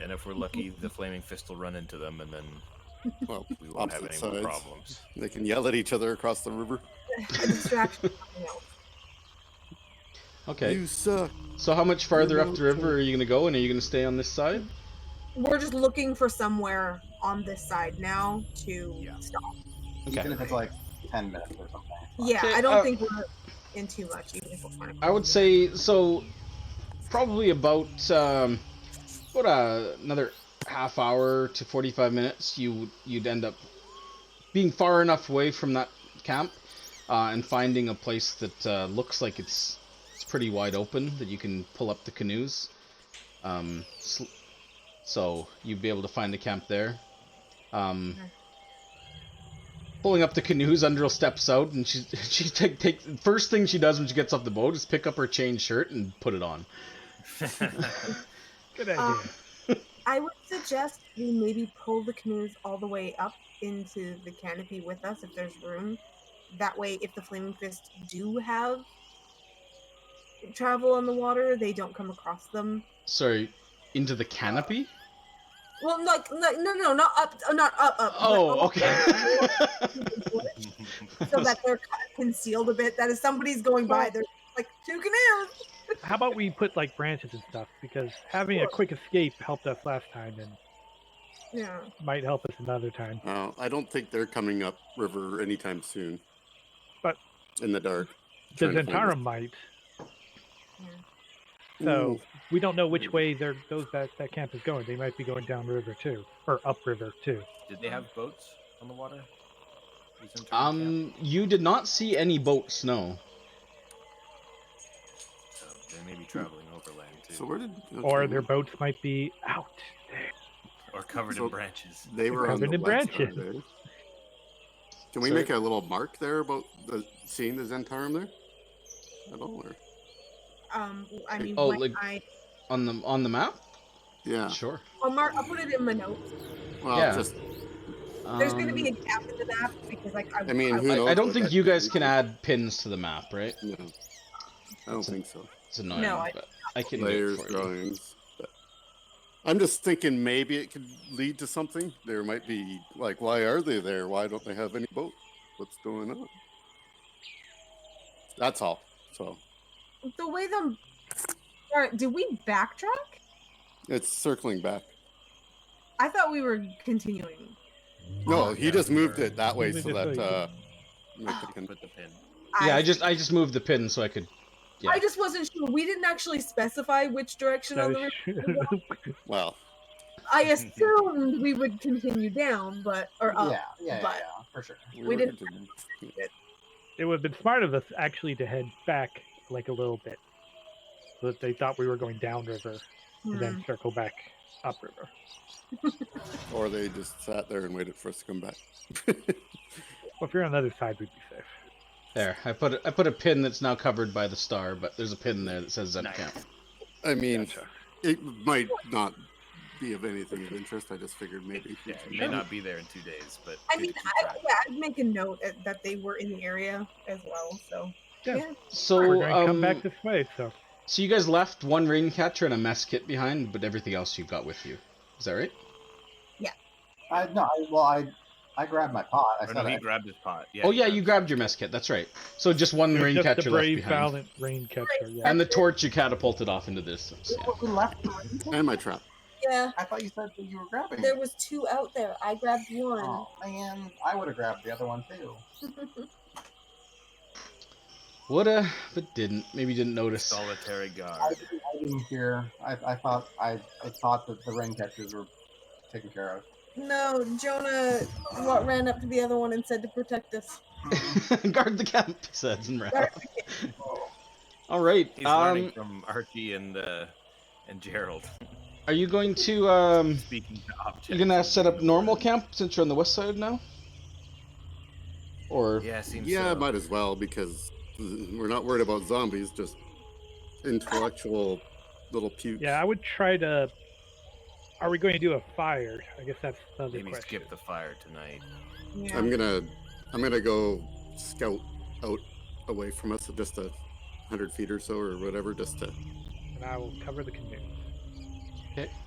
And if we're lucky, the flaming fist will run into them, and then Well, we won't have opposite any more sides. problems. They can yell at each other across the river. A distraction. Okay. You suck. So how much farther up the river are you going to go, and are you going to stay on this side? We're just looking for somewhere on this side now to stop. Okay. Even if it's like 10 minutes or something. Yeah, Okay, I don't think we're in too much, even if we're trying to. I would say, so, probably about another half hour to 45 minutes, you'd end up being far enough away from that camp and finding a place that looks like it's pretty wide open, that you can pull up the canoes. So you'd be able to find the camp there. Pulling up the canoes, Undril steps out, and she takes first thing she does when she gets off the boat is pick up her chain shirt and put it on. Good idea. I would suggest we maybe pull the canoes all the way up into the canopy with us if there's room. That way, if the Flaming Fists do have travel on the water, they don't come across them. Sorry, into the canopy? Well, no, not up. Oh, okay. So that they're concealed a bit. That if somebody's going by, they're like 2 canoes. How about we put like branches and stuff? Because having a quick escape helped us last time and Yeah. might help us another time. I don't think they're coming up river anytime soon. But in the dark. the trying to find us. Zentarum might. Yeah. So we don't know which way that camp is going. They might be going downriver too, or upriver too. Did they have boats on the water? The Zentarum camp? You did not see any boats, no. So they may be traveling overland too. So where did? Or their boats might be out there. Or covered in branches. They were on Covered the in west branches. side there. Can we Sorry? make a little mark there about seeing the Zentarum there? At all, or? I mean, Oh, when like- On the map? Yeah. Sure. I'll put it in my notes. Well, Yeah. just There's going to be a gap in the map because I mean, who knows I don't what think that you could guys be. can add pins to the map, right? No, I don't think so. It's annoying, No, but I can do it Layers, for you. drawings. But I'm just thinking maybe it could lead to something. There might be like, why are they there? Why don't they have any boat? What's going on? That's all. So The way the... All right, did we backtrack? it's circling back. I thought we were continuing. No, he just moved it that way Moved so it just that so make the pin. Put the pin. Yeah, I just moved the pin so I could. Yeah. I just wasn't sure. We didn't actually specify which direction on the river. Well, I assumed we would continue down, but or up. Yeah, but- for sure. We were didn't- continuing. It would have been smart of us actually to head back like a little bit. So that they thought we were going downriver and Hmm. then circle back upriver. Or they just sat there and waited for us to come back. Well, if you're on the other side, we'd be safe. There, I put a pin that's now covered by the star, but there's a pin there that says Zen Nice. Camp. I mean, Gotcha. it might not be of anything of interest. I just figured maybe. Yeah, it may not be there in 2 days, but I good mean, to keep track. I'd make a note that they were in the area as well. So Yeah. So We're going to come back this way, so so you guys left one rain catcher and a mess kit behind, but everything else you got with you. Is that right? I grabbed my pot. I Or said no, he I, grabbed his pot. Yeah, Oh he yeah, grabbed you his grabbed your mess kit. That's right. So just one You're rain just catcher the left brave, behind, valiant rain catcher. Yeah. and the torch you catapulted off into the distance. Yeah. we left the rain. And my trap. yeah, I thought you said that you were grabbing. there was 2 out there. I grabbed one. Oh man, I would have grabbed the other one too. Woulda, but didn't. Maybe didn't notice. solitary guard. I didn't hear. I thought that the rain catchers were taken care of. No, Jonah ran up to the other one and said to protect us. Guard the camp, says and ran. All right. He's learning from Archie and Gerald. Are you going to Speaking to objects. you're gonna set up normal camp since you're on the west side now? Or Yeah, seems Yeah, so. might as well because we're not worried about zombies, just intellectual little pukes. Yeah, I would try to. Are we going to do a fire? I guess that's the other Maybe question. skip the fire tonight. Yeah. I'm gonna go scout out away from us, just 100 feet or so, or whatever, just to And I will cover the canoe.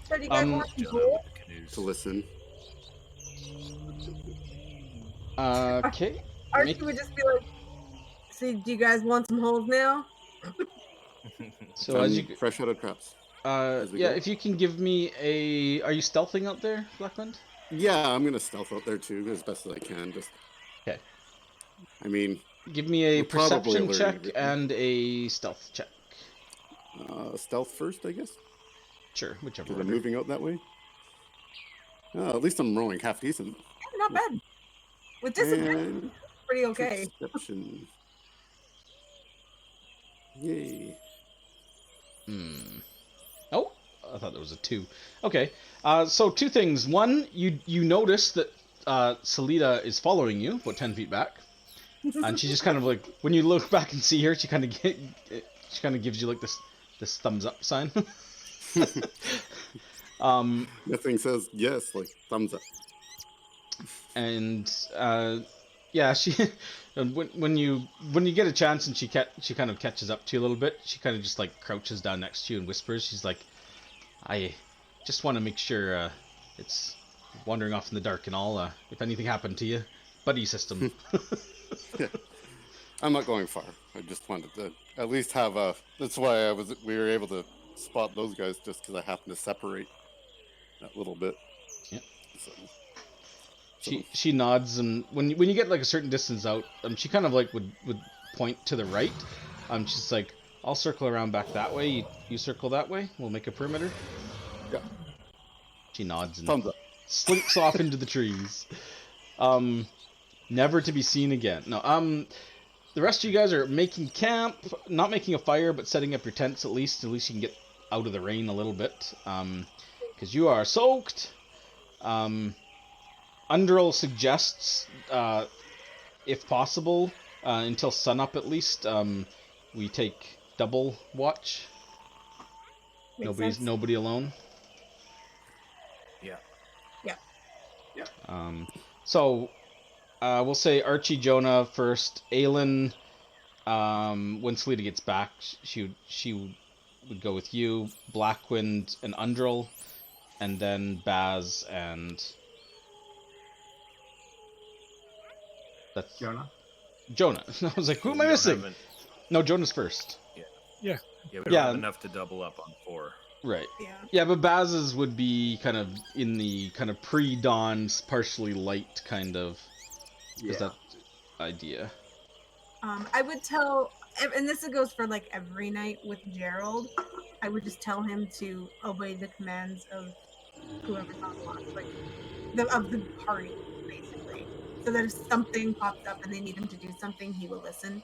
So do you guys want to Jonah go? with the canoes. listen. okay. Archie Make- would just be like, "See, do you guys want some holes now?" So I'm as you fresh out of traps. as we yeah, go. if you can give me a, are you stealthing out there, Blackwind? Yeah, I'm gonna stealth out there too as best as I can. Just Okay. I mean, Give me a We're probably perception learning check everything. and a stealth check. stealth first, I guess. Sure, whichever. Because I'm order. moving out that way. At least I'm rolling half decent. Yeah, not bad. With disadvantage, And pretty okay. perception. Yay. Oh, I thought there was a 2. Okay, so 2 things. One, you notice that Salida is following you, about 10 feet back, and she just kind of like, when you look back and see her, she kind of gives you like this thumbs up sign. Nothing says yes, like thumbs up. And yeah, she and when you get a chance and she kind of catches up to you a little bit, she kind of just like crouches down next to you and whispers. She's like, I just want to make sure it's wandering off in the dark and all. If anything happened to you, buddy system. I'm not going far. I just wanted to at least have a. That's why we were able to spot those guys just because I happened to separate that little bit. Yeah. So, she nods, and when you get like a certain distance out, she kind of like would point to the right. She's like, I'll circle around back that way. You circle that way. We'll make a perimeter. yeah. She nods and Thumbs up. slinks off into the trees. Never to be seen again. No. The rest of you guys are making camp, not making a fire, but setting up your tents at least. At least you can get out of the rain a little bit, because you are soaked. Underl suggests, if possible, until sunup at least, we take double watch. Makes sense. Nobody alone. Yeah. So we'll say Archie, Jonah first. Aelin, when Selita gets back, she would go with you. Blackwind and Undril, and then Baz and that's Jonah. I was like, who am I missing? No, Jonah's first. Yeah, we don't have enough to double up on 4. Right. Yeah. Yeah, but Baz's would be kind of in the kind of pre-dawn, partially light kind of. Is that idea? I would tell, and this goes for like every night with Gerald. I would just tell him to obey the commands of whoever's on watch, like of the party, basically. So that if something pops up and they need him to do something, he will listen.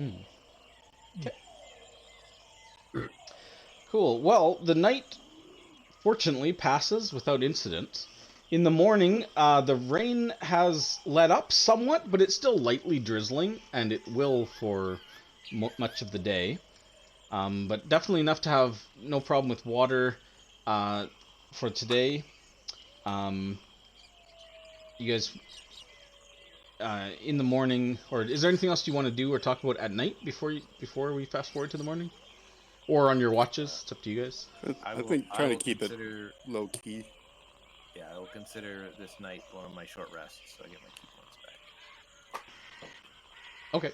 Okay. Cool. Well, the night fortunately passes without incident. In the morning, the rain has let up somewhat, but it's still lightly drizzling, and it will for much of the day. But definitely enough to have no problem with water for today. You guys, in the morning, or is there anything else you want to do or talk about at night before we fast forward to the morning? Or on your watches? It's up to you guys. I think trying to keep it low key. Yeah, I will consider this night one of my short rests, so I get my key points back. Okay.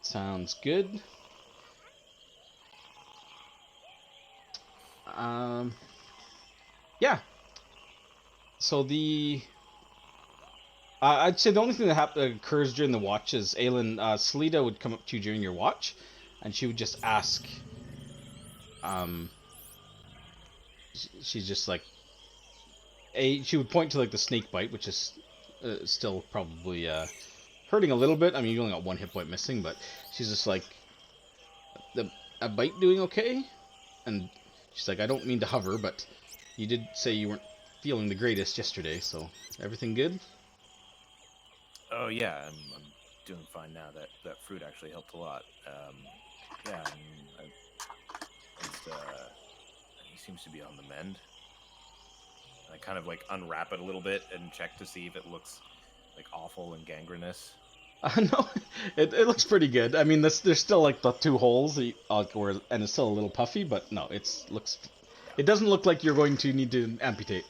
Sounds good. Yeah. So I'd say the only thing that occurs during the watch is Aelin, Selita would come up to you during your watch, and she would just ask. She's just like, she would point to like the snake bite, which is still probably hurting a little bit. I mean, you only got 1 hit point missing, but she's just like, a bite doing okay? And she's like, I don't mean to hover, but you did say you weren't feeling the greatest yesterday, so everything good? Oh yeah, I'm doing fine now. That fruit actually helped a lot. Yeah, he seems to be on the mend. I kind of like unwrap it a little bit and check to see if it looks like awful and gangrenous. No, it looks pretty good. I mean, there's still like the 2 holes, and it's still a little puffy, but no, it doesn't look like you're going to need to amputate.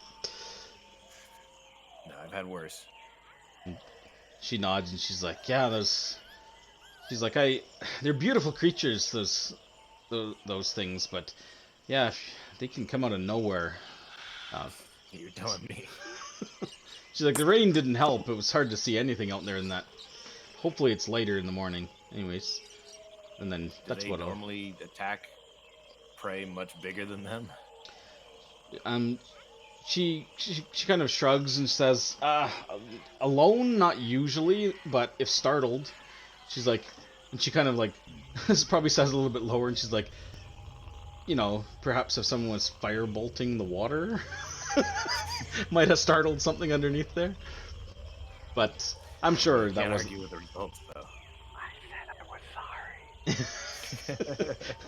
No, I've had worse. She nods and she's like, yeah, they're beautiful creatures, those things, but yeah, they can come out of nowhere. You're telling me. She's like, the rain didn't help. It was hard to see anything out there in that. Hopefully it's lighter in the morning. Anyways, and then that's what normally attack prey much bigger than them. She kind of shrugs and says, alone, not usually, but if startled. She's like, and she kind of like, this probably says a little bit lower, and she's like, perhaps if someone was firebolting the water, might have startled something underneath there. But I'm sure that wasn't. Argue with the results, though. I said I was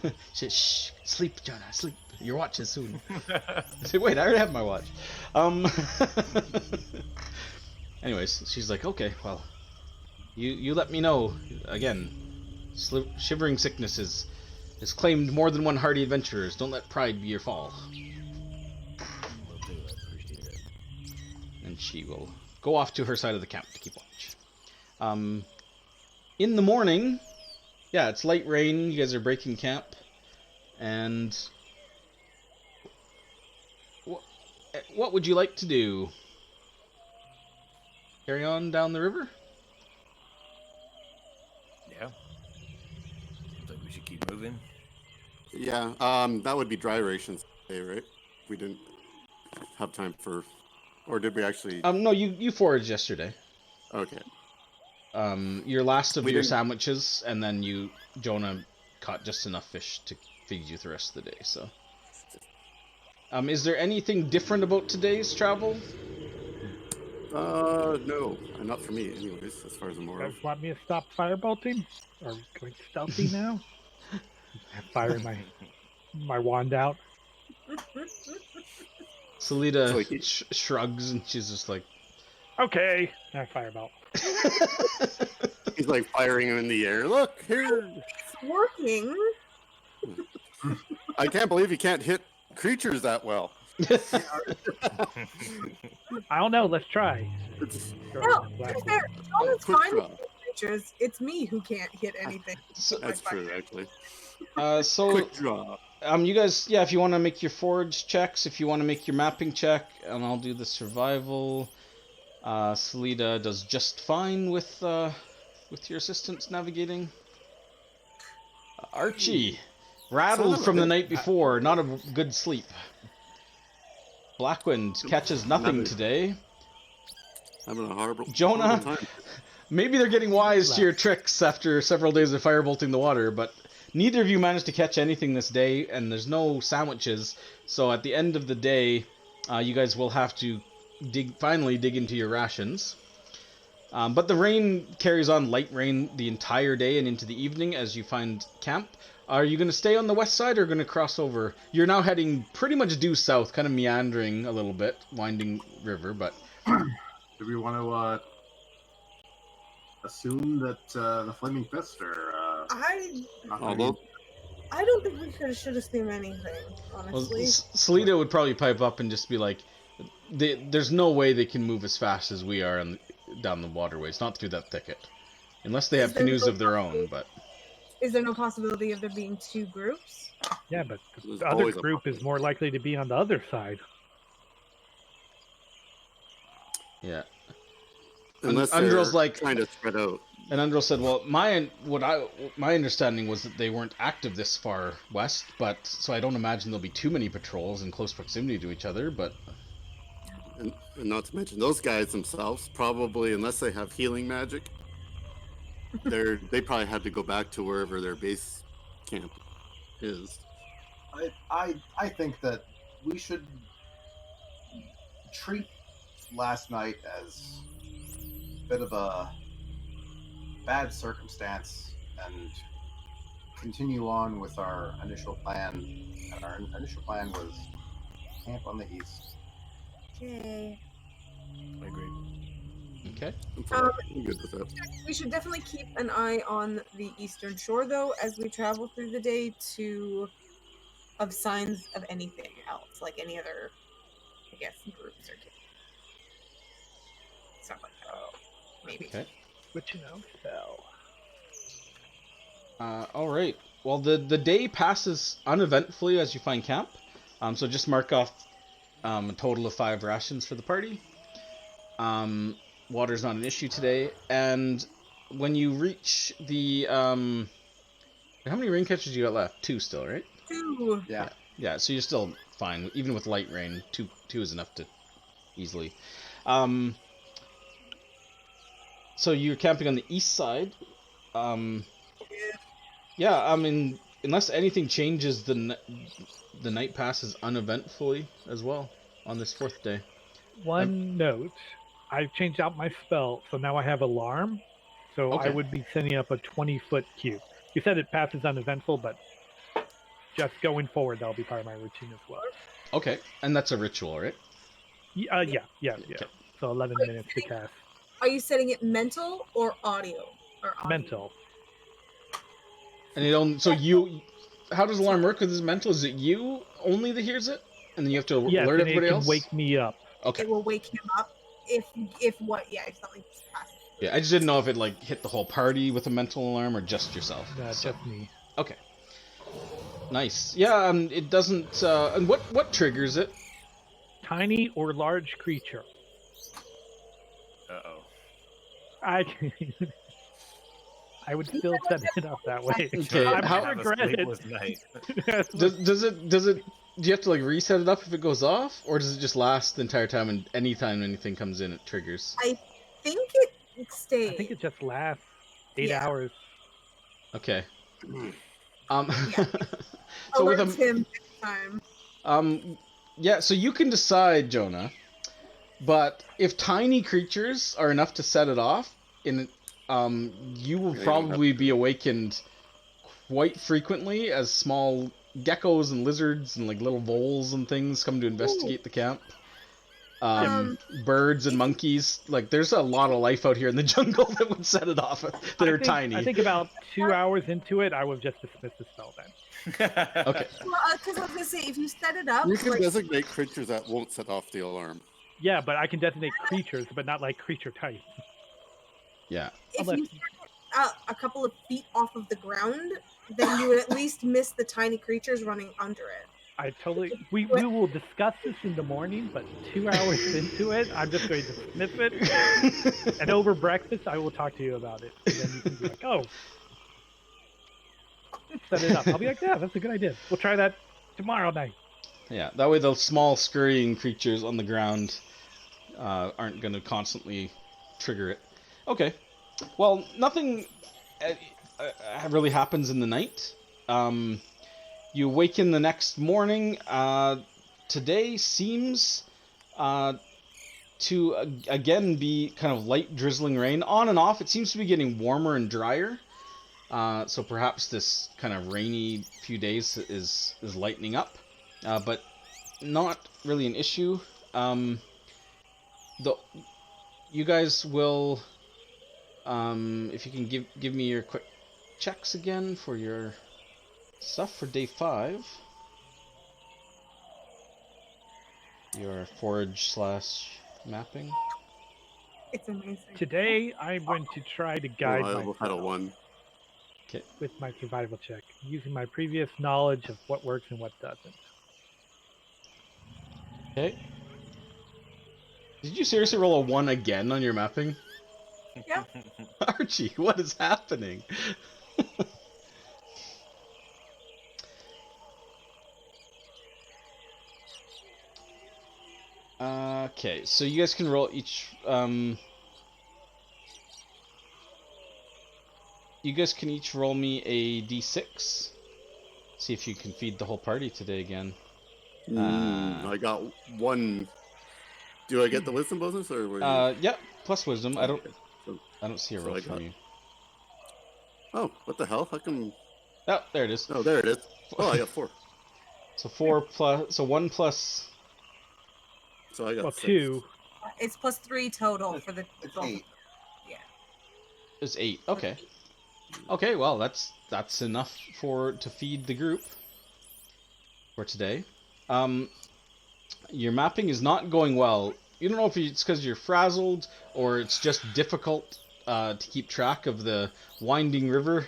sorry. Shh, sleep, Jonah, sleep. Your watch is soon. I said, wait, I already have my watch. Anyways, she's like, okay, well, you let me know. Again, shivering sickness is claimed more than one hardy adventurers. Don't let pride be your fall. Will do, I appreciate it. And she will go off to her side of the camp to keep watch. In the morning, yeah, it's light rain. You guys are breaking camp, and what would you like to do? Carry on down the river? Yeah. Seems like we should keep moving. Yeah, that would be dry rations today, right? We didn't have time for, or did we actually? No, you foraged yesterday. Okay. Your last of We your didn't- sandwiches, and then Jonah caught just enough fish to feed you the rest of the day. So, is there anything different about today's travel? No, not for me, anyways. As far as I'm You aware guys of. want me to stop firebolting? Are we going stealthy now? Firing my wand out. Selita So he- shrugs, and she's just like, Okay, I firebolt. He's like firing him in the air. Look here! It's working. I can't believe you can't hit creatures that well. I don't know. Let's try. No, to be fair, Jonah's Quick fine draw. with creatures. It's me who can't hit anything. So, That's true, actually. so Quick draw. you guys, yeah, if you want to make your forage checks, if you want to make your mapping check, and I'll do the survival. Selita does just fine with your assistance navigating. Archie, rattled from the night before, not a good sleep. Blackwind catches nothing today. Having a horrible Jonah? horrible time. Maybe they're getting wise to your tricks after several days of firebolting the water, but neither of you managed to catch anything this day, and there's no sandwiches. So at the end of the day, you guys will have to finally dig into your rations. But the rain carries on, light rain, the entire day and into the evening as you find camp. Are you going to stay on the west side or going to cross over? You're now heading pretty much due south, kind of meandering a little bit, winding river, but... Do we want to assume that the Flaming Fist are... Although, I don't think we should assume anything, Well, honestly. Selita would probably pipe up and just be like, there's no way they can move as fast as we are down the waterways, not through that thicket. Unless they have canoes of their own, but... Is there no possibility of there being two groups? Yeah, but There's the other always a group is more likely to be on the other side. Yeah. unless Undrill's they're like- trying to spread out. And Undril said, well, my understanding was that they weren't active this far west, but so I don't imagine there'll be too many patrols in close proximity to each other, but... And not to mention, those guys themselves, probably, unless they have healing magic, they probably had to go back to wherever their base camp is. I think that we should treat last night as a bit of a bad circumstance and continue on with our initial plan. And our initial plan was camp on the east. Okay. I agree. Okay. I'm good with that. We should definitely keep an eye on the eastern shore, though, as we travel through the day of signs of anything else, like any other, I guess, groups or stuff like that. Maybe. Okay. Switching out spell. All right. Well, the day passes uneventfully as you find camp. So just mark off a total of 5 rations for the party. Water's not an issue today, and when you reach the how many rain catchers you got left? 2 still, right? 2. Yeah. Yeah. So you're still fine, even with light rain. 2 is enough to easily. So you're camping on the east side. Yeah, I mean, unless anything changes, the night passes uneventfully as well on this 4th day. One note. I've changed out my spell, so now I have alarm. So Okay. I would be setting up a 20-foot cube. You said it passes uneventful, but just going forward, that'll be part of my routine as well. Okay, and that's a ritual, right? Yeah. Okay. So 11 minutes to cast. Are you setting it mental or audio? Or audio? Mental. And it only how does alarm work with this mental? Is it you only that hears it, and then you have to Yes, alert and it everybody can else? wake me up. Okay. It will wake him up if what, yeah, if something passes. Yeah, I just didn't know if it like hit the whole party with a mental alarm or just yourself. So, Just me. okay. Nice. Yeah, it doesn't. And what triggers it? Tiny or large creature. Uh-oh. I would still set it up that way. Okay, I'm how- gonna Have a regret it. sleepless night. Does it? Do you have to like reset it up if it goes off, or does it just last the entire time and anytime anything comes in, it triggers? I think it stays. I think it just lasts 8 Yeah. hours. Okay. Yeah. So with Alerts a him next time. yeah, so you can decide, Jonah, but if tiny creatures are enough to set it off, you will Yeah, you don't probably have to. be awakened quite frequently as small geckos and lizards and like little voles and things come to investigate the camp. Birds and monkeys, like there's a lot of life out here in the jungle that would set it off that are tiny. I think about 2 hours into it, I would just dismiss the spell then. Okay. Well, because I was gonna say, if you set it up, You can like, designate creatures that won't set off the alarm. Yeah, but I can designate creatures, but not like creature type. Yeah. if unless- you set it a couple of feet off of the ground, then you would at least miss the tiny creatures running under it. I totally. We will discuss this in the morning, but 2 hours into it, I'm just going to dismiss it. And over breakfast, I will talk to you about it. And then you can be like, "Oh, set it up." I'll be like, "Yeah, that's a good idea. We'll try that tomorrow night." Yeah, that way the small scurrying creatures on the ground aren't going to constantly trigger it. Okay. Well, nothing really happens in the night. You awaken the next morning. Today seems to again be kind of light drizzling rain. On and off, it seems to be getting warmer and drier. So perhaps this kind of rainy few days is lightening up. But not really an issue. You guys will, if you can give me your quick checks again for your stuff for day 5. Your forage / mapping. It's amazing. Today, I'm going to try to guide I will had a myself 1. with my survival check, using my previous knowledge of what works and what doesn't. Okay. Did you seriously roll a 1 again on your mapping? Yeah. Archie, what is happening? Okay, so you guys can roll each. You guys can each roll me a d6. See if you can feed the whole party today again. I got 1. Do I get the wisdom bonus or? Yeah, plus wisdom. I don't. Okay. So- I don't see a so roll I from got- you. Oh, what the hell? How come? Oh, there it is. Oh, there it is. Oh, I got 4. So 4 plus. So 1 plus. So I got Well, 6. 2. It's +3 total for the. It's 8. Is 8. Okay. Okay, well that's enough to feed the group for today. Your mapping is not going well. You don't know if it's because you're frazzled or it's just difficult to keep track of the winding river.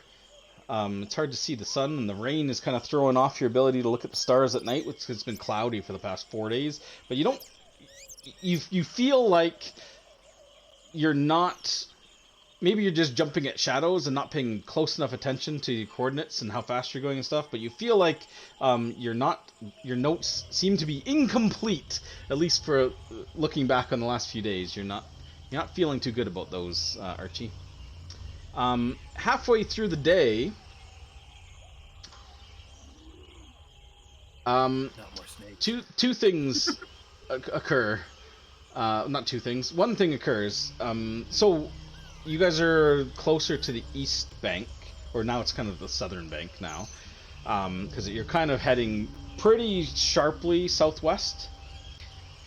It's hard to see the sun, and the rain is kind of throwing off your ability to look at the stars at night, which has been cloudy for the past 4 days. But you don't. You feel like you're not. Maybe you're just jumping at shadows and not paying close enough attention to your coordinates and how fast you're going and stuff, but you feel like your notes seem to be incomplete, at least for looking back on the last few days. You're not feeling too good about those, Archie. Halfway through the day, Not more snakes. two things occur. Not two things. One thing occurs. So you guys are closer to the east bank, or now it's kind of the southern bank now, because you're kind of heading pretty sharply southwest.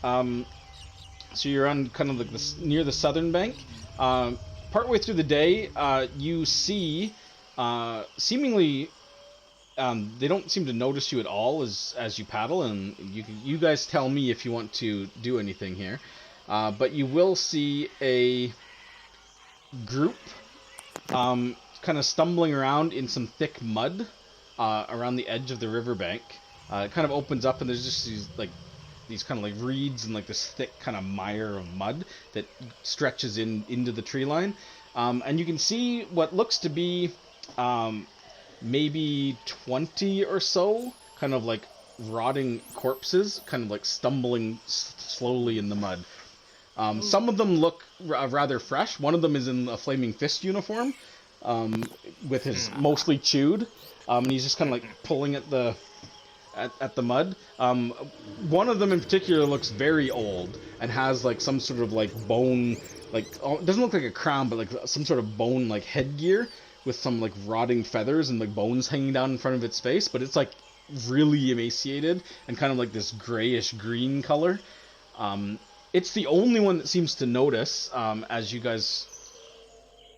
So you're on kind of like near the southern bank. Partway through the day, you see, seemingly, they don't seem to notice you at all as you paddle, and you guys tell me if you want to do anything here. but you will see a group kind of stumbling around in some thick mud around the edge of the riverbank. It kind of opens up and there's just these kind of like reeds and like this thick kind of mire of mud that stretches into the tree line. And you can see what looks to be maybe 20 or so kind of like rotting corpses, kind of like stumbling slowly in the mud. Some of them look rather fresh. One of them is in a Flaming Fist uniform, with his mostly chewed, and he's just kind of like pulling at the mud. One of them in particular looks very old and has like some sort of like bone, like it doesn't look like a crown, but like some sort of bone like headgear with some like rotting feathers and like bones hanging down in front of its face, but it's like really emaciated and kind of like this grayish green color. It's the only one that seems to notice as you guys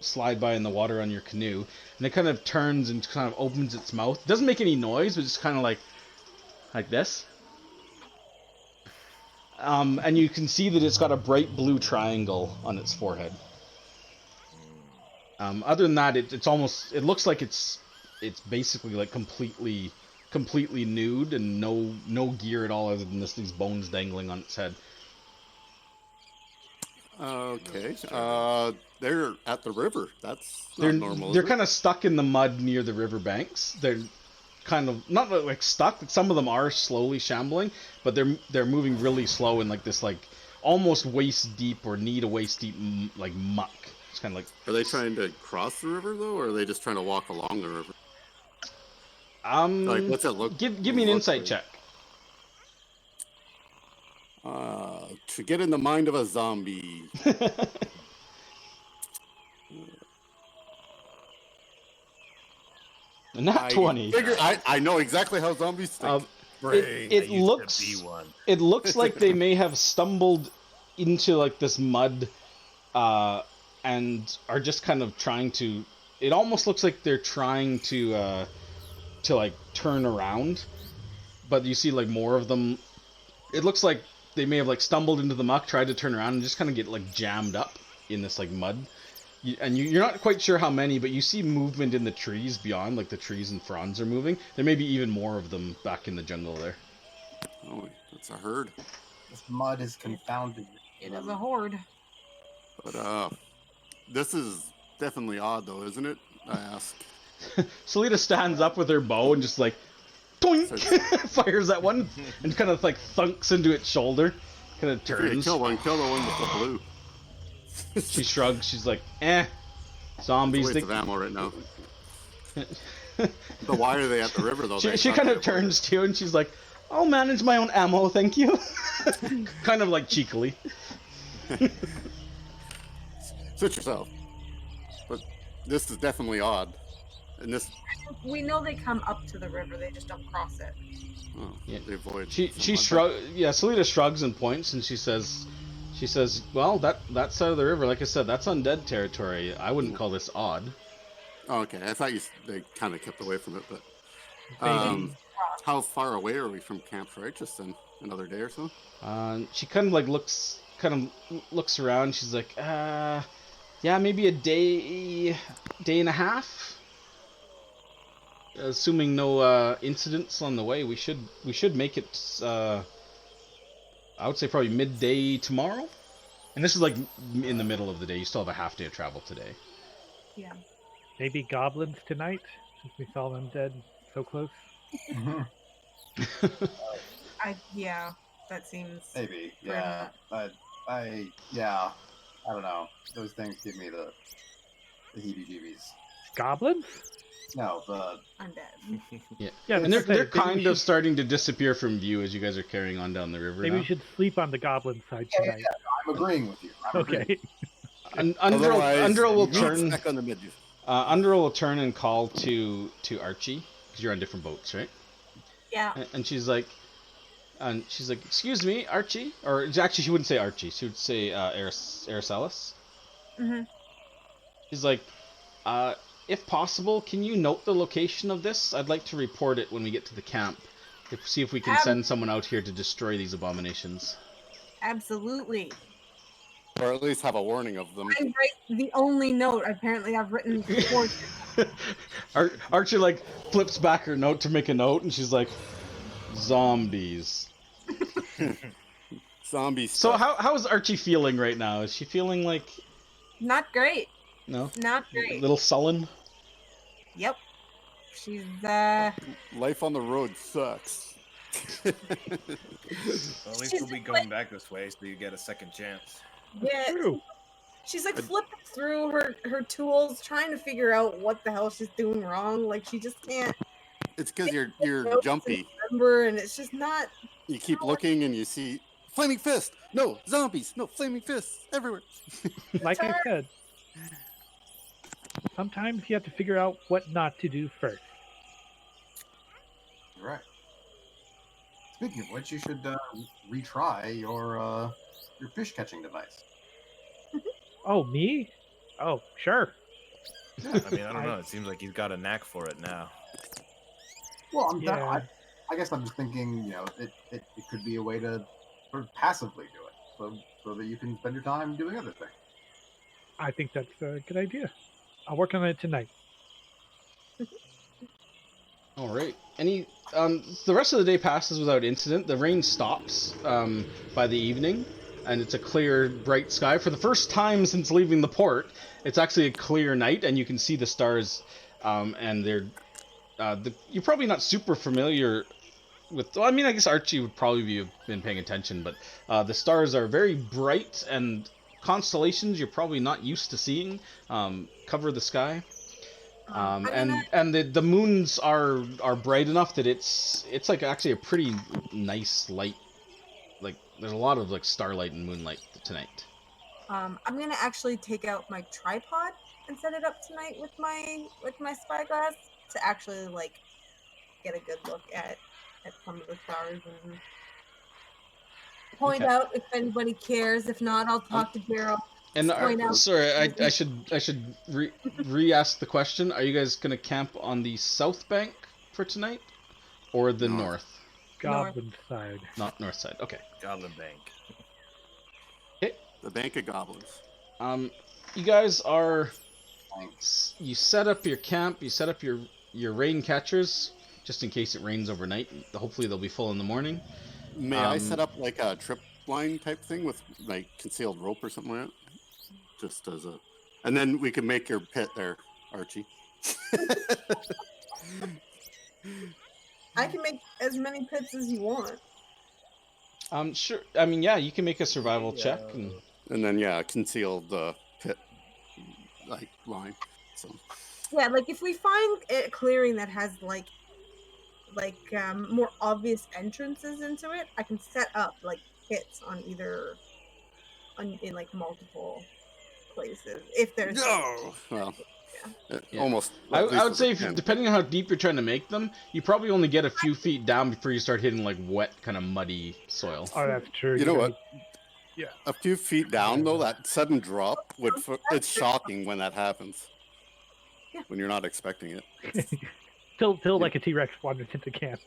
slide by in the water on your canoe, and it kind of turns and kind of opens its mouth. It doesn't make any noise, but it's kind of like this. And you can see that it's got a bright blue triangle on its forehead. Other than that, it looks like it's basically like completely nude and no gear at all other than these bones dangling on its head. Okay. They're at the river. That's not normal. They're kind of stuck in the mud near the riverbanks. They're kind of not like stuck. Some of them are slowly shambling, but they're moving really slow in like this like almost waist deep or knee to waist deep like muck. It's kind of like. Are they trying to cross the river though, or are they just trying to walk along the river? Like, what's it look? Give me an insight check. To get in the mind of a zombie. Not 20. I know exactly how zombies think. It looks like they may have stumbled into like this mud, and are just kind of trying to. It almost looks like they're trying to like turn around, but you see like more of them. It looks like they may have like stumbled into the muck, tried to turn around, and just kind of get like jammed up in this like mud. You're not quite sure how many, but you see movement in the trees beyond, like the trees and fronds are moving. There may be even more of them back in the jungle there. Oh, that's a herd. This mud is confounded. It is a horde. But this is definitely odd, though, isn't it? I ask. Selita stands up with her bow and just like, toink, fires at one, and kind of like thunks into its shoulder. Kind of turns. Kill the one with the blue. She shrugs. She's like, zombies. Waste of ammo right now. But why are they at the river though? She kind of turns to you and she's like, "I'll manage my own ammo, thank you." Kind of like cheekily. Suit yourself. But this is definitely odd. And this. We know they come up to the river. They just don't cross it. Oh, yeah. They avoid. She shrugs. Yeah, Selita shrugs and points, and she says, "Well, that side of the river, like I said, that's undead territory. I wouldn't call this odd." Oh, okay, I thought they kind of kept away from it, but how far away are we from Camp Righteous then? Another day or so? She kind of like looks around. She's like, yeah, maybe a day and a half. Assuming no incidents on the way, we should make it. I would say probably midday tomorrow. And this is like in the middle of the day. You still have a half day of travel today. Yeah. Maybe goblins tonight, since we saw them dead so close. Yeah, that seems. Maybe, yeah. I don't know. Those things give me the heebie-jeebies. Goblins? No, the Undead. Yeah, and they're kind of starting to disappear from view as you guys are carrying on down the river. Maybe now. we should sleep on the goblin side tonight. Yeah, I'm agreeing with you. Okay. Underl will turn. Back on the mid. Underl will turn and call to Archie because you're on different boats, right? Yeah. And she's like, "Excuse me, Archie," or actually she wouldn't say Archie. She would say Aracelis. Mm-hmm. She's like, if possible, can you note the location of this? I'd like to report it when we get to the camp. See if we can send someone out here to destroy these abominations. Absolutely. Or at least have a warning of them. I write the only note apparently I've written before. Archie like flips back her note to make a note, and she's like, "Zombies." Zombie So stuff. how is Archie feeling right now? Is she feeling like Not great. no, Not a great. little sullen? Yep. She's Life on the road sucks. Well, at least we'll be going back this way, so you get a second chance. yeah. True. She's like flipping through her tools, trying to figure out what the hell she's doing wrong. Like she just can't It's because you're jumpy. remember, and it's just not. You keep looking and you see flaming fist. No zombies. No flaming fists everywhere. Like I said, sometimes you have to figure out what not to do first. Right. Speaking of which, you should retry your fish catching device. Oh, me? Oh, sure. I mean, I don't know. It seems like he's got a knack for it now. Well, Yeah. I guess I'm just thinking, you know, it could be a way to sort of passively do it, so that you can spend your time doing other things. I think that's a good idea. I'll work on it tonight. All right. The rest of the day passes without incident. The rain stops by the evening, and it's a clear, bright sky. For the first time since leaving the port, it's actually a clear night, and you can see the stars. And they're you're probably not super familiar with. Well, I mean, I guess Archie would probably have been paying attention, but the stars are very bright, and constellations you're probably not used to seeing cover the sky. And the moons are bright enough that it's like actually a pretty nice light. Like there's a lot of like starlight and moonlight tonight. I'm gonna actually take out my tripod and set it up tonight with my spyglass to actually like get a good look at some of the stars and point out if anybody cares. If not, I'll talk to Gerald. And Point out. sorry, I should re-ask the question. Are you guys gonna camp on the south bank for tonight, or the north? Goblin side. Not north side. Okay. Goblin Bank. The Bank of Goblins. You guys are. Thanks. You set up your camp. You set up your rain catchers just in case it rains overnight. Hopefully they'll be full in the morning. May I set up like a trip line type thing with like concealed rope or something like that? Just as a, and then we can make your pit there, Archie. I can make as many pits as you want. Sure. I mean, yeah, you can make a survival check. And then concealed pit like line. So Yeah, like if we find a clearing that has like more obvious entrances into it, I can set up like pits on in like multiple places if there's well, Yeah. almost. I at least would say, if depending on how deep you're trying to make them, you probably only get a few feet down before you start hitting like wet, kind of muddy soil. Oh, that's true. You know what? Yeah. A few feet down though, that sudden drop it's shocking when that happens. Yeah. When you're not expecting it. Till like a T-Rex wanders into camp.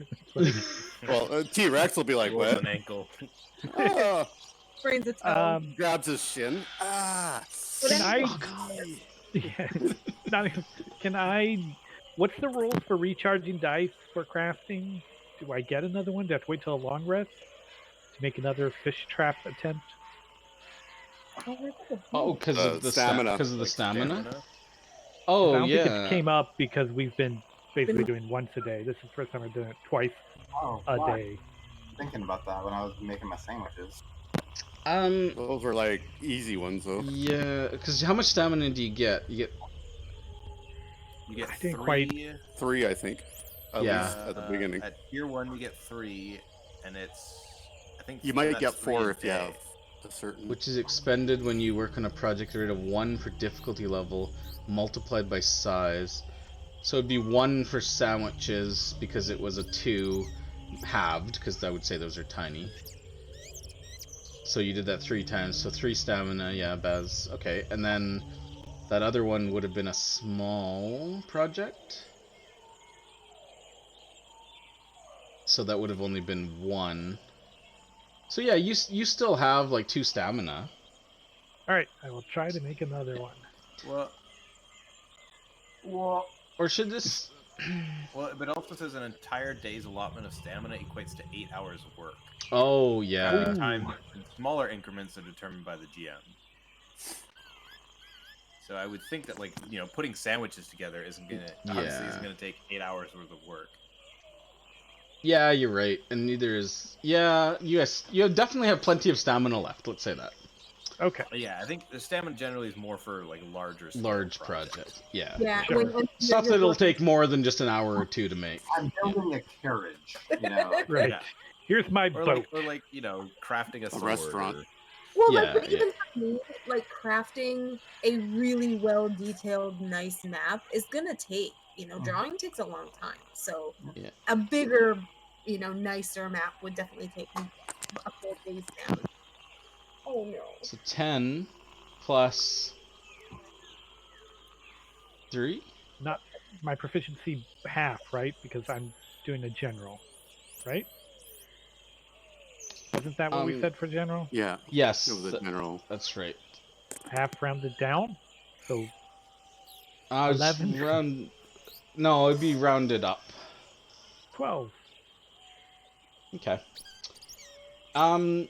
Well, T-Rex will be like, Rolls what? an ankle. Ah, brains a toe. grabs his shin. Ah. Can I? Yeah. Can I? What's the rules for recharging dice for crafting? Do I get another one? Do I have to wait till a long rest to make another fish trap attempt? Oh, because of the stamina. Because of the stamina. I Oh don't think yeah. it came up because we've been basically doing once a day. This is the first time we're doing it twice Oh, a wow. day. Thinking about that when I was making my sandwiches. Those are like easy ones though. Yeah, because how much stamina do you get? You get I didn't quite- 3, I think. At Yeah. least at the beginning. At tier 1, you get 3, and it's. I think You might that's get 3 4 a if you day. have a certain. which is expended when you work on a project rate of 1 for difficulty level, multiplied by size. So it'd be 1 for sandwiches because it was a 2, halved because I would say those are tiny. So you did that 3 times, so 3 stamina, yeah, Baz. Okay, and then that other one would have been a small project. So that would have only been 1. So yeah, you still have like 2 stamina. All right, I will try to make another one. Well, Or should this? well, but also says an entire day's allotment of stamina equates to 8 hours of work. Oh yeah. Time in smaller increments are determined by the GM. So I would think that, like, putting sandwiches together isn't gonna take 8 hours worth of work. Yeah, you're right, and neither is. Yeah, you definitely have plenty of stamina left. Let's say that. Okay. Yeah, I think the stamina generally is more for like larger scale Large projects. project. Yeah. Yeah, Sure. Stuff that'll take more than just an hour or two to make. I'm building a carriage, you know. Like, Right. Yeah. Here's my boat. Or like crafting a sword. restaurant. Well, Yeah, but even for me, like crafting a really well detailed, nice map is gonna take. Drawing takes a long time. So Yeah. a bigger, nicer map would definitely take a full day's down. Oh no. So 10 plus 3. Not my proficiency half, right? Because I'm doing a general, right? Isn't that what we said for general? Yeah. Yes, It was a general. that's right. Half rounded down, so It's 11. No, it'd be rounded up. 12. Okay.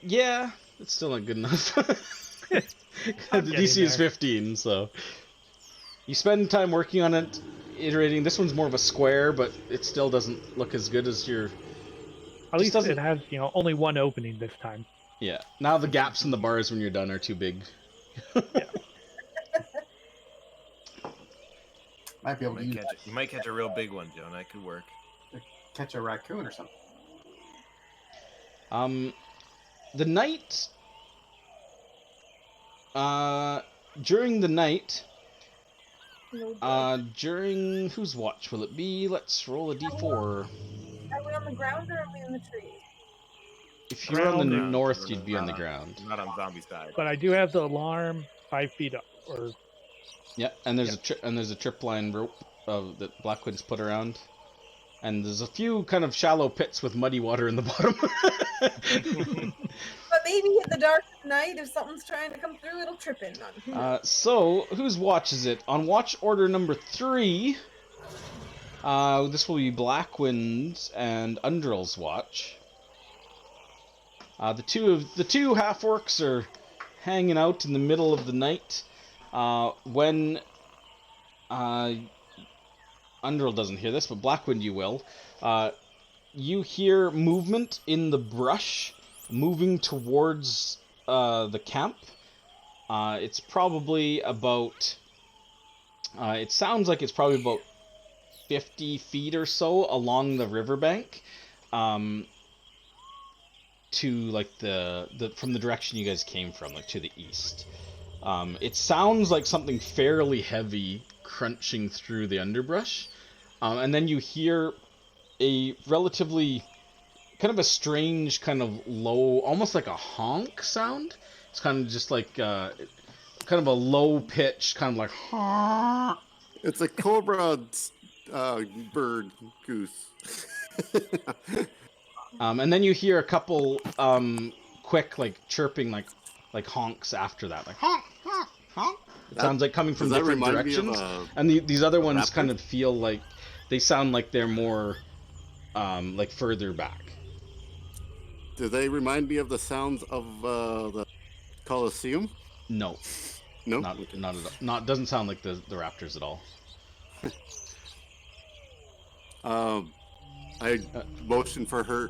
Yeah, it's still not good enough. The DC is 15, so you spend time working on it, iterating. This one's more of a square, but it still doesn't look as good as your. At least it has, only one opening this time. Yeah. Now the gaps in the bars when you're done are too big. Yeah. might be able to use You might catch a real big one, Joan. That could work. catch a raccoon or something. The night. During the night. During whose watch will it be? Let's roll a d4. Are we on the ground or are we in the trees? If you're on the Ground. north, We're you'd be on the ground. Not on zombie side. But I do have the alarm 5 feet up, or Yeah, and there's a trip line rope that Blackwind's put around, and there's a few kind of shallow pits with muddy water in the bottom. But maybe in the dark of the night, if something's trying to come through, it'll trip in on. So whose watch is it? On watch order number 3. This will be Blackwind's and Undrill's watch. The two half orcs are hanging out in the middle of the night. When Undrill doesn't hear this, but Blackwind you will. You hear movement in the brush, moving towards the camp. It's probably about. It sounds like it's probably about 50 feet or so along the riverbank. To like the from the direction you guys came from, like to the east. It sounds like something fairly heavy crunching through the underbrush, and then you hear a relatively kind of a strange kind of low, almost like a honk sound. It's kind of just like kind of a low pitch, kind of like honk. It's a cobra bird goose. And then you hear a couple quick like chirping like honks after that, like honk honk honk. It sounds like coming from different directions, and these other ones kind of feel like they sound like they're more like further back. Do they remind me of the sounds of the Colosseum? No, No, not at all. Not doesn't sound like the Raptors at all. I motioned for her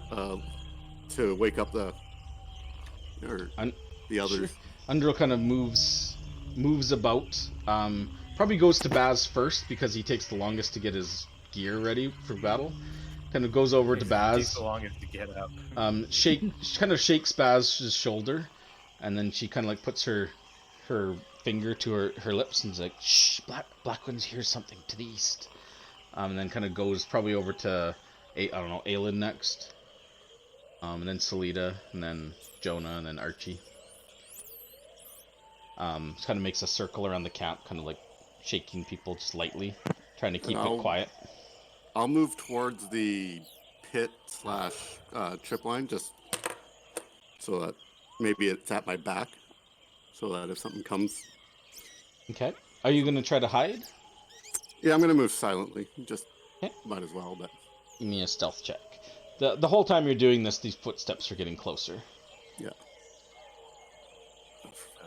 to wake up the others. Undrill kind of moves about. Probably goes to Baz first because he takes the longest to get his gear ready for battle. Kind of goes over to Baz. Takes the longest to get up. She kind of shakes Baz's shoulder, and then she kind of like puts her finger to her lips and is like, "Shh, Blackwind's hears something to the east." And then kind of goes probably over to Aelin next, and then Salida, and then Jonah, and then Archie. Kind of makes a circle around the camp, kind of like shaking people just lightly, trying to keep it quiet. I'll move towards the pit / trip line, just so that maybe it's at my back, so that if something comes. Okay. Are you going to try to hide? Yeah, I'm gonna move silently. Just Okay. might as well, but Give me a stealth check. The whole time you're doing this, these footsteps are getting closer. yeah.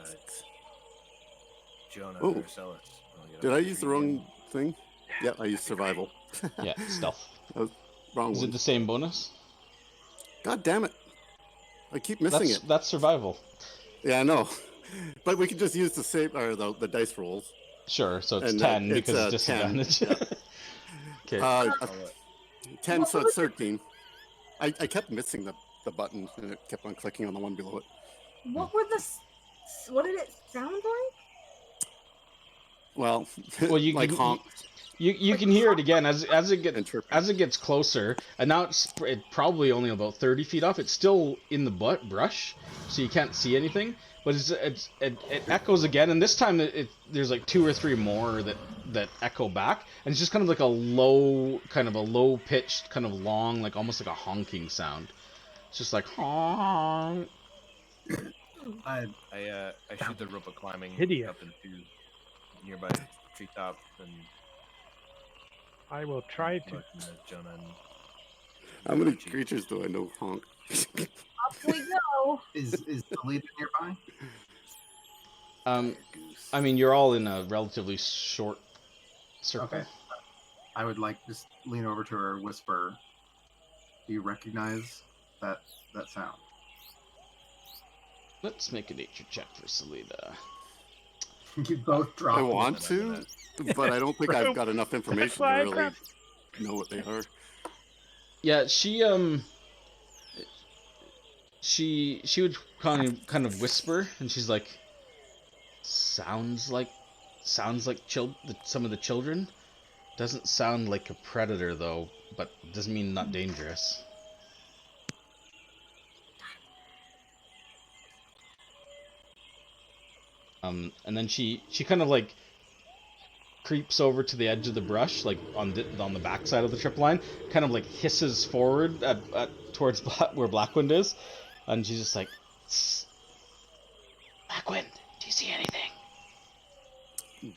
It's Jonah Oh. Marcellus. Did I use the wrong thing? Yeah, I used survival. Yeah, stealth. That was wrong Is one. it the same bonus? God damn it! I keep missing it. That's survival. Yeah, I know. But we could just use the same or the dice rolls. Sure, so it's And 10 it's, because 10, disadvantage. yeah. Okay. 10, so it's 13. I kept missing the button, and it kept on clicking on the one below it. What were what did it sound like? Well, Well, you like can, honk. You can hear it again as Interpret. it gets closer, and now it's probably only about 30 feet off. It's still in the brush, so you can't see anything. But it echoes again, and this time there's like 2 or 3 more that echo back, and it's just kind of like a low pitched, kind of long, like almost like a honking sound. It's just like honk. I shoot the rope of climbing Hideous. up into nearby treetop and I will try to. look at Jonah and How many creatures do I know honk? Up we go. Is the leader nearby? I mean, you're all in a relatively short circle. Okay. I would like just lean over to her, whisper. Do you recognize that sound? Let's make a nature check for Salida. You both drop. I want to, but I don't think I've got enough information to really know what they are. Yeah, she would kind of whisper, and she's like, sounds like some of the children. Doesn't sound like a predator though, but doesn't mean not dangerous. And then she kind of like creeps over to the edge of the brush, like on the back side of the trip line, kind of like hisses forward towards where Blackwind is, and she's just like, Blackwind, do you see anything?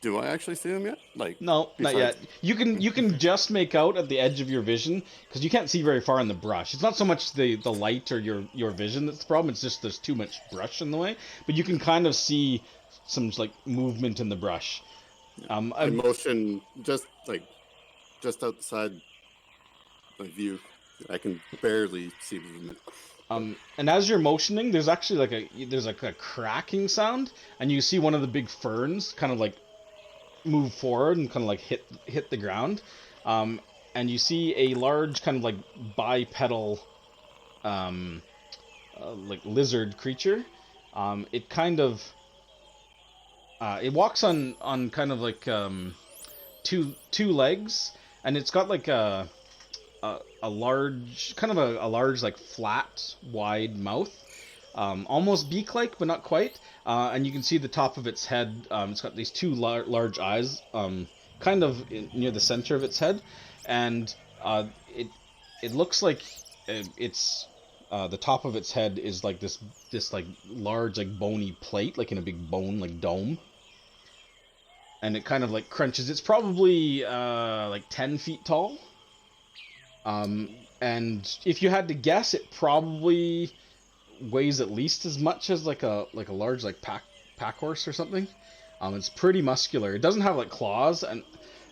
Do I actually see them yet? Like No, not yet. You can just make out at the edge of your vision because you can't see very far in the brush. It's not so much the light or your vision that's the problem. It's just there's too much brush in the way. But you can kind of see some like movement in the brush. I motion just outside my view. I can barely see movement. And as you're motioning, there's actually there's a cracking sound, and you see one of the big ferns kind of like move forward and kind of like hit the ground, and you see a large kind of like bipedal, like lizard creature. It kind of it walks on kind of like two legs, and it's got like a large like flat wide mouth, almost beak-like but not quite, and you can see the top of its head. It's got these 2 large eyes kind of near the center of its head, and it looks like it's the top of its head is like this like large like bony plate, like in a big bone like dome, and it kind of like crunches. It's probably like 10 feet tall. And if you had to guess, it probably weighs at least as much as like a large like pack horse or something. It's pretty muscular. It doesn't have like claws, and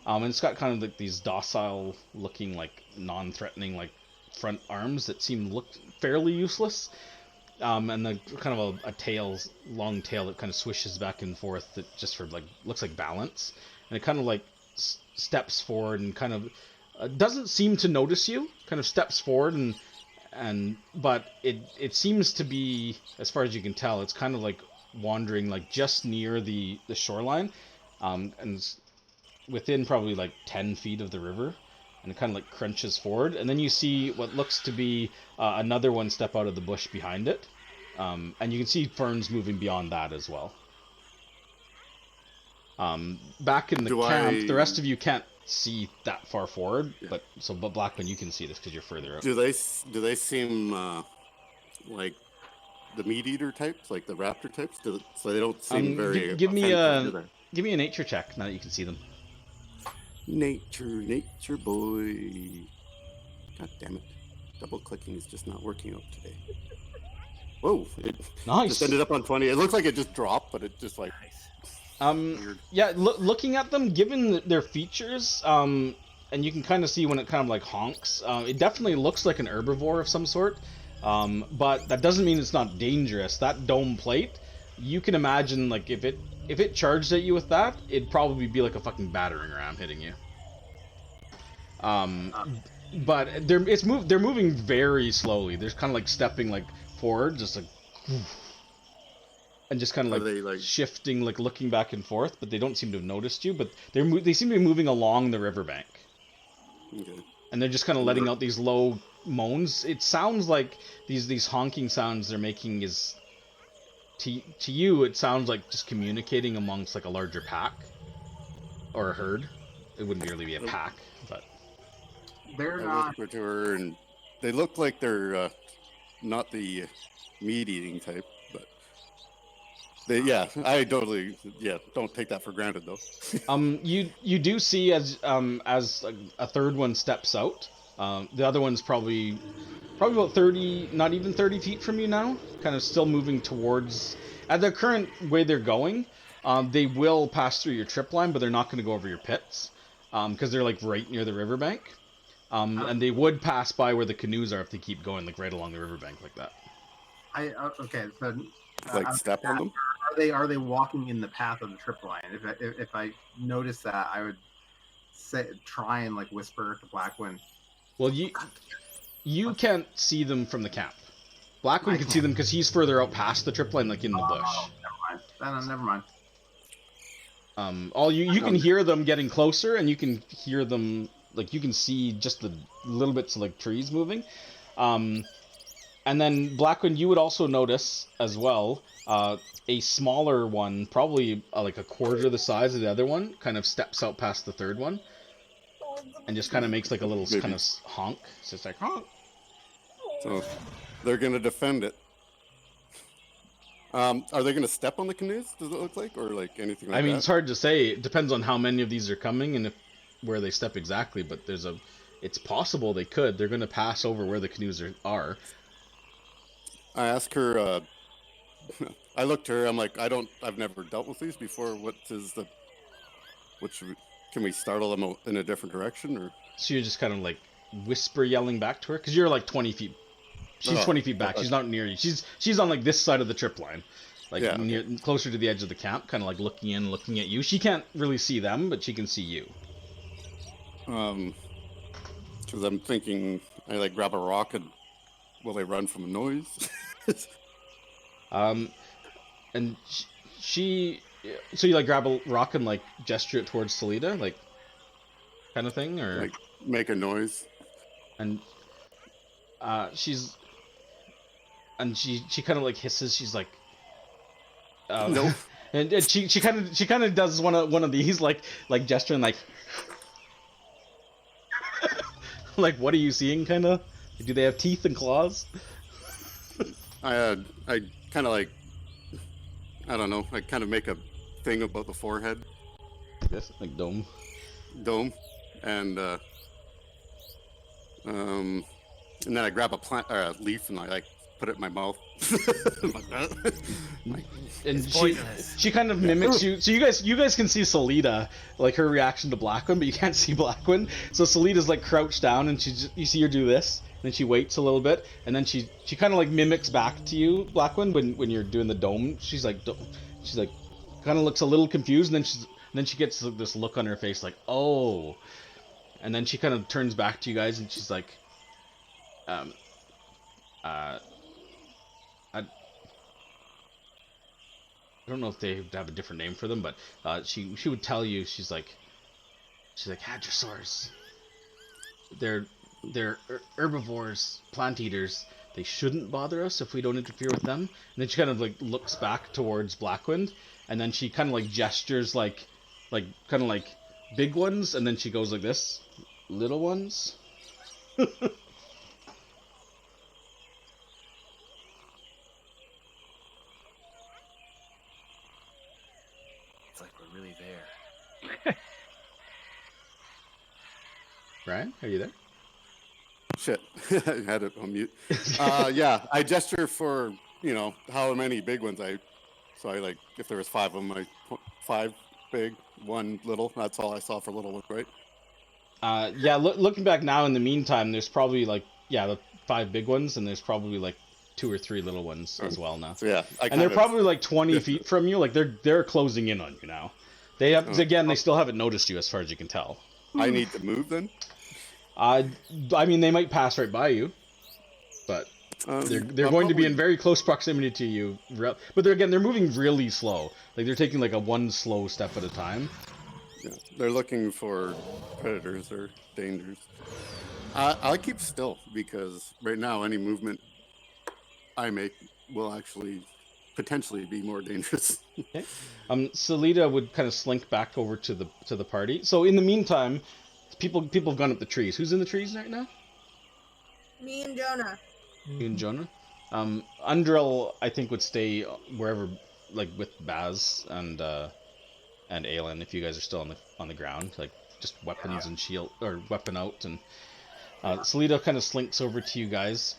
it's got kind of like these docile looking, like non-threatening like front arms that look fairly useless. And the kind of a long tail that kind of swishes back and forth that just for like looks like balance, and it kind of like steps forward and kind of doesn't seem to notice you. Kind of steps forward but it seems to be, as far as you can tell, it's kind of like wandering like just near the shoreline, and it's within probably like 10 feet of the river, and it kind of like crunches forward, and then you see what looks to be another one step out of the bush behind it, and you can see ferns moving beyond that as well. Back in the camp, the rest of you can't see that far forward, but Blackman, you can see this because you're further out. Do they seem like the meat eater types, like the raptor types, so they don't seem very give me offensive, do a they? give me a nature check now that you can see them. Nature boy. God damn it. Double clicking is just not working out today. Whoa, it Nice. just ended up on 20. It looks like it just dropped, but it just like weird. Yeah, looking at them, given their features, and you can kind of see when it kind of like honks, it definitely looks like an herbivore of some sort. But that doesn't mean it's not dangerous. That dome plate, you can imagine like if it charged at you with that, it'd probably be like a fucking battering ram hitting you. But they're moving very slowly. They're kind of like stepping like forward, just like, and just kind of Are they, like shifting, like looking back and forth. But they don't seem to have noticed you. But they seem to be moving along the riverbank. Okay. And they're just kind of letting out these low moans. It sounds like these honking sounds they're making is to you. It sounds like just communicating amongst like a larger pack or a herd. It wouldn't really be a pack, but They're I not. whispered to her, and they look like they're not the meat-eating type, but I totally don't take that for granted though. You do see as a third one steps out. The other one's probably about 30, not even 30 feet from you now, kind of still moving towards. At the current way they're going, they will pass through your trip line, but they're not going to go over your pits, because they're like right near the riverbank. And they would pass by where the canoes are if they keep going, like right along the riverbank like that. Okay, so Like step on them. are they walking in the path of the trip line? If I notice that, I would try and like whisper to Blackwind. Well, you can't see them from the camp. Blackwind can see them because he's further out past the trip line, like in the bush. Never mind. All you can hear them getting closer, and you can hear them, like you can see just the little bits of like trees moving. And then Blackwind, you would also notice as well a smaller one, probably like a quarter the size of the other one, kind of steps out past the third one, and just kind of makes like a little kind of honk. It's just like honk. So they're gonna defend it. Are they gonna step on the canoes? Does it look like, or like anything like that? I mean, it's hard to say. It depends on how many of these are coming and where they step exactly. But it's possible they could. They're gonna pass over where the canoes are. I asked her. I looked to her. I'm like, I've never dealt with these before. Can we startle them in a different direction, or? So you're just kind of like whisper yelling back to her because you're like 20 feet. She's 20 feet back. She's not near you. She's on like this side of the trip line, like closer to the edge of the camp, kind of like looking at you. She can't really see them, but she can see you. Because I'm thinking, I like grab a rock and will they run from a noise? And so you like grab a rock and like gesture it towards Salida, like kind of thing, or like make a noise. And she kind of like hisses. She's like, nope. And she kind of does one of these like gesturing like like, what are you seeing? Kind of. Do they have teeth and claws? I kind of like, I don't know. I kind of make a thing about the forehead. This like dome. And then I grab a plant or a leaf and I like put it in my mouth. And she kind of mimics you. So you guys can see Salida, like her reaction to Blackwind, but you can't see Blackwind. So Salida's like crouched down, and you see her do this. And then she waits a little bit, and then she kind of like mimics back to you, Blackwind, when you're doing the dome. She's like kind of looks a little confused, and then she gets this look on her face like, oh. And then she kind of turns back to you guys, and she's like, I don't know if they have a different name for them, but she would tell you, she's like hadrosaurs. They're herbivores, plant eaters. They shouldn't bother us if we don't interfere with them. And then she kind of like looks back towards Blackwind, and then she kind of like gestures like kind of like big ones, and then she goes like this, little ones. Brian, are you there? Shit, I had it on mute. Yeah, I gesture for how many big ones So I like if there was 5 of them, 5 big, 1 little. That's all I saw for little ones, right? Yeah. Looking back now, in the meantime, there's probably like the 5 big ones, and there's probably like 2 or 3 little ones as well now. So yeah, And they're probably like 20 feet from you. Like they're closing in on you now. They have they still haven't noticed you as far as you can tell. I need to move then. I mean, they might pass right by you, but they're going to be in very close proximity to you. But they're moving really slow. Like they're taking like a one slow step at a time. Yeah, they're looking for predators or dangers. I'll keep still because right now any movement I make will actually potentially be more dangerous. Okay. Salida would kind of slink back over to the party. So in the meantime, people have gone up the trees. Who's in the trees right now? Me and Jonah. You and Jonah. Undrel, I think, would stay wherever, like with Baz and Aelin, if you guys are still on the ground, like just weapons and shield or weapon out. And Salida kind of slinks over to you guys,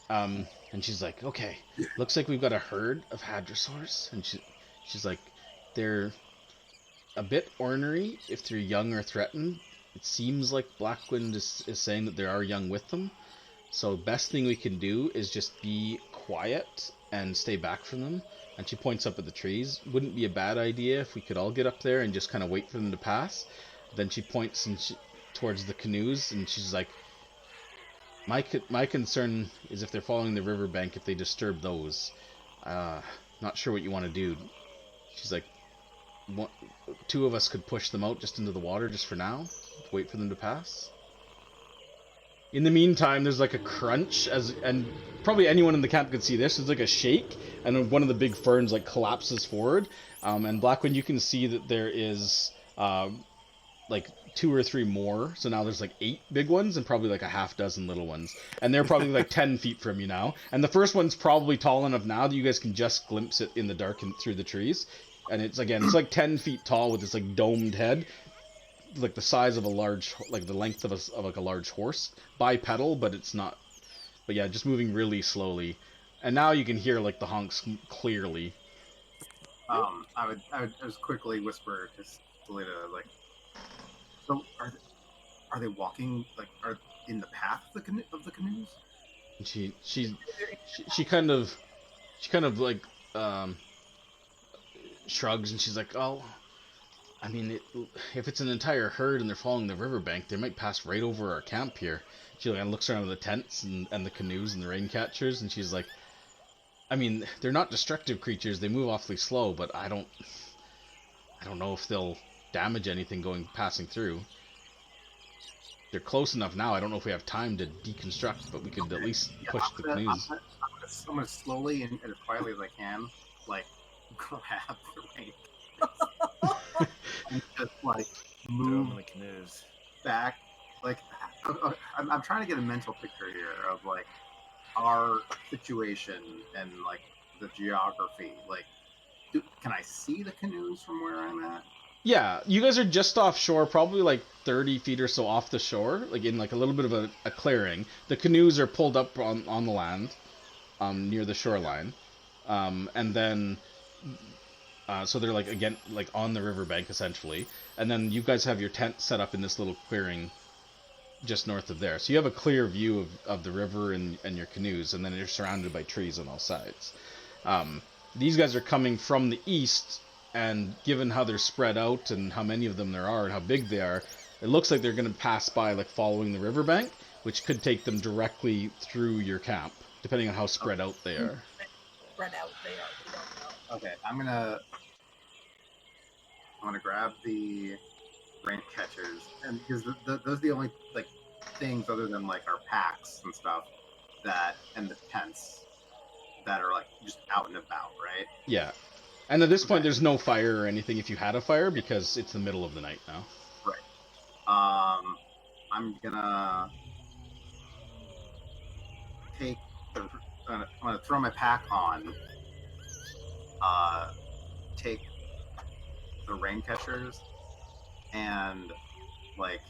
and she's like, "Okay, looks like we've got a herd of hadrosaurs." And she's like, "They're a bit ornery if they're young or threatened. It seems like Blackwind is saying that there are young with them. So best thing we can do is just be quiet and stay back from them." And she points up at the trees. "Wouldn't be a bad idea if we could all get up there and just kind of wait for them to pass." Then she points towards the canoes, and she's like, My concern is if they're following the riverbank, if they disturb those. Not sure what you want to do." She's like, 2 of us could push them out just into the water just for now, wait for them to pass. In the meantime, there's like a crunch, and probably anyone in the camp could see this. There's like a shake, and one of the big ferns like collapses forward. And Blackwind, you can see that there is like 2 or 3 more. So now there's like 8 big ones and probably like a half dozen little ones. And they're probably like 10 feet from you now. And the first one's probably tall enough now that you guys can just glimpse it in the dark and through the trees. And it's like 10 feet tall with this like domed head, like the size of a large, like the length of like a large horse, bipedal, but it's not. But yeah, just moving really slowly. And now you can hear like the honks clearly. I would just quickly whisper to Salida, like, so are they walking, like, are in the path of the canoes? And she kind of like shrugs, and she's like, "Oh, I mean, if it's an entire herd and they're following the riverbank, they might pass right over our camp here." She like looks around at the tents and the canoes and the rain catchers, and she's like, "I mean, they're not destructive creatures. They move awfully slow, but I don't know if they'll damage anything passing through. They're close enough now. I don't know if we have time to deconstruct, but we could at least push the canoes." I'm gonna slowly and as quietly as I can, like, grab the rain and just like move the canoes back. Like, I'm trying to get a mental picture here of like our situation and like the geography. Like, can I see the canoes from where I'm at? Yeah, you guys are just offshore, probably like 30 feet or so off the shore, like in like a little bit of a clearing. The canoes are pulled up on the land, near the shoreline, and then so they're like again like on the riverbank essentially. And then you guys have your tent set up in this little clearing just north of there, so you have a clear view of the river and your canoes, and then you're surrounded by trees on all sides. These guys are coming from the east. And given how they're spread out and how many of them there are and how big they are, it looks like they're going to pass by like following the riverbank, which could take them directly through your camp, depending on how spread out they are. Spread out they are. We don't know. Okay, I'm gonna grab the rain catchers, and because those are the only like things other than like our packs and stuff and the tents that are like just out and about, right? Yeah. And at this point, there's no fire or anything if you had a fire, because it's the middle of the night now. Right. I'm gonna take I'm gonna throw my pack on. Take the rain catchers and like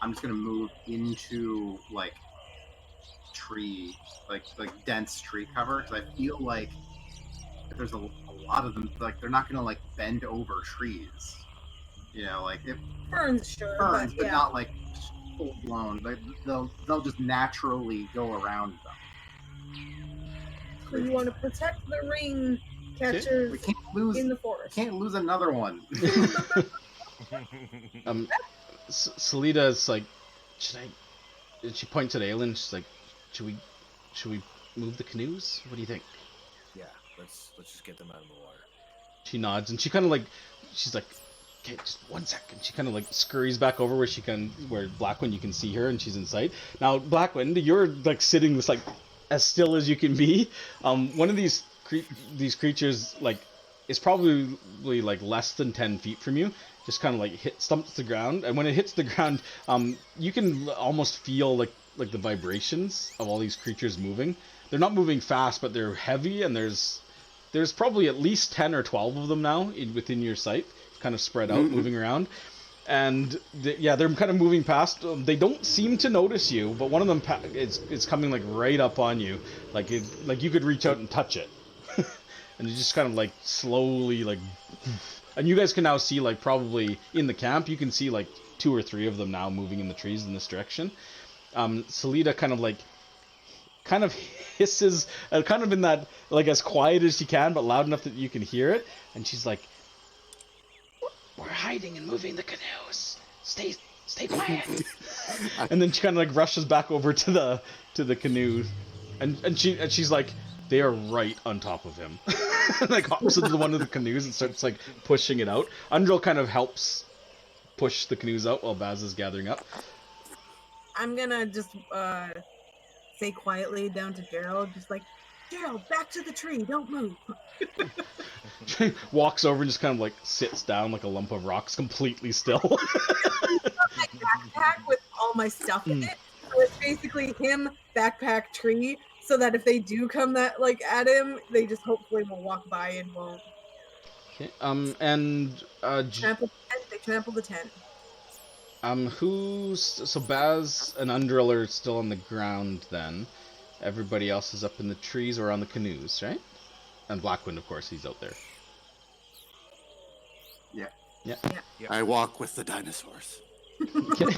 I'm just gonna move into like tree, like dense tree cover, because I feel like if there's a lot of them, like they're not gonna like bend over trees. You know, like if Ferns, sure, ferns, but but yeah. not like full blown. They'll just naturally go around them. So you want to protect the ring catchers We can't lose. in the forest. Can't lose another one. Salida is like, should I? Did she point to the alien? She's like, should we move the canoes? What do you think? Yeah, let's just get them out of the water. She nods and she kind of like, she's like, okay, just 1 second. She kind of like scurries back over where where Blackwind, you can see her and she's in sight. Now, Blackwind, you're like sitting this like as still as you can be. One of these creatures like is probably like less than 10 feet from you. Just kind of like stumps the ground, and when it hits the ground, you can almost feel like the vibrations of all these creatures moving. They're not moving fast, but they're heavy, and there's probably at least 10 or 12 of them now within your sight, kind of spread out, moving around. And they're kind of moving past. They don't seem to notice you, but one of them is coming like right up on you, like you could reach out and touch it, and it's just kind of like slowly like. And you guys can now see, like, probably in the camp, you can see, like, 2 or 3 of them now moving in the trees in this direction. Salida kind of hisses, kind of in that, like, as quiet as she can, but loud enough that you can hear it. And she's like, we're hiding and moving the canoes. Stay quiet. And then she kind of, like, rushes back over to the canoe. And she's like, they are right on top of him. Like hops into one of the canoes and starts like pushing it out. Undril kind of helps push the canoes out while Baz is gathering up. I'm gonna just say quietly down to Gerald, just like, Gerald, back to the tree, don't move. Walks over and just kind of like sits down like a lump of rocks, completely still. I've got my backpack with all my stuff in it. So it's basically him, backpack, tree, so that if they do come that like at him, they just hopefully will walk by and won't. Okay. They trample the tent. So Baz and Undril are still on the ground then. Everybody else is up in the trees or on the canoes, right? And Blackwind, of course, he's out there. Yeah. I walk with the dinosaurs. Okay.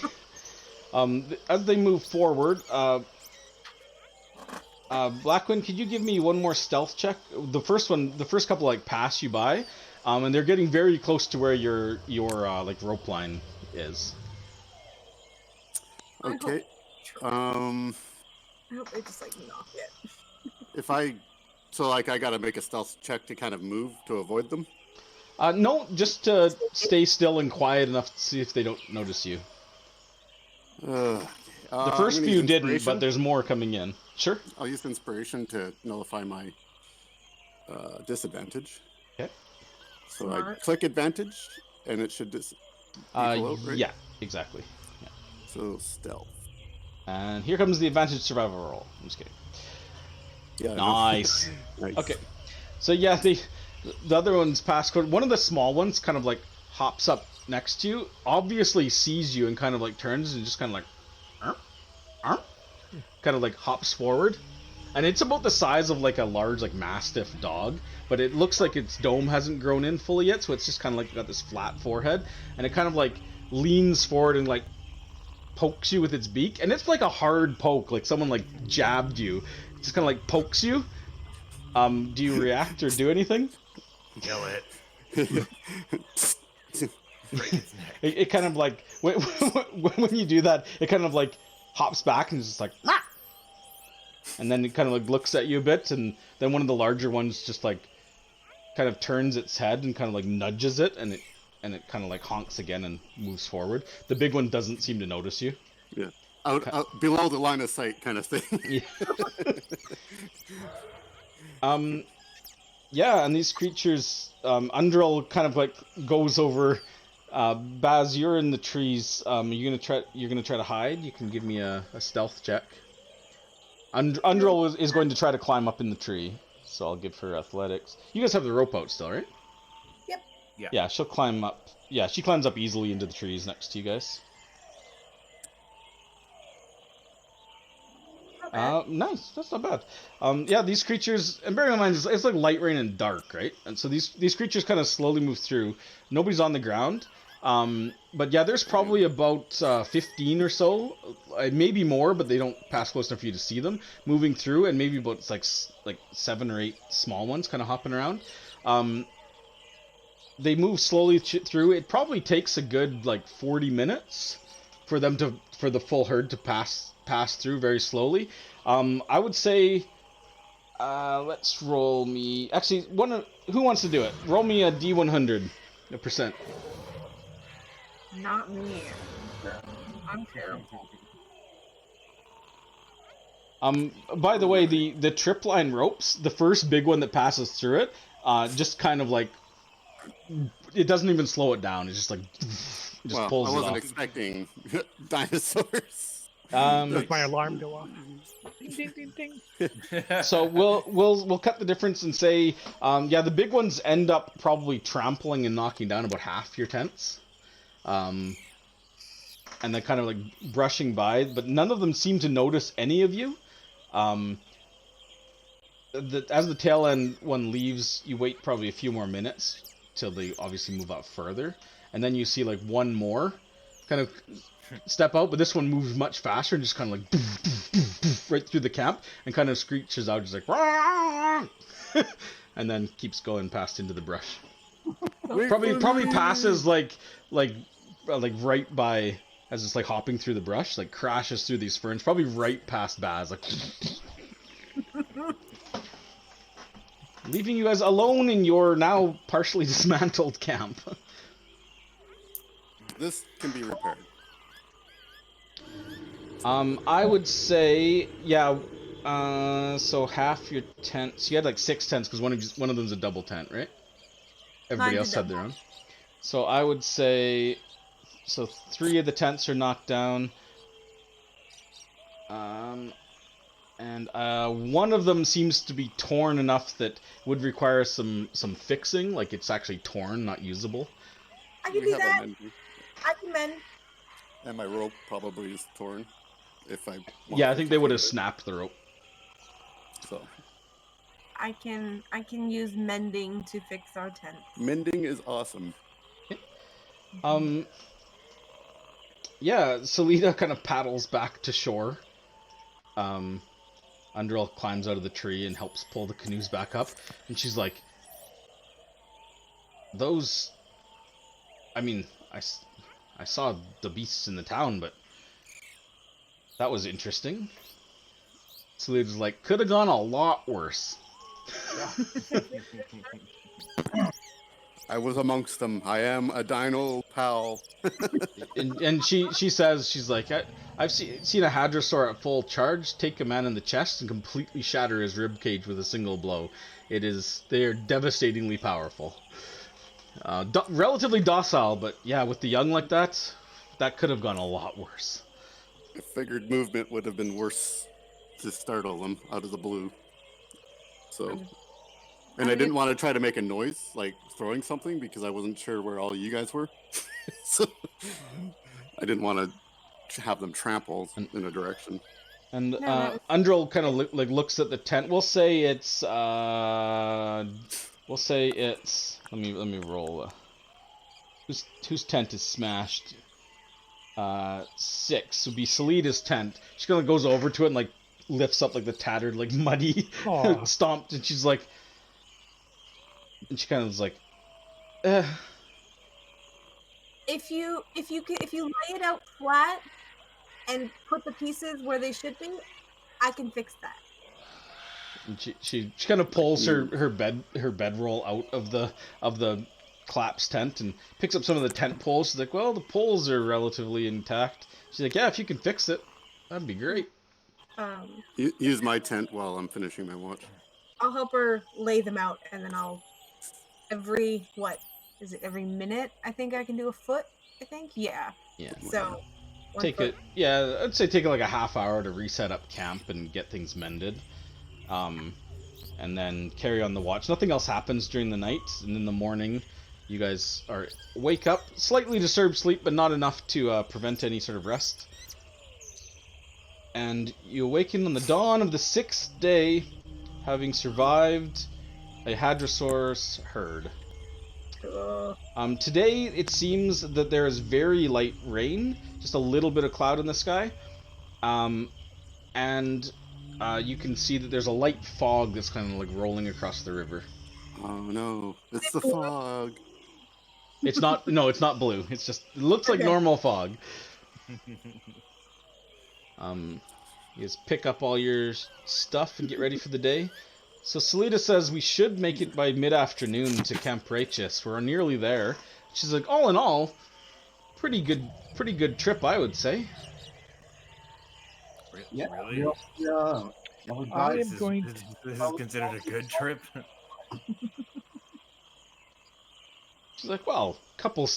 As they move forward, Blackwind, could you give me one more stealth check? The first couple like pass you by, and they're getting very close to where your like rope line is. Okay. I hope they just like knock it. I gotta make a stealth check to kind of move to avoid them. No, just to stay still and quiet enough to see if they don't notice you. The first few didn't, but there's more coming in. Sure. I'll use inspiration to nullify my disadvantage. Okay. So Smart. I click advantage, and it should equal out, right? Yeah, exactly. Yeah. So stealth. And here comes the advantage survival roll. I'm just kidding. Yeah. Nice. Nice. Okay. So yeah, the other one's passed. One of the small ones kind of like hops up next to you, obviously sees you and kind of like turns and just kind of like, kind of like hops forward. And it's about the size of like a large like mastiff dog, but it looks like its dome hasn't grown in fully yet, so it's just kind of like got this flat forehead, and it kind of like leans forward and like pokes you with its beak, and it's like a hard poke, like someone like jabbed you. It just kind of like pokes you. Do you react or do anything? Kill it. It kind of like when you do that, it kind of like hops back and is just like, ah! And then it kind of like looks at you a bit, and then one of the larger ones just like kind of turns its head and kind of like nudges it, and it kind of like honks again and moves forward. The big one doesn't seem to notice you. Yeah. Out below the line of sight kind of thing. Yeah. Yeah, and these creatures, Undril kind of like goes over. Baz, you're in the trees. You're gonna try to hide. You can give me a stealth check. Undril is going to try to climb up in the tree, so I'll give her athletics. You guys have the rope out still, right? Yep. Yeah. Yeah, she'll climb up. Yeah, she climbs up easily into the trees next to you guys. Okay. Nice. That's not bad. Yeah, these creatures, and bearing in mind, it's like light rain and dark, right? And so these creatures kind of slowly move through. Nobody's on the ground. But yeah, there's probably about 15 or so, maybe more, but they don't pass close enough for you to see them moving through, and maybe about like 7 or 8 small ones kind of hopping around. They move slowly through. It probably takes a good like 40 minutes for the full herd to pass through very slowly. I would say, let's roll me. Actually, who wants to do it? Roll me a D100, a percent. Not me. I'm terrible. By the way, the tripline ropes, the first big one that passes through it, just kind of like, it doesn't even slow it down. It's just like, just pulls it off. I wasn't expecting dinosaurs. Does my alarm go off? Ding, ding, ding, ding. So we'll cut the difference and say, yeah, the big ones end up probably trampling and knocking down about half your tents, and then kind of like brushing by, but none of them seem to notice any of you. As the tail end one leaves, you wait probably a few more minutes till they obviously move out further, and then you see like one more kind of step out, but this one moves much faster and just kind of like doof, doof, doof, doof, right through the camp and kind of screeches out just like and then keeps going past into the brush. Probably passes like right by, as it's like hopping through the brush, like crashes through these ferns, probably right past Baz, like leaving you guys alone in your now partially dismantled camp. This can be repaired. I would say, yeah, so half your tents, you had like 6 tents, because one of them's a double tent, right? Everybody else had their own. So I would say, so 3 of the tents are knocked down. And one of them seems to be torn enough that would require some fixing, like it's actually torn, not usable. I can do that. I can mend. And my rope probably is torn. If I yeah, I think they would have snapped the rope. So I can use mending to fix our tent. Mending is awesome. Yeah, Salida kind of paddles back to shore. Underl climbs out of the tree and helps pull the canoes back up, and she's like, "Those, I mean, I saw the beasts in the town, but that was interesting." Salida's like, "Could have gone a lot worse." I was amongst them. I am a dino pal. and she says, she's like, I've seen a hadrosaur at full charge take a man in the chest and completely shatter his rib cage with a single blow. They are devastatingly powerful. Relatively docile, but yeah, with the young like that could have gone a lot worse. I figured movement would have been worse to startle them out of the blue. So, and I didn't want to try to make a noise, like throwing something, because I wasn't sure where all you guys were. So I didn't want to have them trample in a direction. And Undril kind of looks at the tent. We'll say it's let me roll. Whose tent is smashed? 6 would be Salida's tent. She kind of goes over to it and like lifts up like the tattered, like muddy, stomped, and she's like, and she kind of is like, If you lay it out flat and put the pieces where they should be, I can fix that. And she kind of pulls her bedroll out of the collapsed tent and picks up some of the tent poles. She's like, well, the poles are relatively intact. She's like, yeah, if you can fix it, that'd be great. Use my tent while I'm finishing my watch. I'll help her lay them out, and then I'll every minute? I think I can do a foot. I think, yeah. So I'd say take like a half hour to reset up camp and get things mended. And then carry on the watch. Nothing else happens during the night, and in the morning, you guys wake up, slightly disturbed sleep, but not enough to prevent any sort of rest. and you awaken on the dawn of the 6th day, having survived a hadrosaurus herd. Today, it seems that there is very light rain, just a little bit of cloud in the sky, and you can see that there's a light fog that's kind of like rolling across the river. Oh no, it's the fog. It's not, no, it's not blue. It looks like normal fog. You just pick up all your stuff and get ready for the day. So Salita says we should make it by mid-afternoon to Camp Rachis. We're nearly there. She's like, all in all, pretty good trip, I would say. Yeah. Really? I This am is, going. this is considered a good trip. She's like, well, couple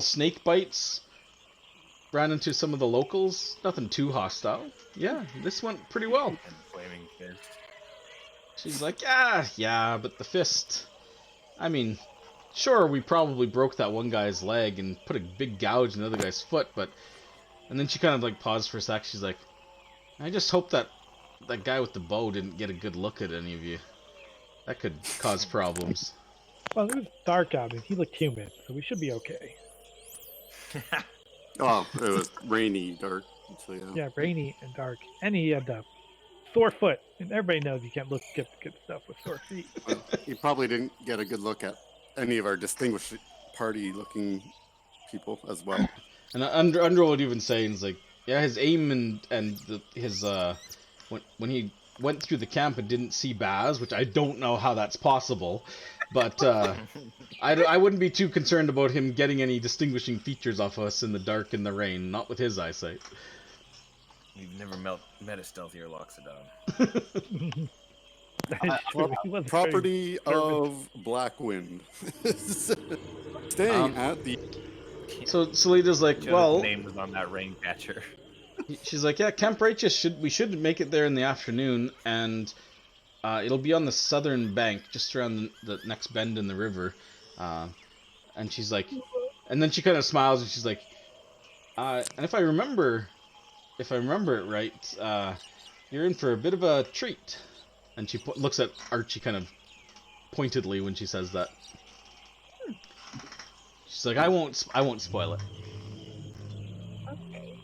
snake bites. Ran into some of the locals. Nothing too hostile. Yeah, this went pretty well. And flaming fist. She's like, yeah, but the fist. I mean, sure, we probably broke that one guy's leg and put a big gouge in the other guy's foot, but... And then she kind of like paused for a sec. She's like, I just hope that guy with the bow didn't get a good look at any of you. That could cause problems. Well, it was dark out and he looked human, so we should be okay. Oh, it was rainy, dark. So yeah. Yeah, rainy and dark. And he had a sore foot. And everybody knows you can't get good stuff with sore feet. Well, you probably didn't get a good look at any of our distinguished party-looking people as well. And Under would even say, he's like, yeah, his aim and his when he went through the camp and didn't see Baz, which I don't know how that's possible, but I wouldn't be too concerned about him getting any distinguishing features off us in the dark and the rain, not with his eyesight. We've never met a stealthier Loxodon. Property of Blackwind. Staying at the... So Salita's like, well... name was on that rain catcher. She's like, yeah, Camp Righteous we should make it there in the afternoon, and it'll be on the southern bank, just around the next bend in the river. And she's like, and then she kind of smiles and she's like, and if I remember it right, you're in for a bit of a treat. And she looks at Archie kind of pointedly when she says that. She's like, I won't spoil it. Okay.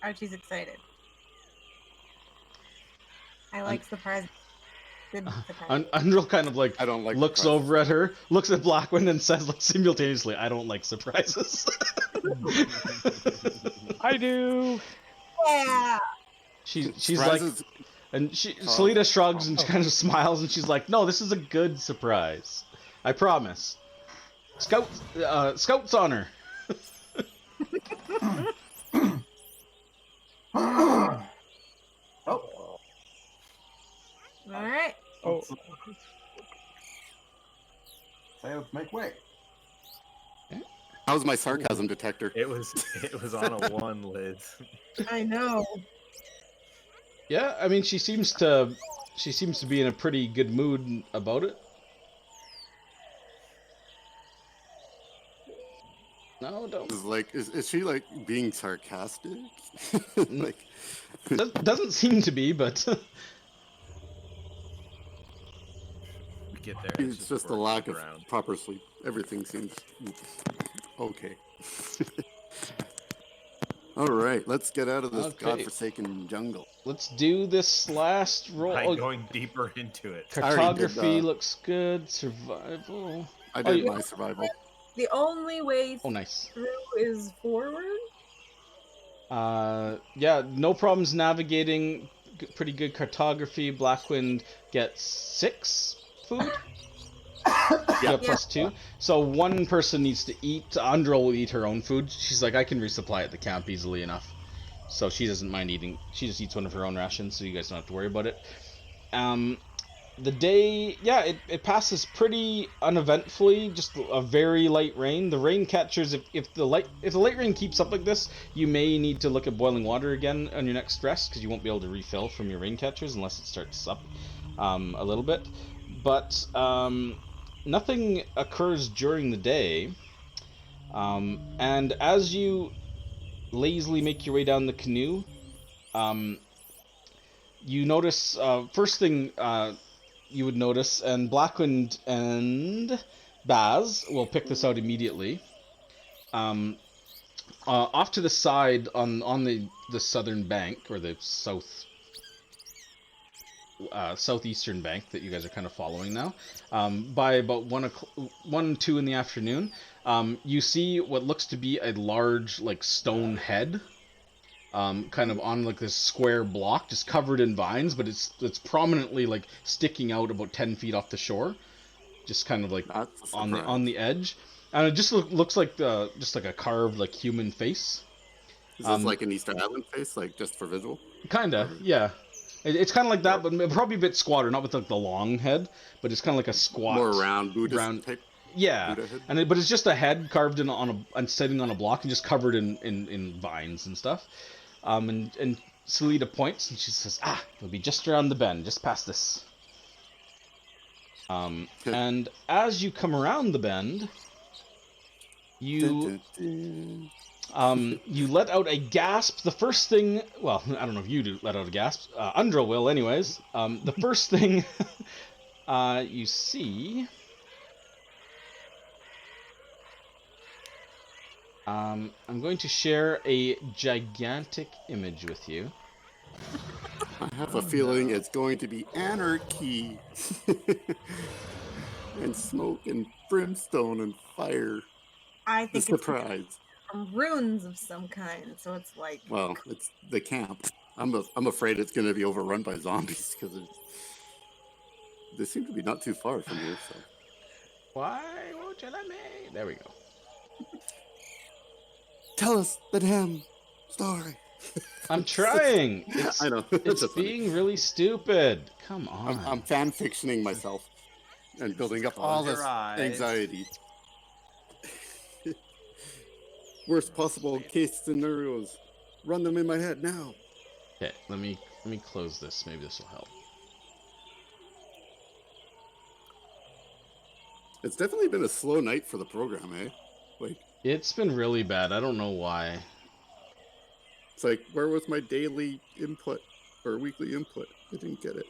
Archie's excited. I like surprise. Good surprise. Undril kind of like, I don't like looks surprises. over at her, looks at Blackwind, and says like simultaneously, I don't like surprises. I do. Yeah. She's Surprises- like, and Salita shrugs and kind of smiles, and she's like, no, this is a good surprise. I promise. Scout's honor. Oh, All right. Oh, say let's make way. How's my sarcasm detector? It was on a 1, Liz. I know. Yeah, I mean, she seems to be in a pretty good mood about it. No, don't. Is she like being sarcastic? Like, Doesn't seem to be, but We get there. it's just a lack of around. proper sleep. Everything seems okay. All right, let's get out of this Okay. godforsaken jungle. let's do this last roll. I'm going deeper into it. I already did Cartography that. looks good. Survival. I did yeah. my survival. The only way Oh, nice. through is forward. Yeah, no problems navigating. Pretty good cartography. Blackwind gets 6 food. Yeah, plus 2. So one person needs to eat. Andrel will eat her own food. She's like, I can resupply at the camp easily enough. So she doesn't mind eating. She just eats one of her own rations, so you guys don't have to worry about it. The day, yeah, it passes pretty uneventfully. Just a very light rain. The rain catchers, if the light rain keeps up like this, you may need to look at boiling water again on your next rest, because you won't be able to refill from your rain catchers unless it starts up a little bit. But nothing occurs during the day, and as you lazily make your way down the canoe, You notice, first thing you would notice, and Blackwind and Baz will pick this out immediately. Off to the side on the southern bank, or the southeastern bank that you guys are kind of following now, by about 2 in the afternoon, you see what looks to be a large, like, stone head, kind of on like this square block, just covered in vines, but it's prominently like sticking out about 10 feet off the shore, just kind of like That's a on surprise. the edge, and it just looks like just like a carved, like, human face. Is this like an Easter Island face, like just for visual? Kinda, Or- yeah. It's kind of like that, Or- but probably a bit squatter, not with like the long head, but it's kind of like a squat, More round Buddhist round. type Yeah, Buddha head? but it's just a head carved in on a and sitting on a block and just covered in vines and stuff. And Selita points and she says, "Ah, it'll be just around the bend, just past this." And as you come around the bend, you Dun, dun, dun. you let out a gasp. The first thing, well, I don't know if you do let out a gasp. Undra will, anyways. The first thing you see. I'm going to share a gigantic image with you. I have a feeling it's going to be anarchy and smoke and brimstone and fire. I The think it's surprise. runes of some kind. So it's like, Well, it's the camp. I'm afraid it's going to be overrun by zombies because they seem to be not too far from here. So Why won't you let me? There we go. tell us the damn story. I'm trying. I know. It's just funny. being really stupid. Come on. I'm fan fictioning myself and building up all Close your this eyes. anxiety. Worst possible case scenarios. Run them in my head now. Okay, let me close this. Maybe this will help. It's definitely been a slow night for the program, eh? Like, It's been really bad. I don't know why. it's like, where was my daily input or weekly input? I didn't get it.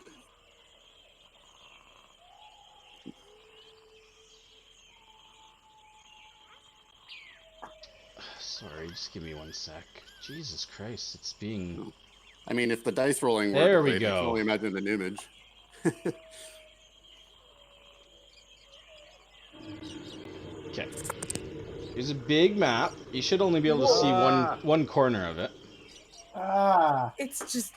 Sorry, just give me one sec. Jesus Christ, it's being... I mean, if the dice rolling were There we delayed, I can go. only imagine an image. Okay. Here's a big map. You should only be able to see one corner of it. Ah, it's just.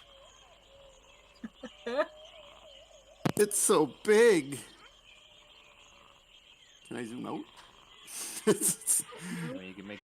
It's so big. Can I zoom out? I mean, you can make